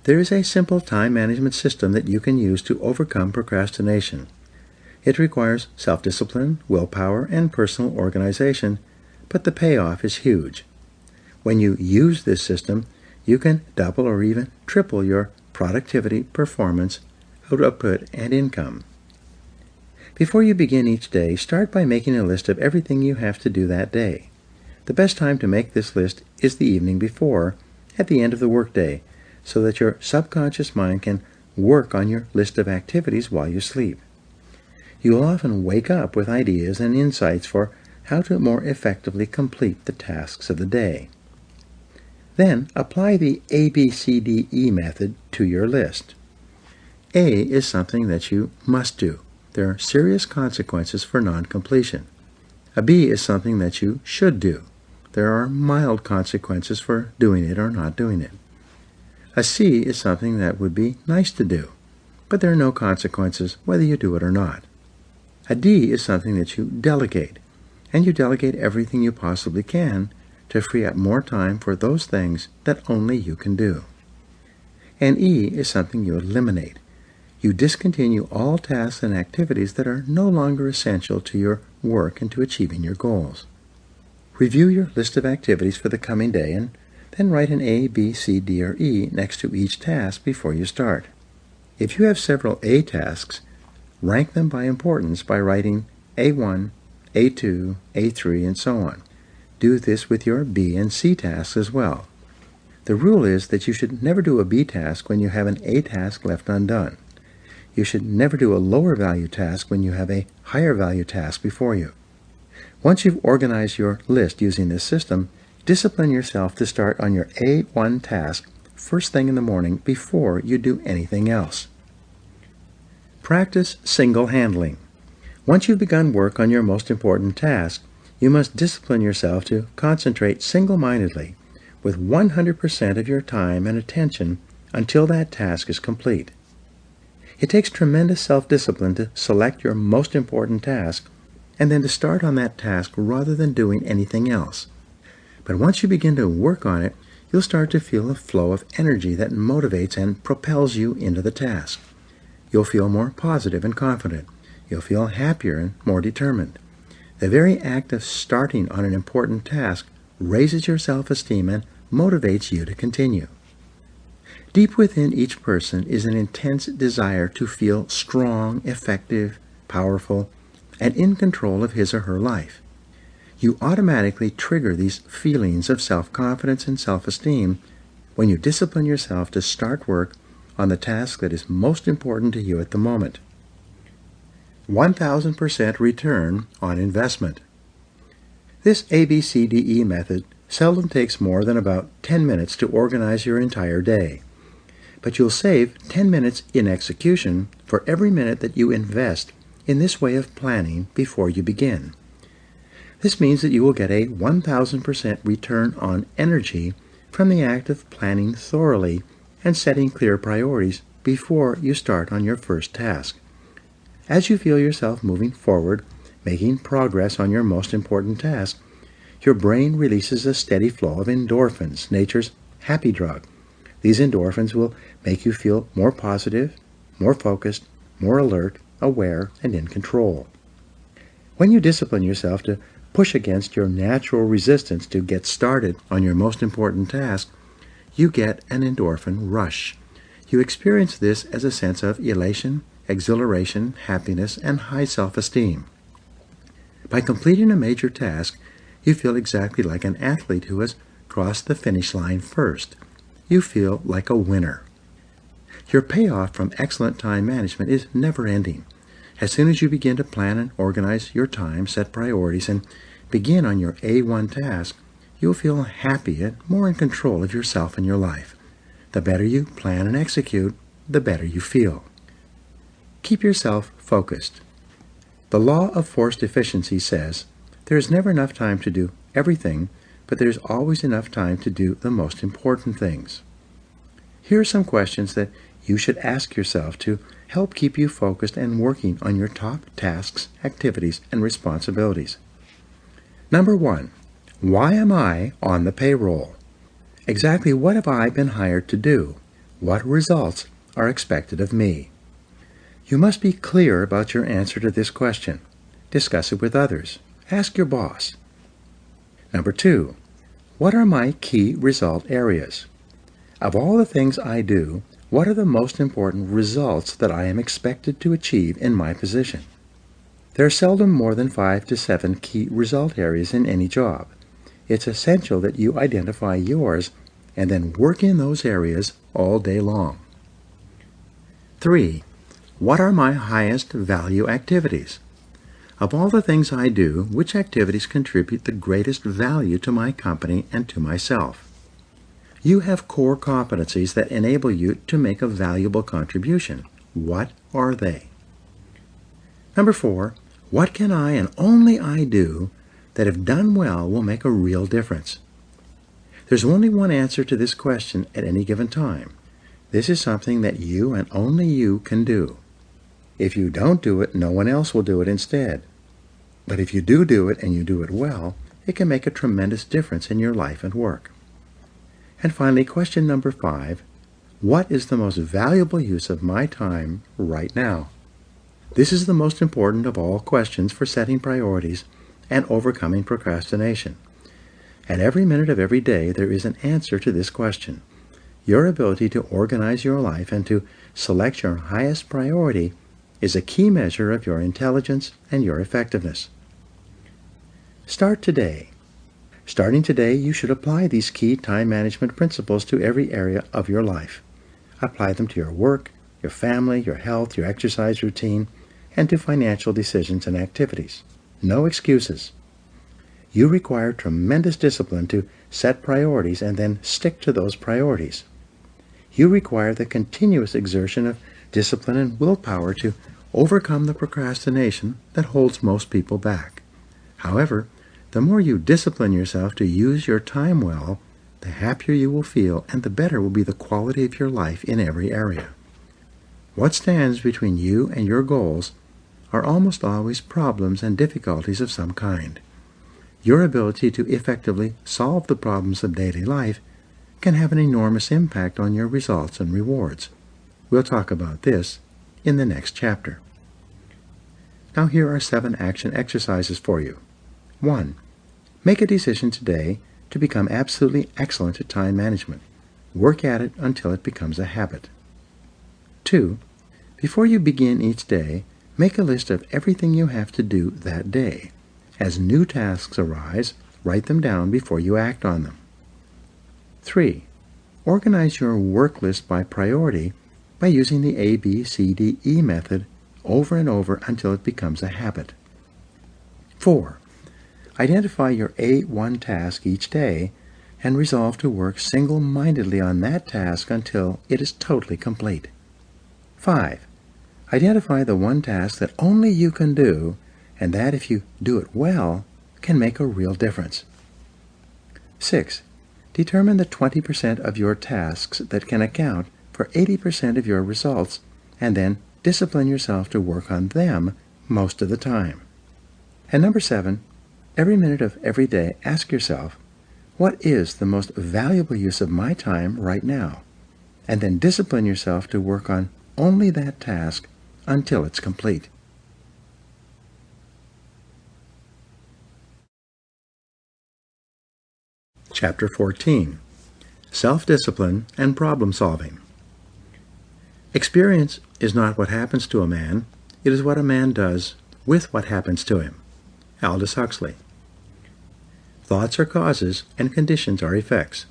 There is a simple time management system that you can use to overcome procrastination. It requires self-discipline, willpower, and personal organization, but the payoff is huge. When you use this system, you can double or even triple your productivity, performance, output, and income. Before you begin each day, start by making a list of everything you have to do that day. The best time to make this list is the evening before, at the end of the workday, so that your subconscious mind can work on your list of activities while you sleep. You will often wake up with ideas and insights for how to more effectively complete the tasks of the day. Then apply the ABCDE method to your list. A is something that you must do. There are serious consequences for non-completion. A B is something that you should do. There are mild consequences for doing it or not doing it. A C is something that would be nice to do, but there are no consequences whether you do it or not. A D is something that you delegate, and you delegate everything you possibly can to free up more time for those things that only you can do. And E is something you eliminate. You discontinue all tasks and activities that are no longer essential to your work and to achieving your goals. Review your list of activities for the coming day and then write an A, B, C, D, or E next to each task before you start. If you have several A tasks, rank them by importance by writing A1, A2, A3, and so on. Do this with your B and C tasks as well. The rule is that you should never do a B task when you have an A task left undone. You should never do a lower value task when you have a higher value task before you. Once you've organized your list using this system, discipline yourself to start on your A1 task first thing in the morning before you do anything else. Practice single handling. Once you've begun work on your most important task, you must discipline yourself to concentrate single-mindedly with 100% of your time and attention until that task is complete. It takes tremendous self-discipline to select your most important task and then to start on that task rather than doing anything else. But once you begin to work on it, you'll start to feel a flow of energy that motivates and propels you into the task. You'll feel more positive and confident. You'll feel happier and more determined. The very act of starting on an important task raises your self-esteem and motivates you to continue. Deep within each person is an intense desire to feel strong, effective, powerful, and in control of his or her life. You automatically trigger these feelings of self-confidence and self-esteem when you discipline yourself to start work on the task that is most important to you at the moment. 1000% return on investment. This ABCDE method seldom takes more than about 10 minutes to organize your entire day. But you'll save 10 minutes in execution for every minute that you invest in this way of planning before you begin. This means that you will get a 1000% return on energy from the act of planning thoroughly and setting clear priorities before you start on your first task. As you feel yourself moving forward, making progress on your most important task, your brain releases a steady flow of endorphins, nature's happy drug. These endorphins will make you feel more positive, more focused, more alert, aware, and in control. When you discipline yourself to push against your natural resistance to get started on your most important task, you get an endorphin rush. You experience this as a sense of elation, exhilaration, happiness, and high self-esteem. By completing a major task, you feel exactly like an athlete who has crossed the finish line first. You feel like a winner. Your payoff from excellent time management is never-ending. As soon as you begin to plan and organize your time, set priorities, and begin on your A1 task, you'll feel happy and more in control of yourself and your life. The better you plan and execute, the better you feel. Keep yourself focused. The law of forced efficiency says, there is never enough time to do everything, but there is always enough time to do the most important things. Here are some questions that you should ask yourself to help keep you focused and working on your top tasks, activities, and responsibilities. Number 1, why am I on the payroll? Exactly what have I been hired to do? What results are expected of me? You must be clear about your answer to this question. Discuss it with others. Ask your boss. Number 2, what are my key result areas? Of all the things I do, what are the most important results that I am expected to achieve in my position? There are seldom more than 5 to 7 key result areas in any job. it's essential that you identify yours and then work in those areas all day long. 3. What are my highest value activities? Of all the things I do, which activities contribute the greatest value to my company and to myself? You have core competencies that enable you to make a valuable contribution. What are they? Number 4, what can I and only I do that if done well will make a real difference? There's only one answer to this question at any given time. This is something that you and only you can do. If you don't do it, no one else will do it instead. But if you do it and you do it well, it can make a tremendous difference in your life and work. And finally, question number 5, what is the most valuable use of my time right now? This is the most important of all questions for setting priorities and overcoming procrastination. At every minute of every day, there is an answer to this question. Your ability to organize your life and to select your highest priority is a key measure of your intelligence and your effectiveness. Start today. Starting today, you should apply these key time management principles to every area of your life. Apply them to your work, your family, your health, your exercise routine, and to financial decisions and activities. No excuses. You require tremendous discipline to set priorities and then stick to those priorities. You require the continuous exertion of discipline and willpower to overcome the procrastination that holds most people back. However, the more you discipline yourself to use your time well, the happier you will feel and the better will be the quality of your life in every area. What stands between you and your goals are almost always problems and difficulties of some kind. Your ability to effectively solve the problems of daily life can have an enormous impact on your results and rewards. We'll talk about this in the next chapter. Now here are 7 action exercises for you. 1. Make a decision today to become absolutely excellent at time management. Work at it until it becomes a habit. 2. Before you begin each day, make a list of everything you have to do that day. As new tasks arise, write them down before you act on them. 3. Organize your work list by priority by using the ABCDE method over and over until it becomes a habit. 4. Identify your A1 task each day and resolve to work single-mindedly on that task until it is totally complete. 5. Identify the one task that only you can do, and that if you do it well, can make a real difference. 6. Determine the 20% of your tasks that can account for 80% of your results, and then discipline yourself to work on them most of the time. And number 7, every minute of every day, ask yourself, what is the most valuable use of my time right now? And then discipline yourself to work on only that task until it's complete. Chapter 14. Self-Discipline and Problem Solving. Experience is not what happens to a man, it is what a man does with what happens to him. Aldous Huxley. Thoughts are causes and conditions are effects.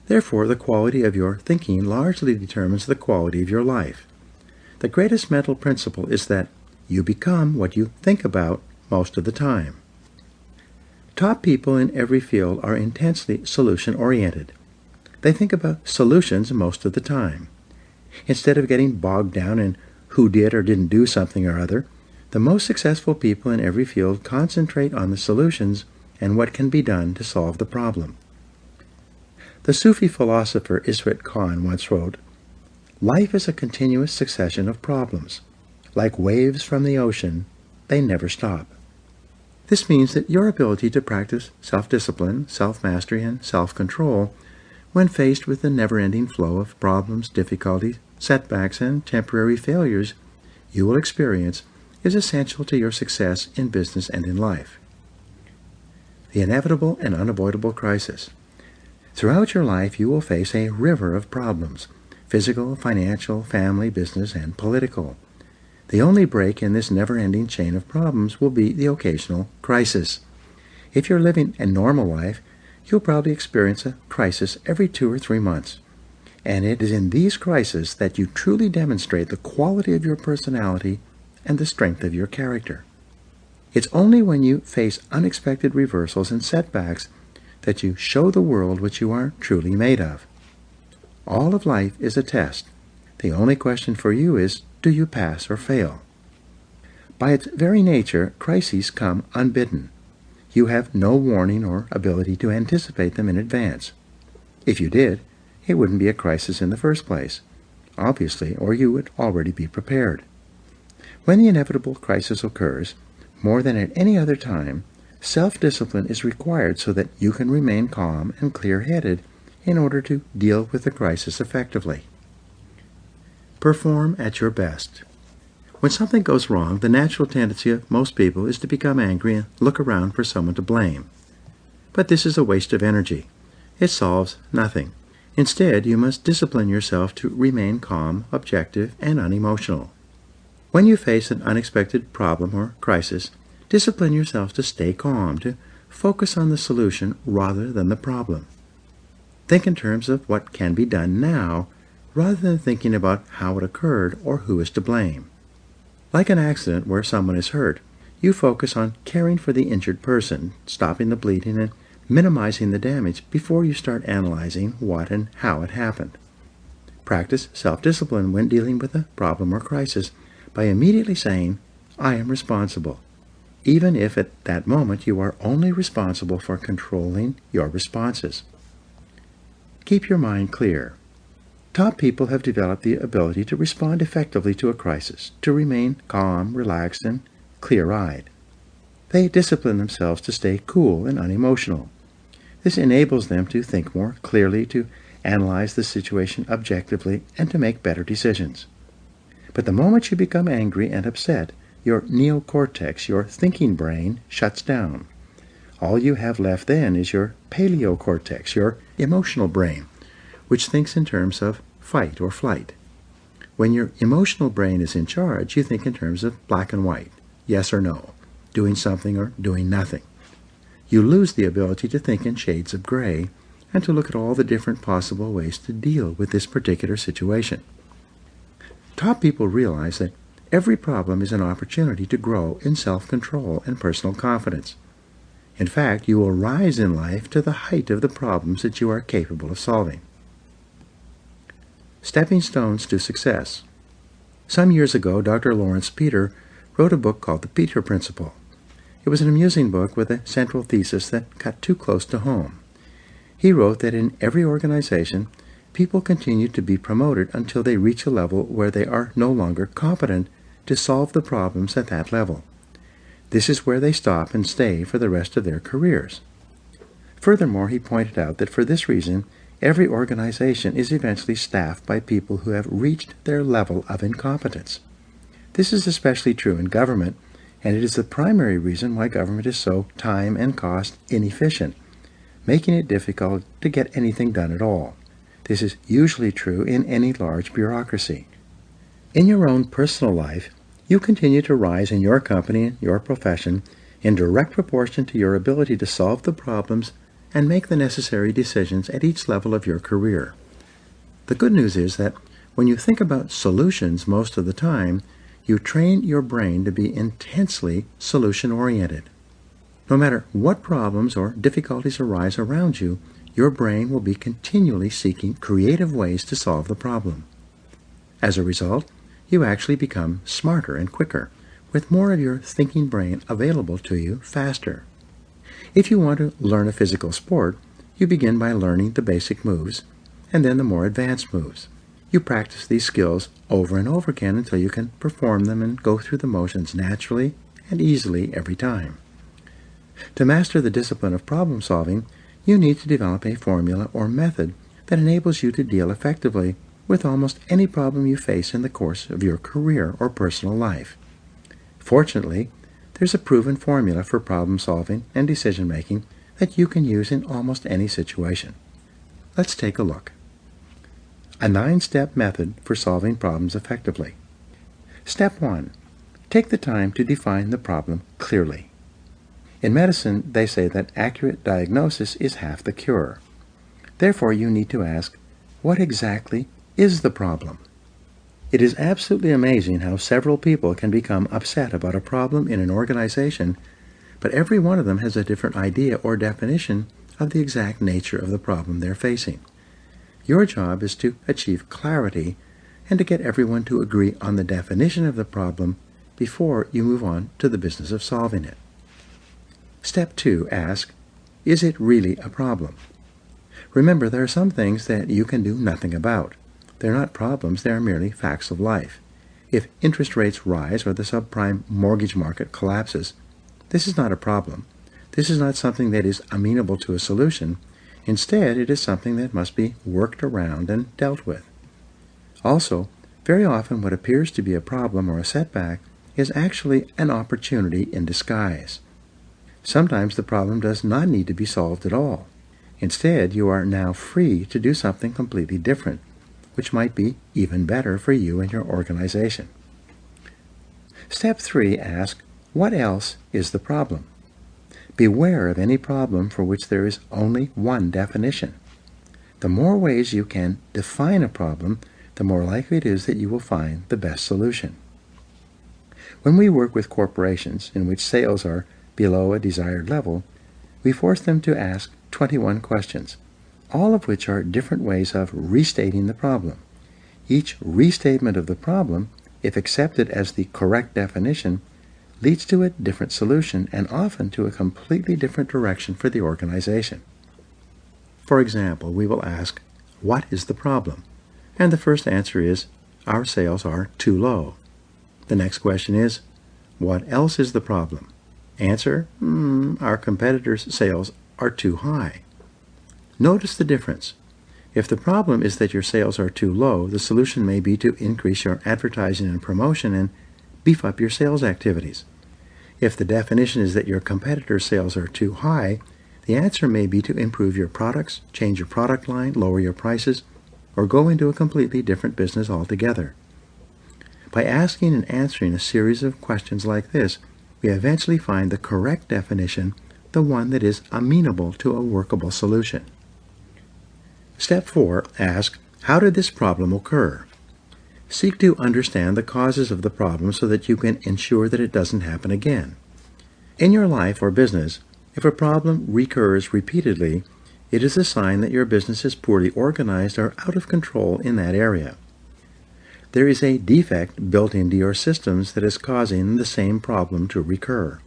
Therefore, the quality of your thinking largely determines the quality of your life. The greatest mental principle is that you become what you think about most of the time. Top people in every field are intensely solution-oriented. They think about solutions most of the time. Instead of getting bogged down in who did or didn't do something or other, the most successful people in every field concentrate on the solutions and what can be done to solve the problem. The Sufi philosopher Israt Khan once wrote, "Life is a continuous succession of problems. Like waves from the ocean, they never stop." This means that your ability to practice self-discipline, self-mastery, and self-control when faced with the never-ending flow of problems, difficulties, setbacks, and temporary failures you will experience is essential to your success in business and in life. The inevitable and unavoidable crisis. Throughout your life you will face a river of problems, physical, financial, family, business, and political. The only break in this never-ending chain of problems will be the occasional crisis. If you're living a normal life, you'll probably experience a crisis every 2 or 3 months. And it is in these crises that you truly demonstrate the quality of your personality and the strength of your character. It's only when you face unexpected reversals and setbacks that you show the world what you are truly made of. All of life is a test. The only question for you is, do you pass or fail? By its very nature, crises come unbidden. You have no warning or ability to anticipate them in advance. If you did, it wouldn't be a crisis in the first place, obviously, or you would already be prepared. When the inevitable crisis occurs, more than at any other time, self-discipline is required so that you can remain calm and clear-headed in order to deal with the crisis effectively. Perform at your best. When something goes wrong, the natural tendency of most people is to become angry and look around for someone to blame. But this is a waste of energy. It solves nothing. Instead, you must discipline yourself to remain calm, objective, and unemotional. When you face an unexpected problem or crisis, discipline yourself to stay calm, to focus on the solution rather than the problem. Think in terms of what can be done now, rather than thinking about how it occurred or who is to blame. Like an accident where someone is hurt, you focus on caring for the injured person, stopping the bleeding, and minimizing the damage before you start analyzing what and how it happened. Practice self-discipline when dealing with a problem or crisis by immediately saying, "I am responsible," even if at that moment you are only responsible for controlling your responses. Keep your mind clear. Top people have developed the ability to respond effectively to a crisis, to remain calm, relaxed, and clear-eyed. They discipline themselves to stay cool and unemotional. This enables them to think more clearly, to analyze the situation objectively, and to make better decisions. But the moment you become angry and upset, your neocortex, your thinking brain, shuts down. All you have left then is your paleocortex, your emotional brain, which thinks in terms of fight or flight. When your emotional brain is in charge, you think in terms of black and white, yes or no, doing something or doing nothing. You lose the ability to think in shades of gray and to look at all the different possible ways to deal with this particular situation. Top people realize that every problem is an opportunity to grow in self-control and personal confidence. In fact, you will rise in life to the height of the problems that you are capable of solving. Stepping Stones to Success. Some years ago, Dr. Lawrence Peter wrote a book called The Peter Principle. It was an amusing book with a central thesis that cut too close to home. He wrote that in every organization, people continue to be promoted until they reach a level where they are no longer competent to solve the problems at that level. This is where they stop and stay for the rest of their careers. Furthermore, he pointed out that for this reason, every organization is eventually staffed by people who have reached their level of incompetence. This is especially true in government, and it is the primary reason why government is so time and cost inefficient, making it difficult to get anything done at all. This is usually true in any large bureaucracy. In your own personal life, you continue to rise in your company and your profession in direct proportion to your ability to solve the problems and make the necessary decisions at each level of your career. The good news is that when you think about solutions most of the time, you train your brain to be intensely solution-oriented. No matter what problems or difficulties arise around you, your brain will be continually seeking creative ways to solve the problem. As a result, you actually become smarter and quicker, with more of your thinking brain available to you faster. If you want to learn a physical sport, you begin by learning the basic moves, and then the more advanced moves. You practice these skills over and over again until you can perform them and go through the motions naturally and easily every time. To master the discipline of problem solving, you need to develop a formula or method that enables you to deal effectively with almost any problem you face in the course of your career or personal life. Fortunately, there's a proven formula for problem solving and decision making that you can use in almost any situation. Let's take a look. A 9-step method for solving problems effectively. Step 1. Take the time to define the problem clearly. In medicine, they say that accurate diagnosis is half the cure. Therefore, you need to ask, what exactly is the problem? It is absolutely amazing how several people can become upset about a problem in an organization, but every one of them has a different idea or definition of the exact nature of the problem they're facing. Your job is to achieve clarity and to get everyone to agree on the definition of the problem before you move on to the business of solving it. Step 2, ask, is it really a problem? Remember, there are some things that you can do nothing about. They're not problems, they are merely facts of life. If interest rates rise or the subprime mortgage market collapses, this is not a problem. This is not something that is amenable to a solution. Instead, it is something that must be worked around and dealt with. Also, very often what appears to be a problem or a setback is actually an opportunity in disguise. Sometimes the problem does not need to be solved at all. Instead, you are now free to do something completely different, which might be even better for you and your organization. Step 3, ask, what else is the problem? Beware of any problem for which there is only one definition. The more ways you can define a problem, the more likely it is that you will find the best solution. When we work with corporations in which sales are below a desired level, we force them to ask 21 questions, all of which are different ways of restating the problem. Each restatement of the problem, if accepted as the correct definition, leads to a different solution and often to a completely different direction for the organization. For example, we will ask, what is the problem? And the first answer is, our sales are too low. The next question is, what else is the problem? Answer, our competitors' sales are too high. Notice the difference. If the problem is that your sales are too low, the solution may be to increase your advertising and promotion and beef up your sales activities. If the definition is that your competitors' sales are too high, the answer may be to improve your products, change your product line, lower your prices, or go into a completely different business altogether. By asking and answering a series of questions like this, we eventually find the correct definition, the one that is amenable to a workable solution. Step 4, ask, how did this problem occur? Seek to understand the causes of the problem so that you can ensure that it doesn't happen again. In your life or business, if a problem recurs repeatedly, it is a sign that your business is poorly organized or out of control in that area. There is a defect built into your systems that is causing the same problem to recur.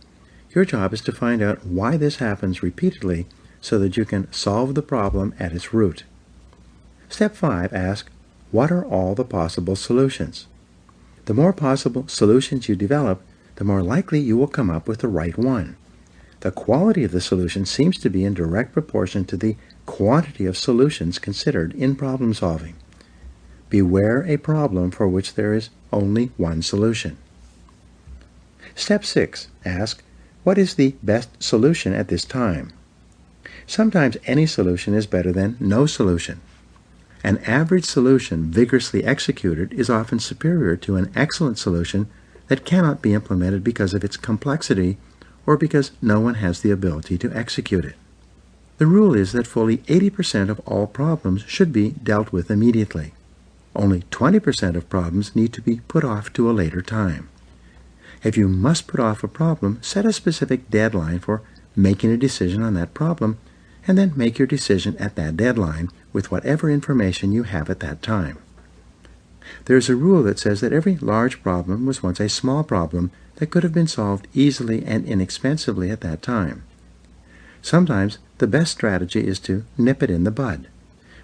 Your job is to find out why this happens repeatedly so that you can solve the problem at its root. Step 5, ask, what are all the possible solutions? The more possible solutions you develop, the more likely you will come up with the right one. The quality of the solution seems to be in direct proportion to the quantity of solutions considered in problem solving. Beware a problem for which there is only one solution. Step 6, ask, what is the best solution at this time? Sometimes any solution is better than no solution. An average solution vigorously executed is often superior to an excellent solution that cannot be implemented because of its complexity or because no one has the ability to execute it. The rule is that fully 80% of all problems should be dealt with immediately. Only 20% of problems need to be put off to a later time. If you must put off a problem, set a specific deadline for making a decision on that problem, and then make your decision at that deadline with whatever information you have at that time. There is a rule that says that every large problem was once a small problem that could have been solved easily and inexpensively at that time. Sometimes the best strategy is to nip it in the bud.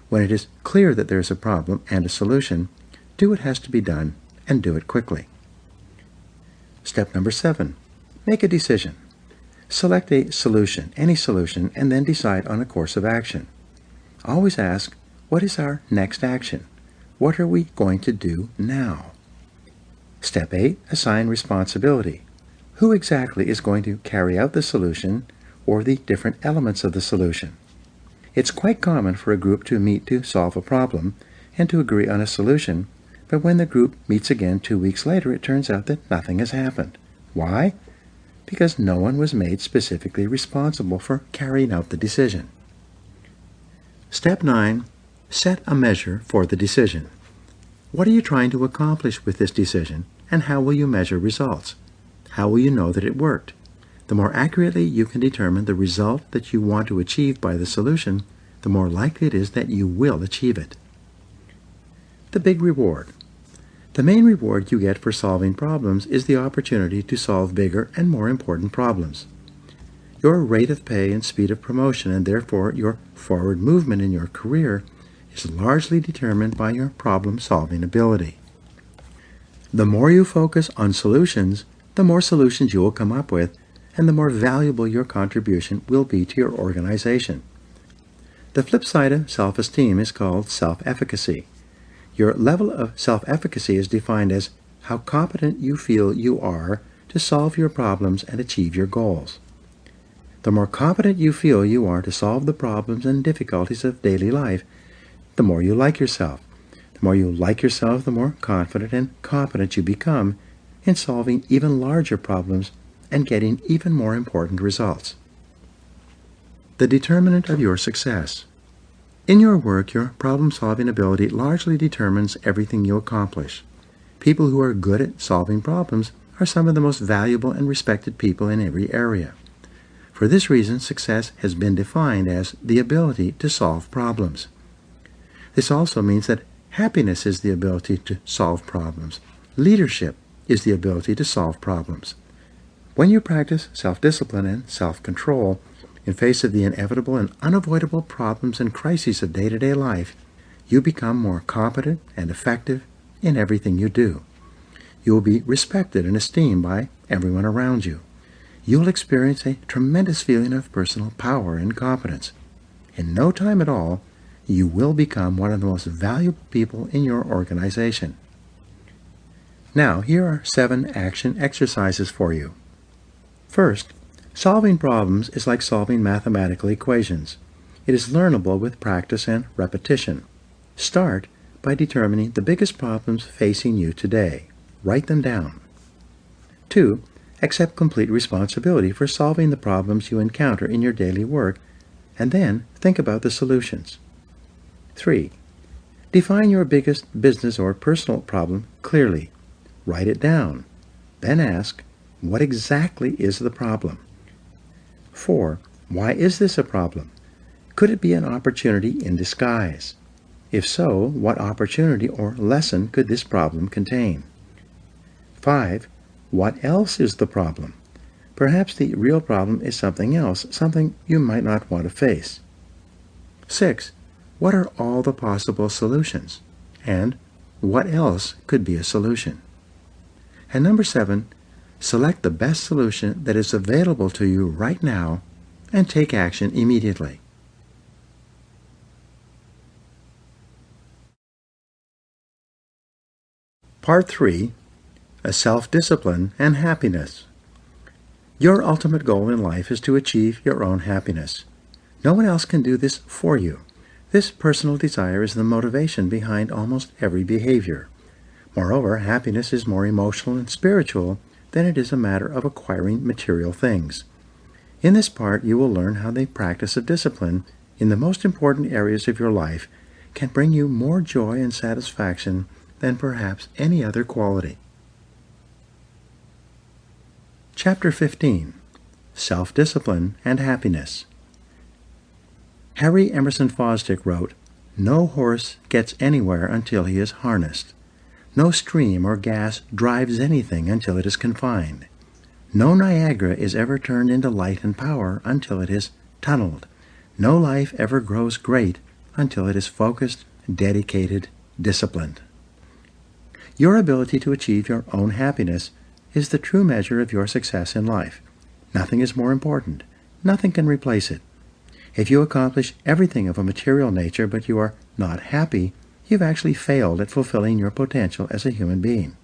When it is clear that there is a problem and a solution, do what has to be done and do it quickly. Step number 7, make a decision. Select a solution, any solution, and then decide on a course of action. Always ask, what is our next action? What are we going to do now? Step 8, assign responsibility. Who exactly is going to carry out the solution or the different elements of the solution? It's quite common for a group to meet to solve a problem and to agree on a solution, but when the group meets again 2 weeks later, it turns out that nothing has happened. Why? because no one was made specifically responsible for carrying out the decision. Step 9. Set a measure for the decision. What are you trying to accomplish with this decision, and how will you measure results? How will you know that it worked? The more accurately you can determine the result that you want to achieve by the solution, the more likely it is that you will achieve it. The big reward. The main reward you get for solving problems is the opportunity to solve bigger and more important problems. Your rate of pay and speed of promotion, and therefore your forward movement in your career, is largely determined by your problem-solving ability. The more you focus on solutions, the more solutions you will come up with, and the more valuable your contribution will be to your organization. The flip side of self-esteem is called self-efficacy. Your level of self-efficacy is defined as how competent you feel you are to solve your problems and achieve your goals. The more competent you feel you are to solve the problems and difficulties of daily life, the more you like yourself. The more you like yourself, the more confident and competent you become in solving even larger problems and getting even more important results. The determinant of your success. In your work, your problem-solving ability largely determines everything you accomplish. People who are good at solving problems are some of the most valuable and respected people in every area. For this reason, success has been defined as the ability to solve problems. This also means that happiness is the ability to solve problems. Leadership is the ability to solve problems. When you practice self-discipline and self-control in face of the inevitable and unavoidable problems and crises of day-to-day life, you become more competent and effective in everything you do. You will be respected and esteemed by everyone around you. You will experience a tremendous feeling of personal power and competence. In no time at all, you will become one of the most valuable people in your organization. Now, here are 7 action exercises for you. First, solving problems is like solving mathematical equations. It is learnable with practice and repetition. Start by determining the biggest problems facing you today. Write them down. 2. Accept complete responsibility for solving the problems you encounter in your daily work, and then think about the solutions. 3. Define your biggest business or personal problem clearly. Write it down. Then ask, what exactly is the problem? 4. Why is this a problem? Could it be an opportunity in disguise? If so, what opportunity or lesson could this problem contain? 5. What else is the problem? Perhaps the real problem is something else, something you might not want to face. 6. What are all the possible solutions? And what else could be a solution? And number 7, select the best solution that is available to you right now and take action immediately. Part 3. Self-discipline and happiness. Your ultimate goal in life is to achieve your own happiness. No one else can do this for you. This personal desire is the motivation behind almost every behavior. Moreover, happiness is more emotional and spiritual than it is a matter of acquiring material things. In this part, you will learn how the practice of discipline in the most important areas of your life can bring you more joy and satisfaction than perhaps any other quality. Chapter 15. Self-Discipline and Happiness. Harry Emerson Fosdick wrote, "No horse gets anywhere until he is harnessed. No stream or gas drives anything until it is confined. No Niagara is ever turned into light and power until it is tunneled. No life ever grows great until it is focused, dedicated, disciplined." Your ability to achieve your own happiness is the true measure of your success in life. Nothing is more important. Nothing can replace it. If you accomplish everything of a material nature but you are not happy, you've actually failed at fulfilling your potential as a human being.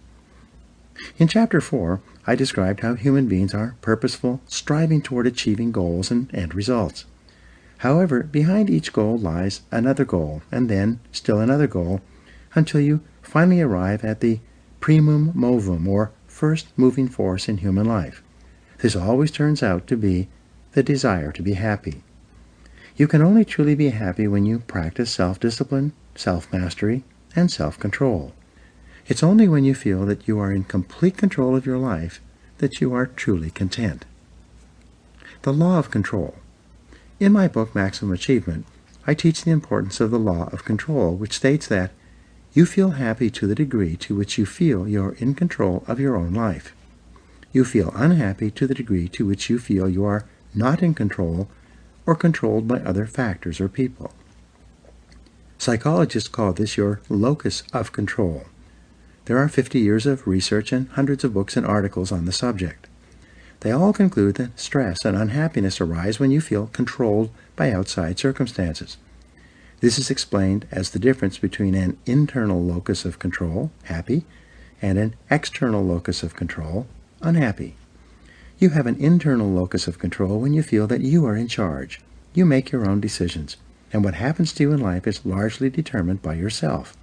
In Chapter 4, I described how human beings are purposeful, striving toward achieving goals and end results. However, behind each goal lies another goal, and then still another goal, until you finally arrive at the primum movum, or first moving force in human life. This always turns out to be the desire to be happy. You can only truly be happy when you practice self-discipline, self-mastery, and self-control. It's only when you feel that you are in complete control of your life that you are truly content. The law of control. In my book, Maximum Achievement, I teach the importance of the law of control, which states that you feel happy to the degree to which you feel you're in control of your own life. You feel unhappy to the degree to which you feel you are not in control or controlled by other factors or people. Psychologists call this your locus of control. There are 50 years of research and hundreds of books and articles on the subject. They all conclude that stress and unhappiness arise when you feel controlled by outside circumstances. This is explained as the difference between an internal locus of control, happy, and an external locus of control, unhappy. You have an internal locus of control when you feel that you are in charge. You make your own decisions, and what happens to you in life is largely determined by yourself.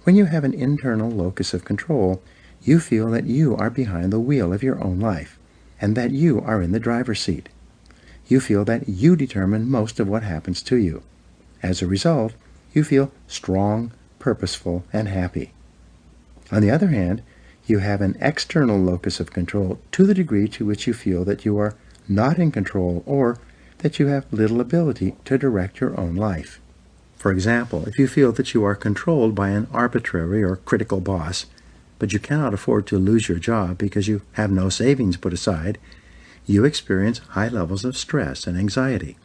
When you have an internal locus of control, you feel that you are behind the wheel of your own life, and that you are in the driver's seat. You feel that you determine most of what happens to you. As a result, you feel strong, purposeful, and happy. On the other hand, you have an external locus of control to the degree to which you feel that you are not in control or that you have little ability to direct your own life. For example, if you feel that you are controlled by an arbitrary or critical boss, but you cannot afford to lose your job because you have no savings put aside, you experience high levels of stress and anxiety.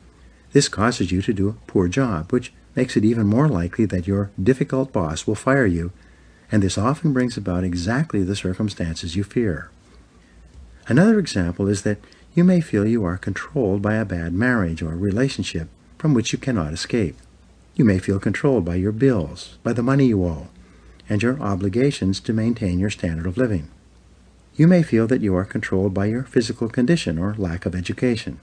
This causes you to do a poor job, which makes it even more likely that your difficult boss will fire you, and this often brings about exactly the circumstances you fear. Another example is that you may feel you are controlled by a bad marriage or relationship from which you cannot escape. You may feel controlled by your bills, by the money you owe, and your obligations to maintain your standard of living. You may feel that you are controlled by your physical condition or lack of education.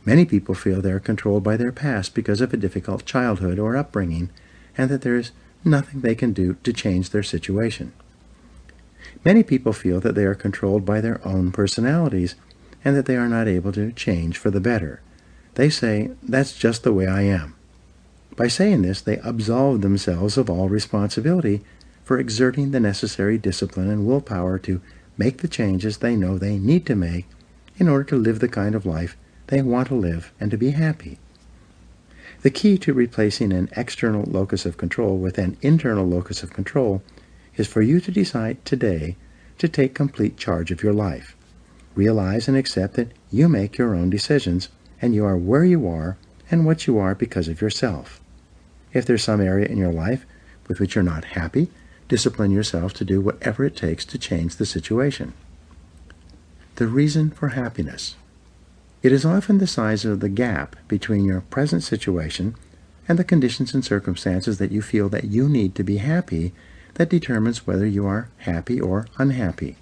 Many people feel they are controlled by their past because of a difficult childhood or upbringing, and that there is nothing they can do to change their situation. Many people feel that they are controlled by their own personalities, and that they are not able to change for the better. They say, "That's just the way I am." By saying this, they absolve themselves of all responsibility for exerting the necessary discipline and willpower to make the changes they know they need to make in order to live the kind of life they want to live and to be happy. The key to replacing an external locus of control with an internal locus of control is for you to decide today to take complete charge of your life. Realize and accept that you make your own decisions, and you are where you are and what you are because of yourself. If there's some area in your life with which you're not happy, discipline yourself to do whatever it takes to change the situation. The reason for happiness. It is often the size of the gap between your present situation and the conditions and circumstances that you feel that you need to be happy that determines whether you are happy or unhappy.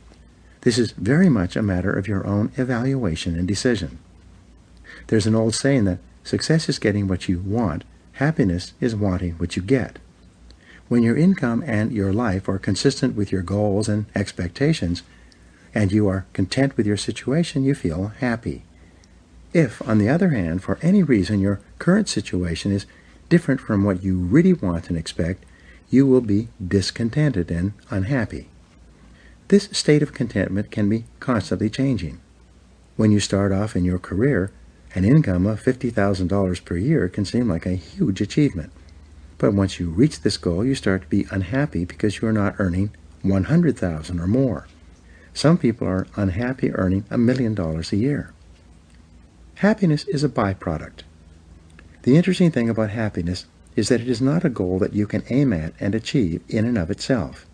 This is very much a matter of your own evaluation and decision. There's an old saying that success is getting what you want, happiness is wanting what you get. When your income and your life are consistent with your goals and expectations, and you are content with your situation, you feel happy. If, on the other hand, for any reason your current situation is different from what you really want and expect, you will be discontented and unhappy. This state of contentment can be constantly changing. When you start off in your career, an income of $50,000 per year can seem like a huge achievement. But once you reach this goal, you start to be unhappy because you are not earning $100,000 or more. Some people are unhappy earning $1 million a year. Happiness is a byproduct. The interesting thing about happiness is that it is not a goal that you can aim at and achieve in and of itself.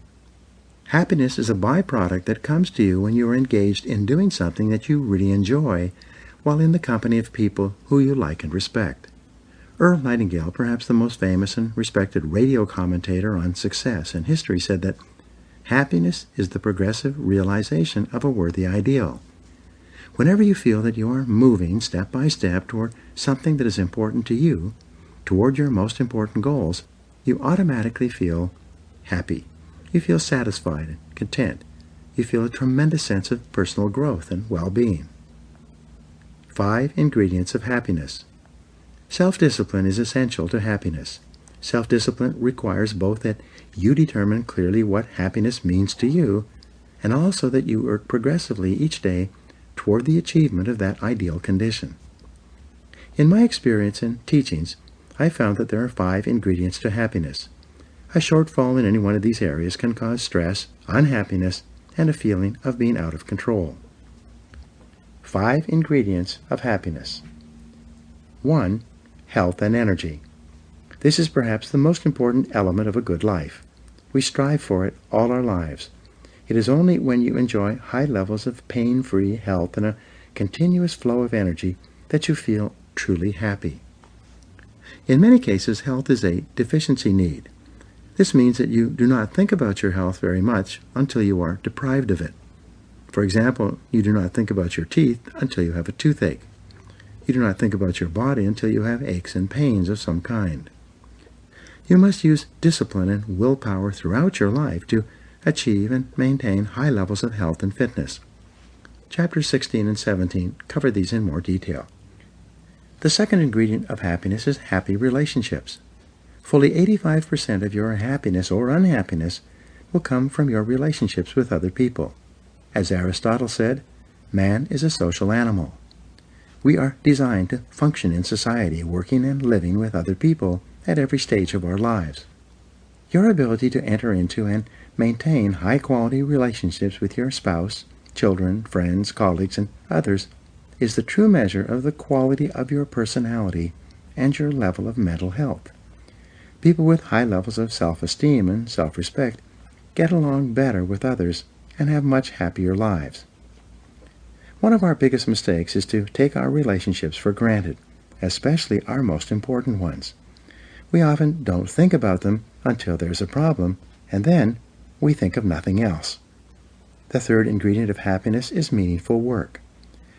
Happiness is a byproduct that comes to you when you are engaged in doing something that you really enjoy, while in the company of people who you like and respect. Earl Nightingale, perhaps the most famous and respected radio commentator on success and history, said that happiness is the progressive realization of a worthy ideal. Whenever you feel that you are moving step by step toward something that is important to you, toward your most important goals, you automatically feel happy. You feel satisfied and content. You feel a tremendous sense of personal growth and well-being. 5 ingredients of happiness. Self-discipline is essential to happiness. Self-discipline requires both that you determine clearly what happiness means to you, and also that you work progressively each day toward the achievement of that ideal condition. In my experience and teachings, I found that there are 5 ingredients to happiness. A shortfall in any one of these areas can cause stress, unhappiness, and a feeling of being out of control. 5 ingredients of happiness. 1. Health and energy. This is perhaps the most important element of a good life. We strive for it all our lives. It is only when you enjoy high levels of pain-free health and a continuous flow of energy that you feel truly happy. In many cases, health is a deficiency need. This means that you do not think about your health very much until you are deprived of it. For example, you do not think about your teeth until you have a toothache. You do not think about your body until you have aches and pains of some kind. You must use discipline and willpower throughout your life to achieve and maintain high levels of health and fitness. Chapters 16 and 17 cover these in more detail. The second ingredient of happiness is happy relationships. Fully 85% of your happiness or unhappiness will come from your relationships with other people. As Aristotle said, man is a social animal. We are designed to function in society, working and living with other people at every stage of our lives. Your ability to enter into and maintain high-quality relationships with your spouse, children, friends, colleagues, and others is the true measure of the quality of your personality and your level of mental health. People with high levels of self-esteem and self-respect get along better with others and have much happier lives. One of our biggest mistakes is to take our relationships for granted, especially our most important ones. We often don't think about them until there's a problem, and then we think of nothing else. The third ingredient of happiness is meaningful work.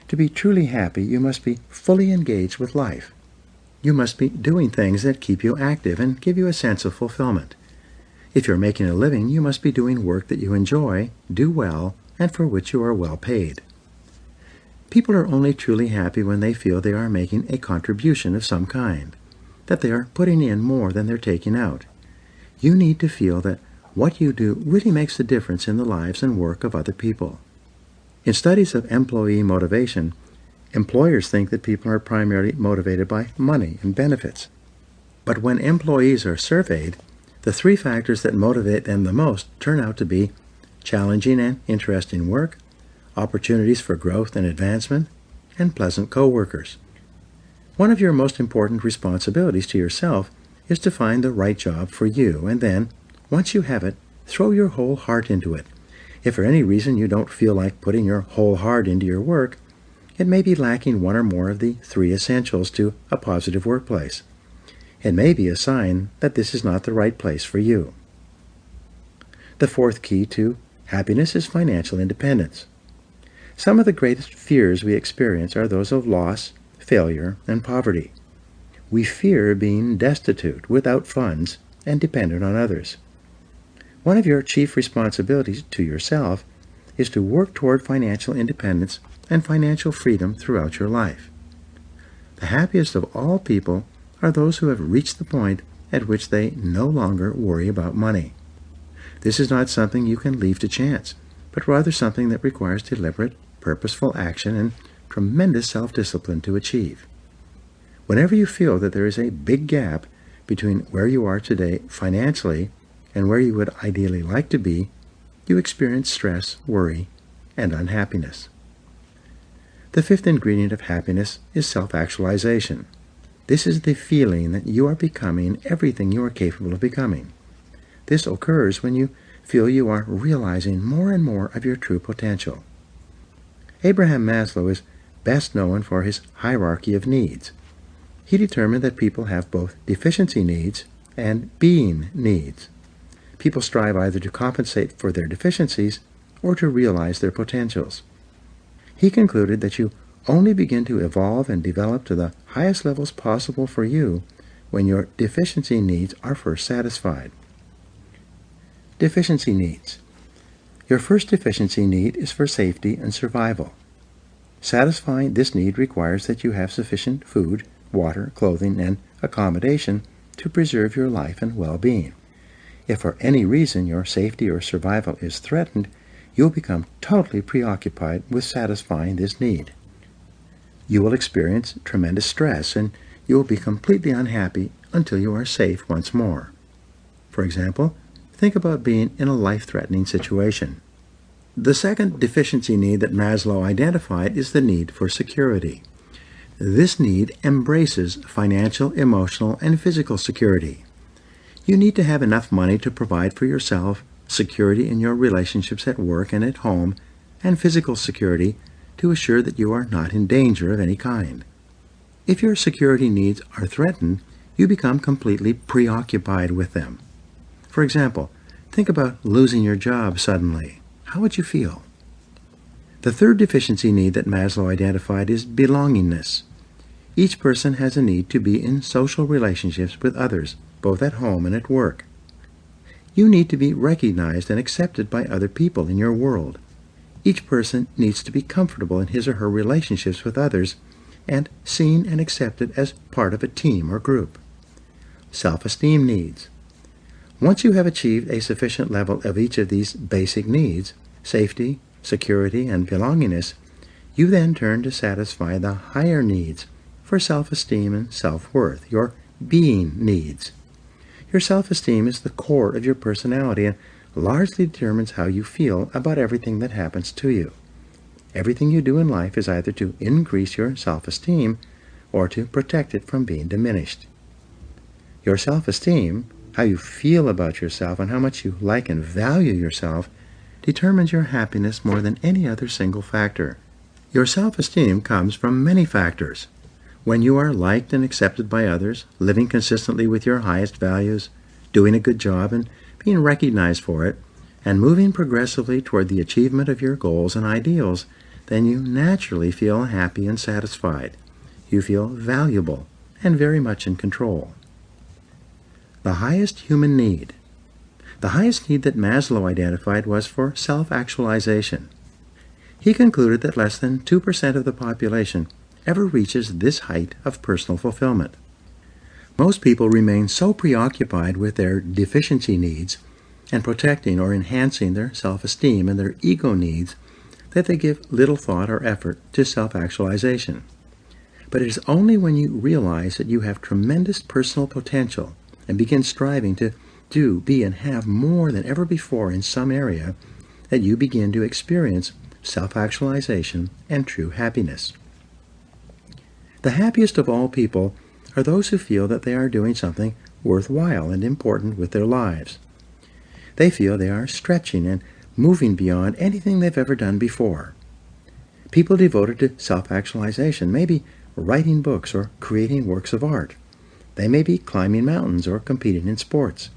To be truly happy, you must be fully engaged with life. You must be doing things that keep you active and give you a sense of fulfillment. If you're making a living, you must be doing work that you enjoy, do well, and for which you are well paid. People are only truly happy when they feel they are making a contribution of some kind, that they are putting in more than they're taking out. You need to feel that what you do really makes a difference in the lives and work of other people. In studies of employee motivation, employers think that people are primarily motivated by money and benefits. But when employees are surveyed, the 3 factors that motivate them the most turn out to be challenging and interesting work, opportunities for growth and advancement, and pleasant co-workers. One of your most important responsibilities to yourself is to find the right job for you, and then, once you have it, throw your whole heart into it. If for any reason you don't feel like putting your whole heart into your work, it may be lacking one or more of the 3 essentials to a positive workplace. It may be a sign that this is not the right place for you. The 4th key to happiness is financial independence. Some of the greatest fears we experience are those of loss, failure, and poverty. We fear being destitute, without funds, and dependent on others. One of your chief responsibilities to yourself is to work toward financial independence and financial freedom throughout your life. The happiest of all people are those who have reached the point at which they no longer worry about money. This is not something you can leave to chance, but rather something that requires deliberate, purposeful action and tremendous self-discipline to achieve. Whenever you feel that there is a big gap between where you are today financially and where you would ideally like to be, you experience stress, worry, and unhappiness. The 5th ingredient of happiness is self-actualization. This is the feeling that you are becoming everything you are capable of becoming. This occurs when you feel you are realizing more and more of your true potential. Abraham Maslow is best known for his hierarchy of needs. He determined that people have both deficiency needs and being needs. People strive either to compensate for their deficiencies or to realize their potentials. He concluded that you only begin to evolve and develop to the highest levels possible for you when your deficiency needs are first satisfied. Deficiency needs. Your first deficiency need is for safety and survival. Satisfying this need requires that you have sufficient food, water, clothing, and accommodation to preserve your life and well-being. If for any reason your safety or survival is threatened, you'll become totally preoccupied with satisfying this need. You will experience tremendous stress, and you will be completely unhappy until you are safe once more. For example, think about being in a life-threatening situation. The second deficiency need that Maslow identified is the need for security. This need embraces financial, emotional, and physical security. You need to have enough money to provide for yourself, security in your relationships at work and at home, and physical security to assure that you are not in danger of any kind. If your security needs are threatened, you become completely preoccupied with them. For example, think about losing your job suddenly. How would you feel? The third deficiency need that Maslow identified is belongingness. Each person has a need to be in social relationships with others, both at home and at work. You need to be recognized and accepted by other people in your world. Each person needs to be comfortable in his or her relationships with others and seen and accepted as part of a team or group. Self-esteem needs. Once you have achieved a sufficient level of each of these basic needs, safety, security, and belongingness, you then turn to satisfy the higher needs for self-esteem and self-worth, your being needs. Your self-esteem is the core of your personality and largely determines how you feel about everything that happens to you. Everything you do in life is either to increase your self-esteem or to protect it from being diminished. Your self-esteem, how you feel about yourself and how much you like and value yourself, determines your happiness more than any other single factor. Your self-esteem comes from many factors. When you are liked and accepted by others, living consistently with your highest values, doing a good job and being recognized for it, and moving progressively toward the achievement of your goals and ideals, then you naturally feel happy and satisfied. You feel valuable and very much in control. The highest human need. The highest need that Maslow identified was for self-actualization. He concluded that less than 2% of the population ever reaches this height of personal fulfillment. Most people remain so preoccupied with their deficiency needs and protecting or enhancing their self-esteem and their ego needs that they give little thought or effort to self-actualization. But it is only when you realize that you have tremendous personal potential and begin striving to do, be, and have more than ever before in some area that you begin to experience self-actualization and true happiness. The happiest of all people are those who feel that they are doing something worthwhile and important with their lives. They feel they are stretching and moving beyond anything they've ever done before. People devoted to self-actualization may be writing books or creating works of art. They may be climbing mountains or competing in sports.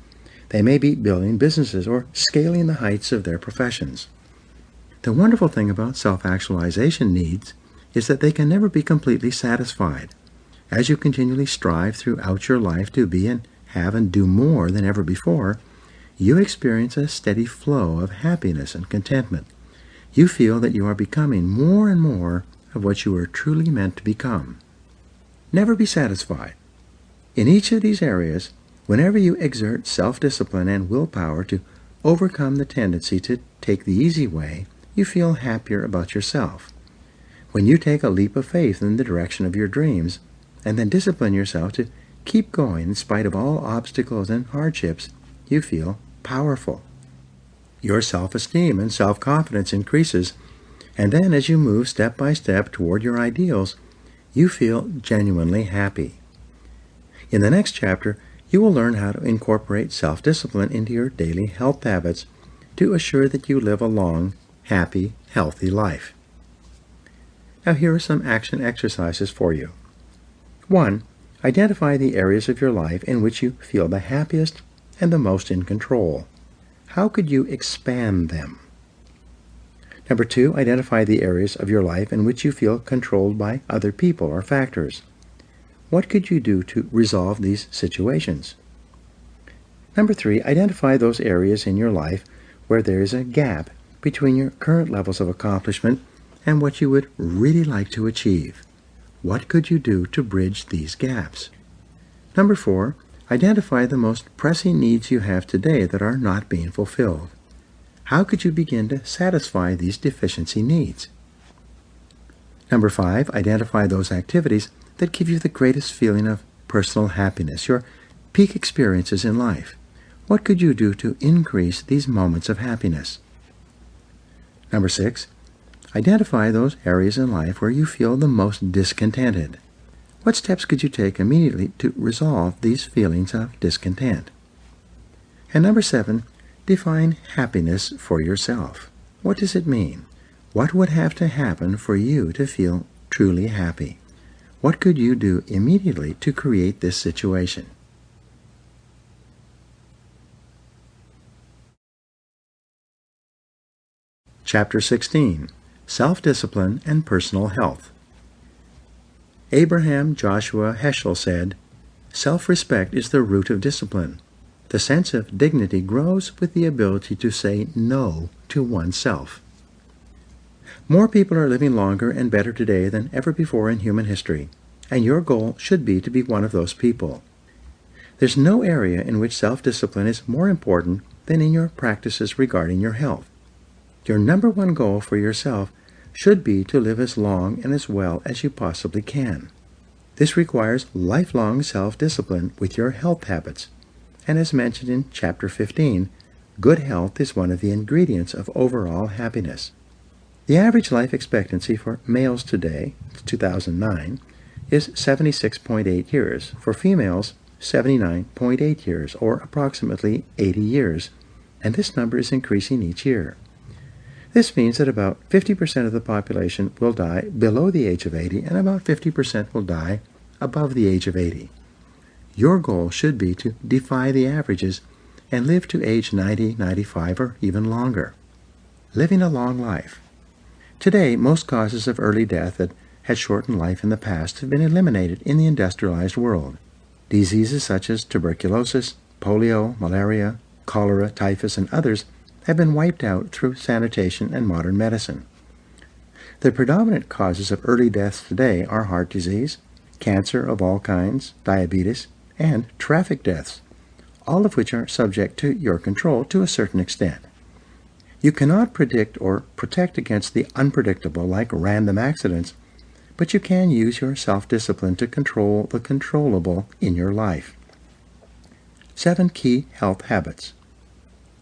They may be building businesses or scaling the heights of their professions. The wonderful thing about self-actualization needs is that they can never be completely satisfied. As you continually strive throughout your life to be and have and do more than ever before, you experience a steady flow of happiness and contentment. You feel that you are becoming more and more of what you are truly meant to become. Never be satisfied. In each of these areas, whenever you exert self-discipline and willpower to overcome the tendency to take the easy way, you feel happier about yourself. When you take a leap of faith in the direction of your dreams, and then discipline yourself to keep going in spite of all obstacles and hardships, you feel powerful. Your self-esteem and self-confidence increases, and then as you move step by step toward your ideals, you feel genuinely happy. In the next chapter, you will learn how to incorporate self-discipline into your daily health habits to assure that you live a long, happy, healthy life. Now here are some action exercises for you. 1. Identify the areas of your life in which you feel the happiest and the most in control. How could you expand them? Number 2, identify the areas of your life in which you feel controlled by other people or factors. What could you do to resolve these situations? Number 3, identify those areas in your life where there is a gap between your current levels of accomplishment and what you would really like to achieve. What could you do to bridge these gaps? Number 4, identify the most pressing needs you have today that are not being fulfilled. How could you begin to satisfy these deficiency needs? Number 5, identify those activities that give you the greatest feeling of personal happiness, your peak experiences in life. What could you do to increase these moments of happiness? Number 6, identify those areas in life where you feel the most discontented. What steps could you take immediately to resolve these feelings of discontent? And number 7, define happiness for yourself. What does it mean? What would have to happen for you to feel truly happy? What could you do immediately to create this situation? Chapter 16, Self-Discipline and Personal Health. Abraham Joshua Heschel said, "Self-respect is the root of discipline. The sense of dignity grows with the ability to say no to oneself." More people are living longer and better today than ever before in human history, and your goal should be to be one of those people. There's no area in which self-discipline is more important than in your practices regarding your health. Your number one goal for yourself should be to live as long and as well as you possibly can. This requires lifelong self-discipline with your health habits, and as mentioned in Chapter 15, good health is one of the ingredients of overall happiness. The average life expectancy for males today, 2009, is 76.8 years. For females, 79.8 years, or approximately 80 years, and this number is increasing each year. This means that about 50% of the population will die below the age of 80, and about 50% will die above the age of 80. Your goal should be to defy the averages and live to age 90, 95, or even longer. Living a long life. Today, most causes of early death that had shortened life in the past have been eliminated in the industrialized world. Diseases such as tuberculosis, polio, malaria, cholera, typhus, and others have been wiped out through sanitation and modern medicine. The predominant causes of early deaths today are heart disease, cancer of all kinds, diabetes, and traffic deaths, all of which are subject to your control to a certain extent. You cannot predict or protect against the unpredictable like random accidents, but you can use your self-discipline to control the controllable in your life. 7 key health habits.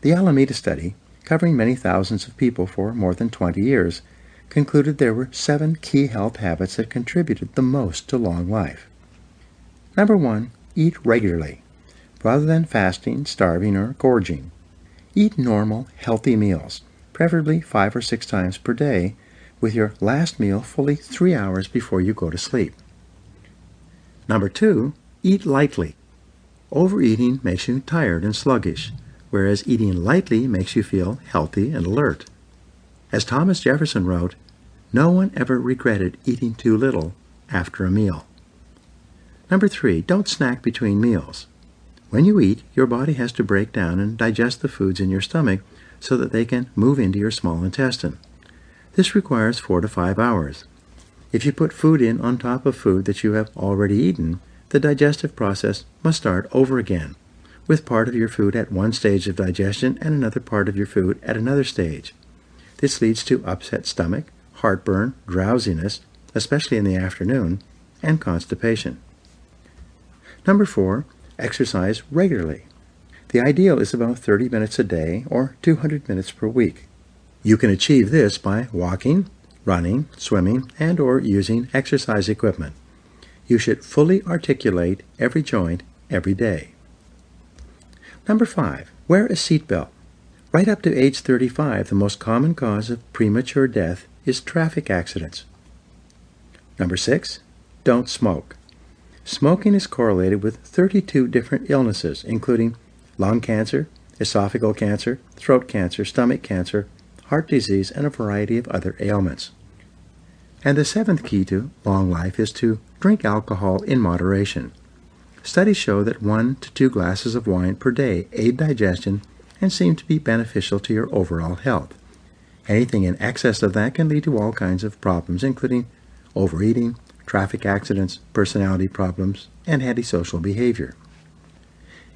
The Alameda study, covering many thousands of people for more than 20 years, concluded there were 7 key health habits that contributed the most to long life. Number 1, eat regularly, rather than fasting, starving, or gorging. Eat normal, healthy meals, preferably 5 or 6 times per day, with your last meal fully 3 hours before you go to sleep. Number 2, eat lightly. Overeating makes you tired and sluggish, whereas eating lightly makes you feel healthy and alert. As Thomas Jefferson wrote, "No one ever regretted eating too little after a meal." Number 3, don't snack between meals. When you eat, your body has to break down and digest the foods in your stomach so that they can move into your small intestine. This requires 4 to 5 hours. If you put food in on top of food that you have already eaten, the digestive process must start over again, with part of your food at one stage of digestion and another part of your food at another stage. This leads to upset stomach, heartburn, drowsiness, especially in the afternoon, and constipation. Number 4, exercise regularly. The ideal is about 30 minutes a day or 200 minutes per week. You can achieve this by walking, running, swimming, and or using exercise equipment. You should fully articulate every joint every day. Number 5, wear a seatbelt. Right up to age 35, the most common cause of premature death is traffic accidents. Number 6, don't smoke. Smoking is correlated with 32 different illnesses, including lung cancer, esophageal cancer, throat cancer, stomach cancer, heart disease, and a variety of other ailments. And the 7th key to long life is to drink alcohol in moderation. Studies show that 1 to 2 glasses of wine per day aid digestion and seem to be beneficial to your overall health. Anything in excess of that can lead to all kinds of problems, including overeating, traffic accidents, personality problems, and antisocial behavior.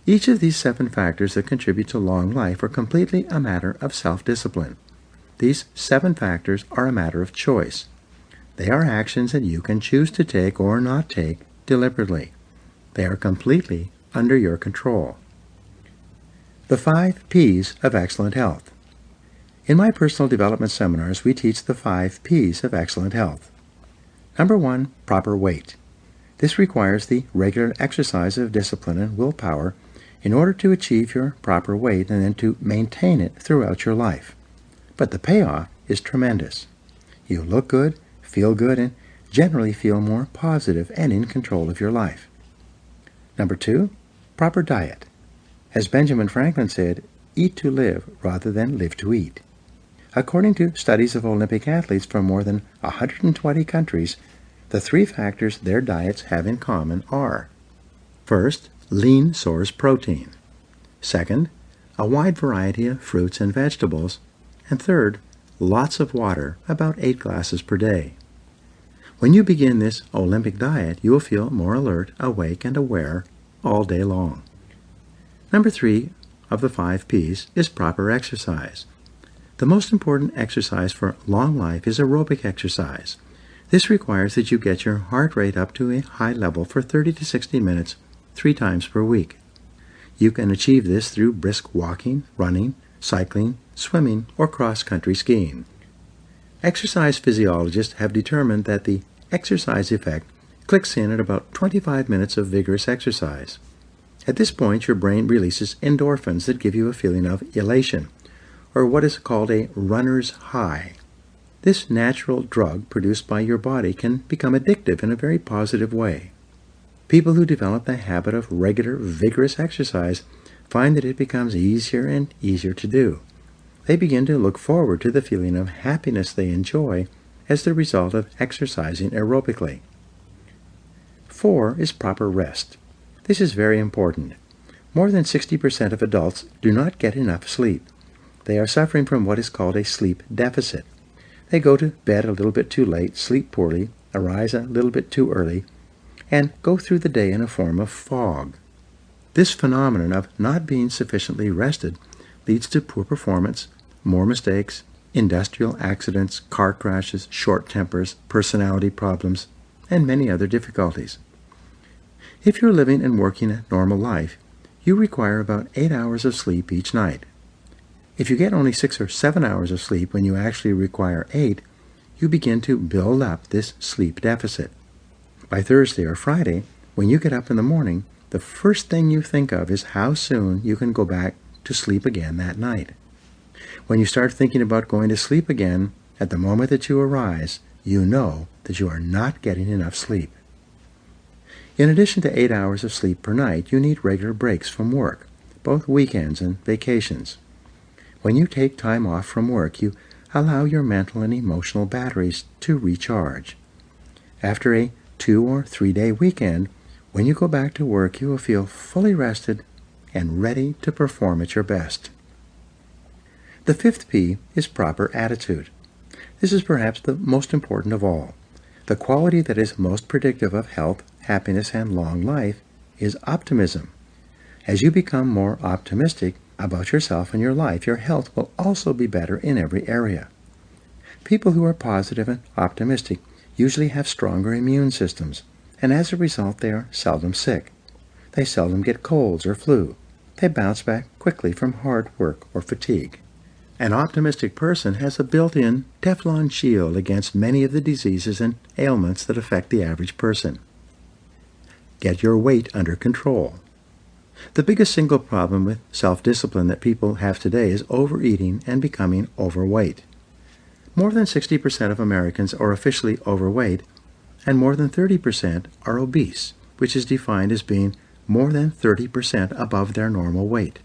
Each of these 7 factors that contribute to long life are completely a matter of self-discipline. These 7 factors are a matter of choice. They are actions that you can choose to take or not take deliberately. They are completely under your control. The 5 P's of excellent health. In my personal development seminars, we teach the 5 P's of excellent health. Number 1, proper weight. This requires the regular exercise of discipline and willpower in order to achieve your proper weight and then to maintain it throughout your life. But the payoff is tremendous. You look good, feel good, and generally feel more positive and in control of your life. Number 2, proper diet. As Benjamin Franklin said, eat to live rather than live to eat. According to studies of Olympic athletes from more than 120 countries, the 3 factors their diets have in common are: first, lean source protein; second, a wide variety of fruits and vegetables; and third, lots of water, about 8 glasses per day. When you begin this Olympic diet, you will feel more alert, awake, and aware all day long. Number 3 of the 5 P's is proper exercise. The most important exercise for long life is aerobic exercise. This requires that you get your heart rate up to a high level for 30 to 60 minutes 3 times per week. You can achieve this through brisk walking, running, cycling, swimming, or cross-country skiing. Exercise physiologists have determined that the exercise effect clicks in at about 25 minutes of vigorous exercise. At this point, your brain releases endorphins that give you a feeling of elation, or what is called a runner's high. This natural drug produced by your body can become addictive in a very positive way. People who develop the habit of regular, vigorous exercise find that it becomes easier and easier to do. They begin to look forward to the feeling of happiness they enjoy as the result of exercising aerobically. 4 is proper rest. This is very important. More than 60% of adults do not get enough sleep. They are suffering from what is called a sleep deficit. They go to bed a little bit too late, sleep poorly, arise a little bit too early, and go through the day in a form of fog. This phenomenon of not being sufficiently rested leads to poor performance, more mistakes, industrial accidents, car crashes, short tempers, personality problems, and many other difficulties. If you're living and working a normal life, you require about 8 hours of sleep each night. If you get only 6 or 7 hours of sleep when you actually require 8, you begin to build up this sleep deficit. By Thursday or Friday, when you get up in the morning, the first thing you think of is how soon you can go back to sleep again that night. When you start thinking about going to sleep again, at the moment that you arise, you know that you are not getting enough sleep. In addition to 8 hours of sleep per night, you need regular breaks from work, both weekends and vacations. When you take time off from work, you allow your mental and emotional batteries to recharge. After a 2 or 3 day weekend, when you go back to work, you will feel fully rested and ready to perform at your best. The 5th P is proper attitude. This is perhaps the most important of all. The quality that is most predictive of health, happiness, and long life is optimism. As you become more optimistic about yourself and your life, your health will also be better in every area. People who are positive and optimistic usually have stronger immune systems, and as a result they are seldom sick. They seldom get colds or flu. They bounce back quickly from hard work or fatigue. An optimistic person has a built-in Teflon shield against many of the diseases and ailments that affect the average person. Get your weight under control. The biggest single problem with self-discipline that people have today is overeating and becoming overweight. More than 60% of Americans are officially overweight, and more than 30% are obese, which is defined as being more than 30% above their normal weight.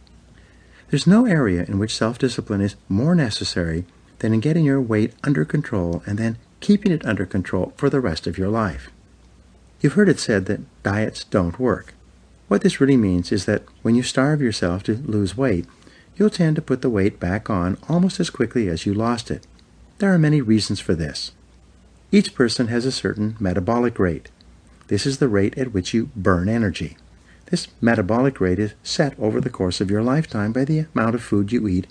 There's no area in which self-discipline is more necessary than in getting your weight under control and then keeping it under control for the rest of your life. You've heard it said that diets don't work. What this really means is that when you starve yourself to lose weight, you'll tend to put the weight back on almost as quickly as you lost it. There are many reasons for this. Each person has a certain metabolic rate. This is the rate at which you burn energy. This metabolic rate is set over the course of your lifetime by the amount of food you eat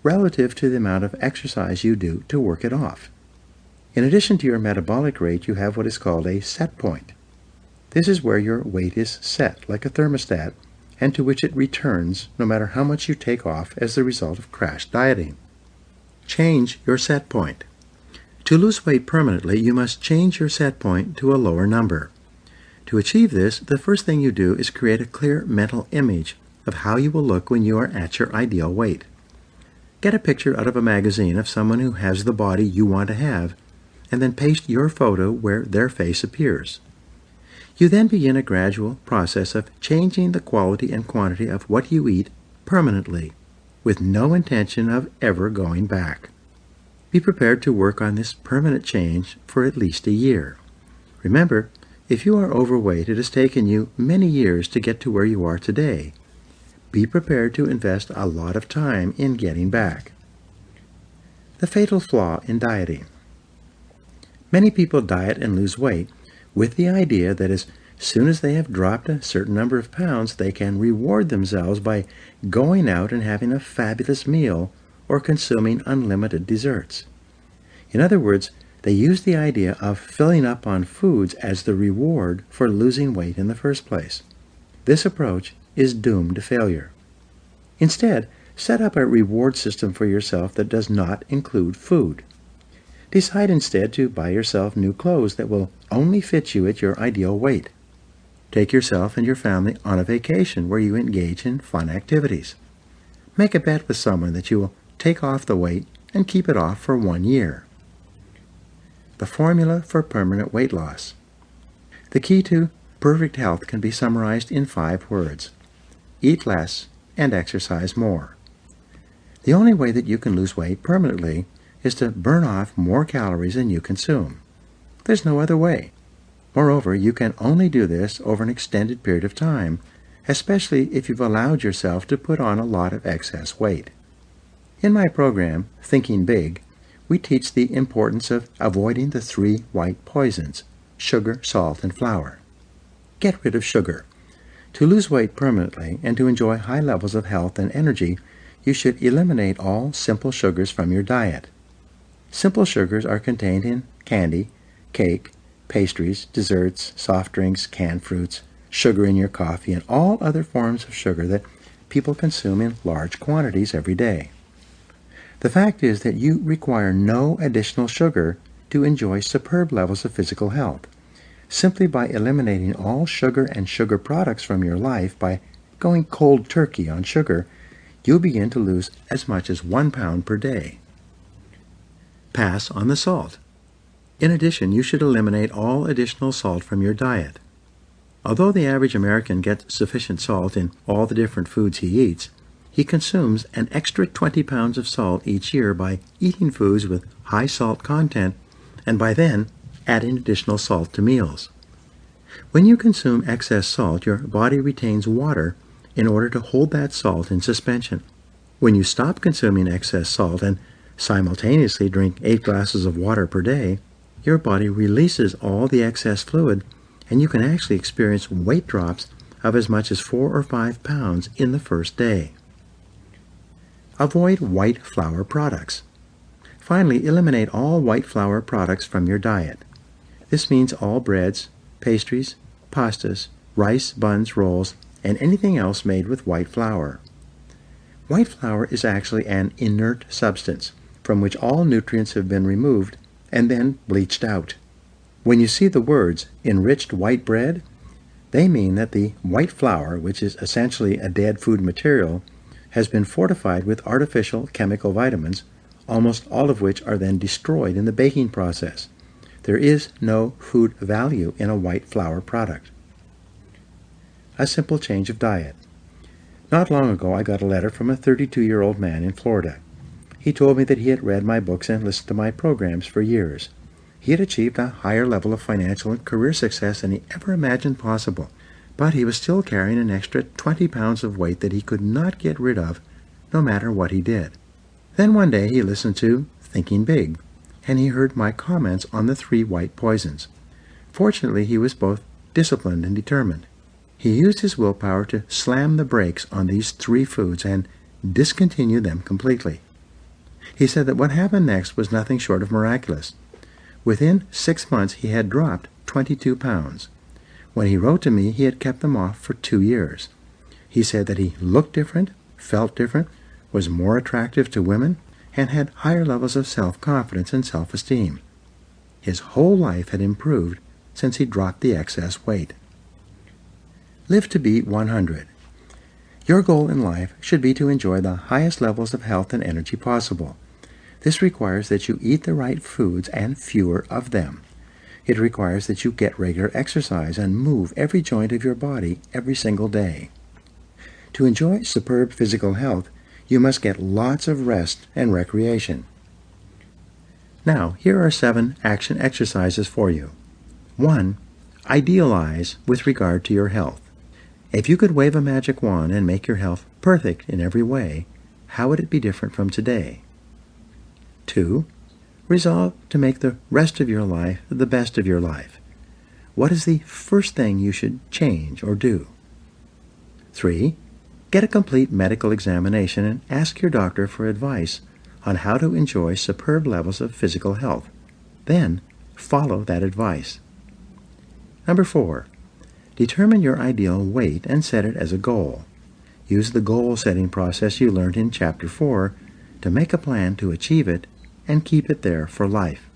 relative to the amount of exercise you do to work it off. In addition to your metabolic rate, you have what is called a set point. This is where your weight is set, like a thermostat, and to which it returns no matter how much you take off as the result of crash dieting. Change your set point. To lose weight permanently, you must change your set point to a lower number. To achieve this, the first thing you do is create a clear mental image of how you will look when you are at your ideal weight. Get a picture out of a magazine of someone who has the body you want to have, and then paste your photo where their face appears. You then begin a gradual process of changing the quality and quantity of what you eat permanently, with no intention of ever going back. Be prepared to work on this permanent change for at least a year. Remember, if you are overweight, it has taken you many years to get to where you are today. Be prepared to invest a lot of time in getting back. The fatal flaw in dieting. Many people diet and lose weight with the idea that as soon as they have dropped a certain number of pounds, they can reward themselves by going out and having a fabulous meal or consuming unlimited desserts. In other words, they use the idea of filling up on foods as the reward for losing weight in the first place. This approach is doomed to failure. Instead, set up a reward system for yourself that does not include food. Decide instead to buy yourself new clothes that will only fit you at your ideal weight. Take yourself and your family on a vacation where you engage in fun activities. Make a bet with someone that you will take off the weight and keep it off for 1 year. The formula for permanent weight loss. The key to perfect health can be summarized in 5 words. Eat less and exercise more. The only way that you can lose weight permanently is to burn off more calories than you consume. There's no other way. Moreover, you can only do this over an extended period of time, especially if you've allowed yourself to put on a lot of excess weight. In my program, Thinking Big, we teach the importance of avoiding the 3 white poisons: sugar, salt, and flour. Get rid of sugar. To lose weight permanently and to enjoy high levels of health and energy, you should eliminate all simple sugars from your diet. Simple sugars are contained in candy, cake, pastries, desserts, soft drinks, canned fruits, sugar in your coffee, and all other forms of sugar that people consume in large quantities every day. The fact is that you require no additional sugar to enjoy superb levels of physical health. Simply by eliminating all sugar and sugar products from your life, by going cold turkey on sugar, you'll begin to lose as much as 1 pound per day. Pass on the salt. In addition, you should eliminate all additional salt from your diet. Although the average American gets sufficient salt in all the different foods he eats, he consumes an extra 20 pounds of salt each year by eating foods with high salt content and by then adding additional salt to meals. When you consume excess salt, your body retains water in order to hold that salt in suspension. When you stop consuming excess salt and simultaneously drink 8 glasses of water per day, your body releases all the excess fluid, and you can actually experience weight drops of as much as 4 or 5 pounds in the first day. Avoid white flour products. Finally, eliminate all white flour products from your diet. This means all breads, pastries, pastas, rice, buns, rolls, and anything else made with white flour. White flour is actually an inert substance from which all nutrients have been removed and then bleached out. When you see the words enriched white bread, they mean that the white flour, which is essentially a dead food material, has been fortified with artificial chemical vitamins, almost all of which are then destroyed in the baking process. There is no food value in a white flour product. A simple change of diet. Not long ago, I got a letter from a 32-year-old man in Florida. He told me that he had read my books and listened to my programs for years. He had achieved a higher level of financial and career success than he ever imagined possible, but he was still carrying an extra 20 pounds of weight that he could not get rid of, no matter what he did. Then one day he listened to Thinking Big, and he heard my comments on the 3 white poisons. Fortunately, he was both disciplined and determined. He used his willpower to slam the brakes on these 3 foods and discontinue them completely. He said that what happened next was nothing short of miraculous. Within 6 months, he had dropped 22 pounds. When he wrote to me, he had kept them off for 2 years. He said that he looked different, felt different, was more attractive to women, and had higher levels of self-confidence and self-esteem. His whole life had improved since he dropped the excess weight. Live to be 100. Your goal in life should be to enjoy the highest levels of health and energy possible. This requires that you eat the right foods and fewer of them. It requires that you get regular exercise and move every joint of your body every single day. To enjoy superb physical health, you must get lots of rest and recreation. Now, here are 7 action exercises for you. 1. Idealize with regard to your health. If you could wave a magic wand and make your health perfect in every way, how would it be different from today? 2. Resolve to make the rest of your life the best of your life. What is the first thing you should change or do? 3. Get a complete medical examination and ask your doctor for advice on how to enjoy superb levels of physical health. Then, follow that advice. Number 4. Determine your ideal weight and set it as a goal. Use the goal-setting process you learned in Chapter 4 to make a plan to achieve it and keep it there for life.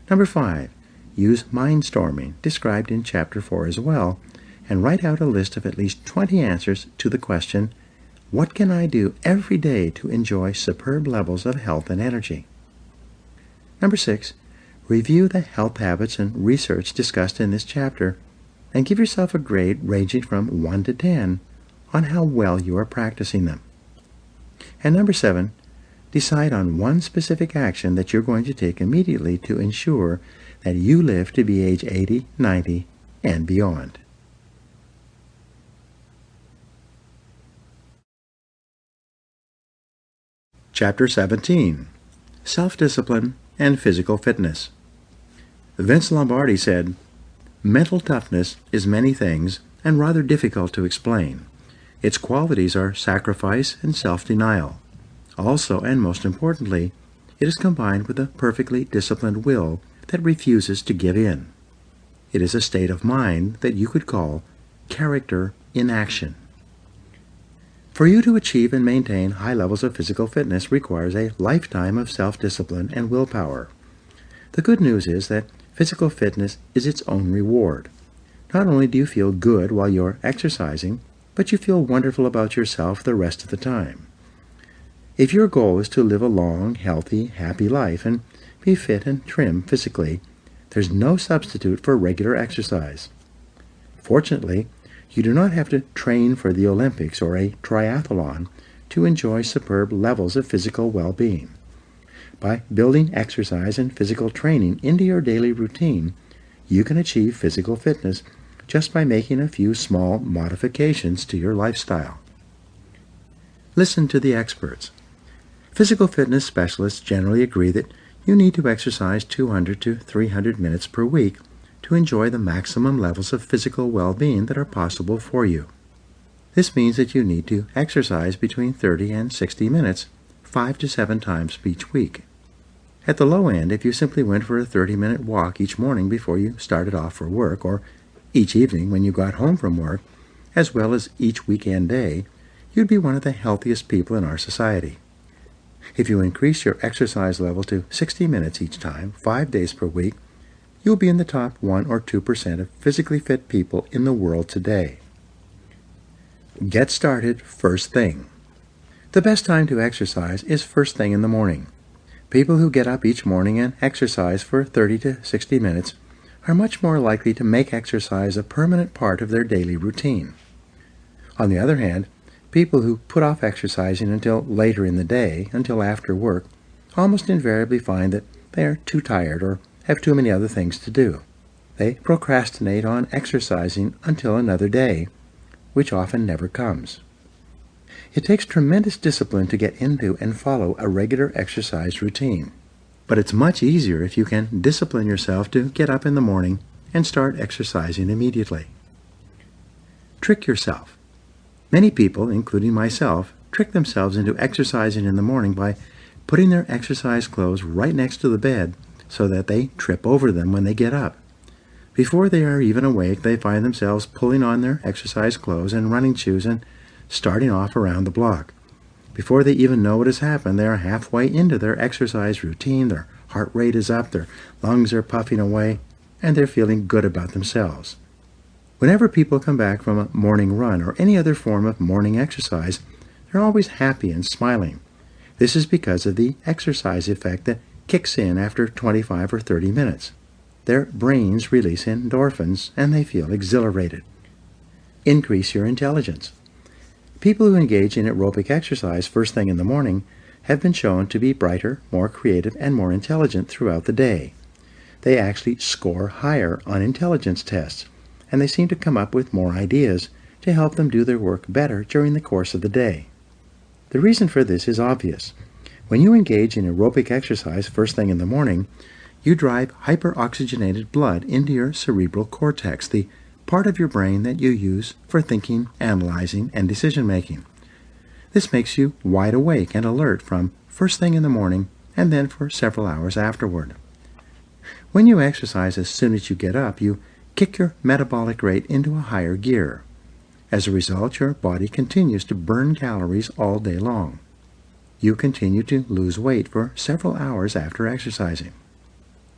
Number 5. Use Mindstorming, described in Chapter 4 as well, and write out a list of at least 20 answers to the question, what can I do every day to enjoy superb levels of health and energy? Number 6. Review the health habits and research discussed in this chapter and give yourself a grade ranging from 1 to 10 on how well you are practicing them. And number 7, decide on one specific action that you're going to take immediately to ensure that you live to be age 80, 90, and beyond. Chapter 17. Self-Discipline and Physical Fitness. Vince Lombardi said, "Mental toughness is many things and rather difficult to explain. Its qualities are sacrifice and self-denial. Also, and most importantly, it is combined with a perfectly disciplined will that refuses to give in. It is a state of mind that you could call character in action." For you to achieve and maintain high levels of physical fitness requires a lifetime of self-discipline and willpower. The good news is that physical fitness is its own reward. Not only do you feel good while you're exercising, but you feel wonderful about yourself the rest of the time. If your goal is to live a long, healthy, happy life and be fit and trim physically, there's no substitute for regular exercise. Fortunately, you do not have to train for the Olympics or a triathlon to enjoy superb levels of physical well-being. By building exercise and physical training into your daily routine, you can achieve physical fitness just by making a few small modifications to your lifestyle. Listen to the experts. Physical fitness specialists generally agree that you need to exercise 200 to 300 minutes per week to enjoy the maximum levels of physical well-being that are possible for you. This means that you need to exercise between 30 and 60 minutes, 5 to 7 times each week. At the low end, if you simply went for a 30-minute walk each morning before you started off for work, or each evening when you got home from work, as well as each weekend day, you'd be one of the healthiest people in our society. If you increase your exercise level to 60 minutes each time, 5 days per week, you'll be in the top 1 or 2% of physically fit people in the world today. Get started first thing. The best time to exercise is first thing in the morning. People who get up each morning and exercise for 30 to 60 minutes are much more likely to make exercise a permanent part of their daily routine. On the other hand, people who put off exercising until later in the day, until after work, almost invariably find that they are too tired or have too many other things to do. They procrastinate on exercising until another day, which often never comes. It takes tremendous discipline to get into and follow a regular exercise routine. But it's much easier if you can discipline yourself to get up in the morning and start exercising immediately. Trick yourself. Many people, including myself, trick themselves into exercising in the morning by putting their exercise clothes right next to the bed so that they trip over them when they get up. Before they are even awake, they find themselves pulling on their exercise clothes and running shoes and starting off around the block. Before they even know what has happened, they are halfway into their exercise routine, their heart rate is up, their lungs are puffing away, and they're feeling good about themselves. Whenever people come back from a morning run or any other form of morning exercise, they're always happy and smiling. This is because of the exercise effect that kicks in after 25 or 30 minutes. Their brains release endorphins and they feel exhilarated. Increase your intelligence. People who engage in aerobic exercise first thing in the morning have been shown to be brighter, more creative, and more intelligent throughout the day. They actually score higher on intelligence tests, and they seem to come up with more ideas to help them do their work better during the course of the day. The reason for this is obvious. When you engage in aerobic exercise first thing in the morning, you drive hyperoxygenated blood into your cerebral cortex, the part of your brain that you use for thinking, analyzing, and decision-making. This makes you wide awake and alert from first thing in the morning and then for several hours afterward. When you exercise as soon as you get up, you kick your metabolic rate into a higher gear. As a result, your body continues to burn calories all day long. You continue to lose weight for several hours after exercising.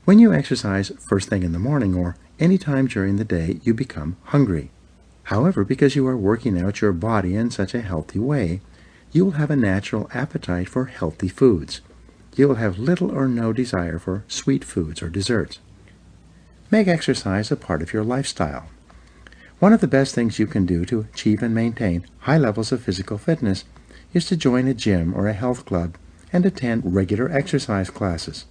When you exercise first thing in the morning or any time during the day, you become hungry. However, because you are working out your body in such a healthy way, you will have a natural appetite for healthy foods. You will have little or no desire for sweet foods or desserts. Make exercise a part of your lifestyle. One of the best things you can do to achieve and maintain high levels of physical fitness is to join a gym or a health club and attend regular exercise classes.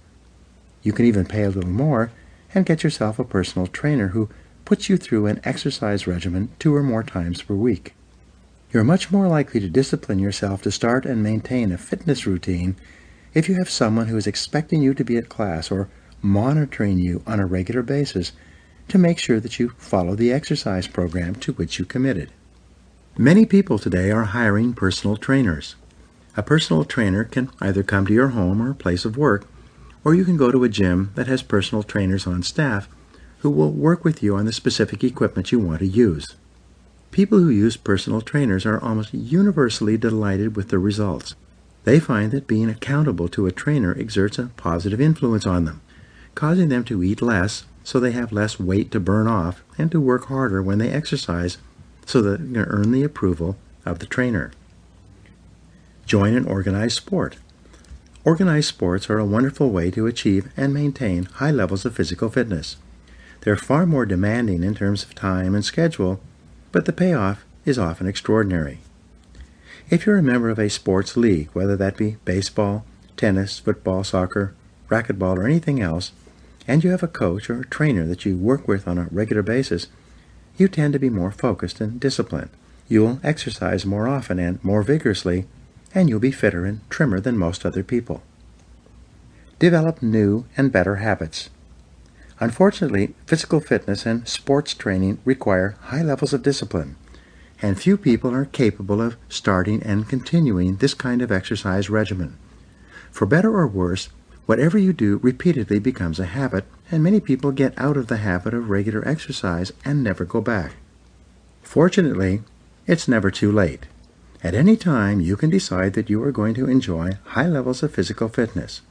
You can even pay a little more and get yourself a personal trainer who puts you through an exercise regimen 2 or more times per week. You're much more likely to discipline yourself to start and maintain a fitness routine if you have someone who is expecting you to be at class or monitoring you on a regular basis to make sure that you follow the exercise program to which you committed. Many people today are hiring personal trainers. A personal trainer can either come to your home or place of work, or you can go to a gym that has personal trainers on staff who will work with you on the specific equipment you want to use. People who use personal trainers are almost universally delighted with the results. They find that being accountable to a trainer exerts a positive influence on them, causing them to eat less so they have less weight to burn off and to work harder when they exercise so that they can earn the approval of the trainer. Join an organized sport. Organized sports are a wonderful way to achieve and maintain high levels of physical fitness. They're far more demanding in terms of time and schedule, but the payoff is often extraordinary. If you're a member of a sports league, whether that be baseball, tennis, football, soccer, racquetball, or anything else, and you have a coach or a trainer that you work with on a regular basis, you tend to be more focused and disciplined. You'll exercise more often and more vigorously, and you'll be fitter and trimmer than most other people. Develop new and better habits. Unfortunately, physical fitness and sports training require high levels of discipline, and few people are capable of starting and continuing this kind of exercise regimen. For better or worse, whatever you do repeatedly becomes a habit, and many people get out of the habit of regular exercise and never go back. Fortunately, it's never too late. At any time, you can decide that you are going to enjoy high levels of physical fitness.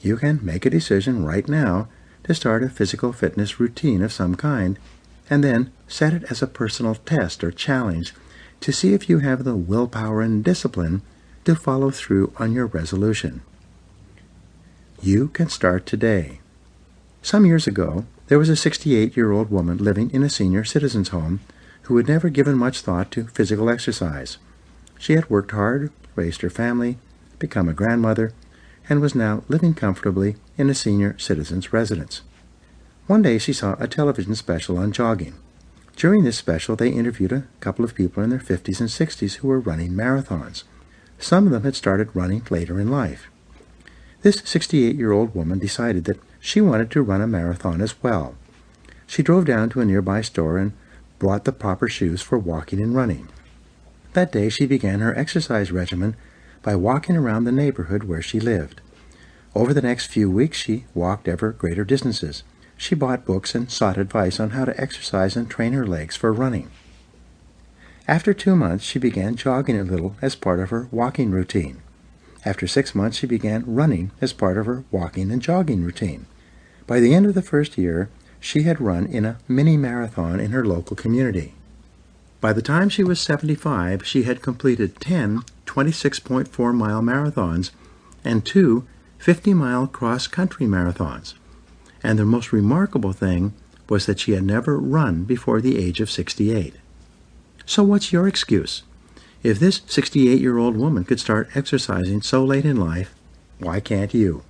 You can make a decision right now to start a physical fitness routine of some kind, and then set it as a personal test or challenge to see if you have the willpower and discipline to follow through on your resolution. You can start today. Some years ago, there was a 68-year-old woman living in a senior citizen's home who had never given much thought to physical exercise. She had worked hard, raised her family, become a grandmother, and was now living comfortably in a senior citizen's residence. One day she saw a television special on jogging. During this special, they interviewed a couple of people in their 50s and 60s who were running marathons. Some of them had started running later in life. This 68-year-old woman decided that she wanted to run a marathon as well. She drove down to a nearby store and bought the proper shoes for walking and running. That day she began her exercise regimen by walking around the neighborhood where she lived. Over the next few weeks she walked ever greater distances. She bought books and sought advice on how to exercise and train her legs for running. After 2 months she began jogging a little as part of her walking routine. After 6 months she began running as part of her walking and jogging routine. By the end of the first year, she had run in a mini marathon in her local community. By the time she was 75, she had completed 10 26.4-mile marathons and 2 50-mile cross-country marathons. And the most remarkable thing was that she had never run before the age of 68. So what's your excuse? If this 68-year-old woman could start exercising so late in life, why can't you?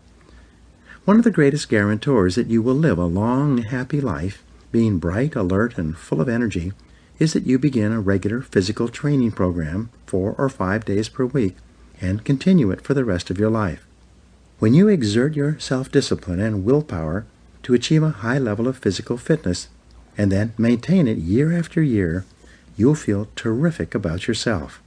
One of the greatest guarantors that you will live a long, happy life, being bright, alert, and full of energy, is that you begin a regular physical training program 4 or 5 days per week and continue it for the rest of your life. When you exert your self-discipline and willpower to achieve a high level of physical fitness and then maintain it year after year, you'll feel terrific about yourself.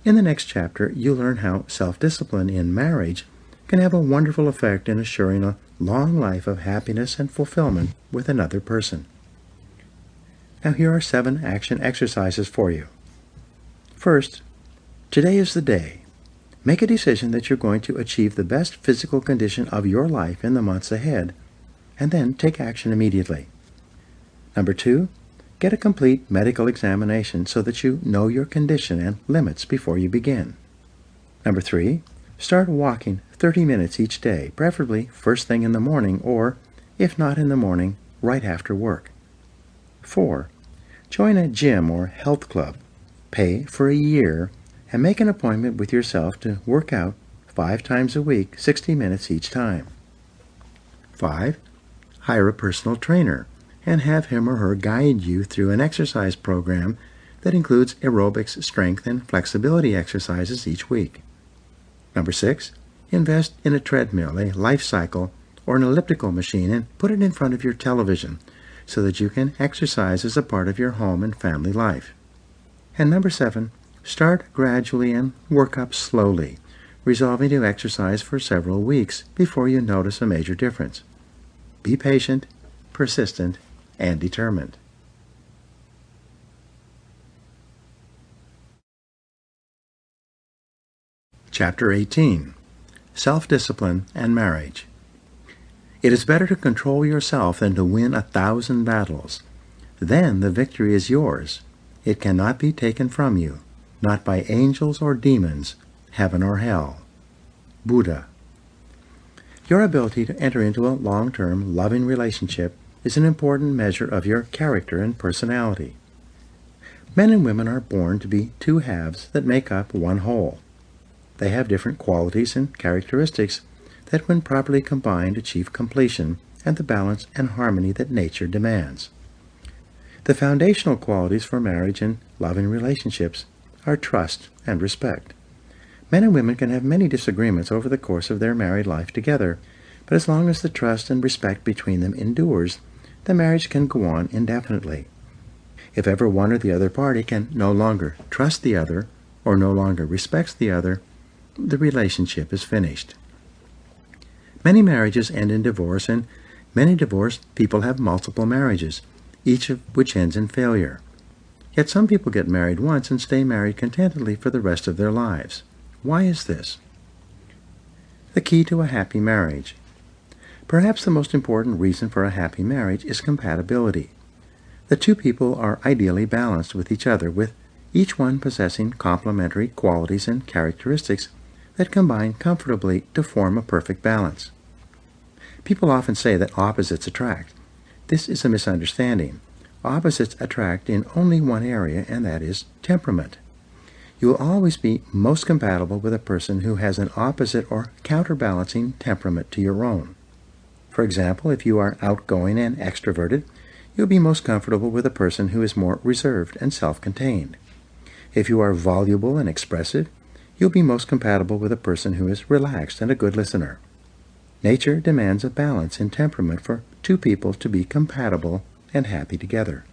In the next chapter, you'll learn how self-discipline in marriage can have a wonderful effect in assuring a long life of happiness and fulfillment with another person. Now here are 7 action exercises for you. First, today is the day. Make a decision that you're going to achieve the best physical condition of your life in the months ahead, and then take action immediately. Number 2, get a complete medical examination so that you know your condition and limits before you begin. Number 3, start walking 30 minutes each day, preferably first thing in the morning or, if not in the morning, right after work. 4, join a gym or health club. Pay for a year and make an appointment with yourself to work out 5 times a week, 60 minutes each time. 5, hire a personal trainer and have him or her guide you through an exercise program that includes aerobics, strength, and flexibility exercises each week. Number 6, invest in a treadmill, a life cycle, or an elliptical machine and put it in front of your television so that you can exercise as a part of your home and family life. And number 7, start gradually and work up slowly, resolving to exercise for several weeks before you notice a major difference. Be patient, persistent, and determined. Chapter 18. Self-Discipline and Marriage. It is better to control yourself than to win 1,000 battles. Then the victory is yours. It cannot be taken from you, not by angels or demons, heaven or hell. Buddha. Your ability to enter into a long-term, loving relationship is an important measure of your character and personality. Men and women are born to be 2 halves that make up one whole. They have different qualities and characteristics that when properly combined achieve completion and the balance and harmony that nature demands. The foundational qualities for marriage and loving relationships are trust and respect. Men and women can have many disagreements over the course of their married life together, but as long as the trust and respect between them endures, the marriage can go on indefinitely. If ever one or the other party can no longer trust the other or no longer respects the other, the relationship is finished. Many marriages end in divorce, and many divorced people have multiple marriages, each of which ends in failure. Yet some people get married once and stay married contentedly for the rest of their lives. Why is this? The key to a happy marriage. Perhaps the most important reason for a happy marriage is compatibility. The 2 people are ideally balanced with each other, with each one possessing complementary qualities and characteristics that combine comfortably to form a perfect balance. People often say that opposites attract. This is a misunderstanding. Opposites attract in only one area, and that is temperament. You will always be most compatible with a person who has an opposite or counterbalancing temperament to your own. For example, if you are outgoing and extroverted, you'll be most comfortable with a person who is more reserved and self-contained. If you are voluble and expressive, you'll be most compatible with a person who is relaxed and a good listener. Nature demands a balance in temperament for two people to be compatible and happy together.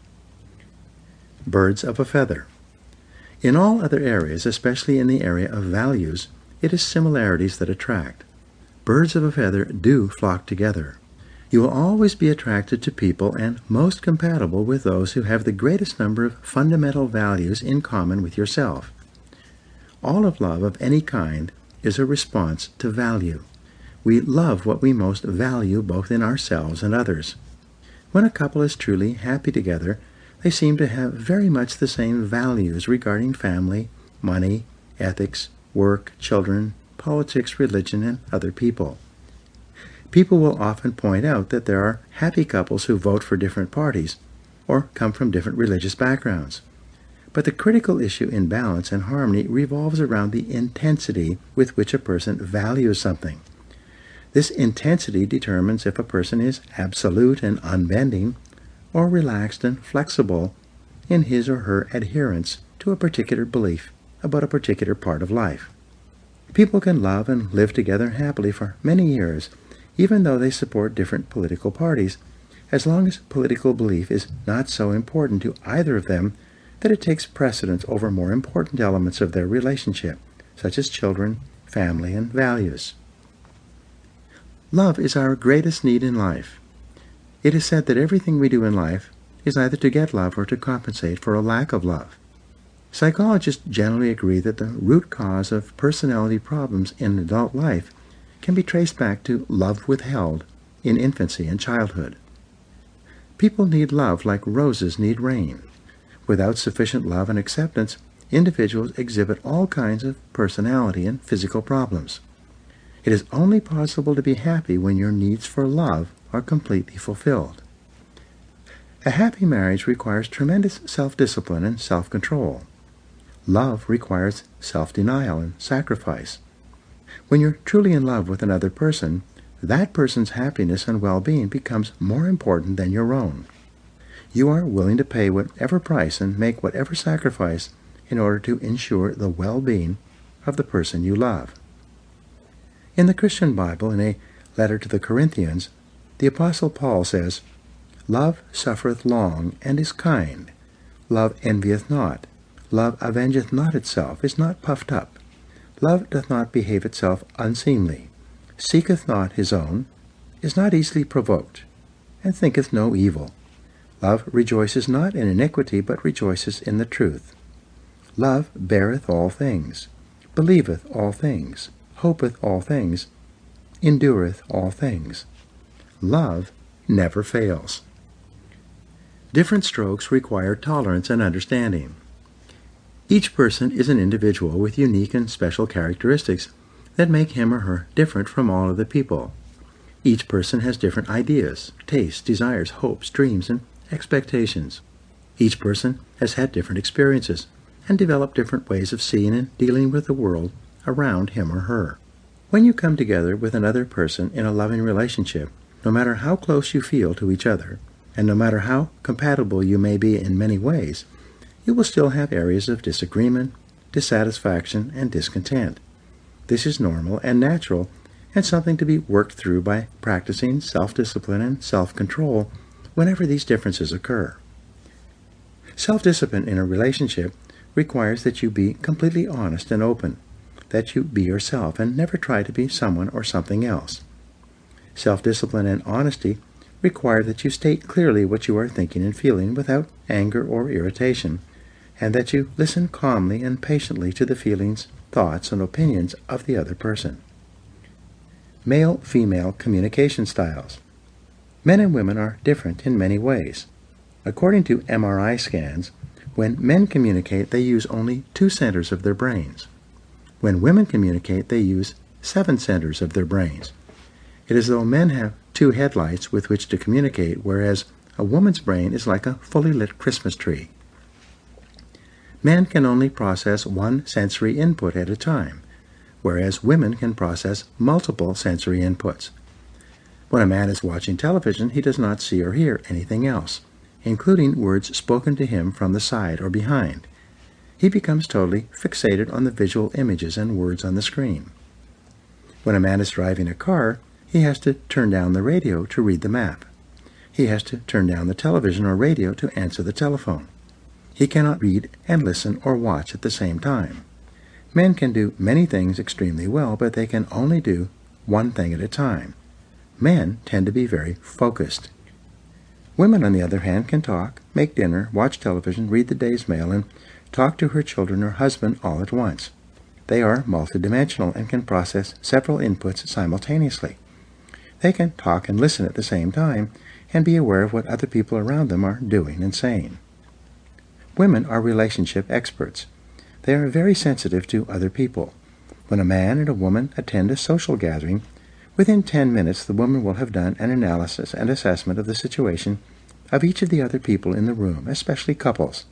Birds of a feather. In all other areas, especially in the area of values, it is similarities that attract. Birds of a feather do flock together. You will always be attracted to people and most compatible with those who have the greatest number of fundamental values in common with yourself. All of love of any kind is a response to value. We love what we most value both in ourselves and others. When a couple is truly happy together, they seem to have very much the same values regarding family, money, ethics, work, children, politics, religion, and other people. People will often point out that there are happy couples who vote for different parties or come from different religious backgrounds. But the critical issue in balance and harmony revolves around the intensity with which a person values something. This intensity determines if a person is absolute and unbending or relaxed and flexible in his or her adherence to a particular belief about a particular part of life. People can love and live together happily for many years, even though they support different political parties, as long as political belief is not so important to either of them that it takes precedence over more important elements of their relationship, such as children, family, and values. Love is our greatest need in life. It is said that everything we do in life is either to get love or to compensate for a lack of love. Psychologists generally agree that the root cause of personality problems in adult life can be traced back to love withheld in infancy and childhood. People need love like roses need rain. Without sufficient love and acceptance, individuals exhibit all kinds of personality and physical problems. It is only possible to be happy when your needs for love are completely fulfilled. A happy marriage requires tremendous self-discipline and self-control. Love requires self-denial and sacrifice. When you're truly in love with another person, that person's happiness and well-being becomes more important than your own. You are willing to pay whatever price and make whatever sacrifice in order to ensure the well-being of the person you love. In the Christian Bible, in a letter to the Corinthians, the Apostle Paul says, "Love suffereth long, and is kind. Love envieth not. Love avengeth not itself, is not puffed up. Love doth not behave itself unseemly, seeketh not his own, is not easily provoked, and thinketh no evil. Love rejoices not in iniquity, but rejoices in the truth. Love beareth all things, believeth all things, hopeth all things, endureth all things. Love never fails." Different strokes require tolerance and understanding. Each person is an individual with unique and special characteristics that make him or her different from all other people. Each person has different ideas, tastes, desires, hopes, dreams, and expectations. Each person has had different experiences and developed different ways of seeing and dealing with the world around him or her. When you come together with another person in a loving relationship, no matter how close you feel to each other, and no matter how compatible you may be in many ways, you will still have areas of disagreement, dissatisfaction, and discontent. This is normal and natural, and something to be worked through by practicing self-discipline and self-control whenever these differences occur. Self-discipline in a relationship requires that you be completely honest and open, that you be yourself and never try to be someone or something else. Self-discipline and honesty require that you state clearly what you are thinking and feeling without anger or irritation, and that you listen calmly and patiently to the feelings, thoughts, and opinions of the other person. Male-female communication styles. Men and women are different in many ways. According to MRI scans, when men communicate, they use only 2 centers of their brains. When women communicate, they use 7 centers of their brains. It is as though men have 2 headlights with which to communicate, whereas a woman's brain is like a fully lit Christmas tree. Men can only process 1 sensory input at a time, whereas women can process multiple sensory inputs. When a man is watching television, he does not see or hear anything else, including words spoken to him from the side or behind. he becomes totally fixated on the visual images and words on the screen. When a man is driving a car, he has to turn down the radio to read the map. He has to turn down the television or radio to answer the telephone. He cannot read and listen or watch at the same time. Men can do many things extremely well, but they can only do one thing at a time. Men tend to be very focused. Women, on the other hand, can talk, make dinner, watch television, read the day's mail, and talk to her children or husband all at once. They are multidimensional and can process several inputs simultaneously. They can talk and listen at the same time and be aware of what other people around them are doing and saying. Women are relationship experts. They are very sensitive to other people. When a man and a woman attend a social gathering, within 10 minutes the woman will have done an analysis and assessment of the situation of each of the other people in the room, especially couples.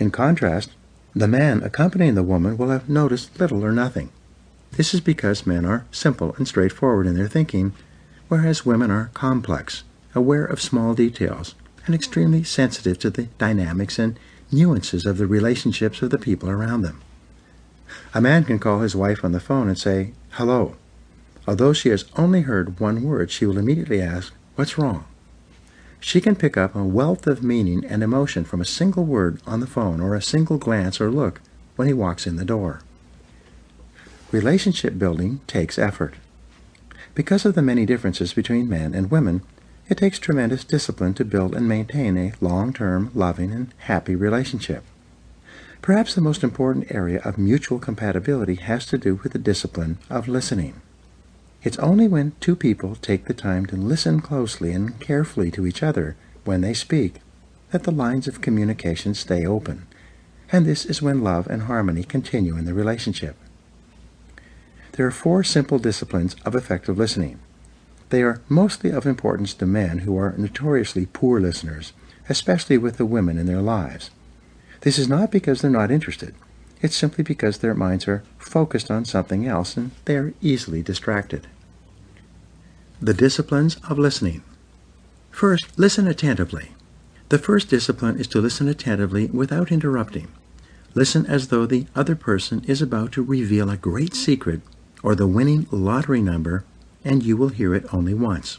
In contrast, the man accompanying the woman will have noticed little or nothing. This is because men are simple and straightforward in their thinking, whereas women are complex, aware of small details, and extremely sensitive to the dynamics and nuances of the relationships of the people around them. A man can call his wife on the phone and say, "Hello." Although she has only heard one word, she will immediately ask, "What's wrong?" She can pick up a wealth of meaning and emotion from a single word on the phone or a single glance or look when he walks in the door. Relationship building takes effort. Because of the many differences between men and women, it takes tremendous discipline to build and maintain a long-term, loving, and happy relationship. Perhaps the most important area of mutual compatibility has to do with the discipline of listening. It's only when two people take the time to listen closely and carefully to each other when they speak that the lines of communication stay open, and this is when love and harmony continue in the relationship. There are 4 simple disciplines of effective listening. They are mostly of importance to men who are notoriously poor listeners, especially with the women in their lives. This is not because they're not interested. It's simply because their minds are focused on something else and they are easily distracted. The disciplines of listening. First, listen attentively. The first discipline is to listen attentively without interrupting. Listen as though the other person is about to reveal a great secret or the winning lottery number, and you will hear it only once.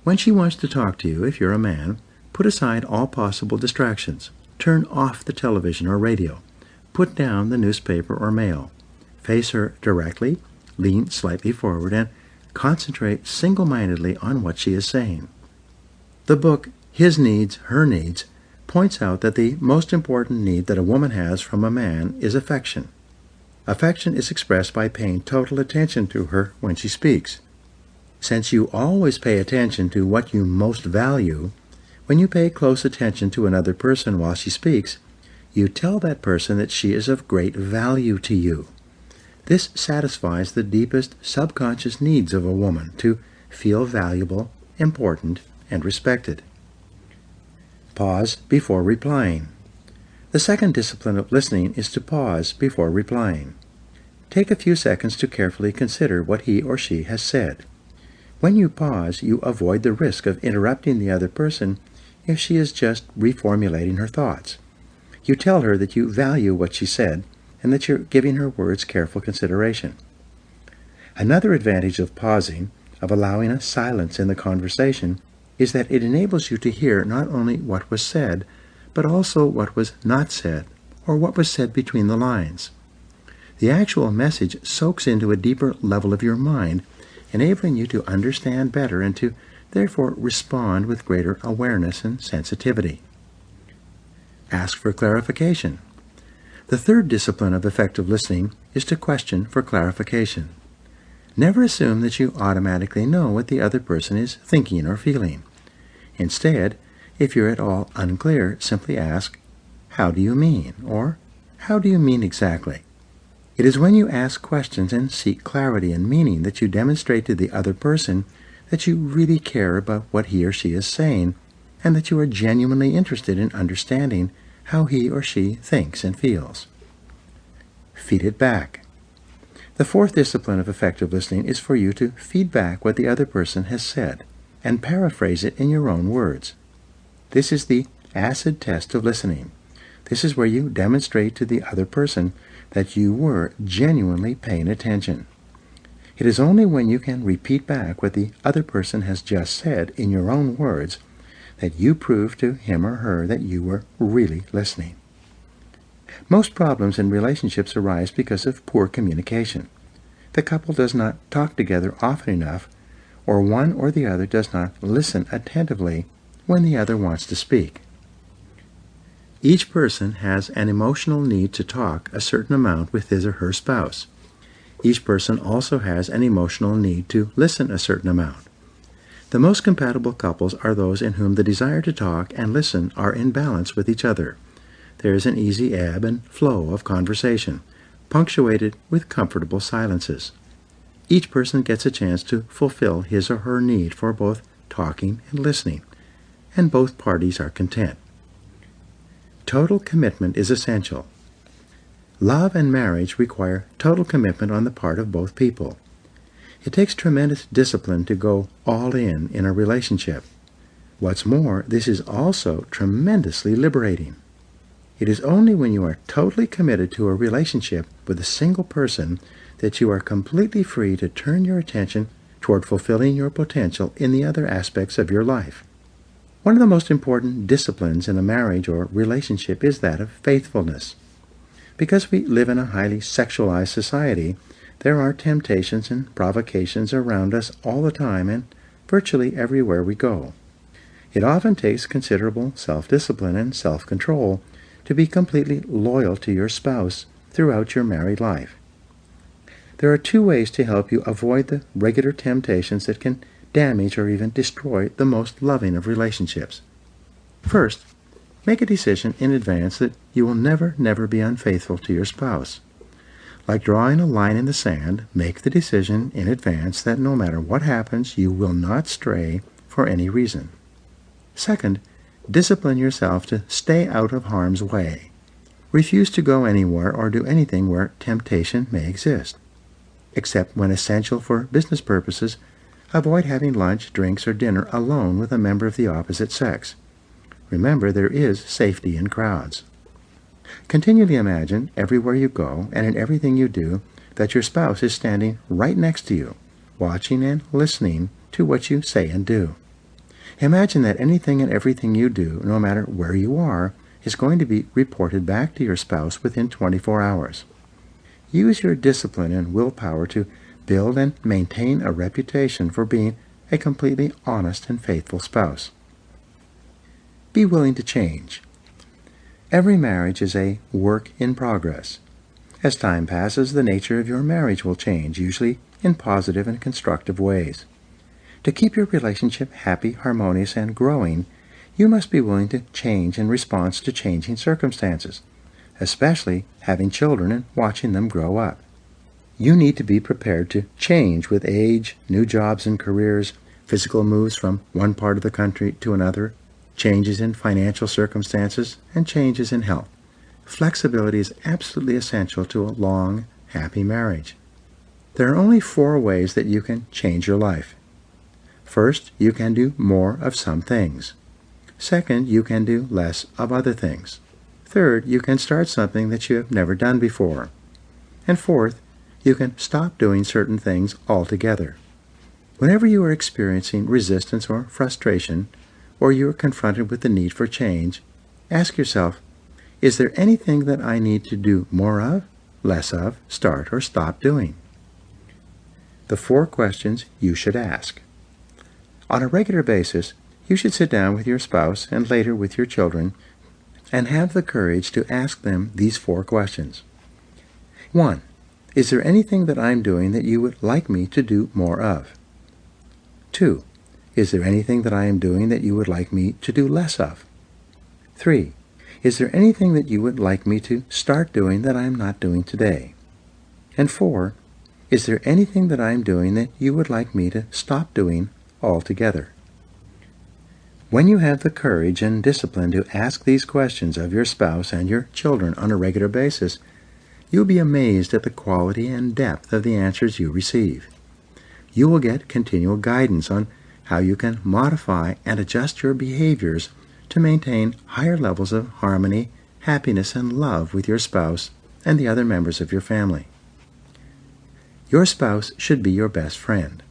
When she wants to talk to you, if you're a man, put aside all possible distractions. Turn off the television or radio. Put down the newspaper or mail. Face her directly, lean slightly forward, and concentrate single-mindedly on what she is saying. The book, His Needs, Her Needs, points out that the most important need that a woman has from a man is affection. Affection is expressed by paying total attention to her when she speaks. Since you always pay attention to what you most value, when you pay close attention to another person while she speaks, you tell that person that she is of great value to you. This satisfies the deepest subconscious needs of a woman to feel valuable, important, and respected. Pause before replying. The second discipline of listening is to pause before replying. Take a few seconds to carefully consider what he or she has said. When you pause, you avoid the risk of interrupting the other person if she is just reformulating her thoughts. You tell her that you value what she said and that you're giving her words careful consideration. Another advantage of pausing, of allowing a silence in the conversation, is that it enables you to hear not only what was said, but also what was not said, or what was said between the lines. The actual message soaks into a deeper level of your mind, enabling you to understand better and to therefore respond with greater awareness and sensitivity. Ask for clarification. The third discipline of effective listening is to question for clarification. Never assume that you automatically know what the other person is thinking or feeling. Instead, if you're at all unclear, simply ask, "How do you mean?" or "How do you mean exactly?" It is when you ask questions and seek clarity and meaning that you demonstrate to the other person that you really care about what he or she is saying, and that you are genuinely interested in understanding how he or she thinks and feels. Feed it back. The fourth discipline of effective listening is for you to feed back what the other person has said and paraphrase it in your own words. This is the acid test of listening. This is where you demonstrate to the other person that you were genuinely paying attention. It is only when you can repeat back what the other person has just said in your own words that you prove to him or her that you were really listening. Most problems in relationships arise because of poor communication. The couple does not talk together often enough, or one or the other does not listen attentively when the other wants to speak. Each person has an emotional need to talk a certain amount with his or her spouse. Each person also has an emotional need to listen a certain amount. The most compatible couples are those in whom the desire to talk and listen are in balance with each other. There is an easy ebb and flow of conversation, punctuated with comfortable silences. Each person gets a chance to fulfill his or her need for both talking and listening, and both parties are content. Total commitment is essential. Love and marriage require total commitment on the part of both people. It takes tremendous discipline to go all in a relationship. What's more, this is also tremendously liberating. It is only when you are totally committed to a relationship with a single person that you are completely free to turn your attention toward fulfilling your potential in the other aspects of your life. One of the most important disciplines in a marriage or relationship is that of faithfulness. Because we live in a highly sexualized society, there are temptations and provocations around us all the time and virtually everywhere we go. It often takes considerable self-discipline and self-control to be completely loyal to your spouse throughout your married life. There are two ways to help you avoid the regular temptations that can damage or even destroy the most loving of relationships. First, make a decision in advance that you will never be unfaithful to your spouse. Like drawing a line in the sand, make the decision in advance that no matter what happens, you will not stray for any reason. Second, discipline yourself to stay out of harm's way. Refuse to go anywhere or do anything where temptation may exist. Except when essential for business purposes, avoid having lunch, drinks, or dinner alone with a member of the opposite sex. Remember, there is safety in crowds. Continually imagine, everywhere you go and in everything you do, that your spouse is standing right next to you, watching and listening to what you say and do. Imagine that anything and everything you do, no matter where you are, is going to be reported back to your spouse within 24 hours. Use your discipline and willpower to build and maintain a reputation for being a completely honest and faithful spouse. Be willing to change. Every marriage is a work in progress. As time passes, the nature of your marriage will change, usually in positive and constructive ways. To keep your relationship happy, harmonious, and growing, you must be willing to change in response to changing circumstances, especially having children and watching them grow up. You need to be prepared to change with age, new jobs and careers, physical moves from one part of the country to another, changes in financial circumstances, and changes in health. Flexibility is absolutely essential to a long, happy marriage. There are only 4 ways that you can change your life. First, you can do more of some things. Second, you can do less of other things. Third, you can start something that you have never done before. And fourth, you can stop doing certain things altogether. Whenever you are experiencing resistance or frustration, or you are confronted with the need for change, ask yourself, is there anything that I need to do more of, less of, start, or stop doing? The 4 questions you should ask. On a regular basis, you should sit down with your spouse and later with your children and have the courage to ask them these 4 questions. 1. Is there anything that I'm doing that you would like me to do more of? 2. Is there anything that I am doing that you would like me to do less of? 3. Is there anything that you would like me to start doing that I am not doing today? And 4. Is there anything that I am doing that you would like me to stop doing altogether? When you have the courage and discipline to ask these questions of your spouse and your children on a regular basis, you'll be amazed at the quality and depth of the answers you receive. You will get continual guidance on how you can modify and adjust your behaviors to maintain higher levels of harmony, happiness, and love with your spouse and the other members of your family. Your spouse should be your best friend.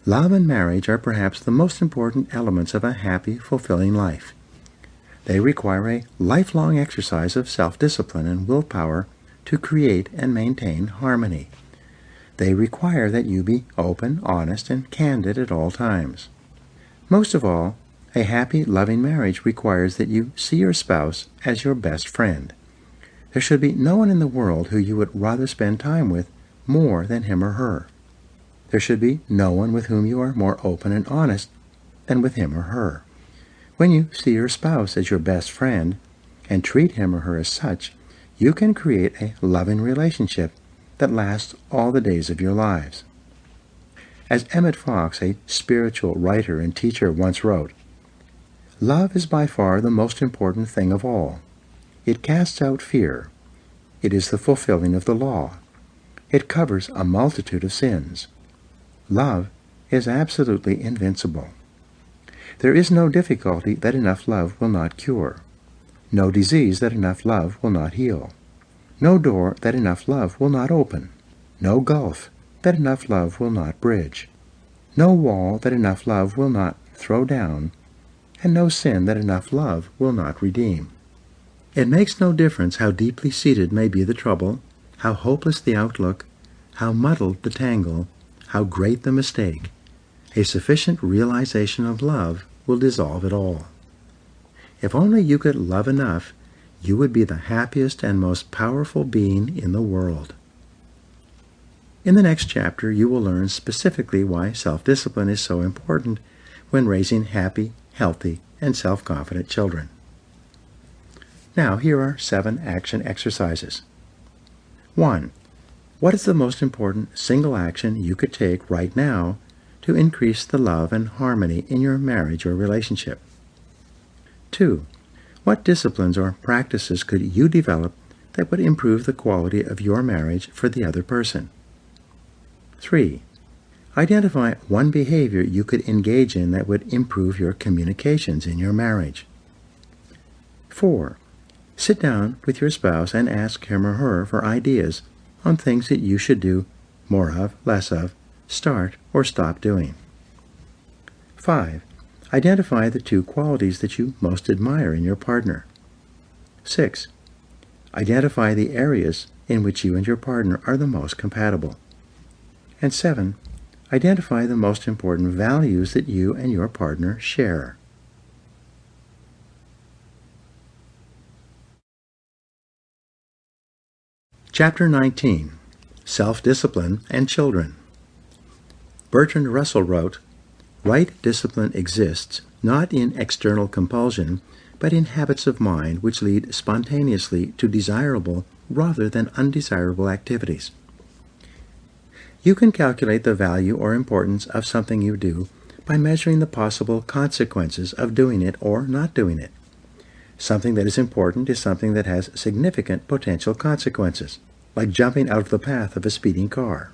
Love and marriage are perhaps the most important elements of a happy, fulfilling life. They require a lifelong exercise of self-discipline and willpower to create and maintain harmony. They require that you be open, honest, and candid at all times. Most of all, a happy, loving marriage requires that you see your spouse as your best friend. There should be no one in the world who you would rather spend time with more than him or her. There should be no one with whom you are more open and honest than with him or her. When you see your spouse as your best friend and treat him or her as such, you can create a loving relationship that lasts all the days of your lives. As Emmett Fox, a spiritual writer and teacher, once wrote, "Love is by far the most important thing of all. It casts out fear. It is the fulfilling of the law. It covers a multitude of sins. Love is absolutely invincible. There is no difficulty that enough love will not cure, no disease that enough love will not heal, no door that enough love will not open, no gulf that enough love will not bridge, no wall that enough love will not throw down, and no sin that enough love will not redeem. It makes no difference how deeply seated may be the trouble, how hopeless the outlook, how muddled the tangle, how great the mistake. A sufficient realization of love will dissolve it all. If only you could love enough, you would be the happiest and most powerful being in the world." In the next chapter, you will learn specifically why self-discipline is so important when raising happy, healthy, and self-confident children. Now, here are 7 action exercises. 1. What is the most important single action you could take right now to increase the love and harmony in your marriage or relationship? 2. What disciplines or practices could you develop that would improve the quality of your marriage for the other person? 3. Identify one behavior you could engage in that would improve your communications in your marriage. 4. Sit down with your spouse and ask him or her for ideas on things that you should do more of, less of, start or stop doing. 5. Identify the 2 qualities that you most admire in your partner. 6. Identify the areas in which you and your partner are the most compatible. And 7. Identify the most important values that you and your partner share. Chapter 19. Self-Discipline and Children. Bertrand Russell wrote, "Right discipline exists not in external compulsion, but in habits of mind which lead spontaneously to desirable rather than undesirable activities." You can calculate the value or importance of something you do by measuring the possible consequences of doing it or not doing it. Something that is important is something that has significant potential consequences, like jumping out of the path of a speeding car.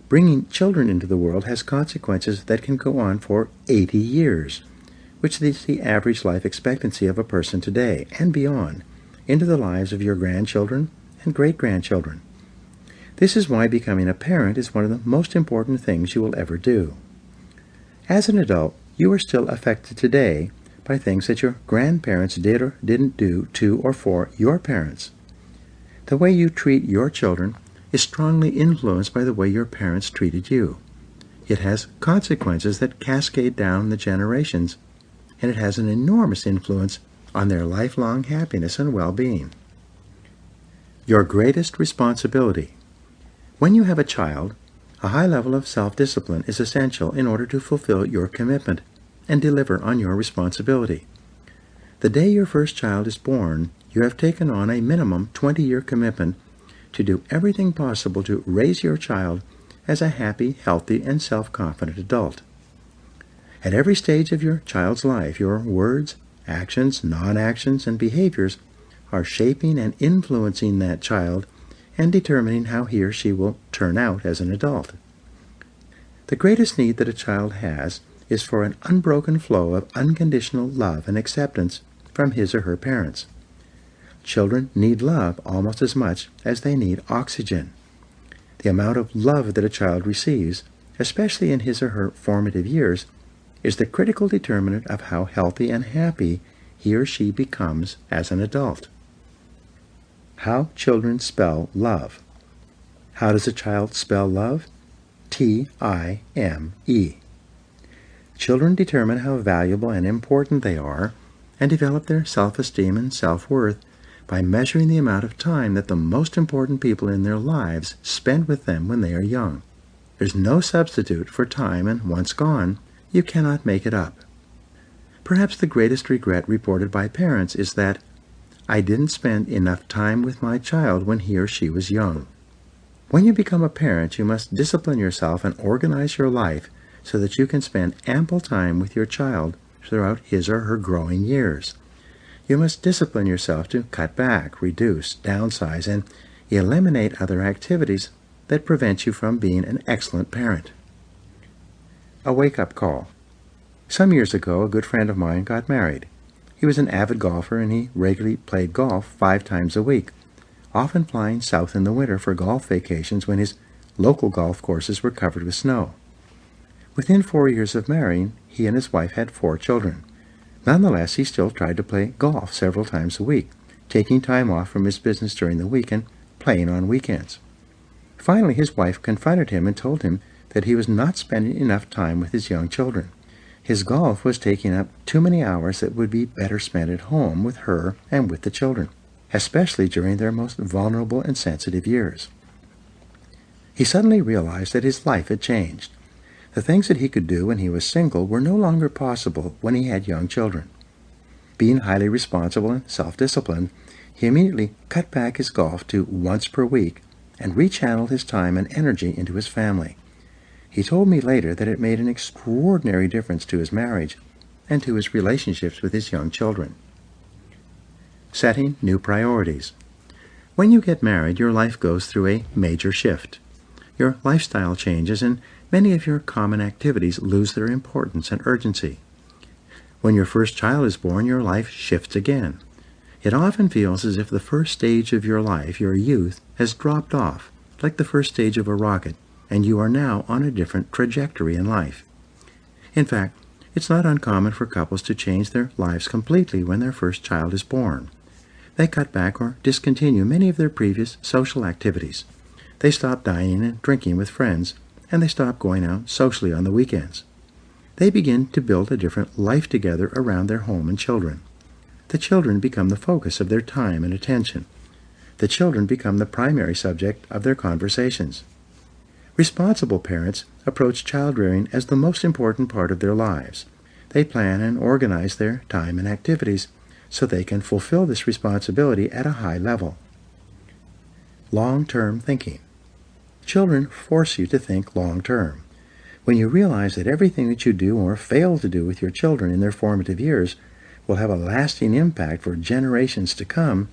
Bringing children into the world has consequences that can go on for 80 years, which is the average life expectancy of a person today and beyond, into the lives of your grandchildren and great-grandchildren. This is why becoming a parent is one of the most important things you will ever do. As an adult, you are still affected today by things that your grandparents did or didn't do to or for your parents. The way you treat your children is strongly influenced by the way your parents treated you. It has consequences that cascade down the generations, and it has an enormous influence on their lifelong happiness and well-being. Your greatest responsibility. When you have a child, a high level of self-discipline is essential in order to fulfill your commitment and deliver on your responsibility. The day your first child is born, you have taken on a minimum 20-year commitment to do everything possible to raise your child as a happy, healthy, and self-confident adult. At every stage of your child's life, your words, actions, non-actions, and behaviors are shaping and influencing that child and determining how he or she will turn out as an adult. The greatest need that a child has is for an unbroken flow of unconditional love and acceptance from his or her parents. children need love almost as much as they need oxygen. The amount of love that a child receives, especially in his or her formative years, is the critical determinant of how healthy and happy he or she becomes as an adult. How children spell love. How does a child spell love? T-I-M-E. Children determine how valuable and important they are and develop their self-esteem and self-worth by measuring the amount of time that the most important people in their lives spend with them when they are young. There's no substitute for time, and once gone, you cannot make it up. Perhaps the greatest regret reported by parents is that I didn't spend enough time with my child when he or she was young. When you become a parent, you must discipline yourself and organize your life so that you can spend ample time with your child throughout his or her growing years. You must discipline yourself to cut back, reduce, downsize, and eliminate other activities that prevent you from being an excellent parent. A wake-up call. Some years ago, a good friend of mine got married. He was an avid golfer, and he regularly played golf 5 times a week, often flying south in the winter for golf vacations when his local golf courses were covered with snow. Within 4 years of marrying, he and his wife had 4 children. Nonetheless, he still tried to play golf several times a week, taking time off from his business during the week and playing on weekends. Finally, his wife confronted him and told him that he was not spending enough time with his young children. His golf was taking up too many hours that would be better spent at home with her and with the children, especially during their most vulnerable and sensitive years. He suddenly realized that his life had changed. The things that he could do when he was single were no longer possible when he had young children. Being highly responsible and self-disciplined, he immediately cut back his golf to once per week and rechanneled his time and energy into his family. He told me later that it made an extraordinary difference to his marriage and to his relationships with his young children. Setting new priorities. When you get married, your life goes through a major shift. Your lifestyle changes, and many of your common activities lose their importance and urgency. When your first child is born, your life shifts again. It often feels as if the first stage of your life, your youth, has dropped off, like the first stage of a rocket, and you are now on a different trajectory in life. In fact, it's not uncommon for couples to change their lives completely when their first child is born. They cut back or discontinue many of their previous social activities. They stop dining and drinking with friends, and they stop going out socially on the weekends. They begin to build a different life together around their home and children. The children become the focus of their time and attention. The children become the primary subject of their conversations. Responsible parents approach child-rearing as the most important part of their lives. They plan and organize their time and activities so they can fulfill this responsibility at a high level. Long-term thinking. Children force you to think long-term. When you realize that everything that you do or fail to do with your children in their formative years will have a lasting impact for generations to come,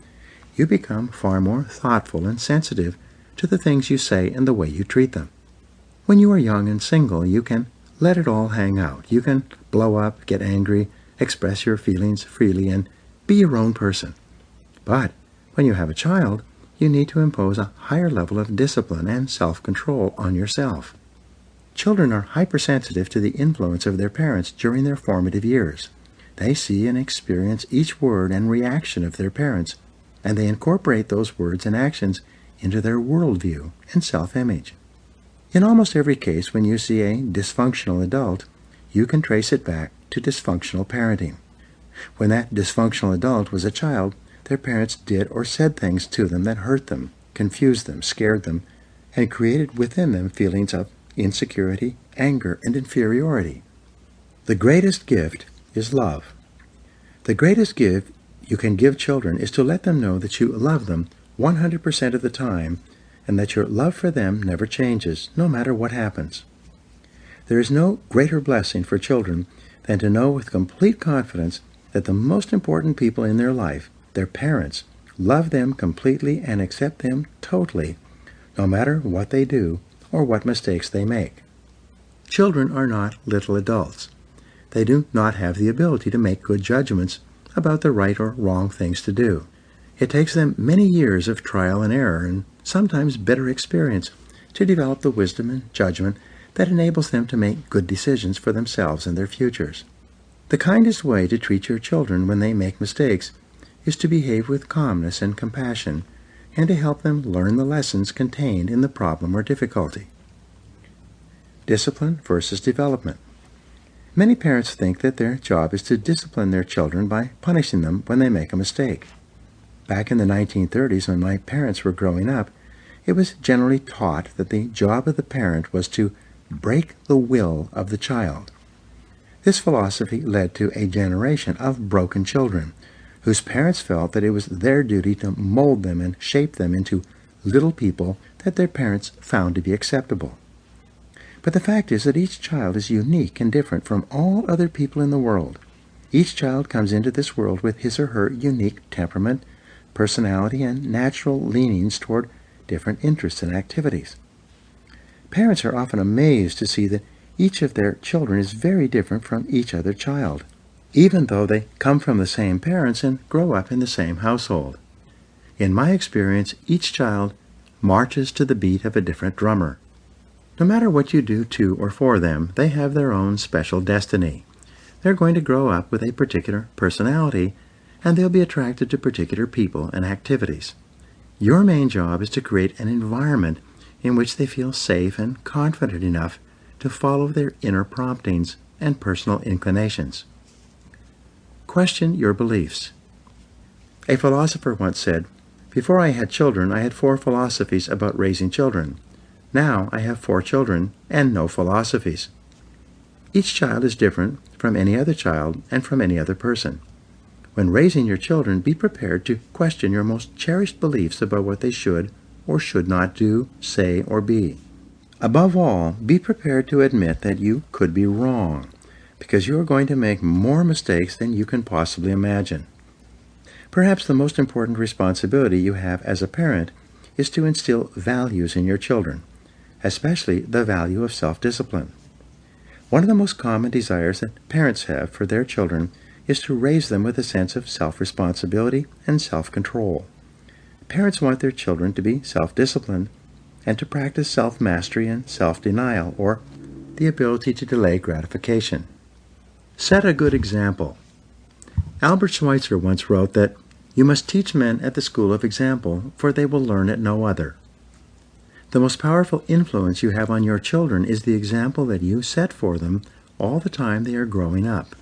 you become far more thoughtful and sensitive to the things you say and the way you treat them. When you are young and single, you can let it all hang out. You can blow up, get angry, express your feelings freely, and be your own person. But when you have a child, you need to impose a higher level of discipline and self-control on yourself. Children are hypersensitive to the influence of their parents during their formative years. They see and experience each word and reaction of their parents, and they incorporate those words and actions into their worldview and self-image. In almost every case, when you see a dysfunctional adult, you can trace it back to dysfunctional parenting. When that dysfunctional adult was a child, their parents did or said things to them that hurt them, confused them, scared them, and created within them feelings of insecurity, anger, and inferiority. The greatest gift is love. The greatest gift you can give children is to let them know that you love them 100% of the time, and that your love for them never changes, no matter what happens. There is no greater blessing for children than to know with complete confidence that the most important people in their life, their parents, love them completely and accept them totally, no matter what they do or what mistakes they make. Children are not little adults. They do not have the ability to make good judgments about the right or wrong things to do. It takes them many years of trial and error and sometimes bitter experience to develop the wisdom and judgment that enables them to make good decisions for themselves and their futures. The kindest way to treat your children when they make mistakes is to behave with calmness and compassion and to help them learn the lessons contained in the problem or difficulty. Discipline versus development. Many parents think that their job is to discipline their children by punishing them when they make a mistake. Back in the 1930s, when my parents were growing up, it was generally taught that the job of the parent was to break the will of the child. This philosophy led to a generation of broken children, whose parents felt that it was their duty to mold them and shape them into little people that their parents found to be acceptable. But the fact is that each child is unique and different from all other people in the world. Each child comes into this world with his or her unique temperament, personality, and natural leanings toward different interests and activities. Parents are often amazed to see that each of their children is very different from each other child, even though they come from the same parents and grow up in the same household. In my experience, each child marches to the beat of a different drummer. No matter what you do to or for them, they have their own special destiny. They're going to grow up with a particular personality, and they'll be attracted to particular people and activities. Your main job is to create an environment in which they feel safe and confident enough to follow their inner promptings and personal inclinations. Question your beliefs. A philosopher once said, "Before I had children, I had 4 philosophies about raising children. Now I have 4 children and no philosophies." Each child is different from any other child and from any other person. When raising your children, be prepared to question your most cherished beliefs about what they should or should not do, say, or be. Above all, be prepared to admit that you could be wrong, because you are going to make more mistakes than you can possibly imagine. Perhaps the most important responsibility you have as a parent is to instill values in your children, especially the value of self-discipline. One of the most common desires that parents have for their children is to raise them with a sense of self-responsibility and self-control. Parents want their children to be self-disciplined and to practice self-mastery and self-denial, or the ability to delay gratification. Set a good example. Albert Schweitzer once wrote that, "You must teach men at the school of example, for they will learn at no other." The most powerful influence you have on your children is the example that you set for them all the time they are growing up.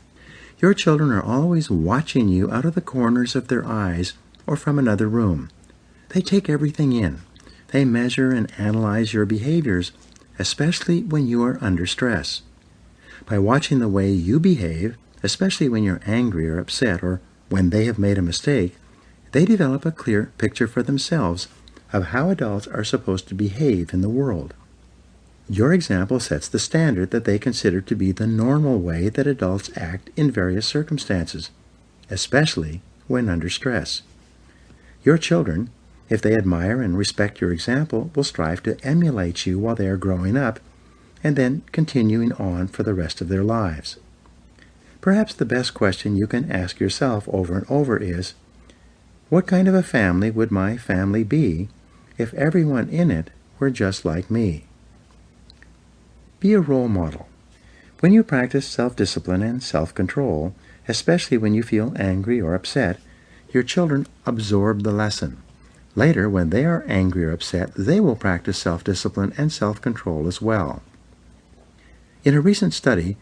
Your children are always watching you out of the corners of their eyes or from another room. They take everything in. They measure and analyze your behaviors, especially when you are under stress. By watching the way you behave, especially when you're angry or upset or when they have made a mistake, they develop a clear picture for themselves of how adults are supposed to behave in the world. Your example sets the standard that they consider to be the normal way that adults act in various circumstances, especially when under stress. Your children, if they admire and respect your example, will strive to emulate you while they are growing up and then continuing on for the rest of their lives. Perhaps the best question you can ask yourself over and over is, what kind of a family would my family be if everyone in it were just like me? Be a role model. When you practice self-discipline and self-control, especially when you feel angry or upset, your children absorb the lesson. Later, when they are angry or upset, they will practice self-discipline and self-control as well. In a recent study,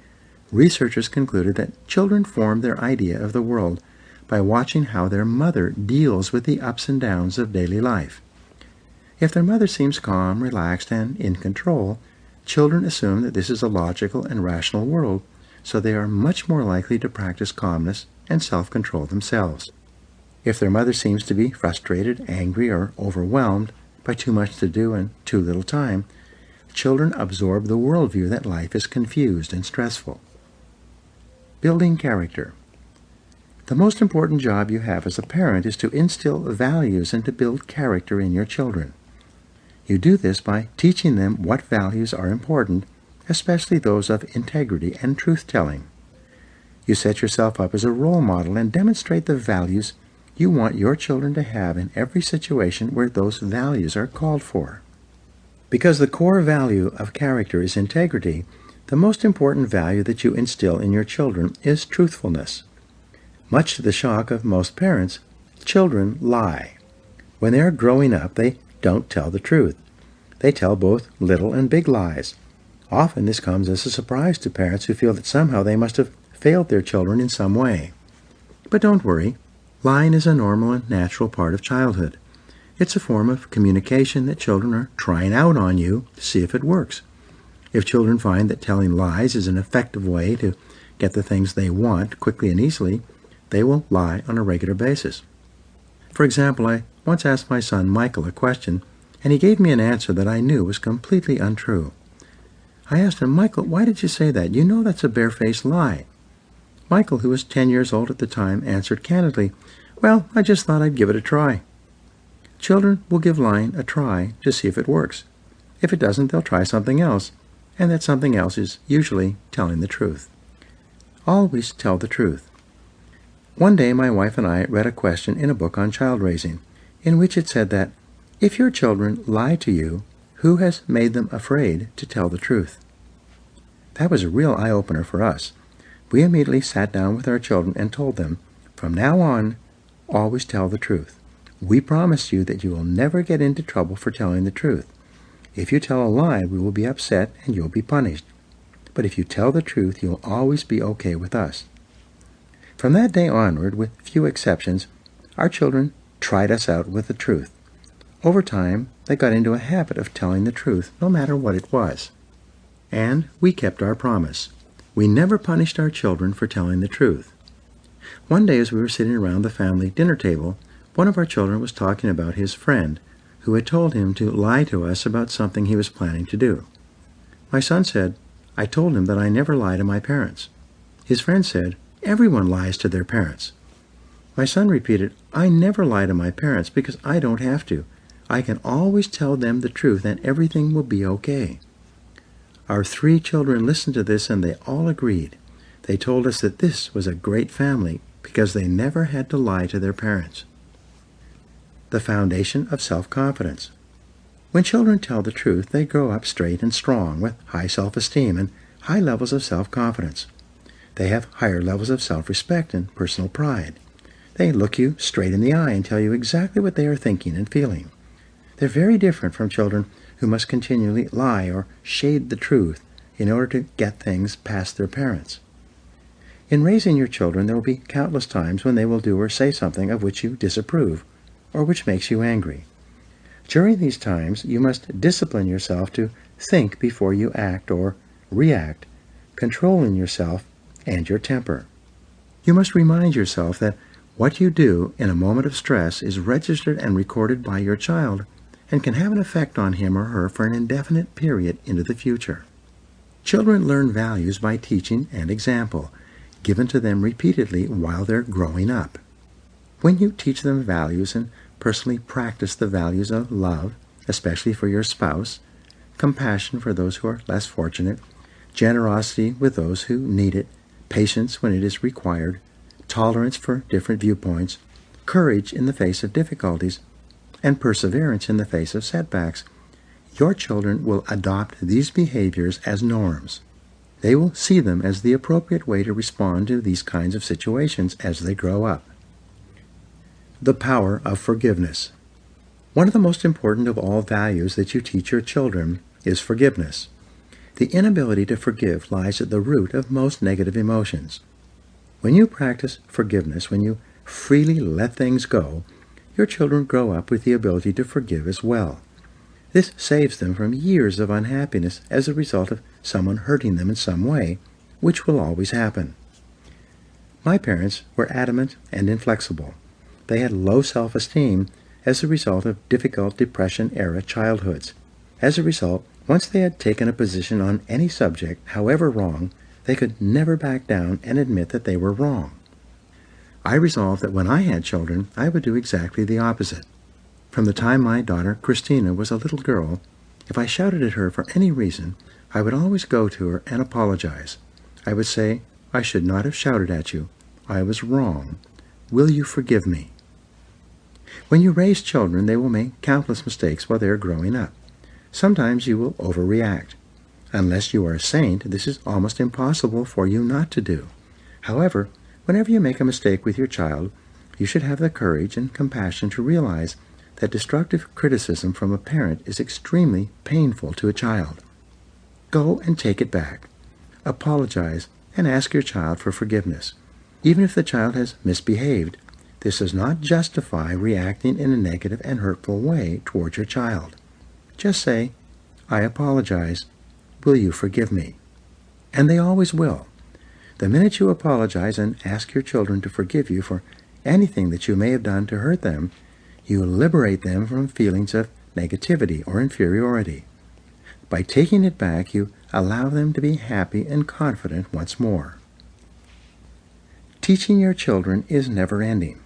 researchers concluded that children form their idea of the world by watching how their mother deals with the ups and downs of daily life. If their mother seems calm, relaxed, and in control, children assume that this is a logical and rational world, so they are much more likely to practice calmness and self-control themselves. If their mother seems to be frustrated, angry, or overwhelmed by too much to do and too little time, children absorb the worldview that life is confused and stressful. Building character. The most important job you have as a parent is to instill values and to build character in your children. You do this by teaching them what values are important, especially those of integrity and truth-telling. You set yourself up as a role model and demonstrate the values you want your children to have in every situation where those values are called for. Because the core value of character is integrity, the most important value that you instill in your children is truthfulness. Much to the shock of most parents, children lie. When they are growing up, they don't tell the truth. They tell both little and big lies. Often this comes as a surprise to parents who feel that somehow they must have failed their children in some way. But don't worry. Lying is a normal and natural part of childhood. It's a form of communication that children are trying out on you to see if it works. If children find that telling lies is an effective way to get the things they want quickly and easily, they will lie on a regular basis. For example, I once asked my son Michael a question, and he gave me an answer that I knew was completely untrue. I asked him, "Michael, why did you say that? You know that's a barefaced lie." Michael, who was 10 years old at the time, answered candidly, "Well, I just thought I'd give it a try." Children will give lying a try to see if it works. If it doesn't, they'll try something else, and that something else is usually telling the truth. Always tell the truth. One day my wife and I read a question in a book on child raising, in which it said that, if your children lie to you, who has made them afraid to tell the truth? That was a real eye-opener for us. We immediately sat down with our children and told them, from now on, always tell the truth. We promise you that you will never get into trouble for telling the truth. If you tell a lie, we will be upset and you'll be punished. But if you tell the truth, you'll always be okay with us. From that day onward, with few exceptions, our children tried us out with the truth. Over time, they got into a habit of telling the truth, no matter what it was. And we kept our promise. We never punished our children for telling the truth. One day as we were sitting around the family dinner table, one of our children was talking about his friend who had told him to lie to us about something he was planning to do. My son said, "I told him that I never lie to my parents." His friend said, "Everyone lies to their parents." My son repeated, "I never lie to my parents because I don't have to. I can always tell them the truth and everything will be okay." Our 3 children listened to this and they all agreed. They told us that this was a great family because they never had to lie to their parents. The foundation of self-confidence. When children tell the truth, they grow up straight and strong with high self-esteem and high levels of self-confidence. They have higher levels of self-respect and personal pride. They look you straight in the eye and tell you exactly what they are thinking and feeling. They're very different from children who must continually lie or shade the truth in order to get things past their parents. In raising your children, there will be countless times when they will do or say something of which you disapprove, or which makes you angry. During these times, you must discipline yourself to think before you act or react, controlling yourself and your temper. You must remind yourself that what you do in a moment of stress is registered and recorded by your child and can have an effect on him or her for an indefinite period into the future. Children learn values by teaching and example, given to them repeatedly while they're growing up. When you teach them values and personally practice the values of love, especially for your spouse, compassion for those who are less fortunate, generosity with those who need it, patience when it is required, tolerance for different viewpoints, courage in the face of difficulties, and perseverance in the face of setbacks, your children will adopt these behaviors as norms. They will see them as the appropriate way to respond to these kinds of situations as they grow up. The power of forgiveness. One of the most important of all values that you teach your children is forgiveness. The inability to forgive lies at the root of most negative emotions. When you practice forgiveness, when you freely let things go, your children grow up with the ability to forgive as well. This saves them from years of unhappiness as a result of someone hurting them in some way, which will always happen. My parents were adamant and inflexible. They had low self-esteem as a result of difficult Depression-era childhoods. As a result, once they had taken a position on any subject, however wrong, they could never back down and admit that they were wrong. I resolved that when I had children, I would do exactly the opposite. From the time my daughter, Christina, was a little girl, if I shouted at her for any reason, I would always go to her and apologize. I would say, "I should not have shouted at you. I was wrong. Will you forgive me?" When you raise children, they will make countless mistakes while they are growing up. Sometimes you will overreact. Unless you are a saint, this is almost impossible for you not to do. However, whenever you make a mistake with your child, you should have the courage and compassion to realize that destructive criticism from a parent is extremely painful to a child. Go and take it back. Apologize and ask your child for forgiveness. Even if the child has misbehaved, this does not justify reacting in a negative and hurtful way towards your child. Just say, "I apologize. Will you forgive me?" And they always will. The minute you apologize and ask your children to forgive you for anything that you may have done to hurt them, you liberate them from feelings of negativity or inferiority. By taking it back, you allow them to be happy and confident once more. Teaching your children is never-ending.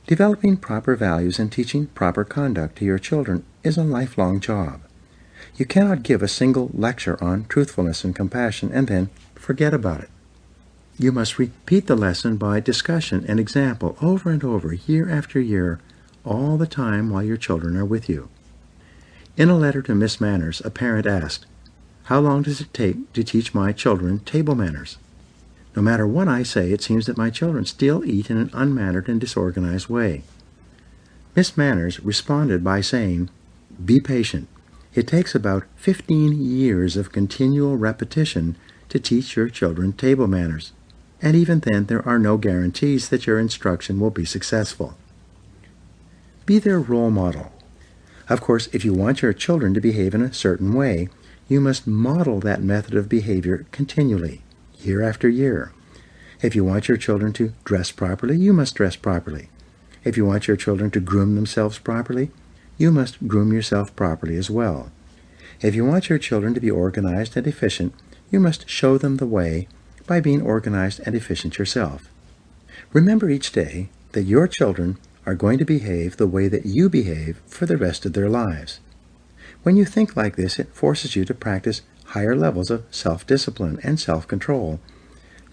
Developing proper values and teaching proper conduct to your children is a lifelong job. You cannot give a single lecture on truthfulness and compassion and then forget about it. You must repeat the lesson by discussion and example over and over, year after year, all the time while your children are with you. In a letter to Miss Manners, a parent asked, "How long does it take to teach my children table manners? No matter what I say, it seems that my children still eat in an unmannered and disorganized way." Miss Manners responded by saying, "Be patient. It takes about 15 years of continual repetition to teach your children table manners, and even then there are no guarantees that your instruction will be successful." Be their role model. Of course, if you want your children to behave in a certain way, you must model that method of behavior continually, year after year. If you want your children to dress properly, you must dress properly. If you want your children to groom themselves properly, you must groom yourself properly as well. If you want your children to be organized and efficient, you must show them the way by being organized and efficient yourself. Remember each day that your children are going to behave the way that you behave for the rest of their lives. When you think like this, it forces you to practice higher levels of self-discipline and self-control,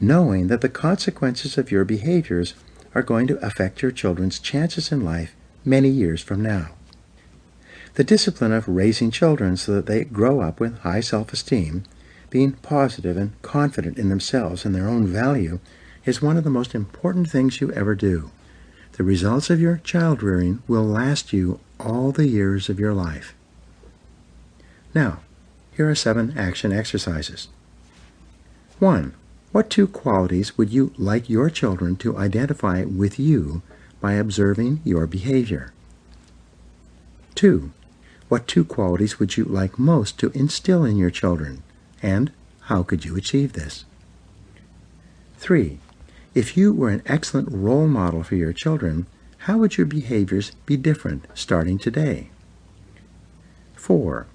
knowing that the consequences of your behaviors are going to affect your children's chances in life many years from now. The discipline of raising children so that they grow up with high self-esteem, being positive and confident in themselves and their own value, is one of the most important things you ever do. The results of your child rearing will last you all the years of your life. Now, here are 7 action exercises. 1. What 2 qualities would you like your children to identify with you by observing your behavior? 2. What 2 qualities would you like most to instill in your children, and how could you achieve this? 3. If you were an excellent role model for your children, how would your behaviors be different starting today? 4.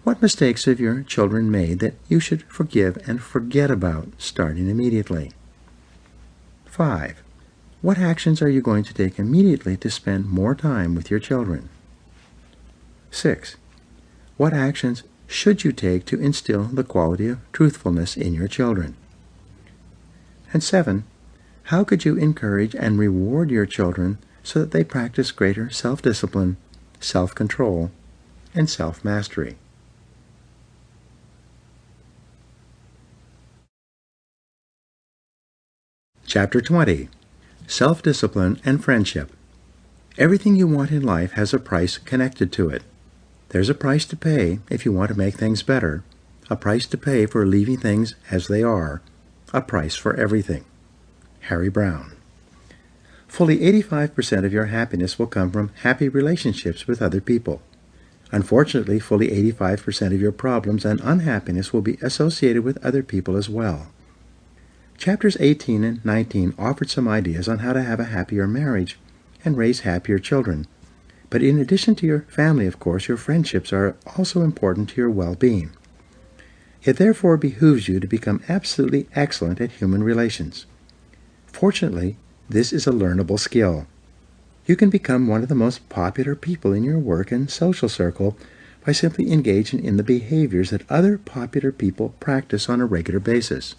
What mistakes have your children made that you should forgive and forget about starting immediately? 5. What actions are you going to take immediately to spend more time with your children? 6. What actions should you take to instill the quality of truthfulness in your children? And 7. How could you encourage and reward your children so that they practice greater self-discipline, self-control, and self-mastery? Chapter 20. Self-Discipline and Friendship. Everything you want in life has a price connected to it. There's a price to pay if you want to make things better, a price to pay for leaving things as they are, a price for everything. Harry Brown. Fully 85% of your happiness will come from happy relationships with other people. Unfortunately, fully 85% of your problems and unhappiness will be associated with other people as well. Chapters 18 and 19 offered some ideas on how to have a happier marriage and raise happier children. But in addition to your family, of course, your friendships are also important to your well-being. It therefore behooves you to become absolutely excellent at human relations. Fortunately, this is a learnable skill. You can become one of the most popular people in your work and social circle by simply engaging in the behaviors that other popular people practice on a regular basis.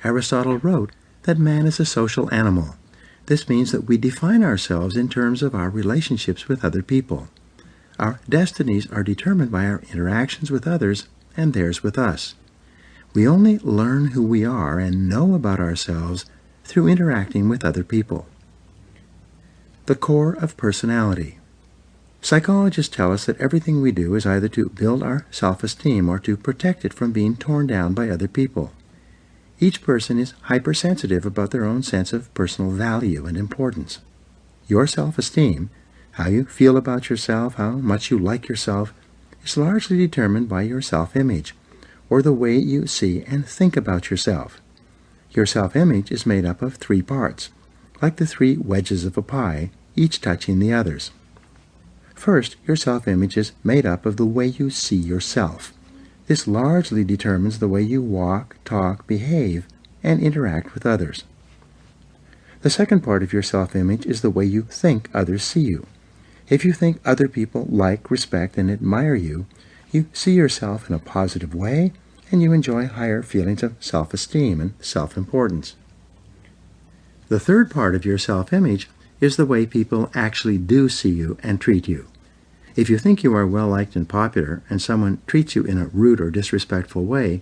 Aristotle wrote that man is a social animal. This means that we define ourselves in terms of our relationships with other people. Our destinies are determined by our interactions with others and theirs with us. We only learn who we are and know about ourselves through interacting with other people. The core of personality. Psychologists tell us that everything we do is either to build our self-esteem or to protect it from being torn down by other people. Each person is hypersensitive about their own sense of personal value and importance. Your self-esteem, how you feel about yourself, how much you like yourself, is largely determined by your self-image, or the way you see and think about yourself. Your self-image is made up of 3 parts, like the 3 wedges of a pie, each touching the others. First, your self-image is made up of the way you see yourself. This largely determines the way you walk, talk, behave, and interact with others. The second part of your self-image is the way you think others see you. If you think other people like, respect, and admire you, you see yourself in a positive way, and you enjoy higher feelings of self-esteem and self-importance. The third part of your self-image is the way people actually do see you and treat you. If you think you are well-liked and popular, and someone treats you in a rude or disrespectful way,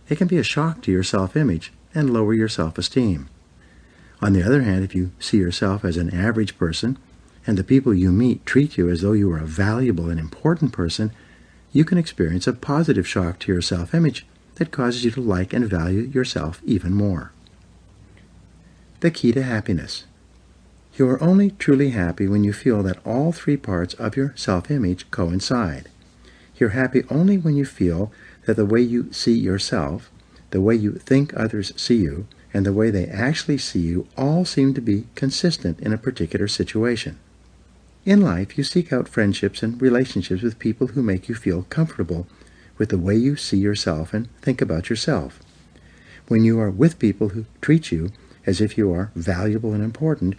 it can be a shock to your self-image and lower your self-esteem. On the other hand, if you see yourself as an average person, and the people you meet treat you as though you are a valuable and important person, you can experience a positive shock to your self-image that causes you to like and value yourself even more. The key to happiness. You are only truly happy when you feel that all 3 parts of your self-image coincide. You're happy only when you feel that the way you see yourself, the way you think others see you, and the way they actually see you all seem to be consistent in a particular situation. In life, you seek out friendships and relationships with people who make you feel comfortable with the way you see yourself and think about yourself. When you are with people who treat you as if you are valuable and important,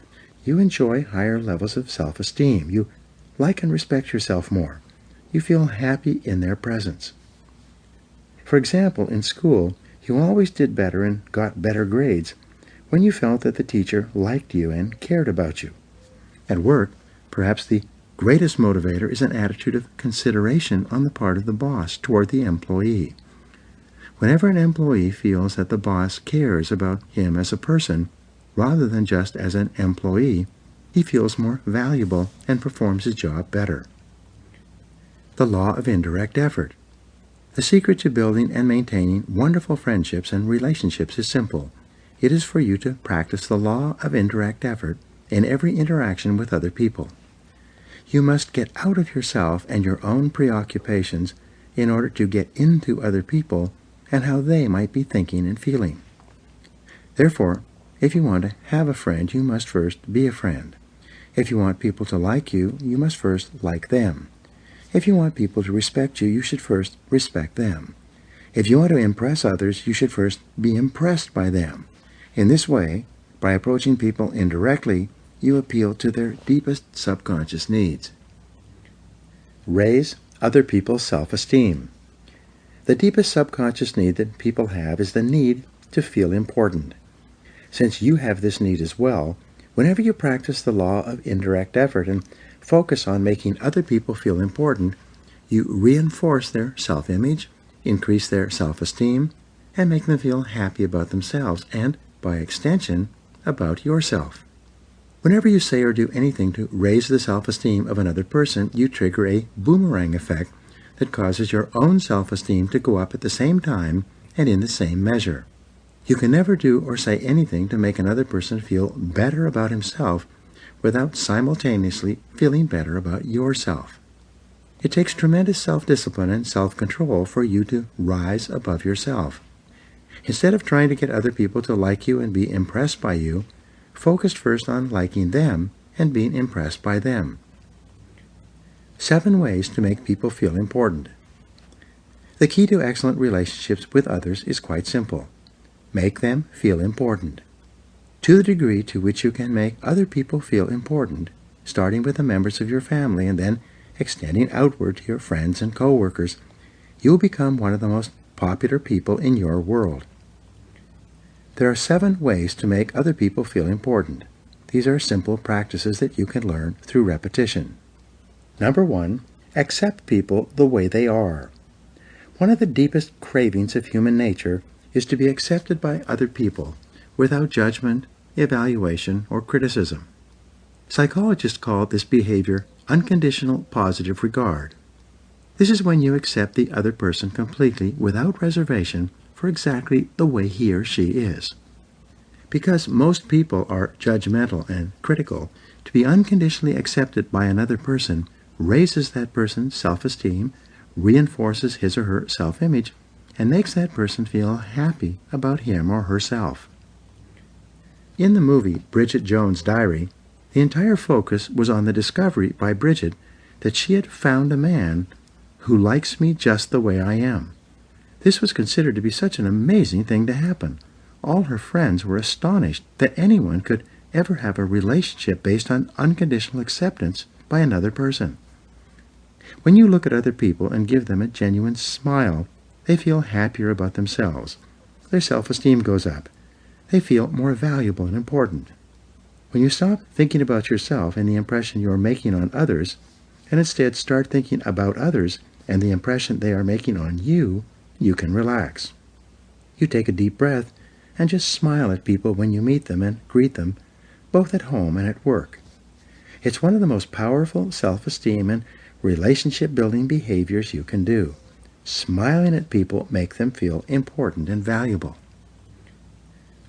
you enjoy higher levels of self-esteem. You like and respect yourself more. You feel happy in their presence. For example, in school, you always did better and got better grades when you felt that the teacher liked you and cared about you. At work, perhaps the greatest motivator is an attitude of consideration on the part of the boss toward the employee. Whenever an employee feels that the boss cares about him as a person, rather than just as an employee, he feels more valuable and performs his job better. The law of indirect effort. The secret to building and maintaining wonderful friendships and relationships is simple. It is for you to practice the law of indirect effort in every interaction with other people. You must get out of yourself and your own preoccupations in order to get into other people and how they might be thinking and feeling. Therefore, if you want to have a friend, you must first be a friend. If you want people to like you, you must first like them. If you want people to respect you, you should first respect them. If you want to impress others, you should first be impressed by them. In this way, by approaching people indirectly, you appeal to their deepest subconscious needs. Raise other people's self-esteem. The deepest subconscious need that people have is the need to feel important. Since you have this need as well, whenever you practice the law of indirect effort and focus on making other people feel important, you reinforce their self-image, increase their self-esteem, and make them feel happy about themselves and, by extension, about yourself. Whenever you say or do anything to raise the self-esteem of another person, you trigger a boomerang effect that causes your own self-esteem to go up at the same time and in the same measure. You can never do or say anything to make another person feel better about himself without simultaneously feeling better about yourself. It takes tremendous self-discipline and self-control for you to rise above yourself. Instead of trying to get other people to like you and be impressed by you, focus first on liking them and being impressed by them. 7 ways to make people feel important. The key to excellent relationships with others is quite simple. Make them feel important. To the degree to which you can make other people feel important, starting with the members of your family and then extending outward to your friends and co-workers, you will become one of the most popular people in your world. There are 7 ways to make other people feel important. These are simple practices that you can learn through repetition. Number 1, accept people the way they are. One of the deepest cravings of human nature is to be accepted by other people without judgment, evaluation, or criticism. Psychologists call this behavior unconditional positive regard. This is when you accept the other person completely without reservation for exactly the way he or she is. Because most people are judgmental and critical, to be unconditionally accepted by another person raises that person's self-esteem, reinforces his or her self-image, and makes that person feel happy about him or herself. In the movie Bridget Jones' Diary, the entire focus was on the discovery by Bridget that she had found a man who likes me just the way I am. This was considered to be such an amazing thing to happen. All her friends were astonished that anyone could ever have a relationship based on unconditional acceptance by another person. When you look at other people and give them a genuine smile, they feel happier about themselves. Their self-esteem goes up. They feel more valuable and important. When you stop thinking about yourself and the impression you are making on others, and instead start thinking about others and the impression they are making on you, you can relax. You take a deep breath and just smile at people when you meet them and greet them, both at home and at work. It's one of the most powerful self-esteem and relationship-building behaviors you can do. Smiling at people makes them feel important and valuable.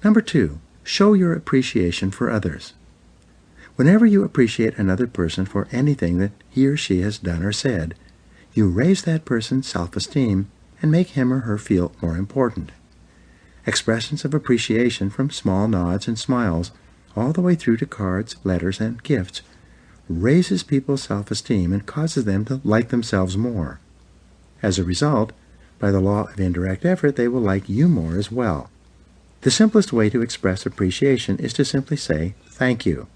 Number 2, show your appreciation for others. Whenever you appreciate another person for anything that he or she has done or said, you raise that person's self-esteem and make him or her feel more important. Expressions of appreciation from small nods and smiles all the way through to cards, letters, and gifts raises people's self-esteem and causes them to like themselves more. As a result, by the law of indirect effort, they will like you more as well. The simplest way to express appreciation is to simply say, thank you.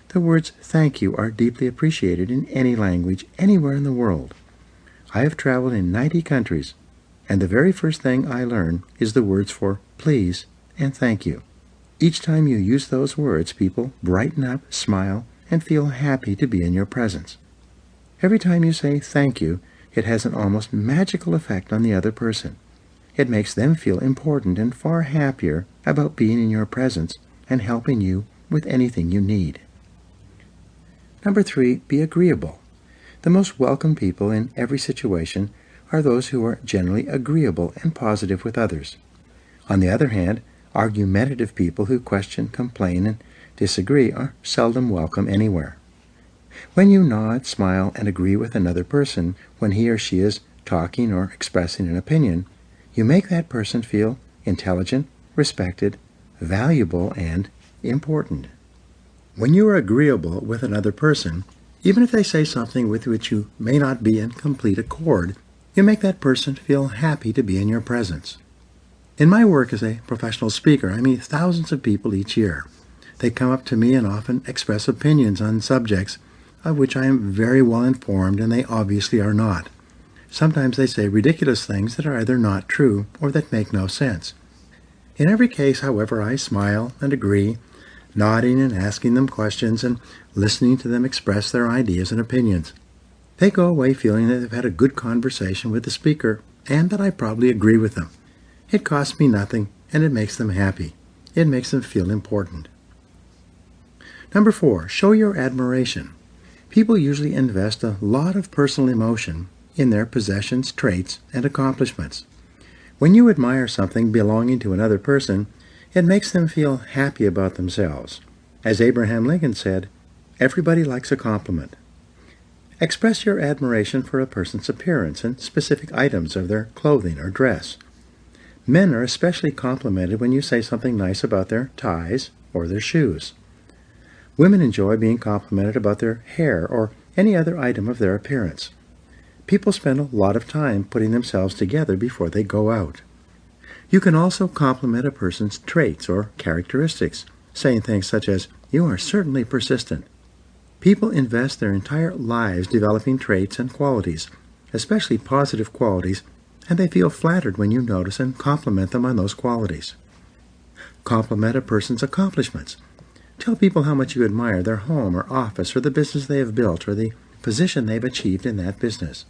The words thank you are deeply appreciated in any language, anywhere in the world. I have traveled in 90 countries, and the very first thing I learn is the words for please and thank you. Each time you use those words, people brighten up, smile, and feel happy to be in your presence. Every time you say thank you, it has an almost magical effect on the other person. It makes them feel important and far happier about being in your presence and helping you with anything you need. Number 3, be agreeable. The most welcome people in every situation are those who are generally agreeable and positive with others. On the other hand, argumentative people who question, complain, and disagree are seldom welcome anywhere. When you nod, smile, and agree with another person when he or she is talking or expressing an opinion, you make that person feel intelligent, respected, valuable, and important. When you are agreeable with another person, even if they say something with which you may not be in complete accord, you make that person feel happy to be in your presence. In my work as a professional speaker, I meet thousands of people each year. They come up to me and often express opinions on subjects of which I am very well informed, and they obviously are not. Sometimes they say ridiculous things that are either not true or that make no sense. In every case, however, I smile and agree, nodding and asking them questions and listening to them express their ideas and opinions. They go away feeling that they've had a good conversation with the speaker and that I probably agree with them. It costs me nothing, and it makes them happy. It makes them feel important. Number 4, show your admiration. People usually invest a lot of personal emotion in their possessions, traits, and accomplishments. When you admire something belonging to another person, it makes them feel happy about themselves. As Abraham Lincoln said, everybody likes a compliment. Express your admiration for a person's appearance and specific items of their clothing or dress. Men are especially complimented when you say something nice about their ties or their shoes. Women enjoy being complimented about their hair or any other item of their appearance. People spend a lot of time putting themselves together before they go out. You can also compliment a person's traits or characteristics, saying things such as, "You are certainly persistent." People invest their entire lives developing traits and qualities, especially positive qualities, and they feel flattered when you notice and compliment them on those qualities. Compliment a person's accomplishments. Tell people how much you admire their home or office or the business they have built or the position they've achieved in that business.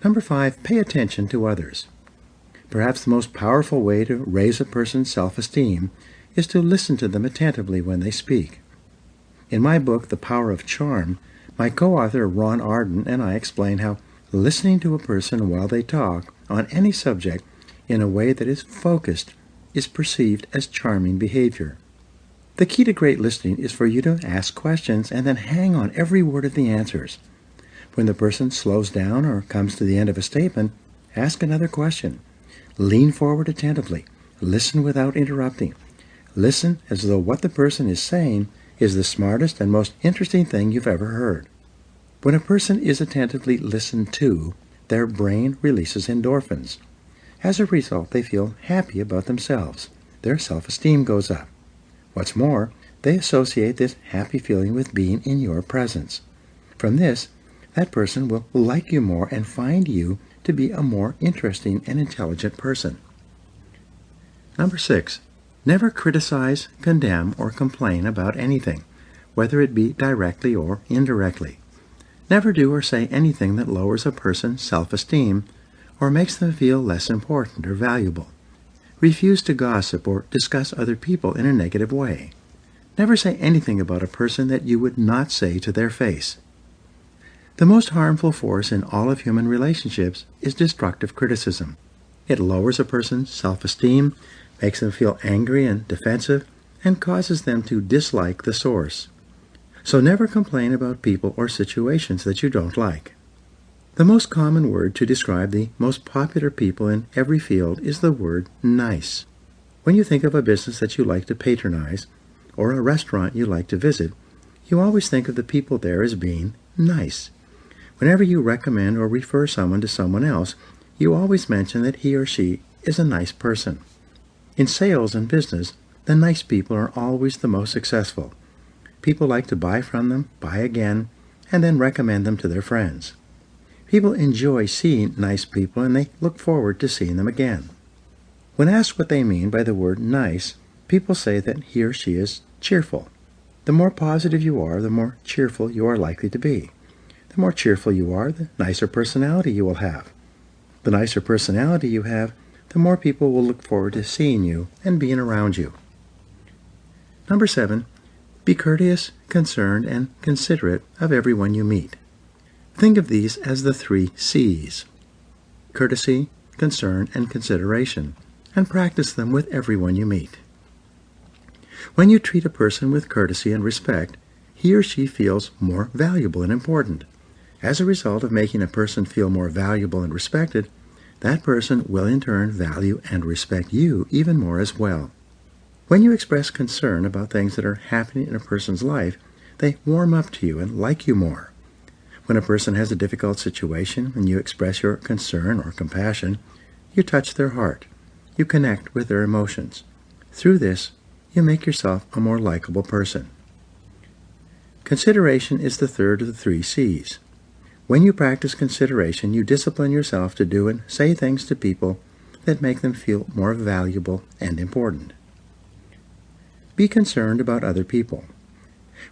Number 5, pay attention to others. Perhaps the most powerful way to raise a person's self-esteem is to listen to them attentively when they speak. In my book, The Power of Charm, my co-author Ron Arden and I explain how listening to a person while they talk on any subject in a way that is focused is perceived as charming behavior. The key to great listening is for you to ask questions and then hang on every word of the answers. When the person slows down or comes to the end of a statement, ask another question. Lean forward attentively. Listen without interrupting. Listen as though what the person is saying is the smartest and most interesting thing you've ever heard. When a person is attentively listened to, their brain releases endorphins. As a result, they feel happy about themselves. Their self-esteem goes up. What's more, they associate this happy feeling with being in your presence. From this, that person will like you more and find you to be a more interesting and intelligent person. Number 6, never criticize, condemn, or complain about anything, whether it be directly or indirectly. Never do or say anything that lowers a person's self-esteem or makes them feel less important or valuable. Refuse to gossip or discuss other people in a negative way. Never say anything about a person that you would not say to their face. The most harmful force in all of human relationships is destructive criticism. It lowers a person's self-esteem, makes them feel angry and defensive, and causes them to dislike the source. So never complain about people or situations that you don't like. The most common word to describe the most popular people in every field is the word nice. When you think of a business that you like to patronize, or a restaurant you like to visit, you always think of the people there as being nice. Whenever you recommend or refer someone to someone else, you always mention that he or she is a nice person. In sales and business, the nice people are always the most successful. People like to buy from them, buy again, and then recommend them to their friends. People enjoy seeing nice people and they look forward to seeing them again. When asked what they mean by the word nice, people say that he or she is cheerful. The more positive you are, the more cheerful you are likely to be. The more cheerful you are, the nicer personality you will have. The nicer personality you have, the more people will look forward to seeing you and being around you. Number 7, be courteous, concerned, and considerate of everyone you meet. Think of these as the 3 C's: courtesy, concern, and consideration, and practice them with everyone you meet. When you treat a person with courtesy and respect, he or she feels more valuable and important. As a result of making a person feel more valuable and respected, that person will in turn value and respect you even more as well. When you express concern about things that are happening in a person's life, they warm up to you and like you more. When a person has a difficult situation and you express your concern or compassion, you touch their heart. You connect with their emotions. Through this, you make yourself a more likable person. Consideration is the third of the 3 C's. When you practice consideration, you discipline yourself to do and say things to people that make them feel more valuable and important. Be concerned about other people.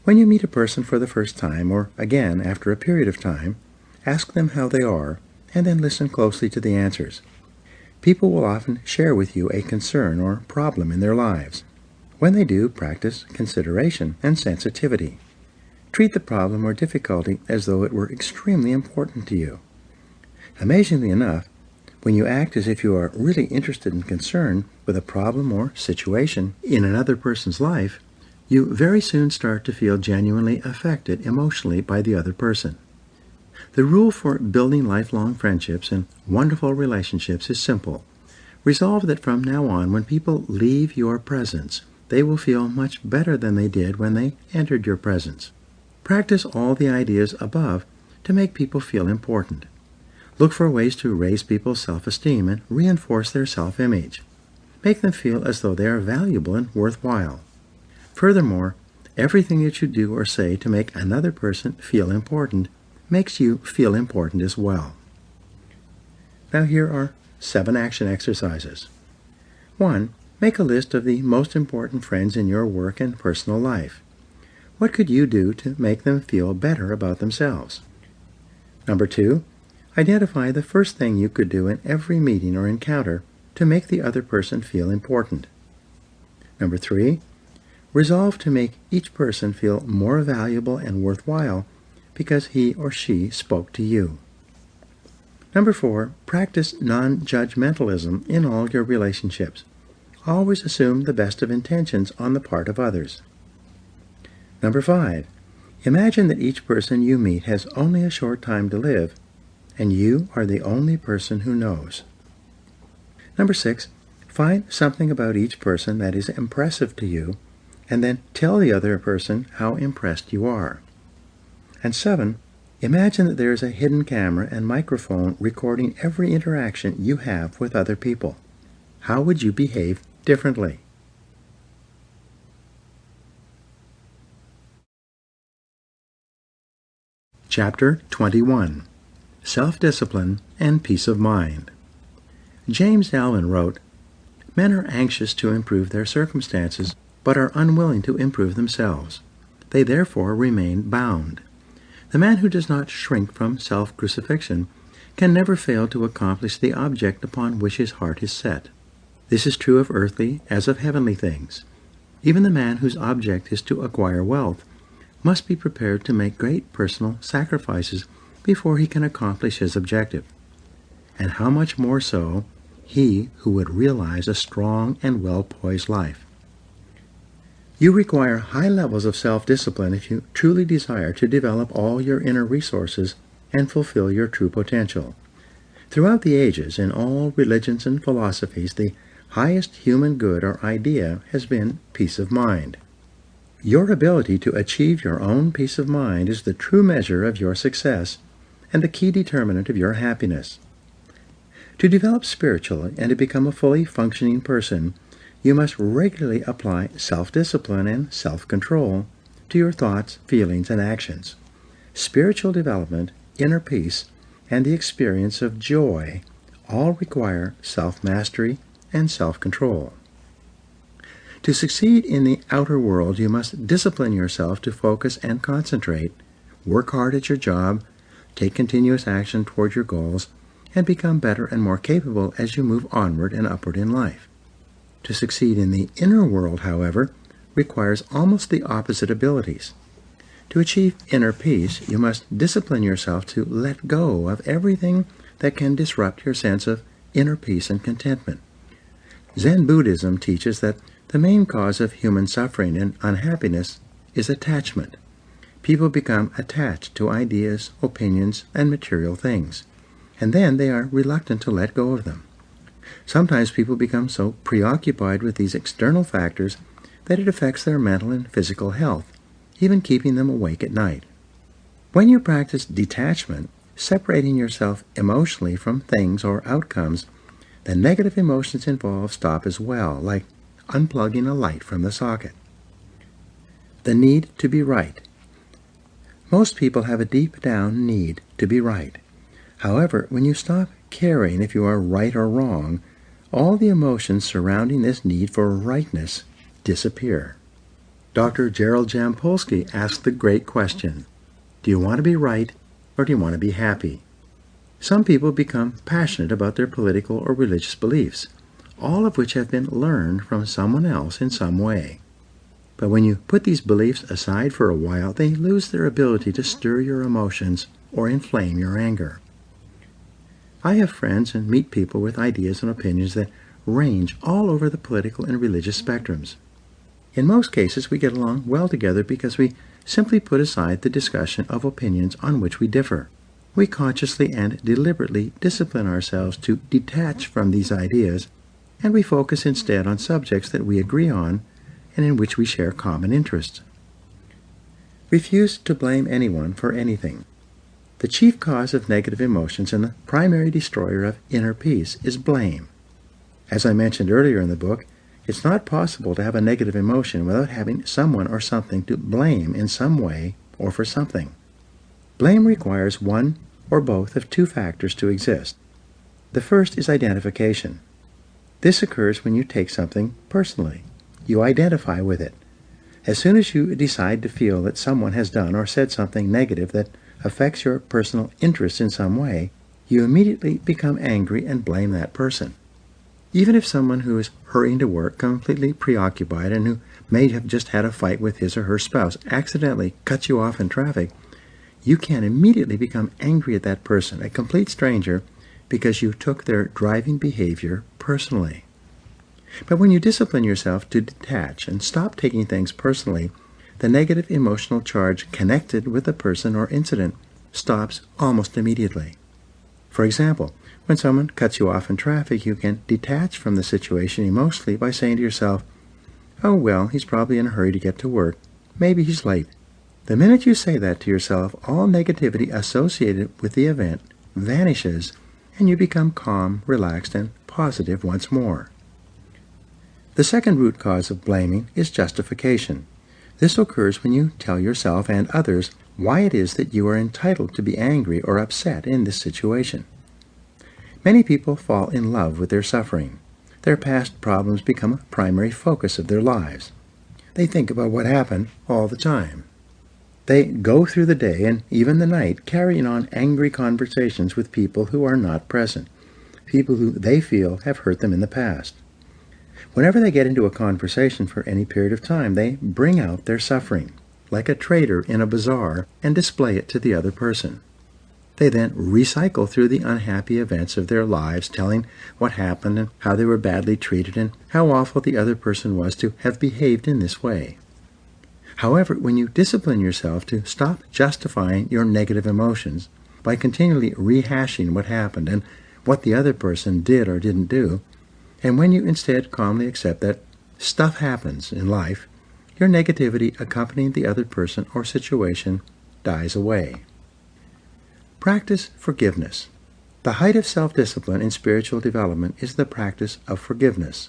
When you meet a person for the first time, or again after a period of time, ask them how they are, and then listen closely to the answers. People will often share with you a concern or problem in their lives. When they do, practice consideration and sensitivity. Treat the problem or difficulty as though it were extremely important to you. Amazingly enough, when you act as if you are really interested and concerned with a problem or situation in another person's life, you very soon start to feel genuinely affected emotionally by the other person. The rule for building lifelong friendships and wonderful relationships is simple. Resolve that from now on, when people leave your presence, they will feel much better than they did when they entered your presence. Practice all the ideas above to make people feel important. Look for ways to raise people's self-esteem and reinforce their self-image. Make them feel as though they are valuable and worthwhile. Furthermore, everything that you do or say to make another person feel important makes you feel important as well. Now here are 7 action exercises. 1. Make a list of the most important friends in your work and personal life. What could you do to make them feel better about themselves? Number 2, identify the first thing you could do in every meeting or encounter to make the other person feel important. Number 3, resolve to make each person feel more valuable and worthwhile because he or she spoke to you. Number 4, practice non-judgmentalism in all your relationships. Always assume the best of intentions on the part of others. Number 5, imagine that each person you meet has only a short time to live, and you are the only person who knows. Number 6, find something about each person that is impressive to you, and then tell the other person how impressed you are. And 7, imagine that there is a hidden camera and microphone recording every interaction you have with other people. How would you behave differently? Chapter 21. Self-Discipline and Peace of Mind. James Allen wrote, "Men are anxious to improve their circumstances, but are unwilling to improve themselves. They therefore remain bound. The man who does not shrink from self-crucifixion can never fail to accomplish the object upon which his heart is set. This is true of earthly as of heavenly things. Even the man whose object is to acquire wealth must be prepared to make great personal sacrifices before he can accomplish his objective. And how much more so he who would realize a strong and well-poised life. You require high levels of self-discipline if you truly desire to develop all your inner resources and fulfill your true potential. Throughout the ages, in all religions and philosophies, the highest human good or idea has been peace of mind. Your ability to achieve your own peace of mind is the true measure of your success and the key determinant of your happiness. To develop spiritually and to become a fully functioning person, you must regularly apply self-discipline and self-control to your thoughts, feelings, and actions. Spiritual development, inner peace, and the experience of joy all require self-mastery and self-control. To succeed in the outer world, you must discipline yourself to focus and concentrate, work hard at your job, take continuous action toward your goals, and become better and more capable as you move onward and upward in life. To succeed in the inner world, however, requires almost the opposite abilities. To achieve inner peace, you must discipline yourself to let go of everything that can disrupt your sense of inner peace and contentment. Zen Buddhism teaches that the main cause of human suffering and unhappiness is attachment. People become attached to ideas, opinions, and material things, and then they are reluctant to let go of them. Sometimes people become so preoccupied with these external factors that it affects their mental and physical health, even keeping them awake at night. When you practice detachment, separating yourself emotionally from things or outcomes, the negative emotions involved stop as well, like unplugging a light from the socket. The need to be right. Most people have a deep-down need to be right. However, when you stop caring if you are right or wrong, all the emotions surrounding this need for rightness disappear. Dr. Gerald Jampolsky asked the great question, do you want to be right or do you want to be happy? Some people become passionate about their political or religious beliefs, all of which have been learned from someone else in some way. But when you put these beliefs aside for a while, they lose their ability to stir your emotions or inflame your anger. I have friends and meet people with ideas and opinions that range all over the political and religious spectrums. In most cases, we get along well together because we simply put aside the discussion of opinions on which we differ. We consciously and deliberately discipline ourselves to detach from these ideas, and we focus instead on subjects that we agree on and in which we share common interests. Refuse to blame anyone for anything. The chief cause of negative emotions and the primary destroyer of inner peace is blame. As I mentioned earlier in the book, it's not possible to have a negative emotion without having someone or something to blame in some way or for something. Blame requires one or both of two factors to exist. The first is identification. This occurs when you take something personally. You identify with it. As soon as you decide to feel that someone has done or said something negative that affects your personal interest in some way, you immediately become angry and blame that person. Even if someone who is hurrying to work, completely preoccupied, and who may have just had a fight with his or her spouse accidentally cuts you off in traffic, you can immediately become angry at that person, a complete stranger, because you took their driving behavior personally. But when you discipline yourself to detach and stop taking things personally, the negative emotional charge connected with the person or incident stops almost immediately. For example, when someone cuts you off in traffic, you can detach from the situation emotionally by saying to yourself, "Oh well, he's probably in a hurry to get to work. Maybe he's late." The minute you say that to yourself, all negativity associated with the event vanishes, and you become calm, relaxed, and positive once more. The second root cause of blaming is justification. This occurs when you tell yourself and others why it is that you are entitled to be angry or upset in this situation. Many people fall in love with their suffering. Their past problems become a primary focus of their lives. They think about what happened all the time. They go through the day and even the night carrying on angry conversations with people who are not present, people who they feel have hurt them in the past. Whenever they get into a conversation for any period of time, they bring out their suffering, like a trader in a bazaar, and display it to the other person. They then recycle through the unhappy events of their lives, telling what happened and how they were badly treated and how awful the other person was to have behaved in this way. However, when you discipline yourself to stop justifying your negative emotions by continually rehashing what happened and what the other person did or didn't do, and when you instead calmly accept that stuff happens in life, your negativity accompanying the other person or situation dies away. Practice forgiveness. The height of self-discipline in spiritual development is the practice of forgiveness.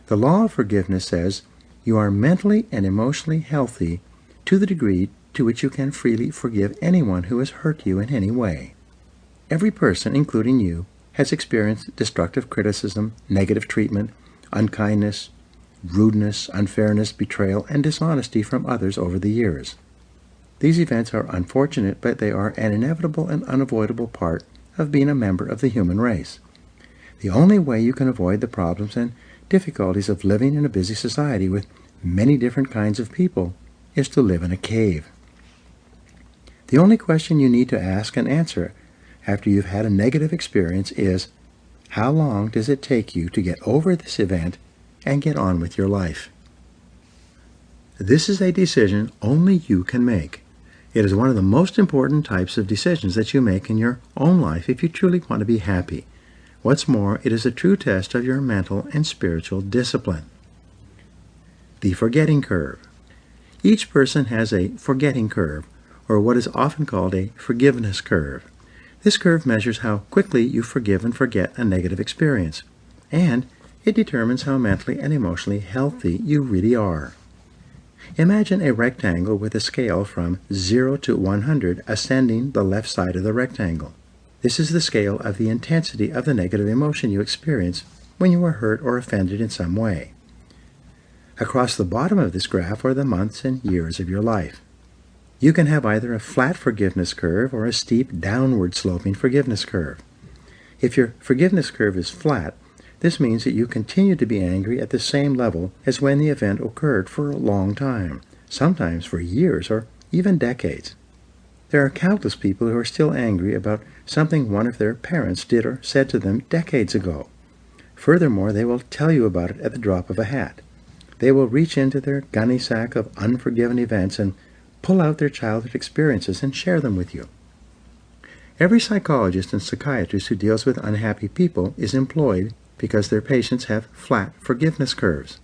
The law of forgiveness says you are mentally and emotionally healthy to the degree to which you can freely forgive anyone who has hurt you in any way. Every person, including you, has experienced destructive criticism, negative treatment, unkindness, rudeness, unfairness, betrayal, and dishonesty from others over the years. These events are unfortunate, but they are an inevitable and unavoidable part of being a member of the human race. The only way you can avoid the problems and difficulties of living in a busy society with many different kinds of people is to live in a cave. The only question you need to ask and answer after you've had a negative experience is, how long does it take you to get over this event and get on with your life? This is a decision only you can make. It is one of the most important types of decisions that you make in your own life if you truly want to be happy. What's more, it is a true test of your mental and spiritual discipline. The forgetting curve. Each person has a forgetting curve, or what is often called a forgiveness curve. This curve measures how quickly you forgive and forget a negative experience, and it determines how mentally and emotionally healthy you really are. Imagine a rectangle with a scale from 0 to 100 ascending the left side of the rectangle. This is the scale of the intensity of the negative emotion you experience when you are hurt or offended in some way. Across the bottom of this graph are the months and years of your life. You can have either a flat forgiveness curve or a steep downward sloping forgiveness curve. If your forgiveness curve is flat, this means that you continue to be angry at the same level as when the event occurred for a long time, sometimes for years or even decades. There are countless people who are still angry about something one of their parents did or said to them decades ago. Furthermore, they will tell you about it at the drop of a hat. They will reach into their gunny sack of unforgiven events and pull out their childhood experiences and share them with you. Every psychologist and psychiatrist who deals with unhappy people is employed because their patients have flat forgiveness curves.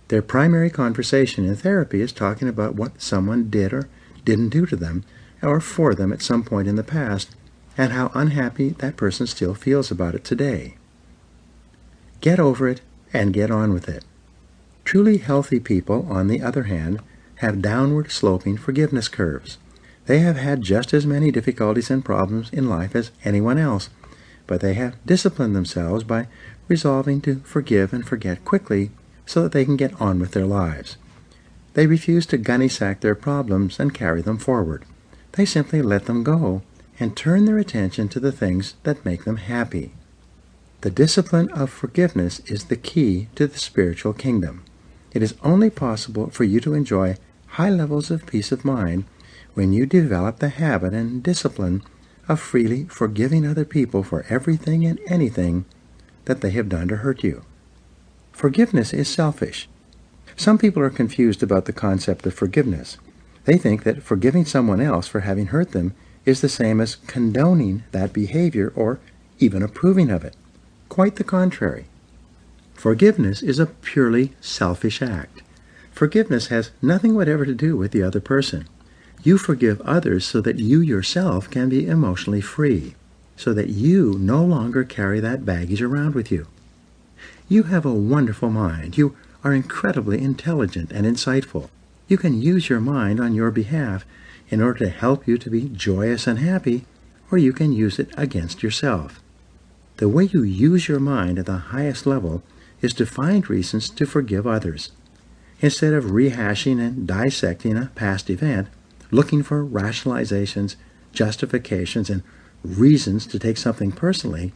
Their primary conversation in therapy is talking about what someone did or didn't do to them or for them at some point in the past, and how unhappy that person still feels about it today. Get over it and get on with it. Truly healthy people, on the other hand, have downward sloping forgiveness curves. They have had just as many difficulties and problems in life as anyone else, but they have disciplined themselves by resolving to forgive and forget quickly so that they can get on with their lives. They refuse to gunny-sack their problems and carry them forward. They simply let them go and turn their attention to the things that make them happy. The discipline of forgiveness is the key to the spiritual kingdom. It is only possible for you to enjoy high levels of peace of mind when you develop the habit and discipline of freely forgiving other people for everything and anything that they have done to hurt you. Forgiveness is selfish. Some people are confused about the concept of forgiveness. They think that forgiving someone else for having hurt them is the same as condoning that behavior or even approving of it. Quite the contrary. Forgiveness is a purely selfish act. Forgiveness has nothing whatever to do with the other person. You forgive others so that you yourself can be emotionally free, so that you no longer carry that baggage around with you. You have a wonderful mind. You are incredibly intelligent and insightful. You can use your mind on your behalf in order to help you to be joyous and happy, or you can use it against yourself. The way you use your mind at the highest level is to find reasons to forgive others. Instead of rehashing and dissecting a past event, looking for rationalizations, justifications, and reasons to take something personally,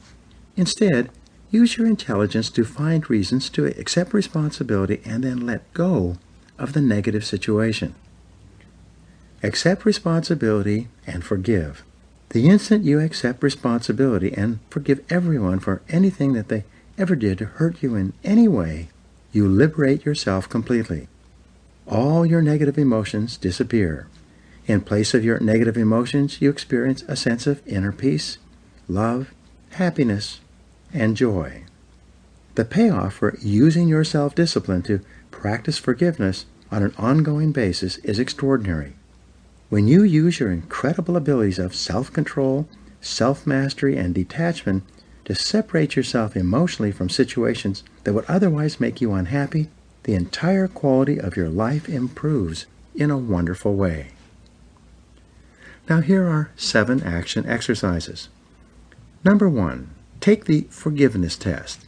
instead, use your intelligence to find reasons to accept responsibility and then let go of the negative situation. Accept responsibility and forgive. The instant you accept responsibility and forgive everyone for anything that they ever did to hurt you in any way, you liberate yourself completely. All your negative emotions disappear. In place of your negative emotions, you experience a sense of inner peace, love, happiness, and joy. The payoff for using your self-discipline to practice forgiveness on an ongoing basis is extraordinary. When you use your incredible abilities of self-control, self-mastery, and detachment to separate yourself emotionally from situations that would otherwise make you unhappy, the entire quality of your life improves in a wonderful way. Now here are 7 action exercises. Number 1, take the forgiveness test.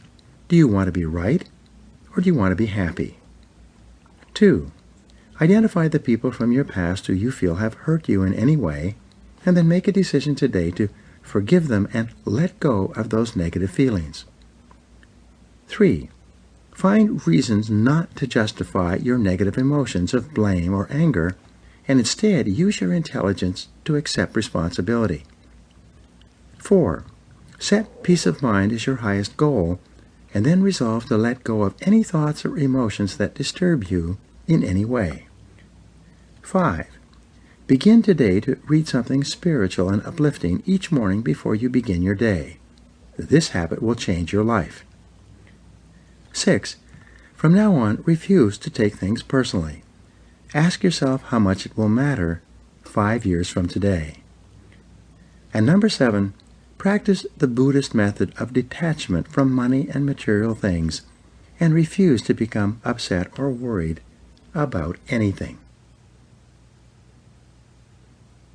Do you want to be right, or do you want to be happy? 2, identify the people from your past who you feel have hurt you in any way, and then make a decision today to forgive them and let go of those negative feelings. 3, find reasons not to justify your negative emotions of blame or anger, and instead use your intelligence to accept responsibility. 4, set peace of mind as your highest goal, and then resolve to let go of any thoughts or emotions that disturb you in any way. 5, begin today to read something spiritual and uplifting each morning before you begin your day. This habit will change your life. 6, from now on, refuse to take things personally. Ask yourself how much it will matter 5 years from today. And number 7, practice the Buddhist method of detachment from money and material things, and refuse to become upset or worried about anything.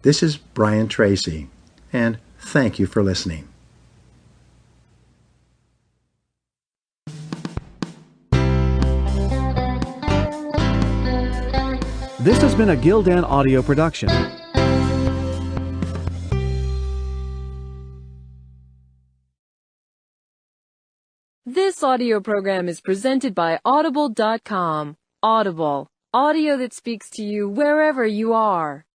This is Brian Tracy, and thank you for listening. This has been a Gildan audio production. This audio program is presented by Audible.com. Audible, audio that speaks to you wherever you are.